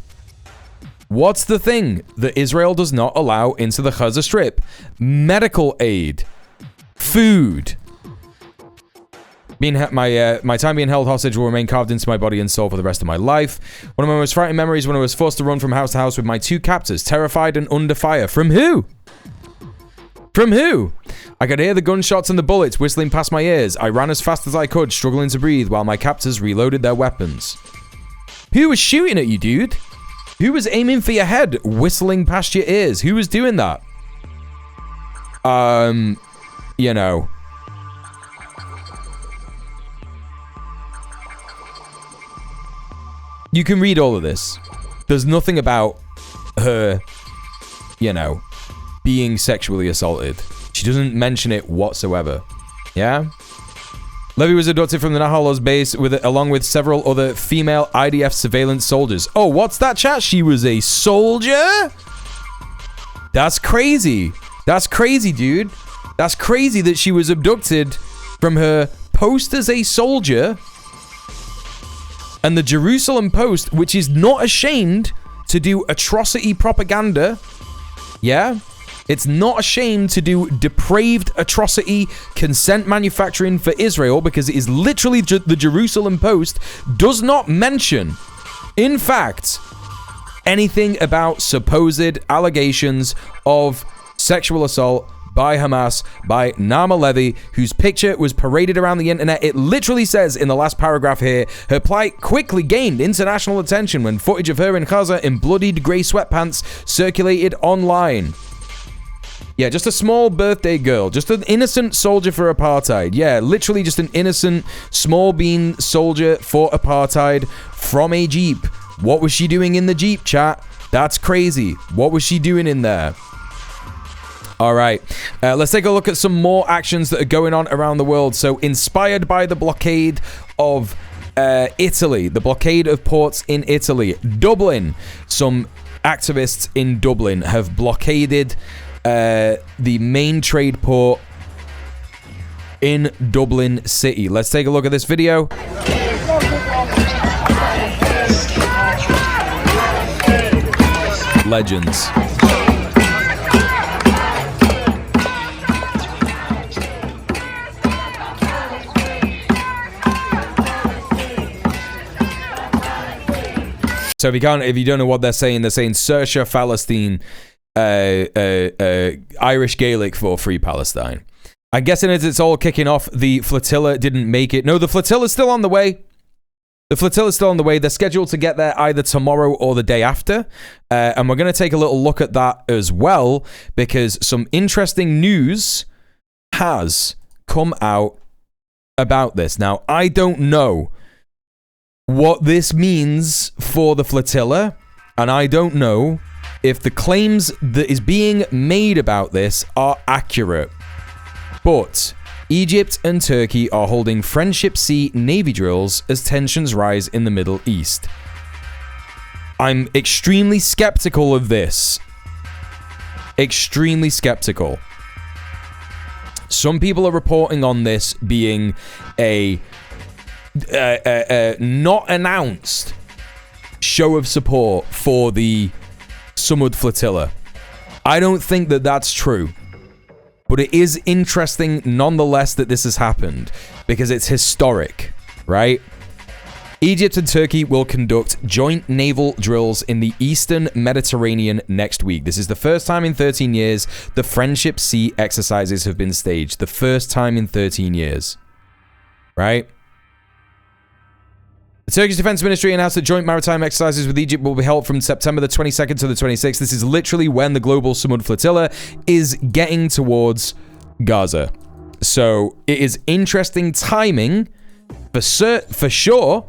What's the thing that Israel does not allow into the Gaza Strip? Medical aid. Food. My time being held hostage will remain carved into my body and soul for the rest of my life. One of my most frightening memories when I was forced to run from house to house with my 2 captors, terrified and under fire. From who? From who? I could hear the gunshots and the bullets whistling past my ears. I ran as fast as I could, struggling to breathe, while my captors reloaded their weapons. Who was shooting at you, dude? Who was aiming for your head, whistling past your ears? Who was doing that? You know. You can read all of this. There's nothing about her, you know, being sexually assaulted. She doesn't mention it whatsoever. Yeah? Levy was abducted from the Nahal Oz base along with several other female IDF surveillance soldiers. Oh, what's that, chat? She was a soldier? That's crazy. That's crazy, dude. That's crazy that she was abducted from her post as a soldier. And the Jerusalem Post, which is not ashamed to do atrocity propaganda. Yeah? It's not ashamed to do depraved atrocity consent manufacturing for Israel, because it is literally the Jerusalem Post does not mention, in fact, anything about supposed allegations of sexual assault by Hamas, by Naama Levy, whose picture was paraded around the internet. It literally says in the last paragraph here, her plight quickly gained international attention when footage of her in Gaza in bloodied grey sweatpants circulated online. Yeah, just a small birthday girl. Just an innocent soldier for apartheid. Yeah, literally just an innocent small bean soldier for apartheid from a Jeep. What was she doing in the Jeep, chat? That's crazy. What was she doing in there? All right, let's take a look at some more actions that are going on around the world. So, inspired by the blockade of Italy, the blockade of ports in Italy, Dublin, some activists in Dublin have blockaded the main trade port in Dublin City. Let's take a look at this video. Legends. So if you don't know what they're saying Sersha Palestine, Irish Gaelic for Free Palestine. I'm guessing as it's all kicking off, the flotilla didn't make it. No, the flotilla's still on the way. The flotilla's still on the way. They're scheduled to get there either tomorrow or the day after. And we're going to take a little look at that as well, because some interesting news has come out about this. Now, I don't know what this means for the flotilla, and I don't know if the claims that is being made about this are accurate. But Egypt and Turkey are holding Friendship Sea Navy drills as tensions rise in the Middle East. I'm extremely skeptical of this. Extremely skeptical. Some people are reporting on this being a not announced show of support for the Samud flotilla. I don't think that that's true, but it is interesting nonetheless that this has happened, because it's historic, right? Egypt and Turkey will conduct joint naval drills in the Eastern Mediterranean next week. This is the first time in 13 years the Friendship Sea exercises have been staged. The first time in 13 years. Right? The Turkish Defense Ministry announced that joint maritime exercises with Egypt will be held from September the 22nd to the 26th. This is literally when the global Samud flotilla is getting towards Gaza. So it is interesting timing for sure.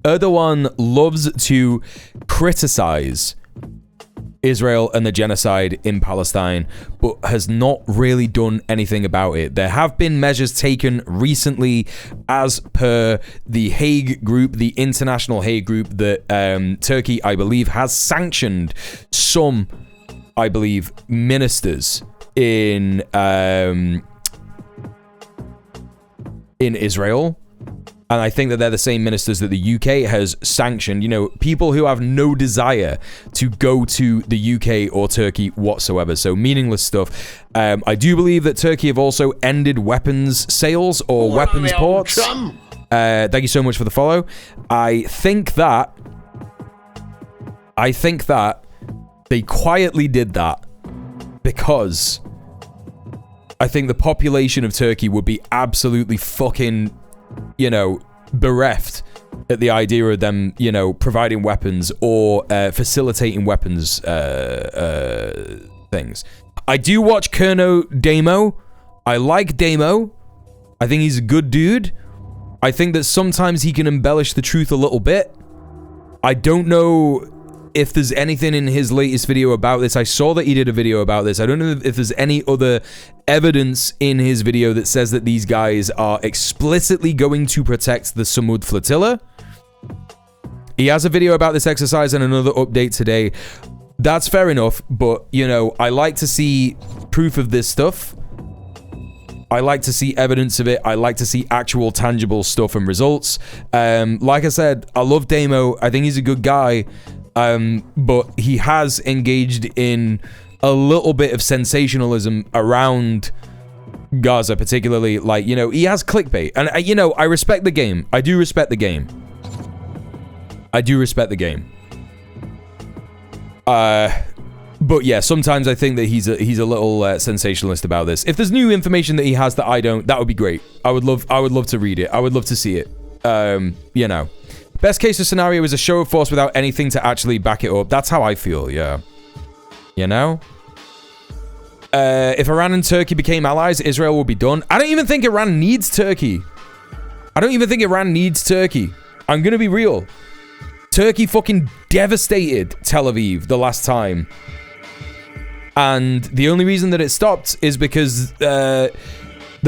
Erdogan loves to criticize Israel and the genocide in Palestine, but has not really done anything about it. There have been measures taken recently as per the Hague Group, the International Hague Group, that Turkey, I believe, has sanctioned some, I believe, ministers in Israel. And I think that they're the same ministers that the UK has sanctioned. You know, people who have no desire to go to the UK or Turkey whatsoever. So meaningless stuff. I do believe that Turkey have also ended weapons sales or weapons ports. Thank you so much for the follow. I think that they quietly did that because I think the population of Turkey would be absolutely fucking, you know, bereft at the idea of them, you know, providing weapons or facilitating weapons things. I do watch Kerno Damo. I like Damo. I think he's a good dude. I think that sometimes he can embellish the truth a little bit. I don't know if there's anything in his latest video about this. I saw that he did a video about this. I don't know if there's any other evidence in his video that says that these guys are explicitly going to protect the Samud flotilla. He has a video about this exercise and another update today. That's fair enough, but, you know, I like to see proof of this stuff. I like to see evidence of it. I like to see actual tangible stuff and results. Like I said, I love Damo. I think he's a good guy. But he has engaged in a little bit of sensationalism around Gaza, particularly, like, you know, he has clickbait. And, you know, I respect the game. I do respect the game. But yeah, sometimes I think that he's a little sensationalist about this. If there's new information that he has that I don't, that would be great. I would love to read it. I would love to see it. You know. Best case scenario is a show of force without anything to actually back it up. That's how I feel, yeah. You know? If Iran and Turkey became allies, Israel will be done. I don't even think Iran needs Turkey. I'm gonna be real. Turkey fucking devastated Tel Aviv the last time. And the only reason that it stopped is because the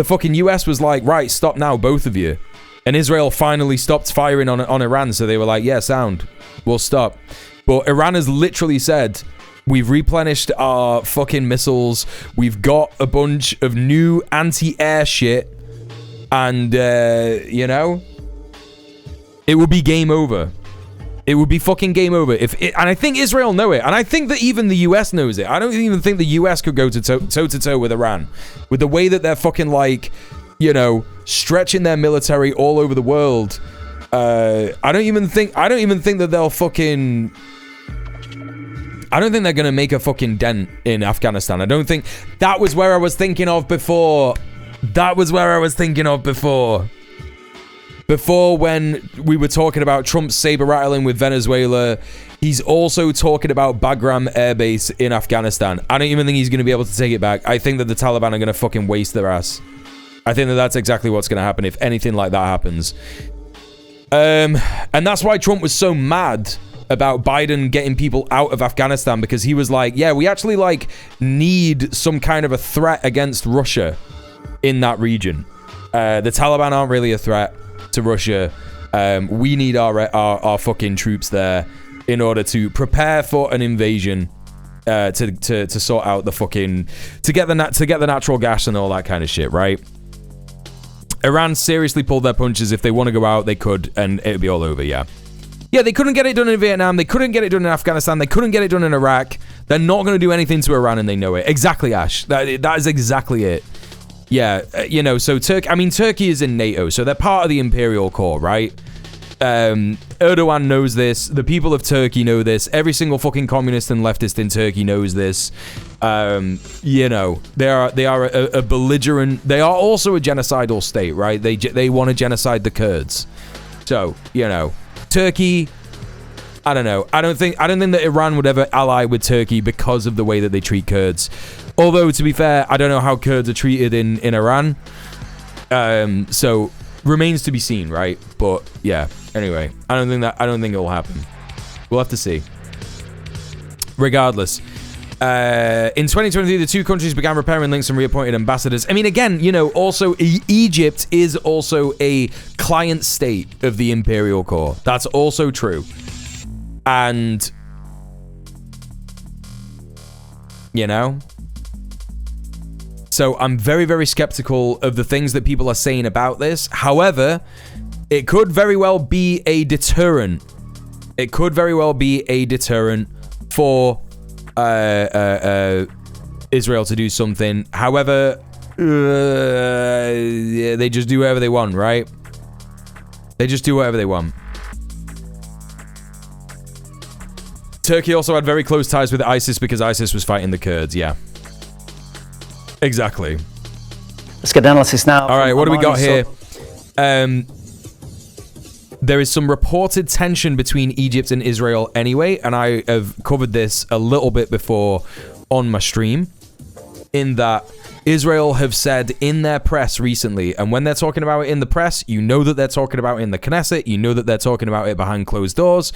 fucking US was like, right, stop now, both of you. And Israel finally stopped firing on Iran, so they were like, yeah, sound, we'll stop. But Iran has literally said, we've replenished our fucking missiles, we've got a bunch of new anti-air shit, and, you know, it would be game over. It would be fucking game over. And I think Israel know it, and I think that even the US knows it. I don't even think the US could go toe-to-toe with Iran. With the way that they're fucking, like, you know, stretching their military all over the world. I don't even think that they'll fucking... I don't think they're gonna make a fucking dent in Afghanistan. I don't think... That was where I was thinking of before. Before, when we were talking about Trump's saber rattling with Venezuela, he's also talking about Bagram Air Base in Afghanistan. I don't even think he's gonna be able to take it back. I think that the Taliban are gonna fucking waste their ass. I think that that's exactly what's going to happen if anything like that happens. And that's why Trump was so mad about Biden getting people out of Afghanistan, because he was like, yeah, we actually, like, need some kind of a threat against Russia in that region. The Taliban aren't really a threat to Russia. We need our fucking troops there in order to prepare for an invasion. To sort out the fucking... To get the natural gas and all that kind of shit, right? Iran seriously pulled their punches. If they want to go out, they could, and it'd be all over, yeah. Yeah, they couldn't get it done in Vietnam. They couldn't get it done in Afghanistan. They couldn't get it done in Iraq. They're not going to do anything to Iran, and they know it. Exactly, Ash. That is exactly it. Yeah, so Turkey is in NATO, so they're part of the imperial core, right? Erdogan knows this. The people of Turkey know this. Every single fucking communist and leftist in Turkey knows this. They are a belligerent. They are also a genocidal state, right? They want to genocide the Kurds. So Turkey. I don't know. I don't think that Iran would ever ally with Turkey because of the way that they treat Kurds. Although, to be fair, I don't know how Kurds are treated in Iran. So remains to be seen, right? But yeah. Anyway, I don't think it'll happen. We'll have to see. Regardless, in 2023, the two countries began repairing links and reappointed ambassadors. I mean, again, also Egypt is also a client state of the imperial core. That's also true. And so I'm very, very skeptical of the things that people are saying about this. However, it could very well be a deterrent. It could very well be a deterrent for Israel to do something. However, they just do whatever they want, right? They just do whatever they want. Turkey also had very close ties with ISIS because ISIS was fighting the Kurds. Yeah. Exactly. Let's get analysis now. All right, what do we got here? There is some reported tension between Egypt and Israel anyway, and I have covered this a little bit before on my stream, in that Israel have said in their press recently, and when they're talking about it in the press, you know that they're talking about it in the Knesset, you know that they're talking about it behind closed doors.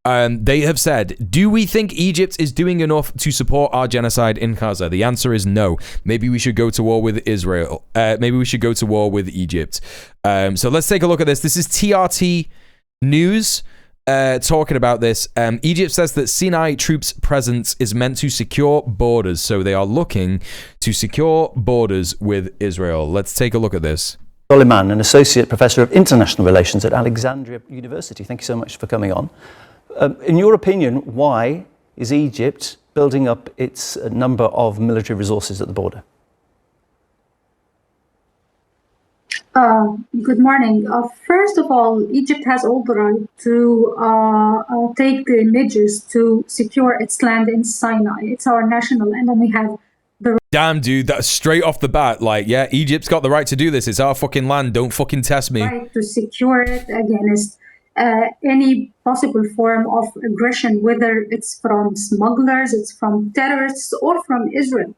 They have said, do we think Egypt is doing enough to support our genocide in Gaza? The answer is no. Maybe we should go to war with Israel. Maybe we should go to war with Egypt. So let's take a look at this. This is TRT News talking about this. Egypt says that Sinai troops' presence is meant to secure borders. So they are looking to secure borders with Israel. Let's take a look at this. Soliman, an associate professor of international relations at Alexandria University. Thank you so much for coming on. In your opinion, why is Egypt building up its number of military resources at the border? Good morning. First of all, Egypt has all the right to take the measures to secure its land in Sinai. It's our national land, and we have the... Damn, dude, that's straight off the bat. Like, yeah, Egypt's got the right to do this. It's our fucking land. Don't fucking test me. Right to secure it against any possible form of aggression, whether it's from smugglers, it's from terrorists, or from Israel.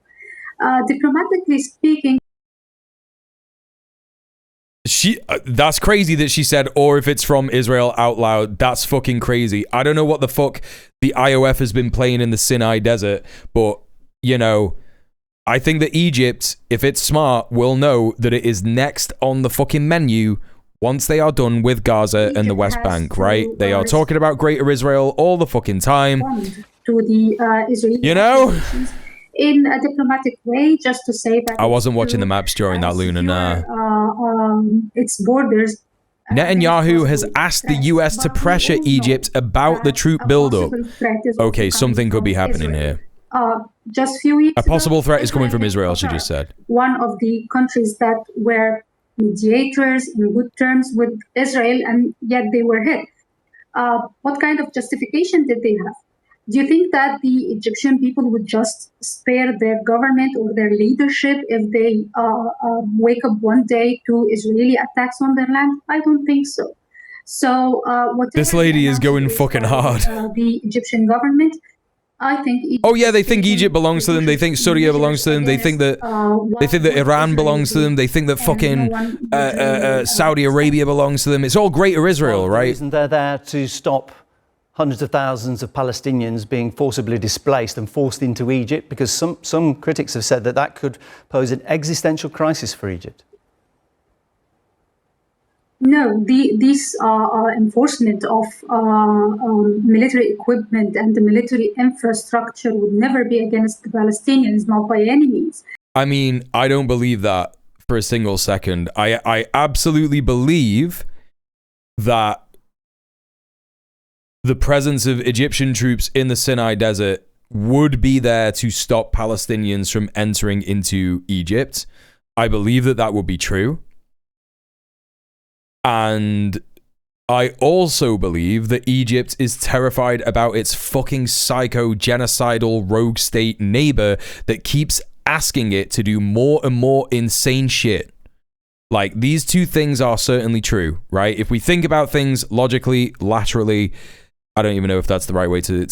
Diplomatically speaking, that's crazy that she said, or if it's from Israel out loud. That's fucking crazy. I don't know what the fuck the IOF has been playing in the Sinai desert, but, I think that Egypt, if it's smart, will know that it is next on the fucking menu once they are done with Gaza and the West Bank, right? They are talking about Greater Israel all the fucking time. To the Israeli in a diplomatic way, just to say that I wasn't watching the maps during that, Luna. Nah. Its borders. Netanyahu has asked the US to pressure Egypt about the troop buildup. Okay, something could be happening here. Just few weeks a possible threat is coming from Israel, she just said. One of the countries that were mediators in good terms with Israel, and yet they were hit. What kind of justification did they have? Do you think that the Egyptian people would just spare their government or their leadership if they wake up one day to Israeli attacks on their land? I don't think so. So this lady is going fucking hard. The Egyptian government, I think. Oh yeah, they think Egypt belongs to them. They think Syria belongs to them. They think that Iran belongs to them. They think that fucking Saudi Arabia belongs to them. It's all Greater Israel, right? Isn't they're there to stop hundreds of thousands of Palestinians being forcibly displaced and forced into Egypt? Because some critics have said that that could pose an existential crisis for Egypt. No, this enforcement of military equipment and the military infrastructure would never be against the Palestinians, not by any means. I mean, I don't believe that for a single second. I absolutely believe that the presence of Egyptian troops in the Sinai desert would be there to stop Palestinians from entering into Egypt. I believe that would be true. And I also believe that Egypt is terrified about its fucking psycho, genocidal, rogue state neighbor that keeps asking it to do more and more insane shit. Like, these two things are certainly true, right? If we think about things logically, laterally, I don't even know if that's the right way to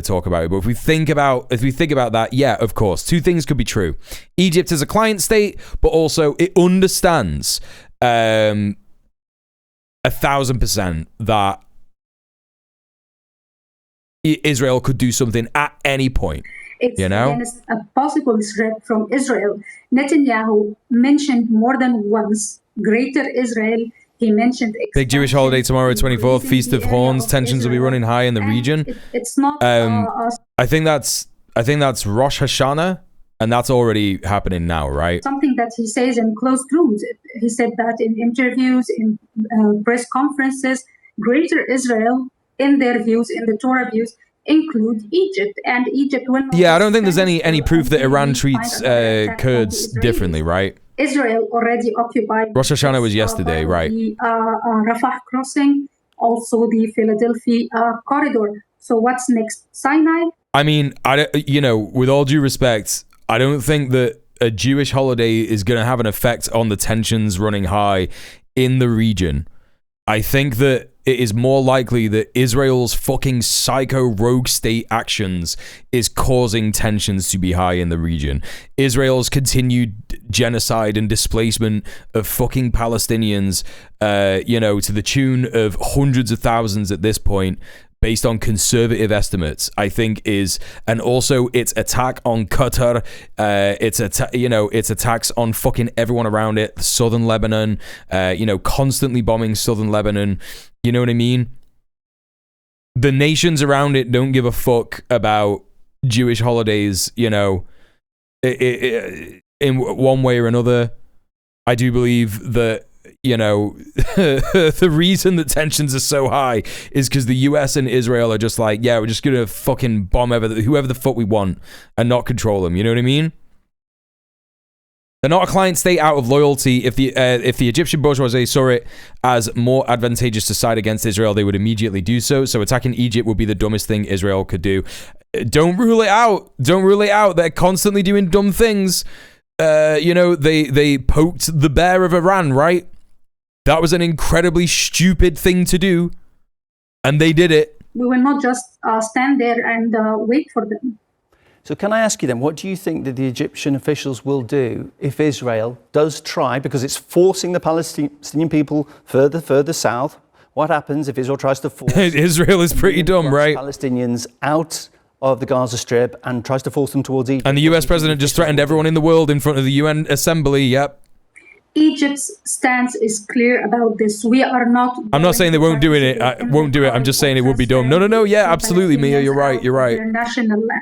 talk about it, but if we think about that, yeah, of course, two things could be true. Egypt is a client state, but also it understands 1,000% that Israel could do something at any point. It's against a possible threat from Israel. Netanyahu mentioned more than once Greater Israel. He mentioned big Jewish holiday tomorrow, 24th, Feast of Horns. Tensions will be running high in the region. It's not. I think that's Rosh Hashanah, and that's already happening now, right? Something that he says in closed rooms. He said that in interviews, in press conferences. Greater Israel, in their views, in the Torah views, include Egypt, and Egypt will not. Yeah, I don't think there's any proof that Iran treats Kurds differently, right? Israel already occupied. Rosh Hashanah was yesterday, right? The Rafah crossing, also the Philadelphia corridor. So what's next? Sinai? I mean, with all due respect, I don't think that a Jewish holiday is going to have an effect on the tensions running high in the region. I think that it is more likely that Israel's fucking psycho rogue state actions is causing tensions to be high in the region. Israel's continued genocide and displacement of fucking Palestinians, to the tune of hundreds of thousands at this point, based on conservative estimates, I think and also its attack on Qatar, its attacks on fucking everyone around it, southern Lebanon, constantly bombing southern Lebanon, you know what I mean? The nations around it don't give a fuck about Jewish holidays, in one way or another. I do believe that, the reason that tensions are so high is because the US and Israel are just like, yeah, we're just gonna fucking bomb whoever the fuck we want and not control them. You know what I mean? They're not a client state out of loyalty. If the Egyptian bourgeoisie saw it as more advantageous to side against Israel, they would immediately do so. So attacking Egypt would be the dumbest thing Israel could do. Don't rule it out. Don't rule it out. They're constantly doing dumb things. They poked the bear of Iran, right? That was an incredibly stupid thing to do, and they did it. We will not just stand there and wait for them. So can I ask you then, what do you think that the Egyptian officials will do if Israel does try, because it's forcing the Palestinian people further south? What happens if Israel tries to force Israel is pretty dumb, right? Palestinians out of the Gaza Strip and tries to force them towards Egypt? And the US president just threatened everyone in the world in front of the UN Assembly, yep. Egypt's stance is clear about this. We are not. I'm not saying they won't do it. I'm just saying it would be dumb. No. Yeah, absolutely, Mia. You're right.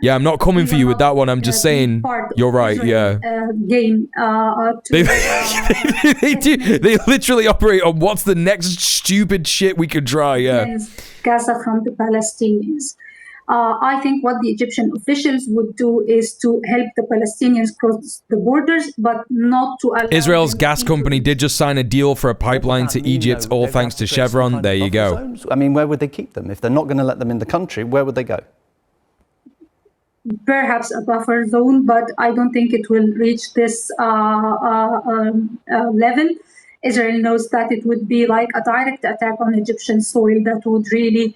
Yeah, I'm not coming for you with that one. I'm just saying you're right. Yeah. Game. They do. They literally operate on what's the next stupid shit we could try. Yeah. Gaza from the Palestinians. I think what the Egyptian officials would do is to help the Palestinians cross the borders, but not to allow Israel's gas company did just sign a deal for a pipeline to Egypt, all thanks to Chevron. There you go. Zones? I mean, where would they keep them? If they're not going to let them in the country, where would they go? Perhaps a buffer zone, but I don't think it will reach this level. Israel knows that it would be like a direct attack on Egyptian soil that would really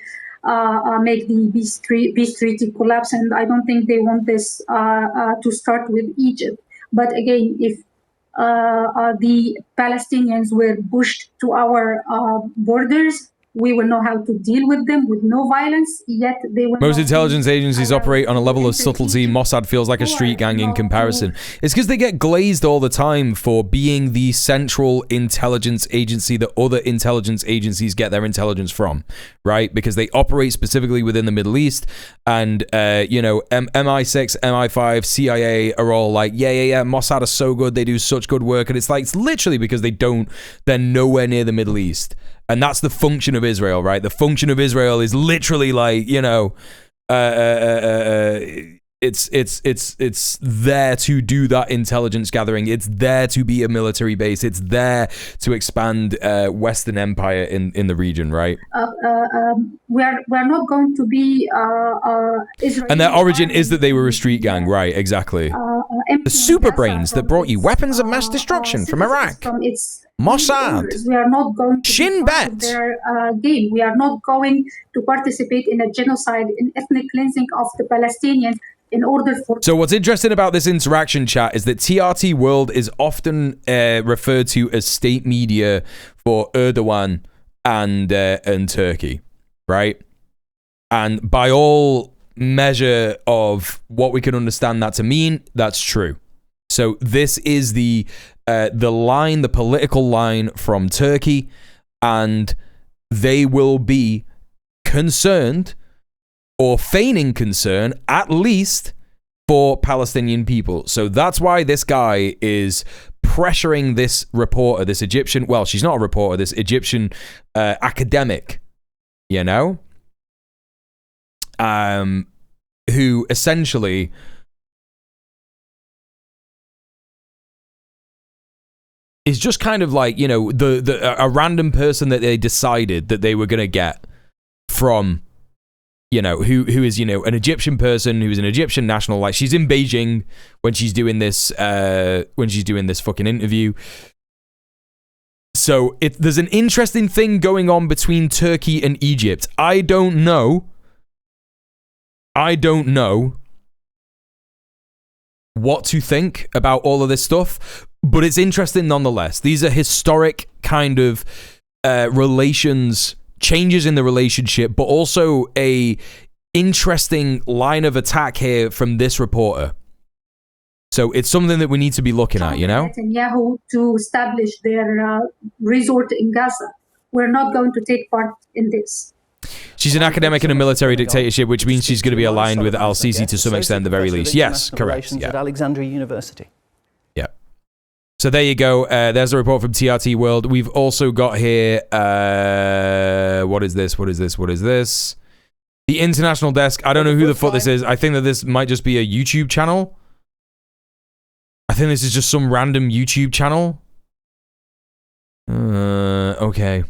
make the peace treaty collapse, and I don't think they want this to start with Egypt. But again, if the Palestinians were pushed to our borders, we will know how to deal with them with no violence, yet they will. Most intelligence agencies operate on a level of subtlety. Mossad feels like a street gang in comparison. It's because they get glazed all the time for being the central intelligence agency that other intelligence agencies get their intelligence from, right? Because they operate specifically within the Middle East, and MI6, MI5, CIA are all like, yeah, Mossad are so good, they do such good work, and it's literally because they're nowhere near the Middle East. And that's the function of Israel, right? The function of Israel is literally it's there to do that intelligence gathering. It's there to be a military base. It's there to expand Western empire in the region, right? We're not going to be Israeli. And their origin is that they were a street gang, right? Exactly. The super brains that brought you weapons of mass destruction from Iraq. From its Mossad. We are not going to Shin Bet. their game. We are not going to participate in a genocide, in ethnic cleansing of the Palestinians in order for... So what's interesting about this interaction chat is that TRT World is often referred to as state media for Erdogan and Turkey, right? And by all measure of what we can understand that to mean, that's true. So this is the line, the political line from Turkey, and they will be concerned or feigning concern, at least for Palestinian people. So that's why this guy is pressuring this reporter, this Egyptian, well, she's not a reporter, this Egyptian academic, you know, who essentially is just kind of like, you know, a random person that they decided that they were going to get from, you know, who is, you know, an Egyptian person who's an Egyptian national. Like, she's in Beijing when she's doing this fucking interview. So there's an interesting thing going on between Turkey and Egypt. I don't know what to think about all of this stuff, but it's interesting nonetheless. These are historic kind of relations, changes in the relationship, but also a interesting line of attack here from this reporter. So it's something that we need to be looking at, you know? Netanyahu to establish their resort in Gaza. We're not going to take part in this. She's an academic in a military dictatorship, which means she's going to be aligned with al-Sisi to some extent, at the very least. Yes, correct. Yeah. At Alexandria University. Yeah. So there you go. There's a report from TRT World. We've also got here, what is this? The International Desk. I don't know who the fuck this is. I think that this might just be a YouTube channel. I think this is just some random YouTube channel. Okay.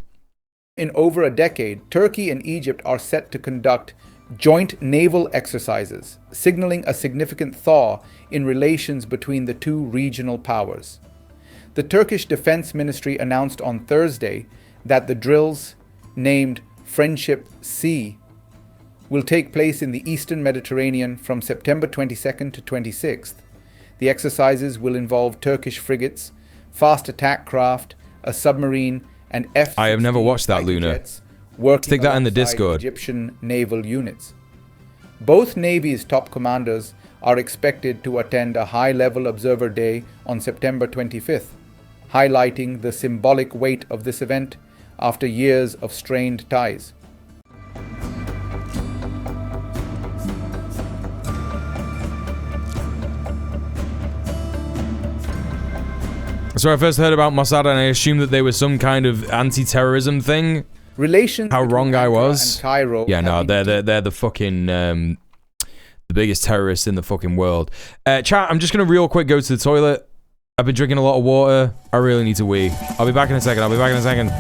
In over a decade, Turkey and Egypt are set to conduct joint naval exercises, signaling a significant thaw in relations between the two regional powers. The Turkish Defense Ministry announced on Thursday that the drills, named Friendship Sea, will take place in the eastern Mediterranean from September 22nd to 26th. The exercises will involve Turkish frigates, fast attack craft, a submarine, and F-16 I have never watched that, Luna. Stick that in the Discord. Egyptian naval units. Both navies' top commanders are expected to attend a high-level observer day on September 25th, highlighting the symbolic weight of this event after years of strained ties. So I first heard about Mossad and I assumed that they were some kind of anti-terrorism thing. Relations. How wrong I was. Cairo yeah, no, they're the fucking the biggest terrorists in the fucking world. Chat, I'm just gonna real quick go to the toilet. I've been drinking a lot of water. I really need to wee. I'll be back in a second.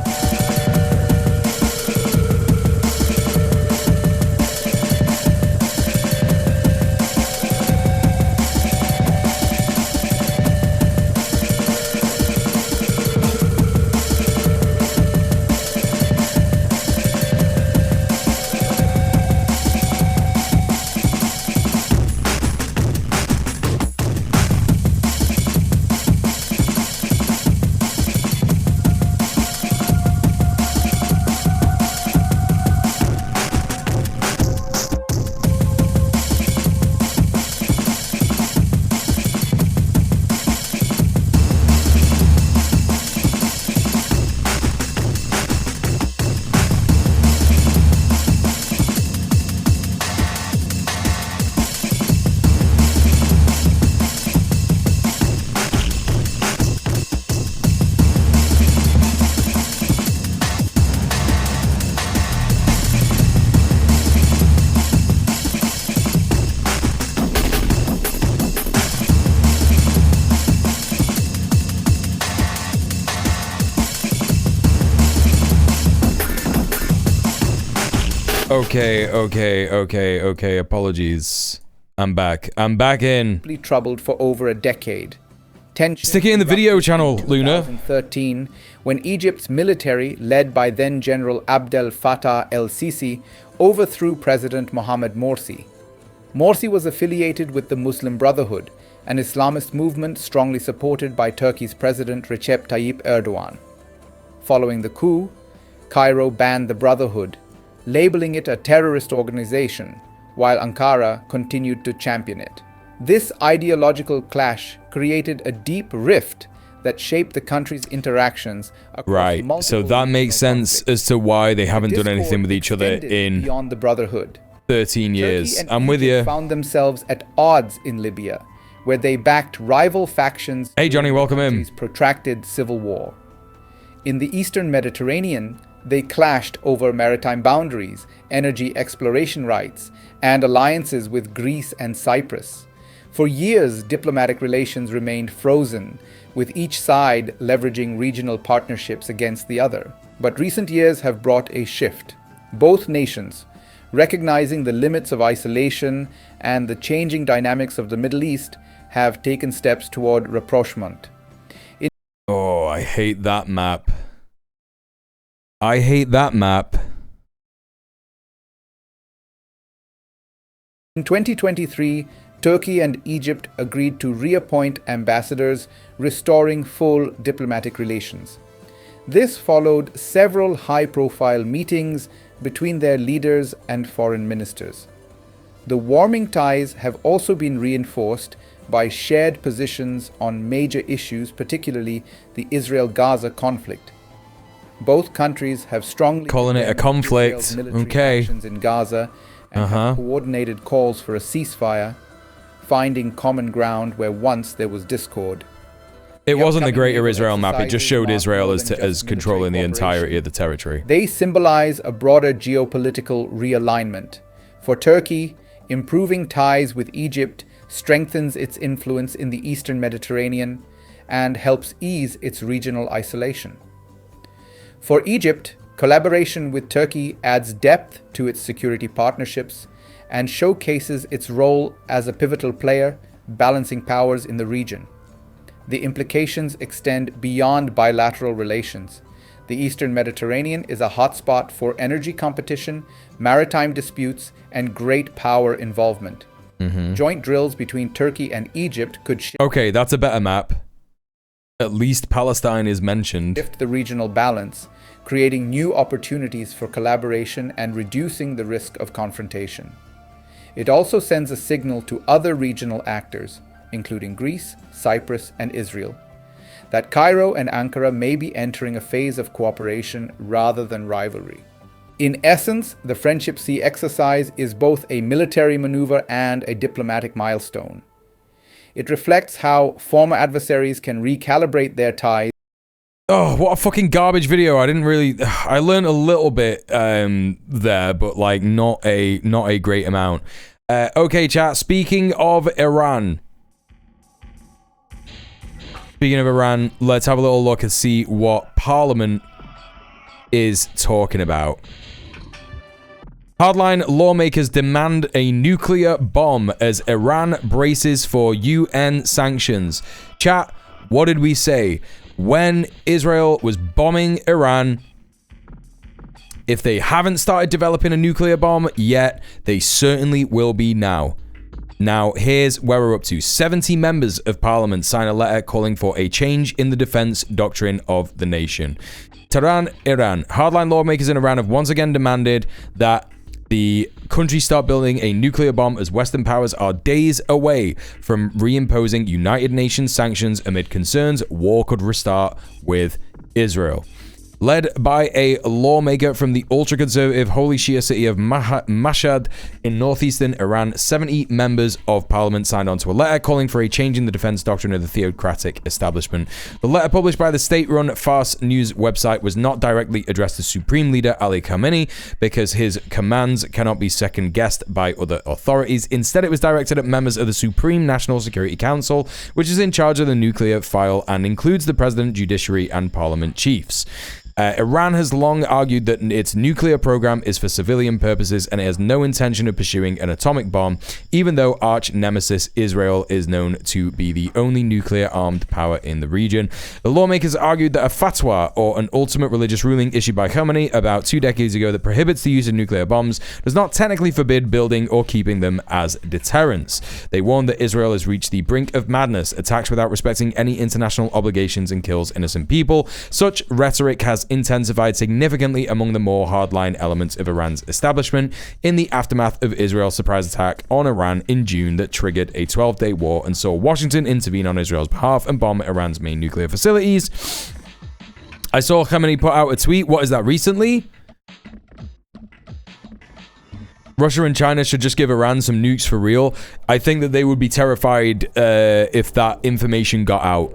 Okay. Apologies. I'm back in. Troubled for over a decade. Stick it in the video channel, Luna. 2013, when Egypt's military, led by then General Abdel Fattah el-Sisi, overthrew President Mohamed Morsi. Morsi was affiliated with the Muslim Brotherhood, an Islamist movement strongly supported by Turkey's President Recep Tayyip Erdogan. Following the coup, Cairo banned the Brotherhood, labeling it a terrorist organization, while Ankara continued to champion it. This ideological clash created a deep rift that shaped the country's interactions across multiple so that makes sense conflicts. As to why they haven't done anything with each other in beyond the Brotherhood. 13 years. Turkey and I'm with Egypt you. Found themselves at odds in Libya, where they backed rival factions. Hey Johnny, welcome in. Protracted civil war. In the Eastern Mediterranean, they clashed over maritime boundaries, energy exploration rights, and alliances with Greece and Cyprus. For years, diplomatic relations remained frozen, with each side leveraging regional partnerships against the other. But recent years have brought a shift. Both nations, recognizing the limits of isolation and the changing dynamics of the Middle East, have taken steps toward rapprochement. Oh, I hate that map. I hate that map. In 2023, Turkey and Egypt agreed to reappoint ambassadors, restoring full diplomatic relations. This followed several high-profile meetings between their leaders and foreign ministers. The warming ties have also been reinforced by shared positions on major issues, particularly the Israel-Gaza conflict. Both countries have strongly calling it a conflict. Okay. Actions in Gaza and have coordinated calls for a ceasefire, finding common ground where once there was discord. It wasn't the Greater Israel map. It just showed Israel as controlling the entirety of the territory. They symbolize a broader geopolitical realignment. For Turkey, improving ties with Egypt strengthens its influence in the Eastern Mediterranean and helps ease its regional isolation. For Egypt, collaboration with Turkey adds depth to its security partnerships and showcases its role as a pivotal player, balancing powers in the region. The implications extend beyond bilateral relations. The Eastern Mediterranean is a hotspot for energy competition, maritime disputes, and great power involvement. Joint drills between Turkey and Egypt could okay, that's a better map. At least Palestine is mentioned. Shift the regional balance, creating new opportunities for collaboration and reducing the risk of confrontation. It also sends a signal to other regional actors, including Greece, Cyprus, and Israel, that Cairo and Ankara may be entering a phase of cooperation rather than rivalry. In essence, the Friendship Sea exercise is both a military maneuver and a diplomatic milestone. It reflects how former adversaries can recalibrate their ties. Oh, what a fucking garbage video. I learned a little bit there, but like not a great amount. Okay, chat, speaking of Iran, let's have a little look and see what Parliament is talking about. Hardline lawmakers demand a nuclear bomb as Iran braces for UN sanctions. Chat, what did we say? When Israel was bombing Iran, if they haven't started developing a nuclear bomb yet, they certainly will be now. Now, here's where we're up to. 70 members of parliament sign a letter calling for a change in the defense doctrine of the nation. Tehran, Iran. Hardline lawmakers in Iran have once again demanded that the country start building a nuclear bomb as Western powers are days away from reimposing United Nations sanctions amid concerns war could restart with Israel. Led by a lawmaker from the ultra-conservative holy Shia city of Mashhad in northeastern Iran, 70 members of parliament signed onto a letter calling for a change in the defense doctrine of the theocratic establishment. The letter, published by the state-run Fars news website, was not directly addressed to Supreme Leader Ali Khamenei because his commands cannot be second-guessed by other authorities. Instead, it was directed at members of the Supreme National Security Council, which is in charge of the nuclear file and includes the president, judiciary, and parliament chiefs. Iran has long argued that its nuclear program is for civilian purposes and it has no intention of pursuing an atomic bomb, even though arch nemesis Israel is known to be the only nuclear-armed power in the region. The lawmakers argued that a fatwa, or an ultimate religious ruling issued by Khamenei about 2 decades ago that prohibits the use of nuclear bombs, does not technically forbid building or keeping them as deterrents. They warned that Israel has reached the brink of madness, attacks without respecting any international obligations and kills innocent people. Such rhetoric has intensified significantly among the more hardline elements of Iran's establishment in the aftermath of Israel's surprise attack on Iran in June that triggered a 12-day war and saw Washington intervene on Israel's behalf and bomb Iran's main nuclear facilities. I saw Khamenei put out a tweet. What is that, recently? Russia and China should just give Iran some nukes for real. I think that they would be terrified if that information got out.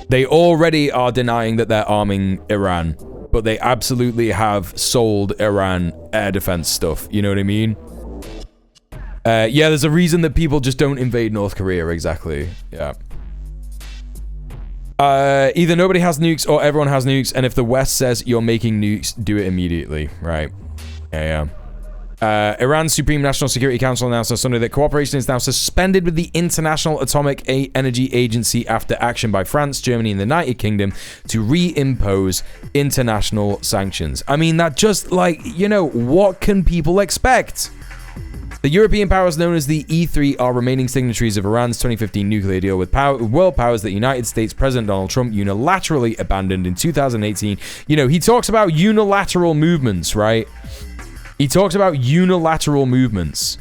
They already are denying that they're arming Iran, but they absolutely have sold Iran air defense stuff. You know what I mean? Yeah, there's a reason that people just don't invade North Korea, exactly. Yeah. Either nobody has nukes or everyone has nukes, and if the West says you're making nukes, do it immediately. Right. Yeah. Iran's Supreme National Security Council announced on Sunday that cooperation is now suspended with the International Atomic Energy Agency after action by France, Germany, and the United Kingdom to reimpose international sanctions. I mean, that just, like, you know, what can people expect? The European powers known as the E3 are remaining signatories of Iran's 2015 nuclear deal with world powers that United States President Donald Trump unilaterally abandoned in 2018. You know, he talks about unilateral movements, right? He talks about unilateral movements.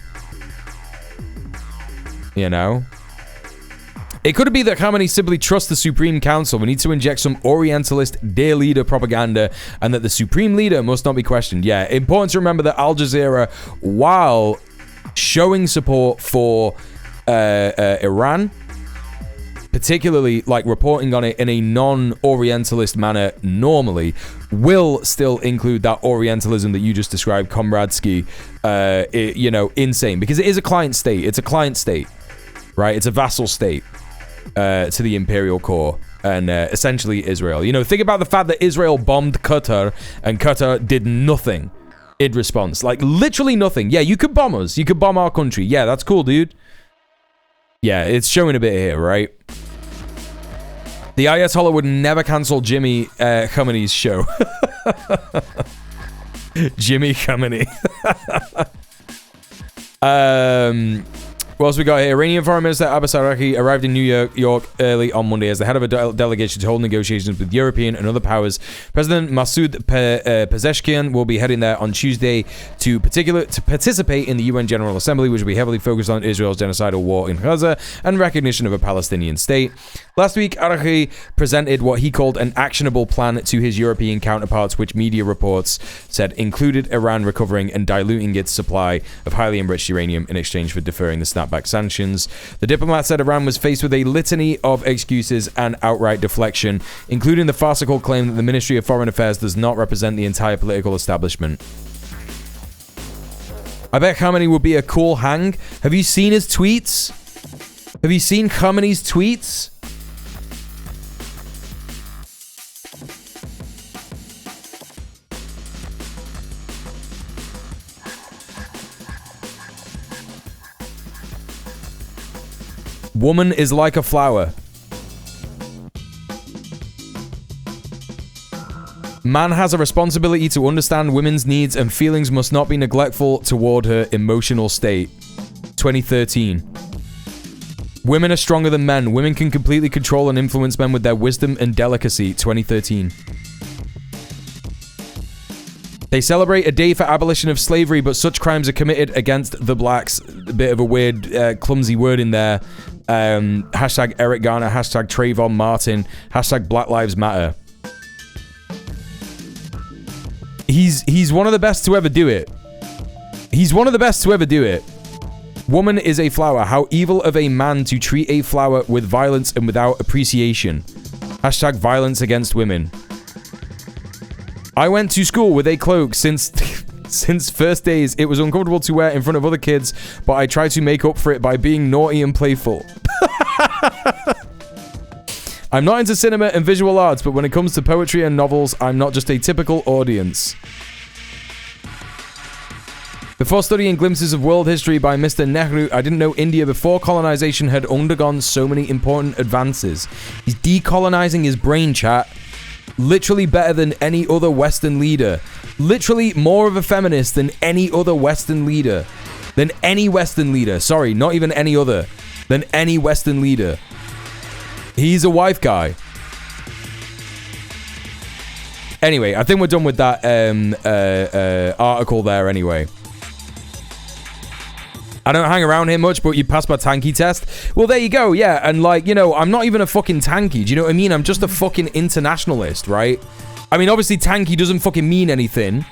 You know? It could be that Khamenei simply trusts the Supreme Council. We need to inject some Orientalist dear leader propaganda, and that the Supreme Leader must not be questioned. Yeah, important to remember that Al Jazeera, while showing support for Iran, particularly like reporting on it in a non-Orientalist manner normally, will still include that Orientalism that you just described, Komradsky, you know, insane. Because it is a client state. It's a client state, right? It's a vassal state to the imperial core and essentially Israel. You know, think about the fact that Israel bombed Qatar and Qatar did nothing in response. Like, literally nothing. Yeah, you could bomb us. You could bomb our country. Yeah, that's cool, dude. Yeah, it's showing a bit here, right? The Ayatollah would never cancel Jimmy Khamenei's show. Jimmy Khamenei. What else we got here? Iranian Foreign Minister Abbas Araghchi arrived in New York early on Monday as the head of a delegation to hold negotiations with European and other powers. President Masoud Pezeshkian will be heading there on Tuesday to participate in the UN General Assembly, which will be heavily focused on Israel's genocidal war in Gaza and recognition of a Palestinian state. Last week, Araghchi presented what he called an actionable plan to his European counterparts, which media reports said included Iran recovering and diluting its supply of highly enriched uranium in exchange for deferring the snapback sanctions. The diplomat said Iran was faced with a litany of excuses and outright deflection, including the farcical claim that the Ministry of Foreign Affairs does not represent the entire political establishment. I bet Khamenei would be a cool hang. Have you seen his tweets? Have you seen Khamenei's tweets? Woman is like a flower. Man has a responsibility to understand women's needs and feelings must not be neglectful toward her emotional state. 2013. Women are stronger than men. Women can completely control and influence men with their wisdom and delicacy. 2013. They celebrate a day for abolition of slavery, but such crimes are committed against the blacks. A bit of a weird, clumsy word in there. Hashtag Eric Garner, hashtag Trayvon Martin, hashtag Black Lives Matter. He's one of the best to ever do it. He's one of the best to ever do it. Woman is a flower. How evil of a man to treat a flower with violence and without appreciation. Hashtag violence against women. I went to school with a cloak since first days. It was uncomfortable to wear in front of other kids, but I tried to make up for it by being naughty and playful. I'm not into cinema and visual arts, but when it comes to poetry and novels, I'm not just a typical audience. Before studying Glimpses of World History by Mr. Nehru, I didn't know India before colonization had undergone so many important advances. He's decolonizing his brain, chat. Literally better than any other Western leader. Literally more of a feminist than any other Western leader. Than any Western leader. Sorry, not even any other. Than any Western leader. He's a wife guy. Anyway, I think we're done with that article there anyway. I don't hang around here much, but you passed my tanky test. Well, there you go, yeah. And like, you know, I'm not even a fucking tanky. Do you know what I mean? I'm just a fucking internationalist, right? I mean, obviously tanky doesn't fucking mean anything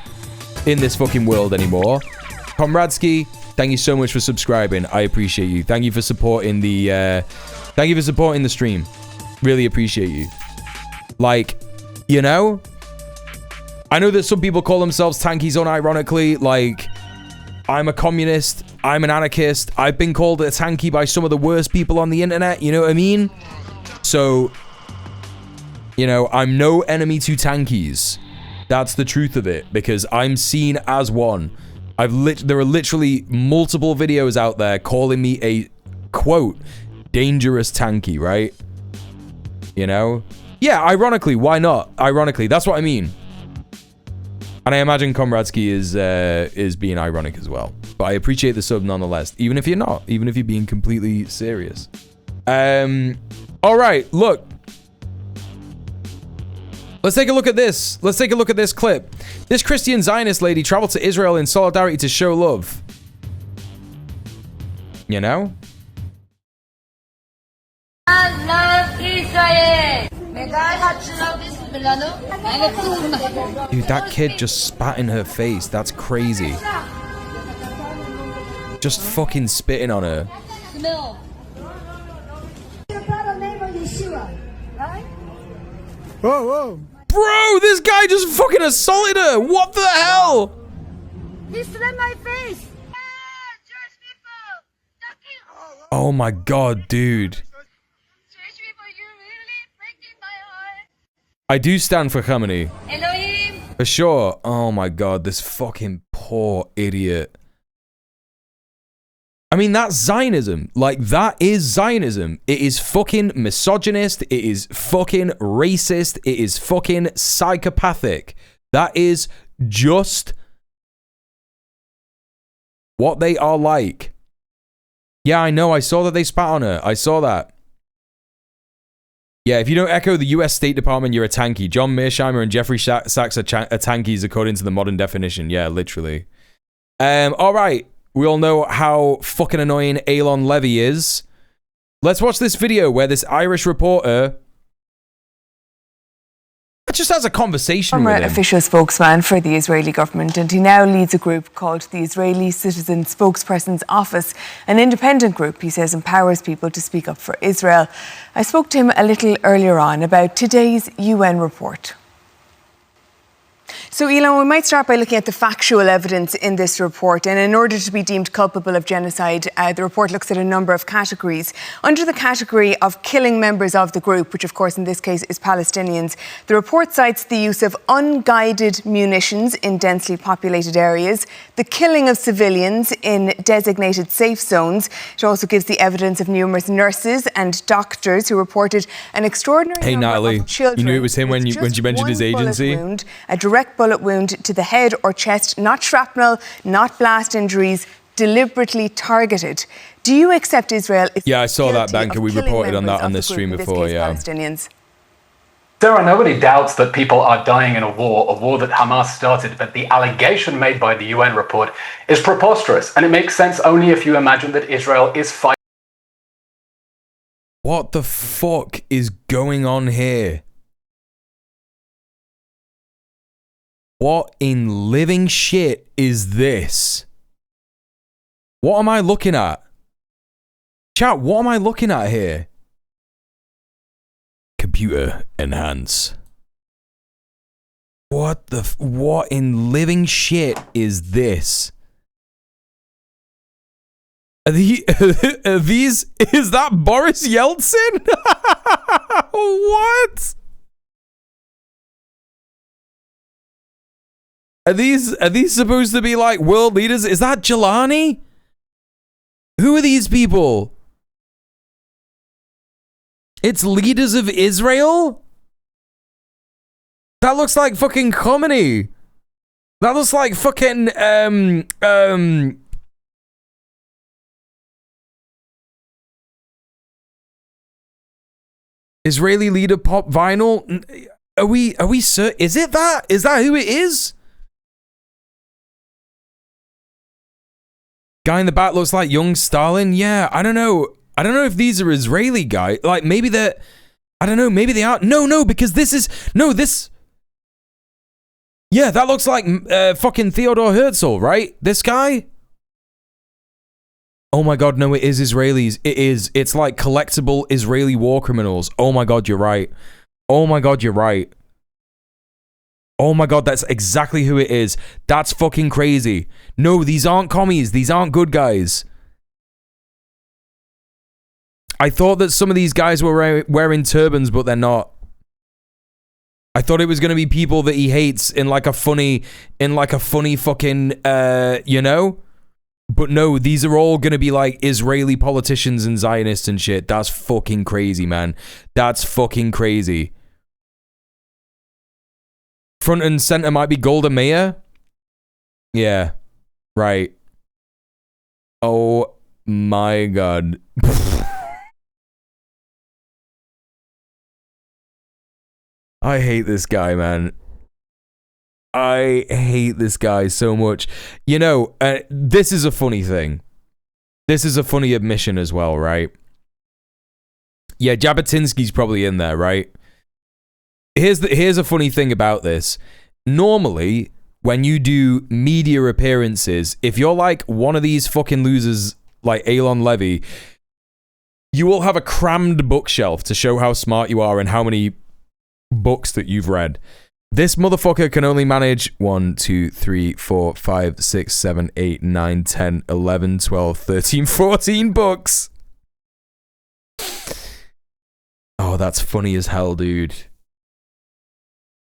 in this fucking world anymore. Comradsky, thank you so much for subscribing. I appreciate you. Thank you for supporting the stream. Really appreciate you. Like, you know, I know that some people call themselves tankies unironically. Like, I'm a communist. I'm an anarchist. I've been called a tanky by some of the worst people on the internet. You know what I mean? So, you know, I'm no enemy to tankies. That's the truth of it, because I'm seen as one. There are literally multiple videos out there calling me a, quote, dangerous tanky, right? You know? Yeah, ironically, why not? Ironically, that's what I mean. And I imagine Komradsky is being ironic as well. But I appreciate the sub nonetheless, even if you're not, even if you're being completely serious. All right, look. Let's take a look at this. Let's take a look at this clip. This Christian Zionist lady traveled to Israel in solidarity to show love. You know? I love Israel. Dude, that kid just spat in her face. That's crazy. Just fucking spitting on her. Whoa, whoa. Bro, this guy just fucking assaulted her. What the hell? He slapped my face. Oh my god, dude. I do stand for Khamenei. Elohim. For sure. Oh my god, this fucking poor idiot. I mean, that's Zionism. Like, that is Zionism. It is fucking misogynist. It is fucking racist. It is fucking psychopathic. That is just what they are like. Yeah, I know. I saw that they spat on her. I saw that. Yeah, if you don't echo the US State Department, you're a tanky. John Mearsheimer and Jeffrey Sachs are tankies according to the modern definition. Yeah, literally. All right. We all know how fucking annoying Elon Levy is. Let's watch this video where this Irish reporter just has a conversation with him. Official spokesman for the Israeli government, and he now leads a group called the Israeli Citizen Spokesperson's Office, an independent group he says empowers people to speak up for Israel. I spoke to him a little earlier on about today's UN report. So, Elon, we might start by looking at the factual evidence in this report. And in order to be deemed culpable of genocide, the report looks at a number of categories. Under the category of killing members of the group, which of course in this case is Palestinians, the report cites the use of unguided munitions in densely populated areas, the killing of civilians in designated safe zones. It also gives the evidence of numerous nurses and doctors who reported an extraordinary number of children. You knew it was him when she mentioned his agency? Wound, a direct bullet wound to the head or chest, not shrapnel, not blast injuries, deliberately targeted. Do you accept Israel is I saw that, Banker. We reported on that on this stream before, Palestinians? Sarah, nobody doubts that people are dying in a war that Hamas started, but the allegation made by the UN report is preposterous, and it makes sense only if you imagine that Israel is fighting. What the fuck is going on here? What in living shit is this? What am I looking at? Chat, what am I looking at here? Computer enhance. What in living shit is this? Are these, is that Boris Yeltsin? What? Are these supposed to be like world leaders? Is that Jelani? Who are these people? It's leaders of Israel? That looks like fucking comedy. That looks like fucking Israeli leader pop vinyl. Are we sir? Is it that? Is that who it is? Guy in the back looks like young Stalin. Yeah, I don't know. I don't know if these are Israeli guys. Like maybe they're, I don't know, maybe they are. No, because this is, no, this. Yeah, that looks like fucking Theodore Herzl, right? This guy? Oh my god, no, it is Israelis. It is. It's like collectible Israeli war criminals. Oh my god, you're right. Oh my god, you're right. Oh my god, that's exactly who it is. That's fucking crazy. No, these aren't commies. These aren't good guys. I thought that some of these guys were wearing turbans, but they're not. I thought it was going to be people that he hates in like a funny fucking, you know? But no, these are all going to be like Israeli politicians and Zionists and shit. That's fucking crazy, man. That's fucking crazy. Front and center might be Golda Meir. Yeah. Right. Oh my god. I hate this guy, man. I hate this guy so much. You know, this is a funny thing. This is a funny admission as well, right? Yeah, Jabotinsky's probably in there, right? Here's a funny thing about this. Normally, when you do media appearances, if you're like one of these fucking losers like Elon Levy, you will have a crammed bookshelf to show how smart you are and how many books that you've read. This motherfucker can only manage 1, 2, 3, 4, 5, 6, 7, 8, 9, 10, 11, 12, 13, 14 books. Oh, that's funny as hell, dude.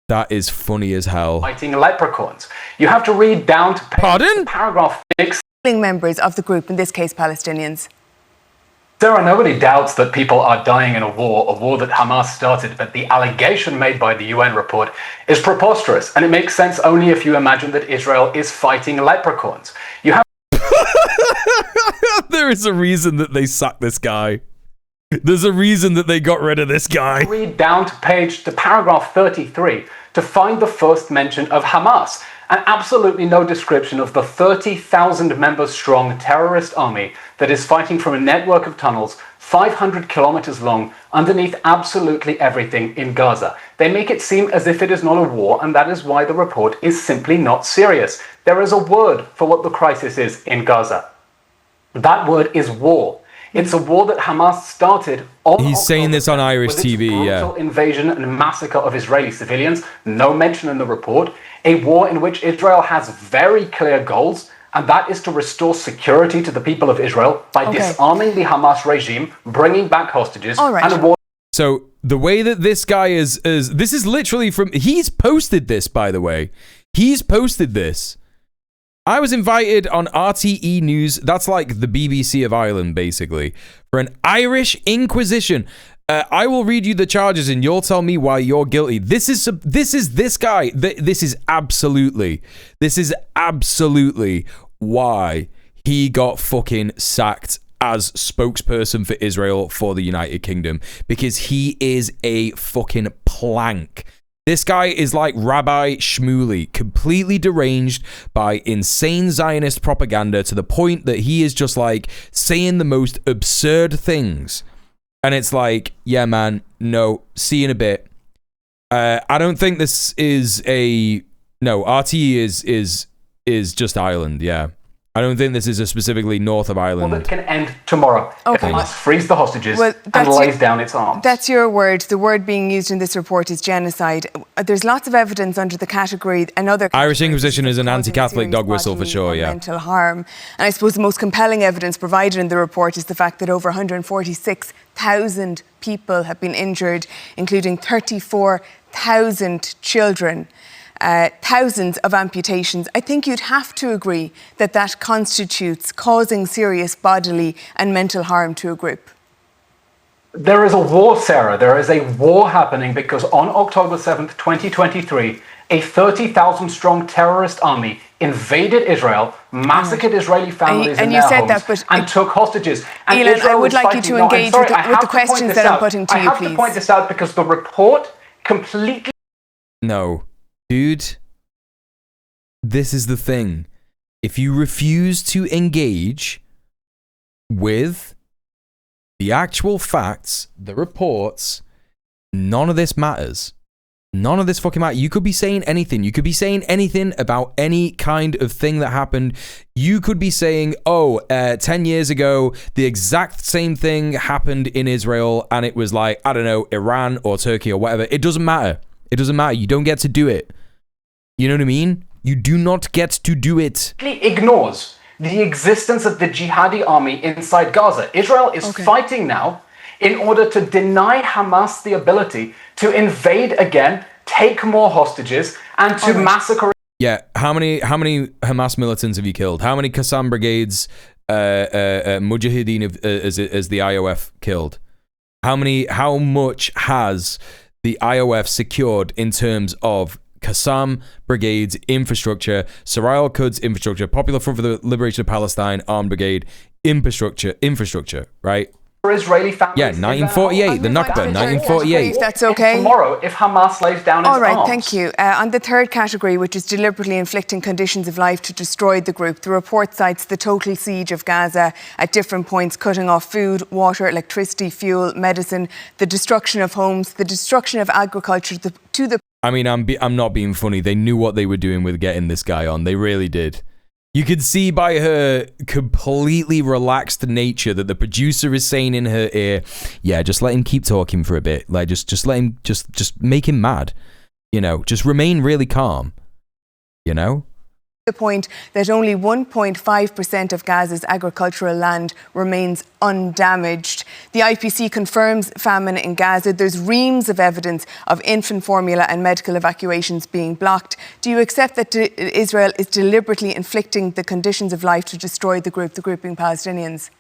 That is funny as hell. Fighting leprechauns. You have to read down to paragraph 6. Members of the group, in this case Palestinians. Sarah, nobody doubts that people are dying in a war that Hamas started, but the allegation made by the UN report is preposterous, and it makes sense only if you imagine that Israel is fighting leprechauns. You have There is a reason that they sacked this guy. There's a reason that they got rid of this guy. Read down to paragraph 33 to find the first mention of Hamas, and absolutely no description of the 30,000 members strong terrorist army that is fighting from a network of tunnels 500 kilometers long underneath absolutely everything in Gaza. They make it seem as if it is not a war, and that is why the report is simply not serious. There is a word for what the crisis is in Gaza. That word is war. It's a war that Hamas started on He's saying this on Irish TV, brutal invasion and massacre of Israeli civilians, no mention in the report. A war in which Israel has very clear goals, and that is to restore security to the people of Israel by disarming the Hamas regime, bringing back hostages, and a war. So the way that this guy is this is literally from, he's posted this, by the way. He's posted this. I was invited on RTE News, that's like the BBC of Ireland, basically, for an Irish Inquisition. I will read you the charges and you'll tell me why you're guilty. This is this guy. This is absolutely why he got fucking sacked as spokesperson for Israel for the United Kingdom. Because he is a fucking plank. This guy is like Rabbi Shmuley, completely deranged by insane Zionist propaganda to the point that he is just like saying the most absurd things. And it's like, yeah, man, no, see you in a bit. I don't think this is no, RT is just Ireland, yeah. I don't think this is a specifically north of Ireland. That can end tomorrow if Hamas frees the hostages and lays down its arms. That's your word. The word being used in this report is genocide. There's lots of evidence under the category, another Irish Inquisition is an anti-Catholic dog whistle for sure, yeah. Mental harm. And I suppose the most compelling evidence provided in the report is the fact that over 146,000 people have been injured, including 34,000 children. Thousands of amputations. I think you'd have to agree that that constitutes causing serious bodily and mental harm to a group. There is a war, Sarah. There is a war happening because on October 7th, 2023, a 30,000 strong terrorist army invaded Israel, massacred Israeli families in their homes, and took hostages. And Elon, I would like you to engage with the questions that I'm putting to you, please. I have to point this out because the report completely... No. Dude, this is the thing. If you refuse to engage with the actual facts, the reports, none of this matters. None of this fucking matters. You could be saying anything. You could be saying anything about any kind of thing that happened. You could be saying, 10 years ago, the exact same thing happened in Israel, and it was like, I don't know, Iran or Turkey or whatever. It doesn't matter. It doesn't matter. You don't get to do it. You know what I mean? You do not get to do it. Ignores the existence of the jihadi army inside Gaza. Israel is fighting now in order to deny Hamas the ability to invade again, take more hostages, and to massacre. Yeah, how many Hamas militants have you killed? How many Qassam brigades, Mujahideen as the IOF killed? How much has the IOF secured in terms of Qassam Brigade's infrastructure, Saraya al-Quds infrastructure, Popular Front for the Liberation of Palestine Armed Brigade infrastructure, right? Israeli families. Yeah, 1948, the Nakba, 1948. If that's okay. Tomorrow, if Hamas lays down its arms. All right, thank you. On the third category, which is deliberately inflicting conditions of life to destroy the group, the report cites the total siege of Gaza at different points, cutting off food, water, electricity, fuel, medicine, the destruction of homes, the destruction of agriculture to the... I mean, I'm not being funny. They knew what they were doing with getting this guy on. They really did. You could see by her completely relaxed nature that the producer is saying in her ear, yeah, just let him keep talking for a bit. Like, just let him, just make him mad. You know, just remain really calm. You know? The point that only 1.5% of Gaza's agricultural land remains undamaged. The IPC confirms famine in Gaza. There's reams of evidence of infant formula and medical evacuations being blocked. Do you accept that Israel is deliberately inflicting the conditions of life to destroy the grouping Palestinians?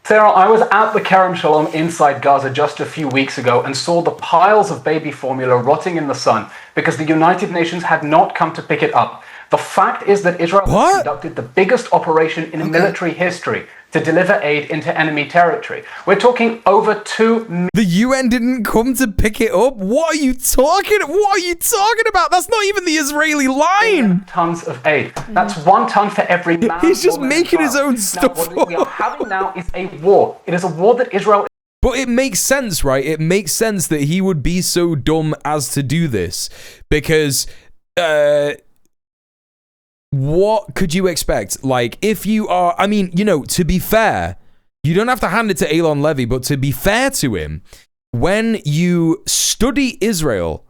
Sarah, I was at the Kerem Shalom inside Gaza just a few weeks ago and saw the piles of baby formula rotting in the sun because the United Nations had not come to pick it up. The fact is that Israel has conducted the biggest operation in military history to deliver aid into enemy territory. We're talking over 2 The UN didn't come to pick it up? What are you talking about? That's not even the Israeli line. Tons of aid. That's 1 ton for every man. He's just making his own stuff. Now, what we are having now is a war. It is a war that Israel... But it makes sense, right? It makes sense that he would be so dumb as to do this. Because... what could you expect? Like, if you are, I mean, you know, to be fair, you don't have to hand it to Elon Levy, but to be fair to him, when you study Israel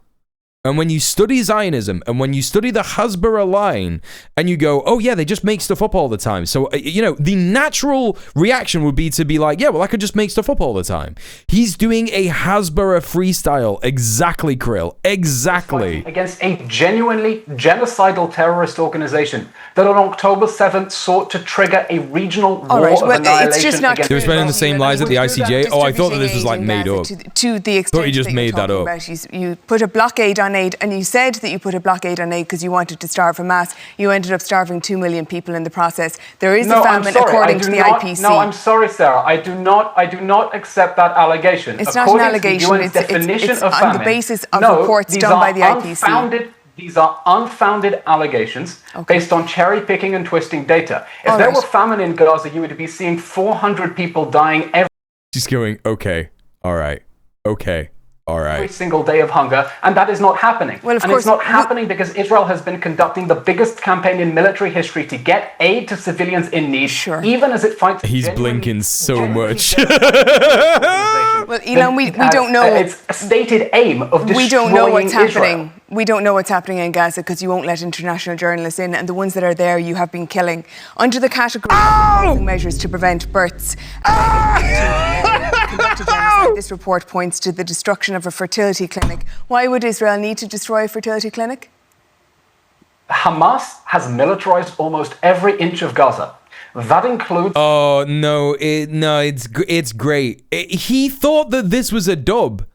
and when you study Zionism and when you study the Hasbara line and you go, oh yeah, they just make stuff up all the time. So, you know, the natural reaction would be to be like, yeah, well, I could just make stuff up all the time. He's doing a Hasbara freestyle. Exactly, Krill. Exactly. Against a genuinely genocidal terrorist organization that on October 7th sought to trigger a regional war of annihilation. It's just not they were spending the same lies at the ICJ. Oh, I thought that this was like made up. To the extent thought he just made that up. You put a blockade on aid, and you said that you put a blockade on aid because you wanted to starve Hamas. You ended up starving 2 million people in the process. There is a famine according to the IPC. No, I'm sorry, Sarah. I do not accept that allegation. It's not an allegation. It's on the basis of reports done by the IPC. These are unfounded allegations based on cherry picking and twisting data. If there were famine in Gaza, you would be seeing 400 people dying every... She's going, okay, all right, okay. All right. Every single day of hunger, and that is not happening. Well, of and course, it's not happening because Israel has been conducting the biggest campaign in military history to get aid to civilians in need, even as it fights. He's blinking so much. Well, Elon, we don't know. It's a stated aim of destroying We don't know what's Israel. happening. We don't know what's happening in Gaza because you won't let international journalists in, and the ones that are there you have been killing. Under the category of measures to prevent births conducted genocide, this report points to the destruction of a fertility clinic. Why would Israel need to destroy a fertility clinic? Hamas has militarized almost every inch of Gaza. That includes... Oh, no, it's great. He thought that this was a dub.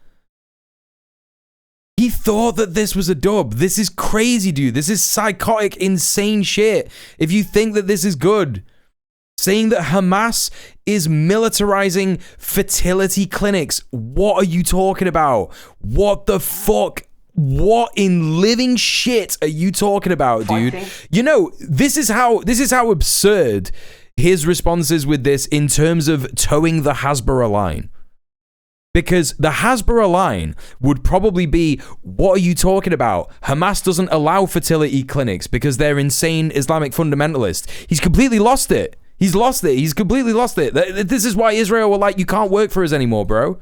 He thought that this was a dub. This is crazy, dude. This is psychotic, insane shit. If you think that this is good. Saying that Hamas is militarizing fertility clinics. What are you talking about? What the fuck? What in living shit are you talking about, dude? You know, this is how absurd his responses with this in terms of towing the Hasbara line. Because the Hasbara line would probably be, what are you talking about? Hamas doesn't allow fertility clinics because they're insane Islamic fundamentalists. He's completely lost it. He's lost it. He's completely lost it. This is why Israel were like, you can't work for us anymore, bro.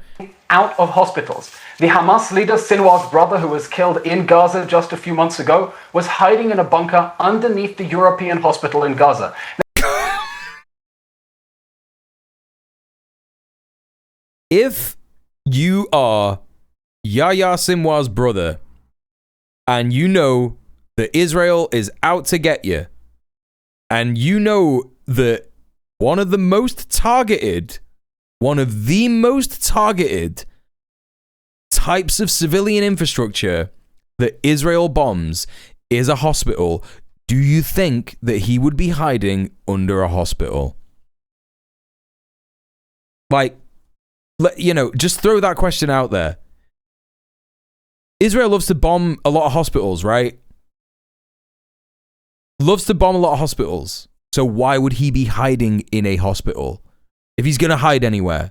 Out of hospitals. The Hamas leader, Sinwar's brother, who was killed in Gaza just a few months ago, was hiding in a bunker underneath the European hospital in Gaza. If you are Yahya Sinwar's brother and you know that Israel is out to get you, and you know that one of the most targeted types of civilian infrastructure that Israel bombs is a hospital, do you think that he would be hiding under a hospital? Like, you know, just throw that question out there. Israel loves to bomb a lot of hospitals, right? Loves to bomb a lot of hospitals. So why would he be hiding in a hospital? If he's going to hide anywhere.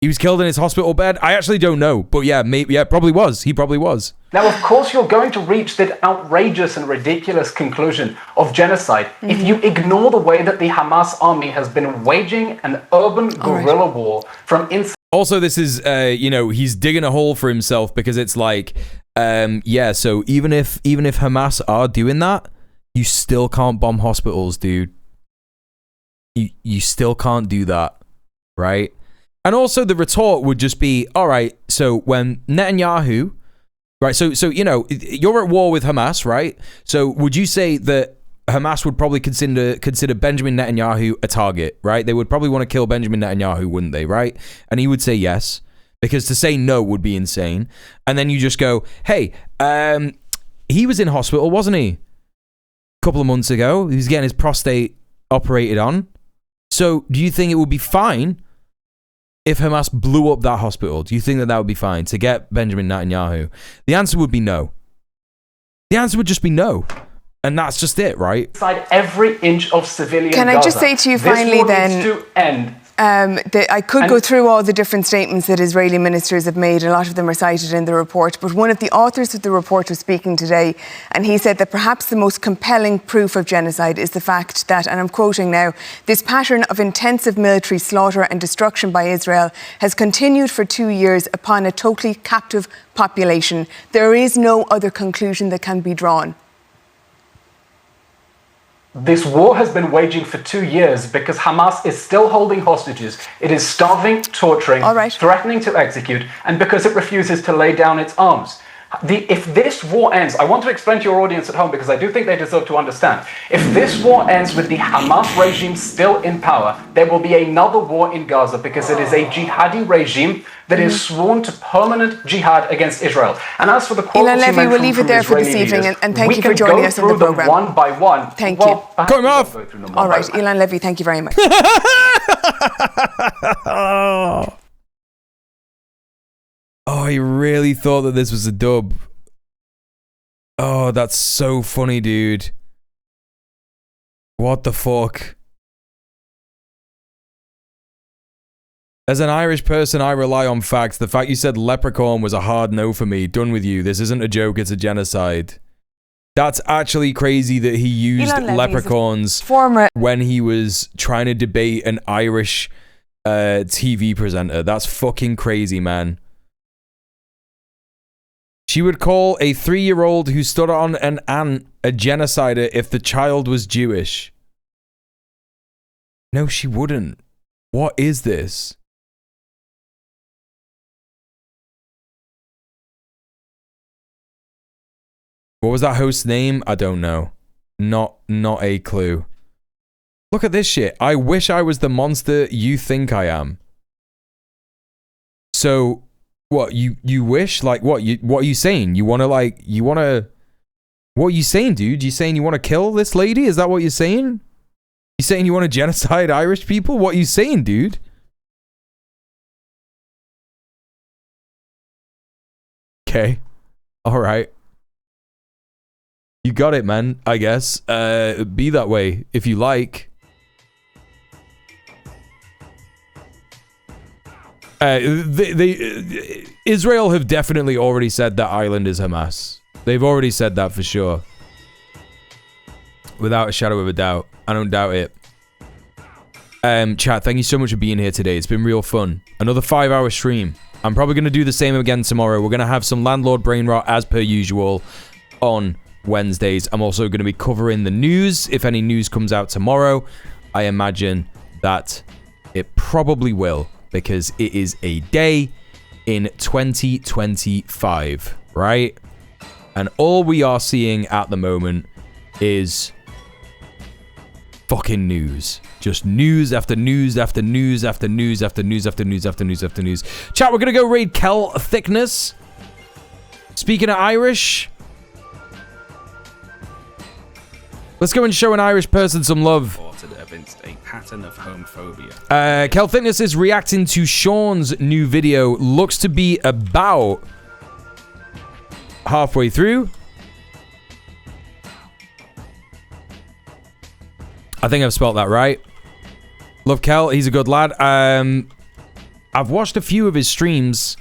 He was killed in his hospital bed? I actually don't know. But yeah, maybe, yeah, probably was. He probably was. Now, of course, you're going to reach that outrageous and ridiculous conclusion of genocide if you ignore the way that the Hamas army has been waging an urban guerrilla war from inside. Also, this is, you know, he's digging a hole for himself because it's like, yeah, so even if Hamas are doing that, you still can't bomb hospitals, dude. You still can't do that, right? And also the retort would just be, all right, so when Netanyahu, right, so you know, you're at war with Hamas, right? So would you say that Hamas would probably consider Benjamin Netanyahu a target, right? They would probably want to kill Benjamin Netanyahu, wouldn't they, right? And he would say yes, because to say no would be insane. And then you just go, hey, he was in hospital, wasn't he? Couple of months ago, he was getting his prostate operated on. So do you think it would be fine if Hamas blew up that hospital? Do you think that would be fine to get Benjamin Netanyahu? The answer would be no. The answer would just be no. And that's just it, right? Inside every inch of civilian Can I just say to you finally then, needs to end. I could go through all the different statements that Israeli ministers have made. A lot of them are cited in the report. But one of the authors of the report was speaking today, and he said that perhaps the most compelling proof of genocide is the fact that, and I'm quoting now, this pattern of intensive military slaughter and destruction by Israel has continued for 2 years upon a totally captive population. There is no other conclusion that can be drawn. This war has been waging for 2 years because Hamas is still holding hostages. It is starving, torturing, threatening to execute, and because it refuses to lay down its arms. If this war ends, I want to explain to your audience at home because I do think they deserve to understand. If this war ends with the Hamas regime still in power, there will be another war in Gaza because it is a jihadi regime that is sworn to permanent jihad against Israel. And as for the quotes Ilan Levy, we'll leave it there for this evening, and thank you for joining us on the programme. One by one. Thank you. Come off. All right, Ilan Levy, thank you very much. Oh, he really thought that this was a dub. Oh, that's so funny, dude. What the fuck? As an Irish person, I rely on facts. The fact you said leprechaun was a hard no for me. Done with you. This isn't a joke, it's a genocide. That's actually crazy that he used leprechauns when he was trying to debate an Irish TV presenter. That's fucking crazy, man. She would call a 3-year-old who stood on an ant a genocider if the child was Jewish. No, she wouldn't. What is this? What was that host's name? I don't know. Not a clue. Look at this shit. I wish I was the monster you think I am. So, what, you wish? Like, what are you saying? What are you saying, dude? You saying you want to kill this lady? Is that what you're saying? You saying you want to genocide Irish people? What are you saying, dude? Okay. Alright. You got it, man, I guess. Be that way, if you like. Israel have definitely already said that island is Hamas. They've already said that for sure. Without a shadow of a doubt. I don't doubt it. Chat, thank you so much for being here today. It's been real fun. Another 5-hour stream. I'm probably going to do the same again tomorrow. We're going to have some landlord brain rot as per usual on Wednesdays. I'm also going to be covering the news. If any news comes out tomorrow, I imagine that it probably will, because it is a day in 2025, right? And all we are seeing at the moment is fucking news. Just news after news after news after news after news after news after news after news. Chat, we're going to go raid Kel Thickness. Speaking of Irish, let's go and show an Irish person some love. A pattern of homophobia. Kel Thickness is reacting to Sean's new video. Looks to be about halfway through. I think I've spelt that right. Love Kel, he's a good lad. I've watched a few of his streams.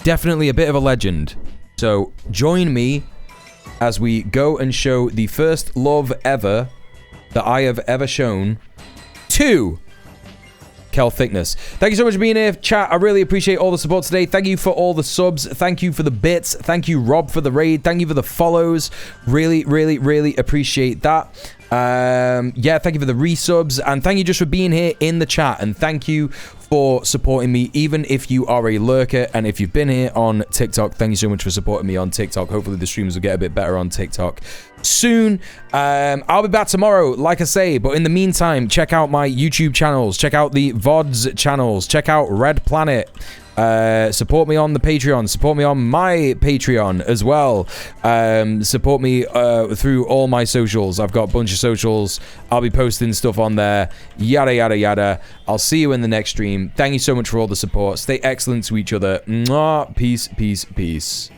Definitely a bit of a legend. So join me as we go and show the first love ever that I have ever shown to Kel Thickness. Thank you so much for being here, chat. I really appreciate all the support today. Thank you for all the subs. Thank you for the bits. Thank you, Rob, for the raid. Thank you for the follows. Really, really, really appreciate that. Yeah, thank you for the resubs, and thank you just for being here in the chat, and thank you for supporting me, even if you are a lurker. And if you've been here on TikTok, thank you so much for supporting me on TikTok. Hopefully the streams will get a bit better on TikTok soon. I'll be back tomorrow, like I say, but in the meantime, check out my YouTube channels, check out the VODs channels, check out Red Planet. Support me on the Patreon, support me on my Patreon as well. Support me through all my socials. I've got a bunch of socials. I'll be posting stuff on there, yada yada yada. I'll see you in the next stream. Thank you so much for all the support. Stay excellent to each other. Mwah. Peace, peace, peace.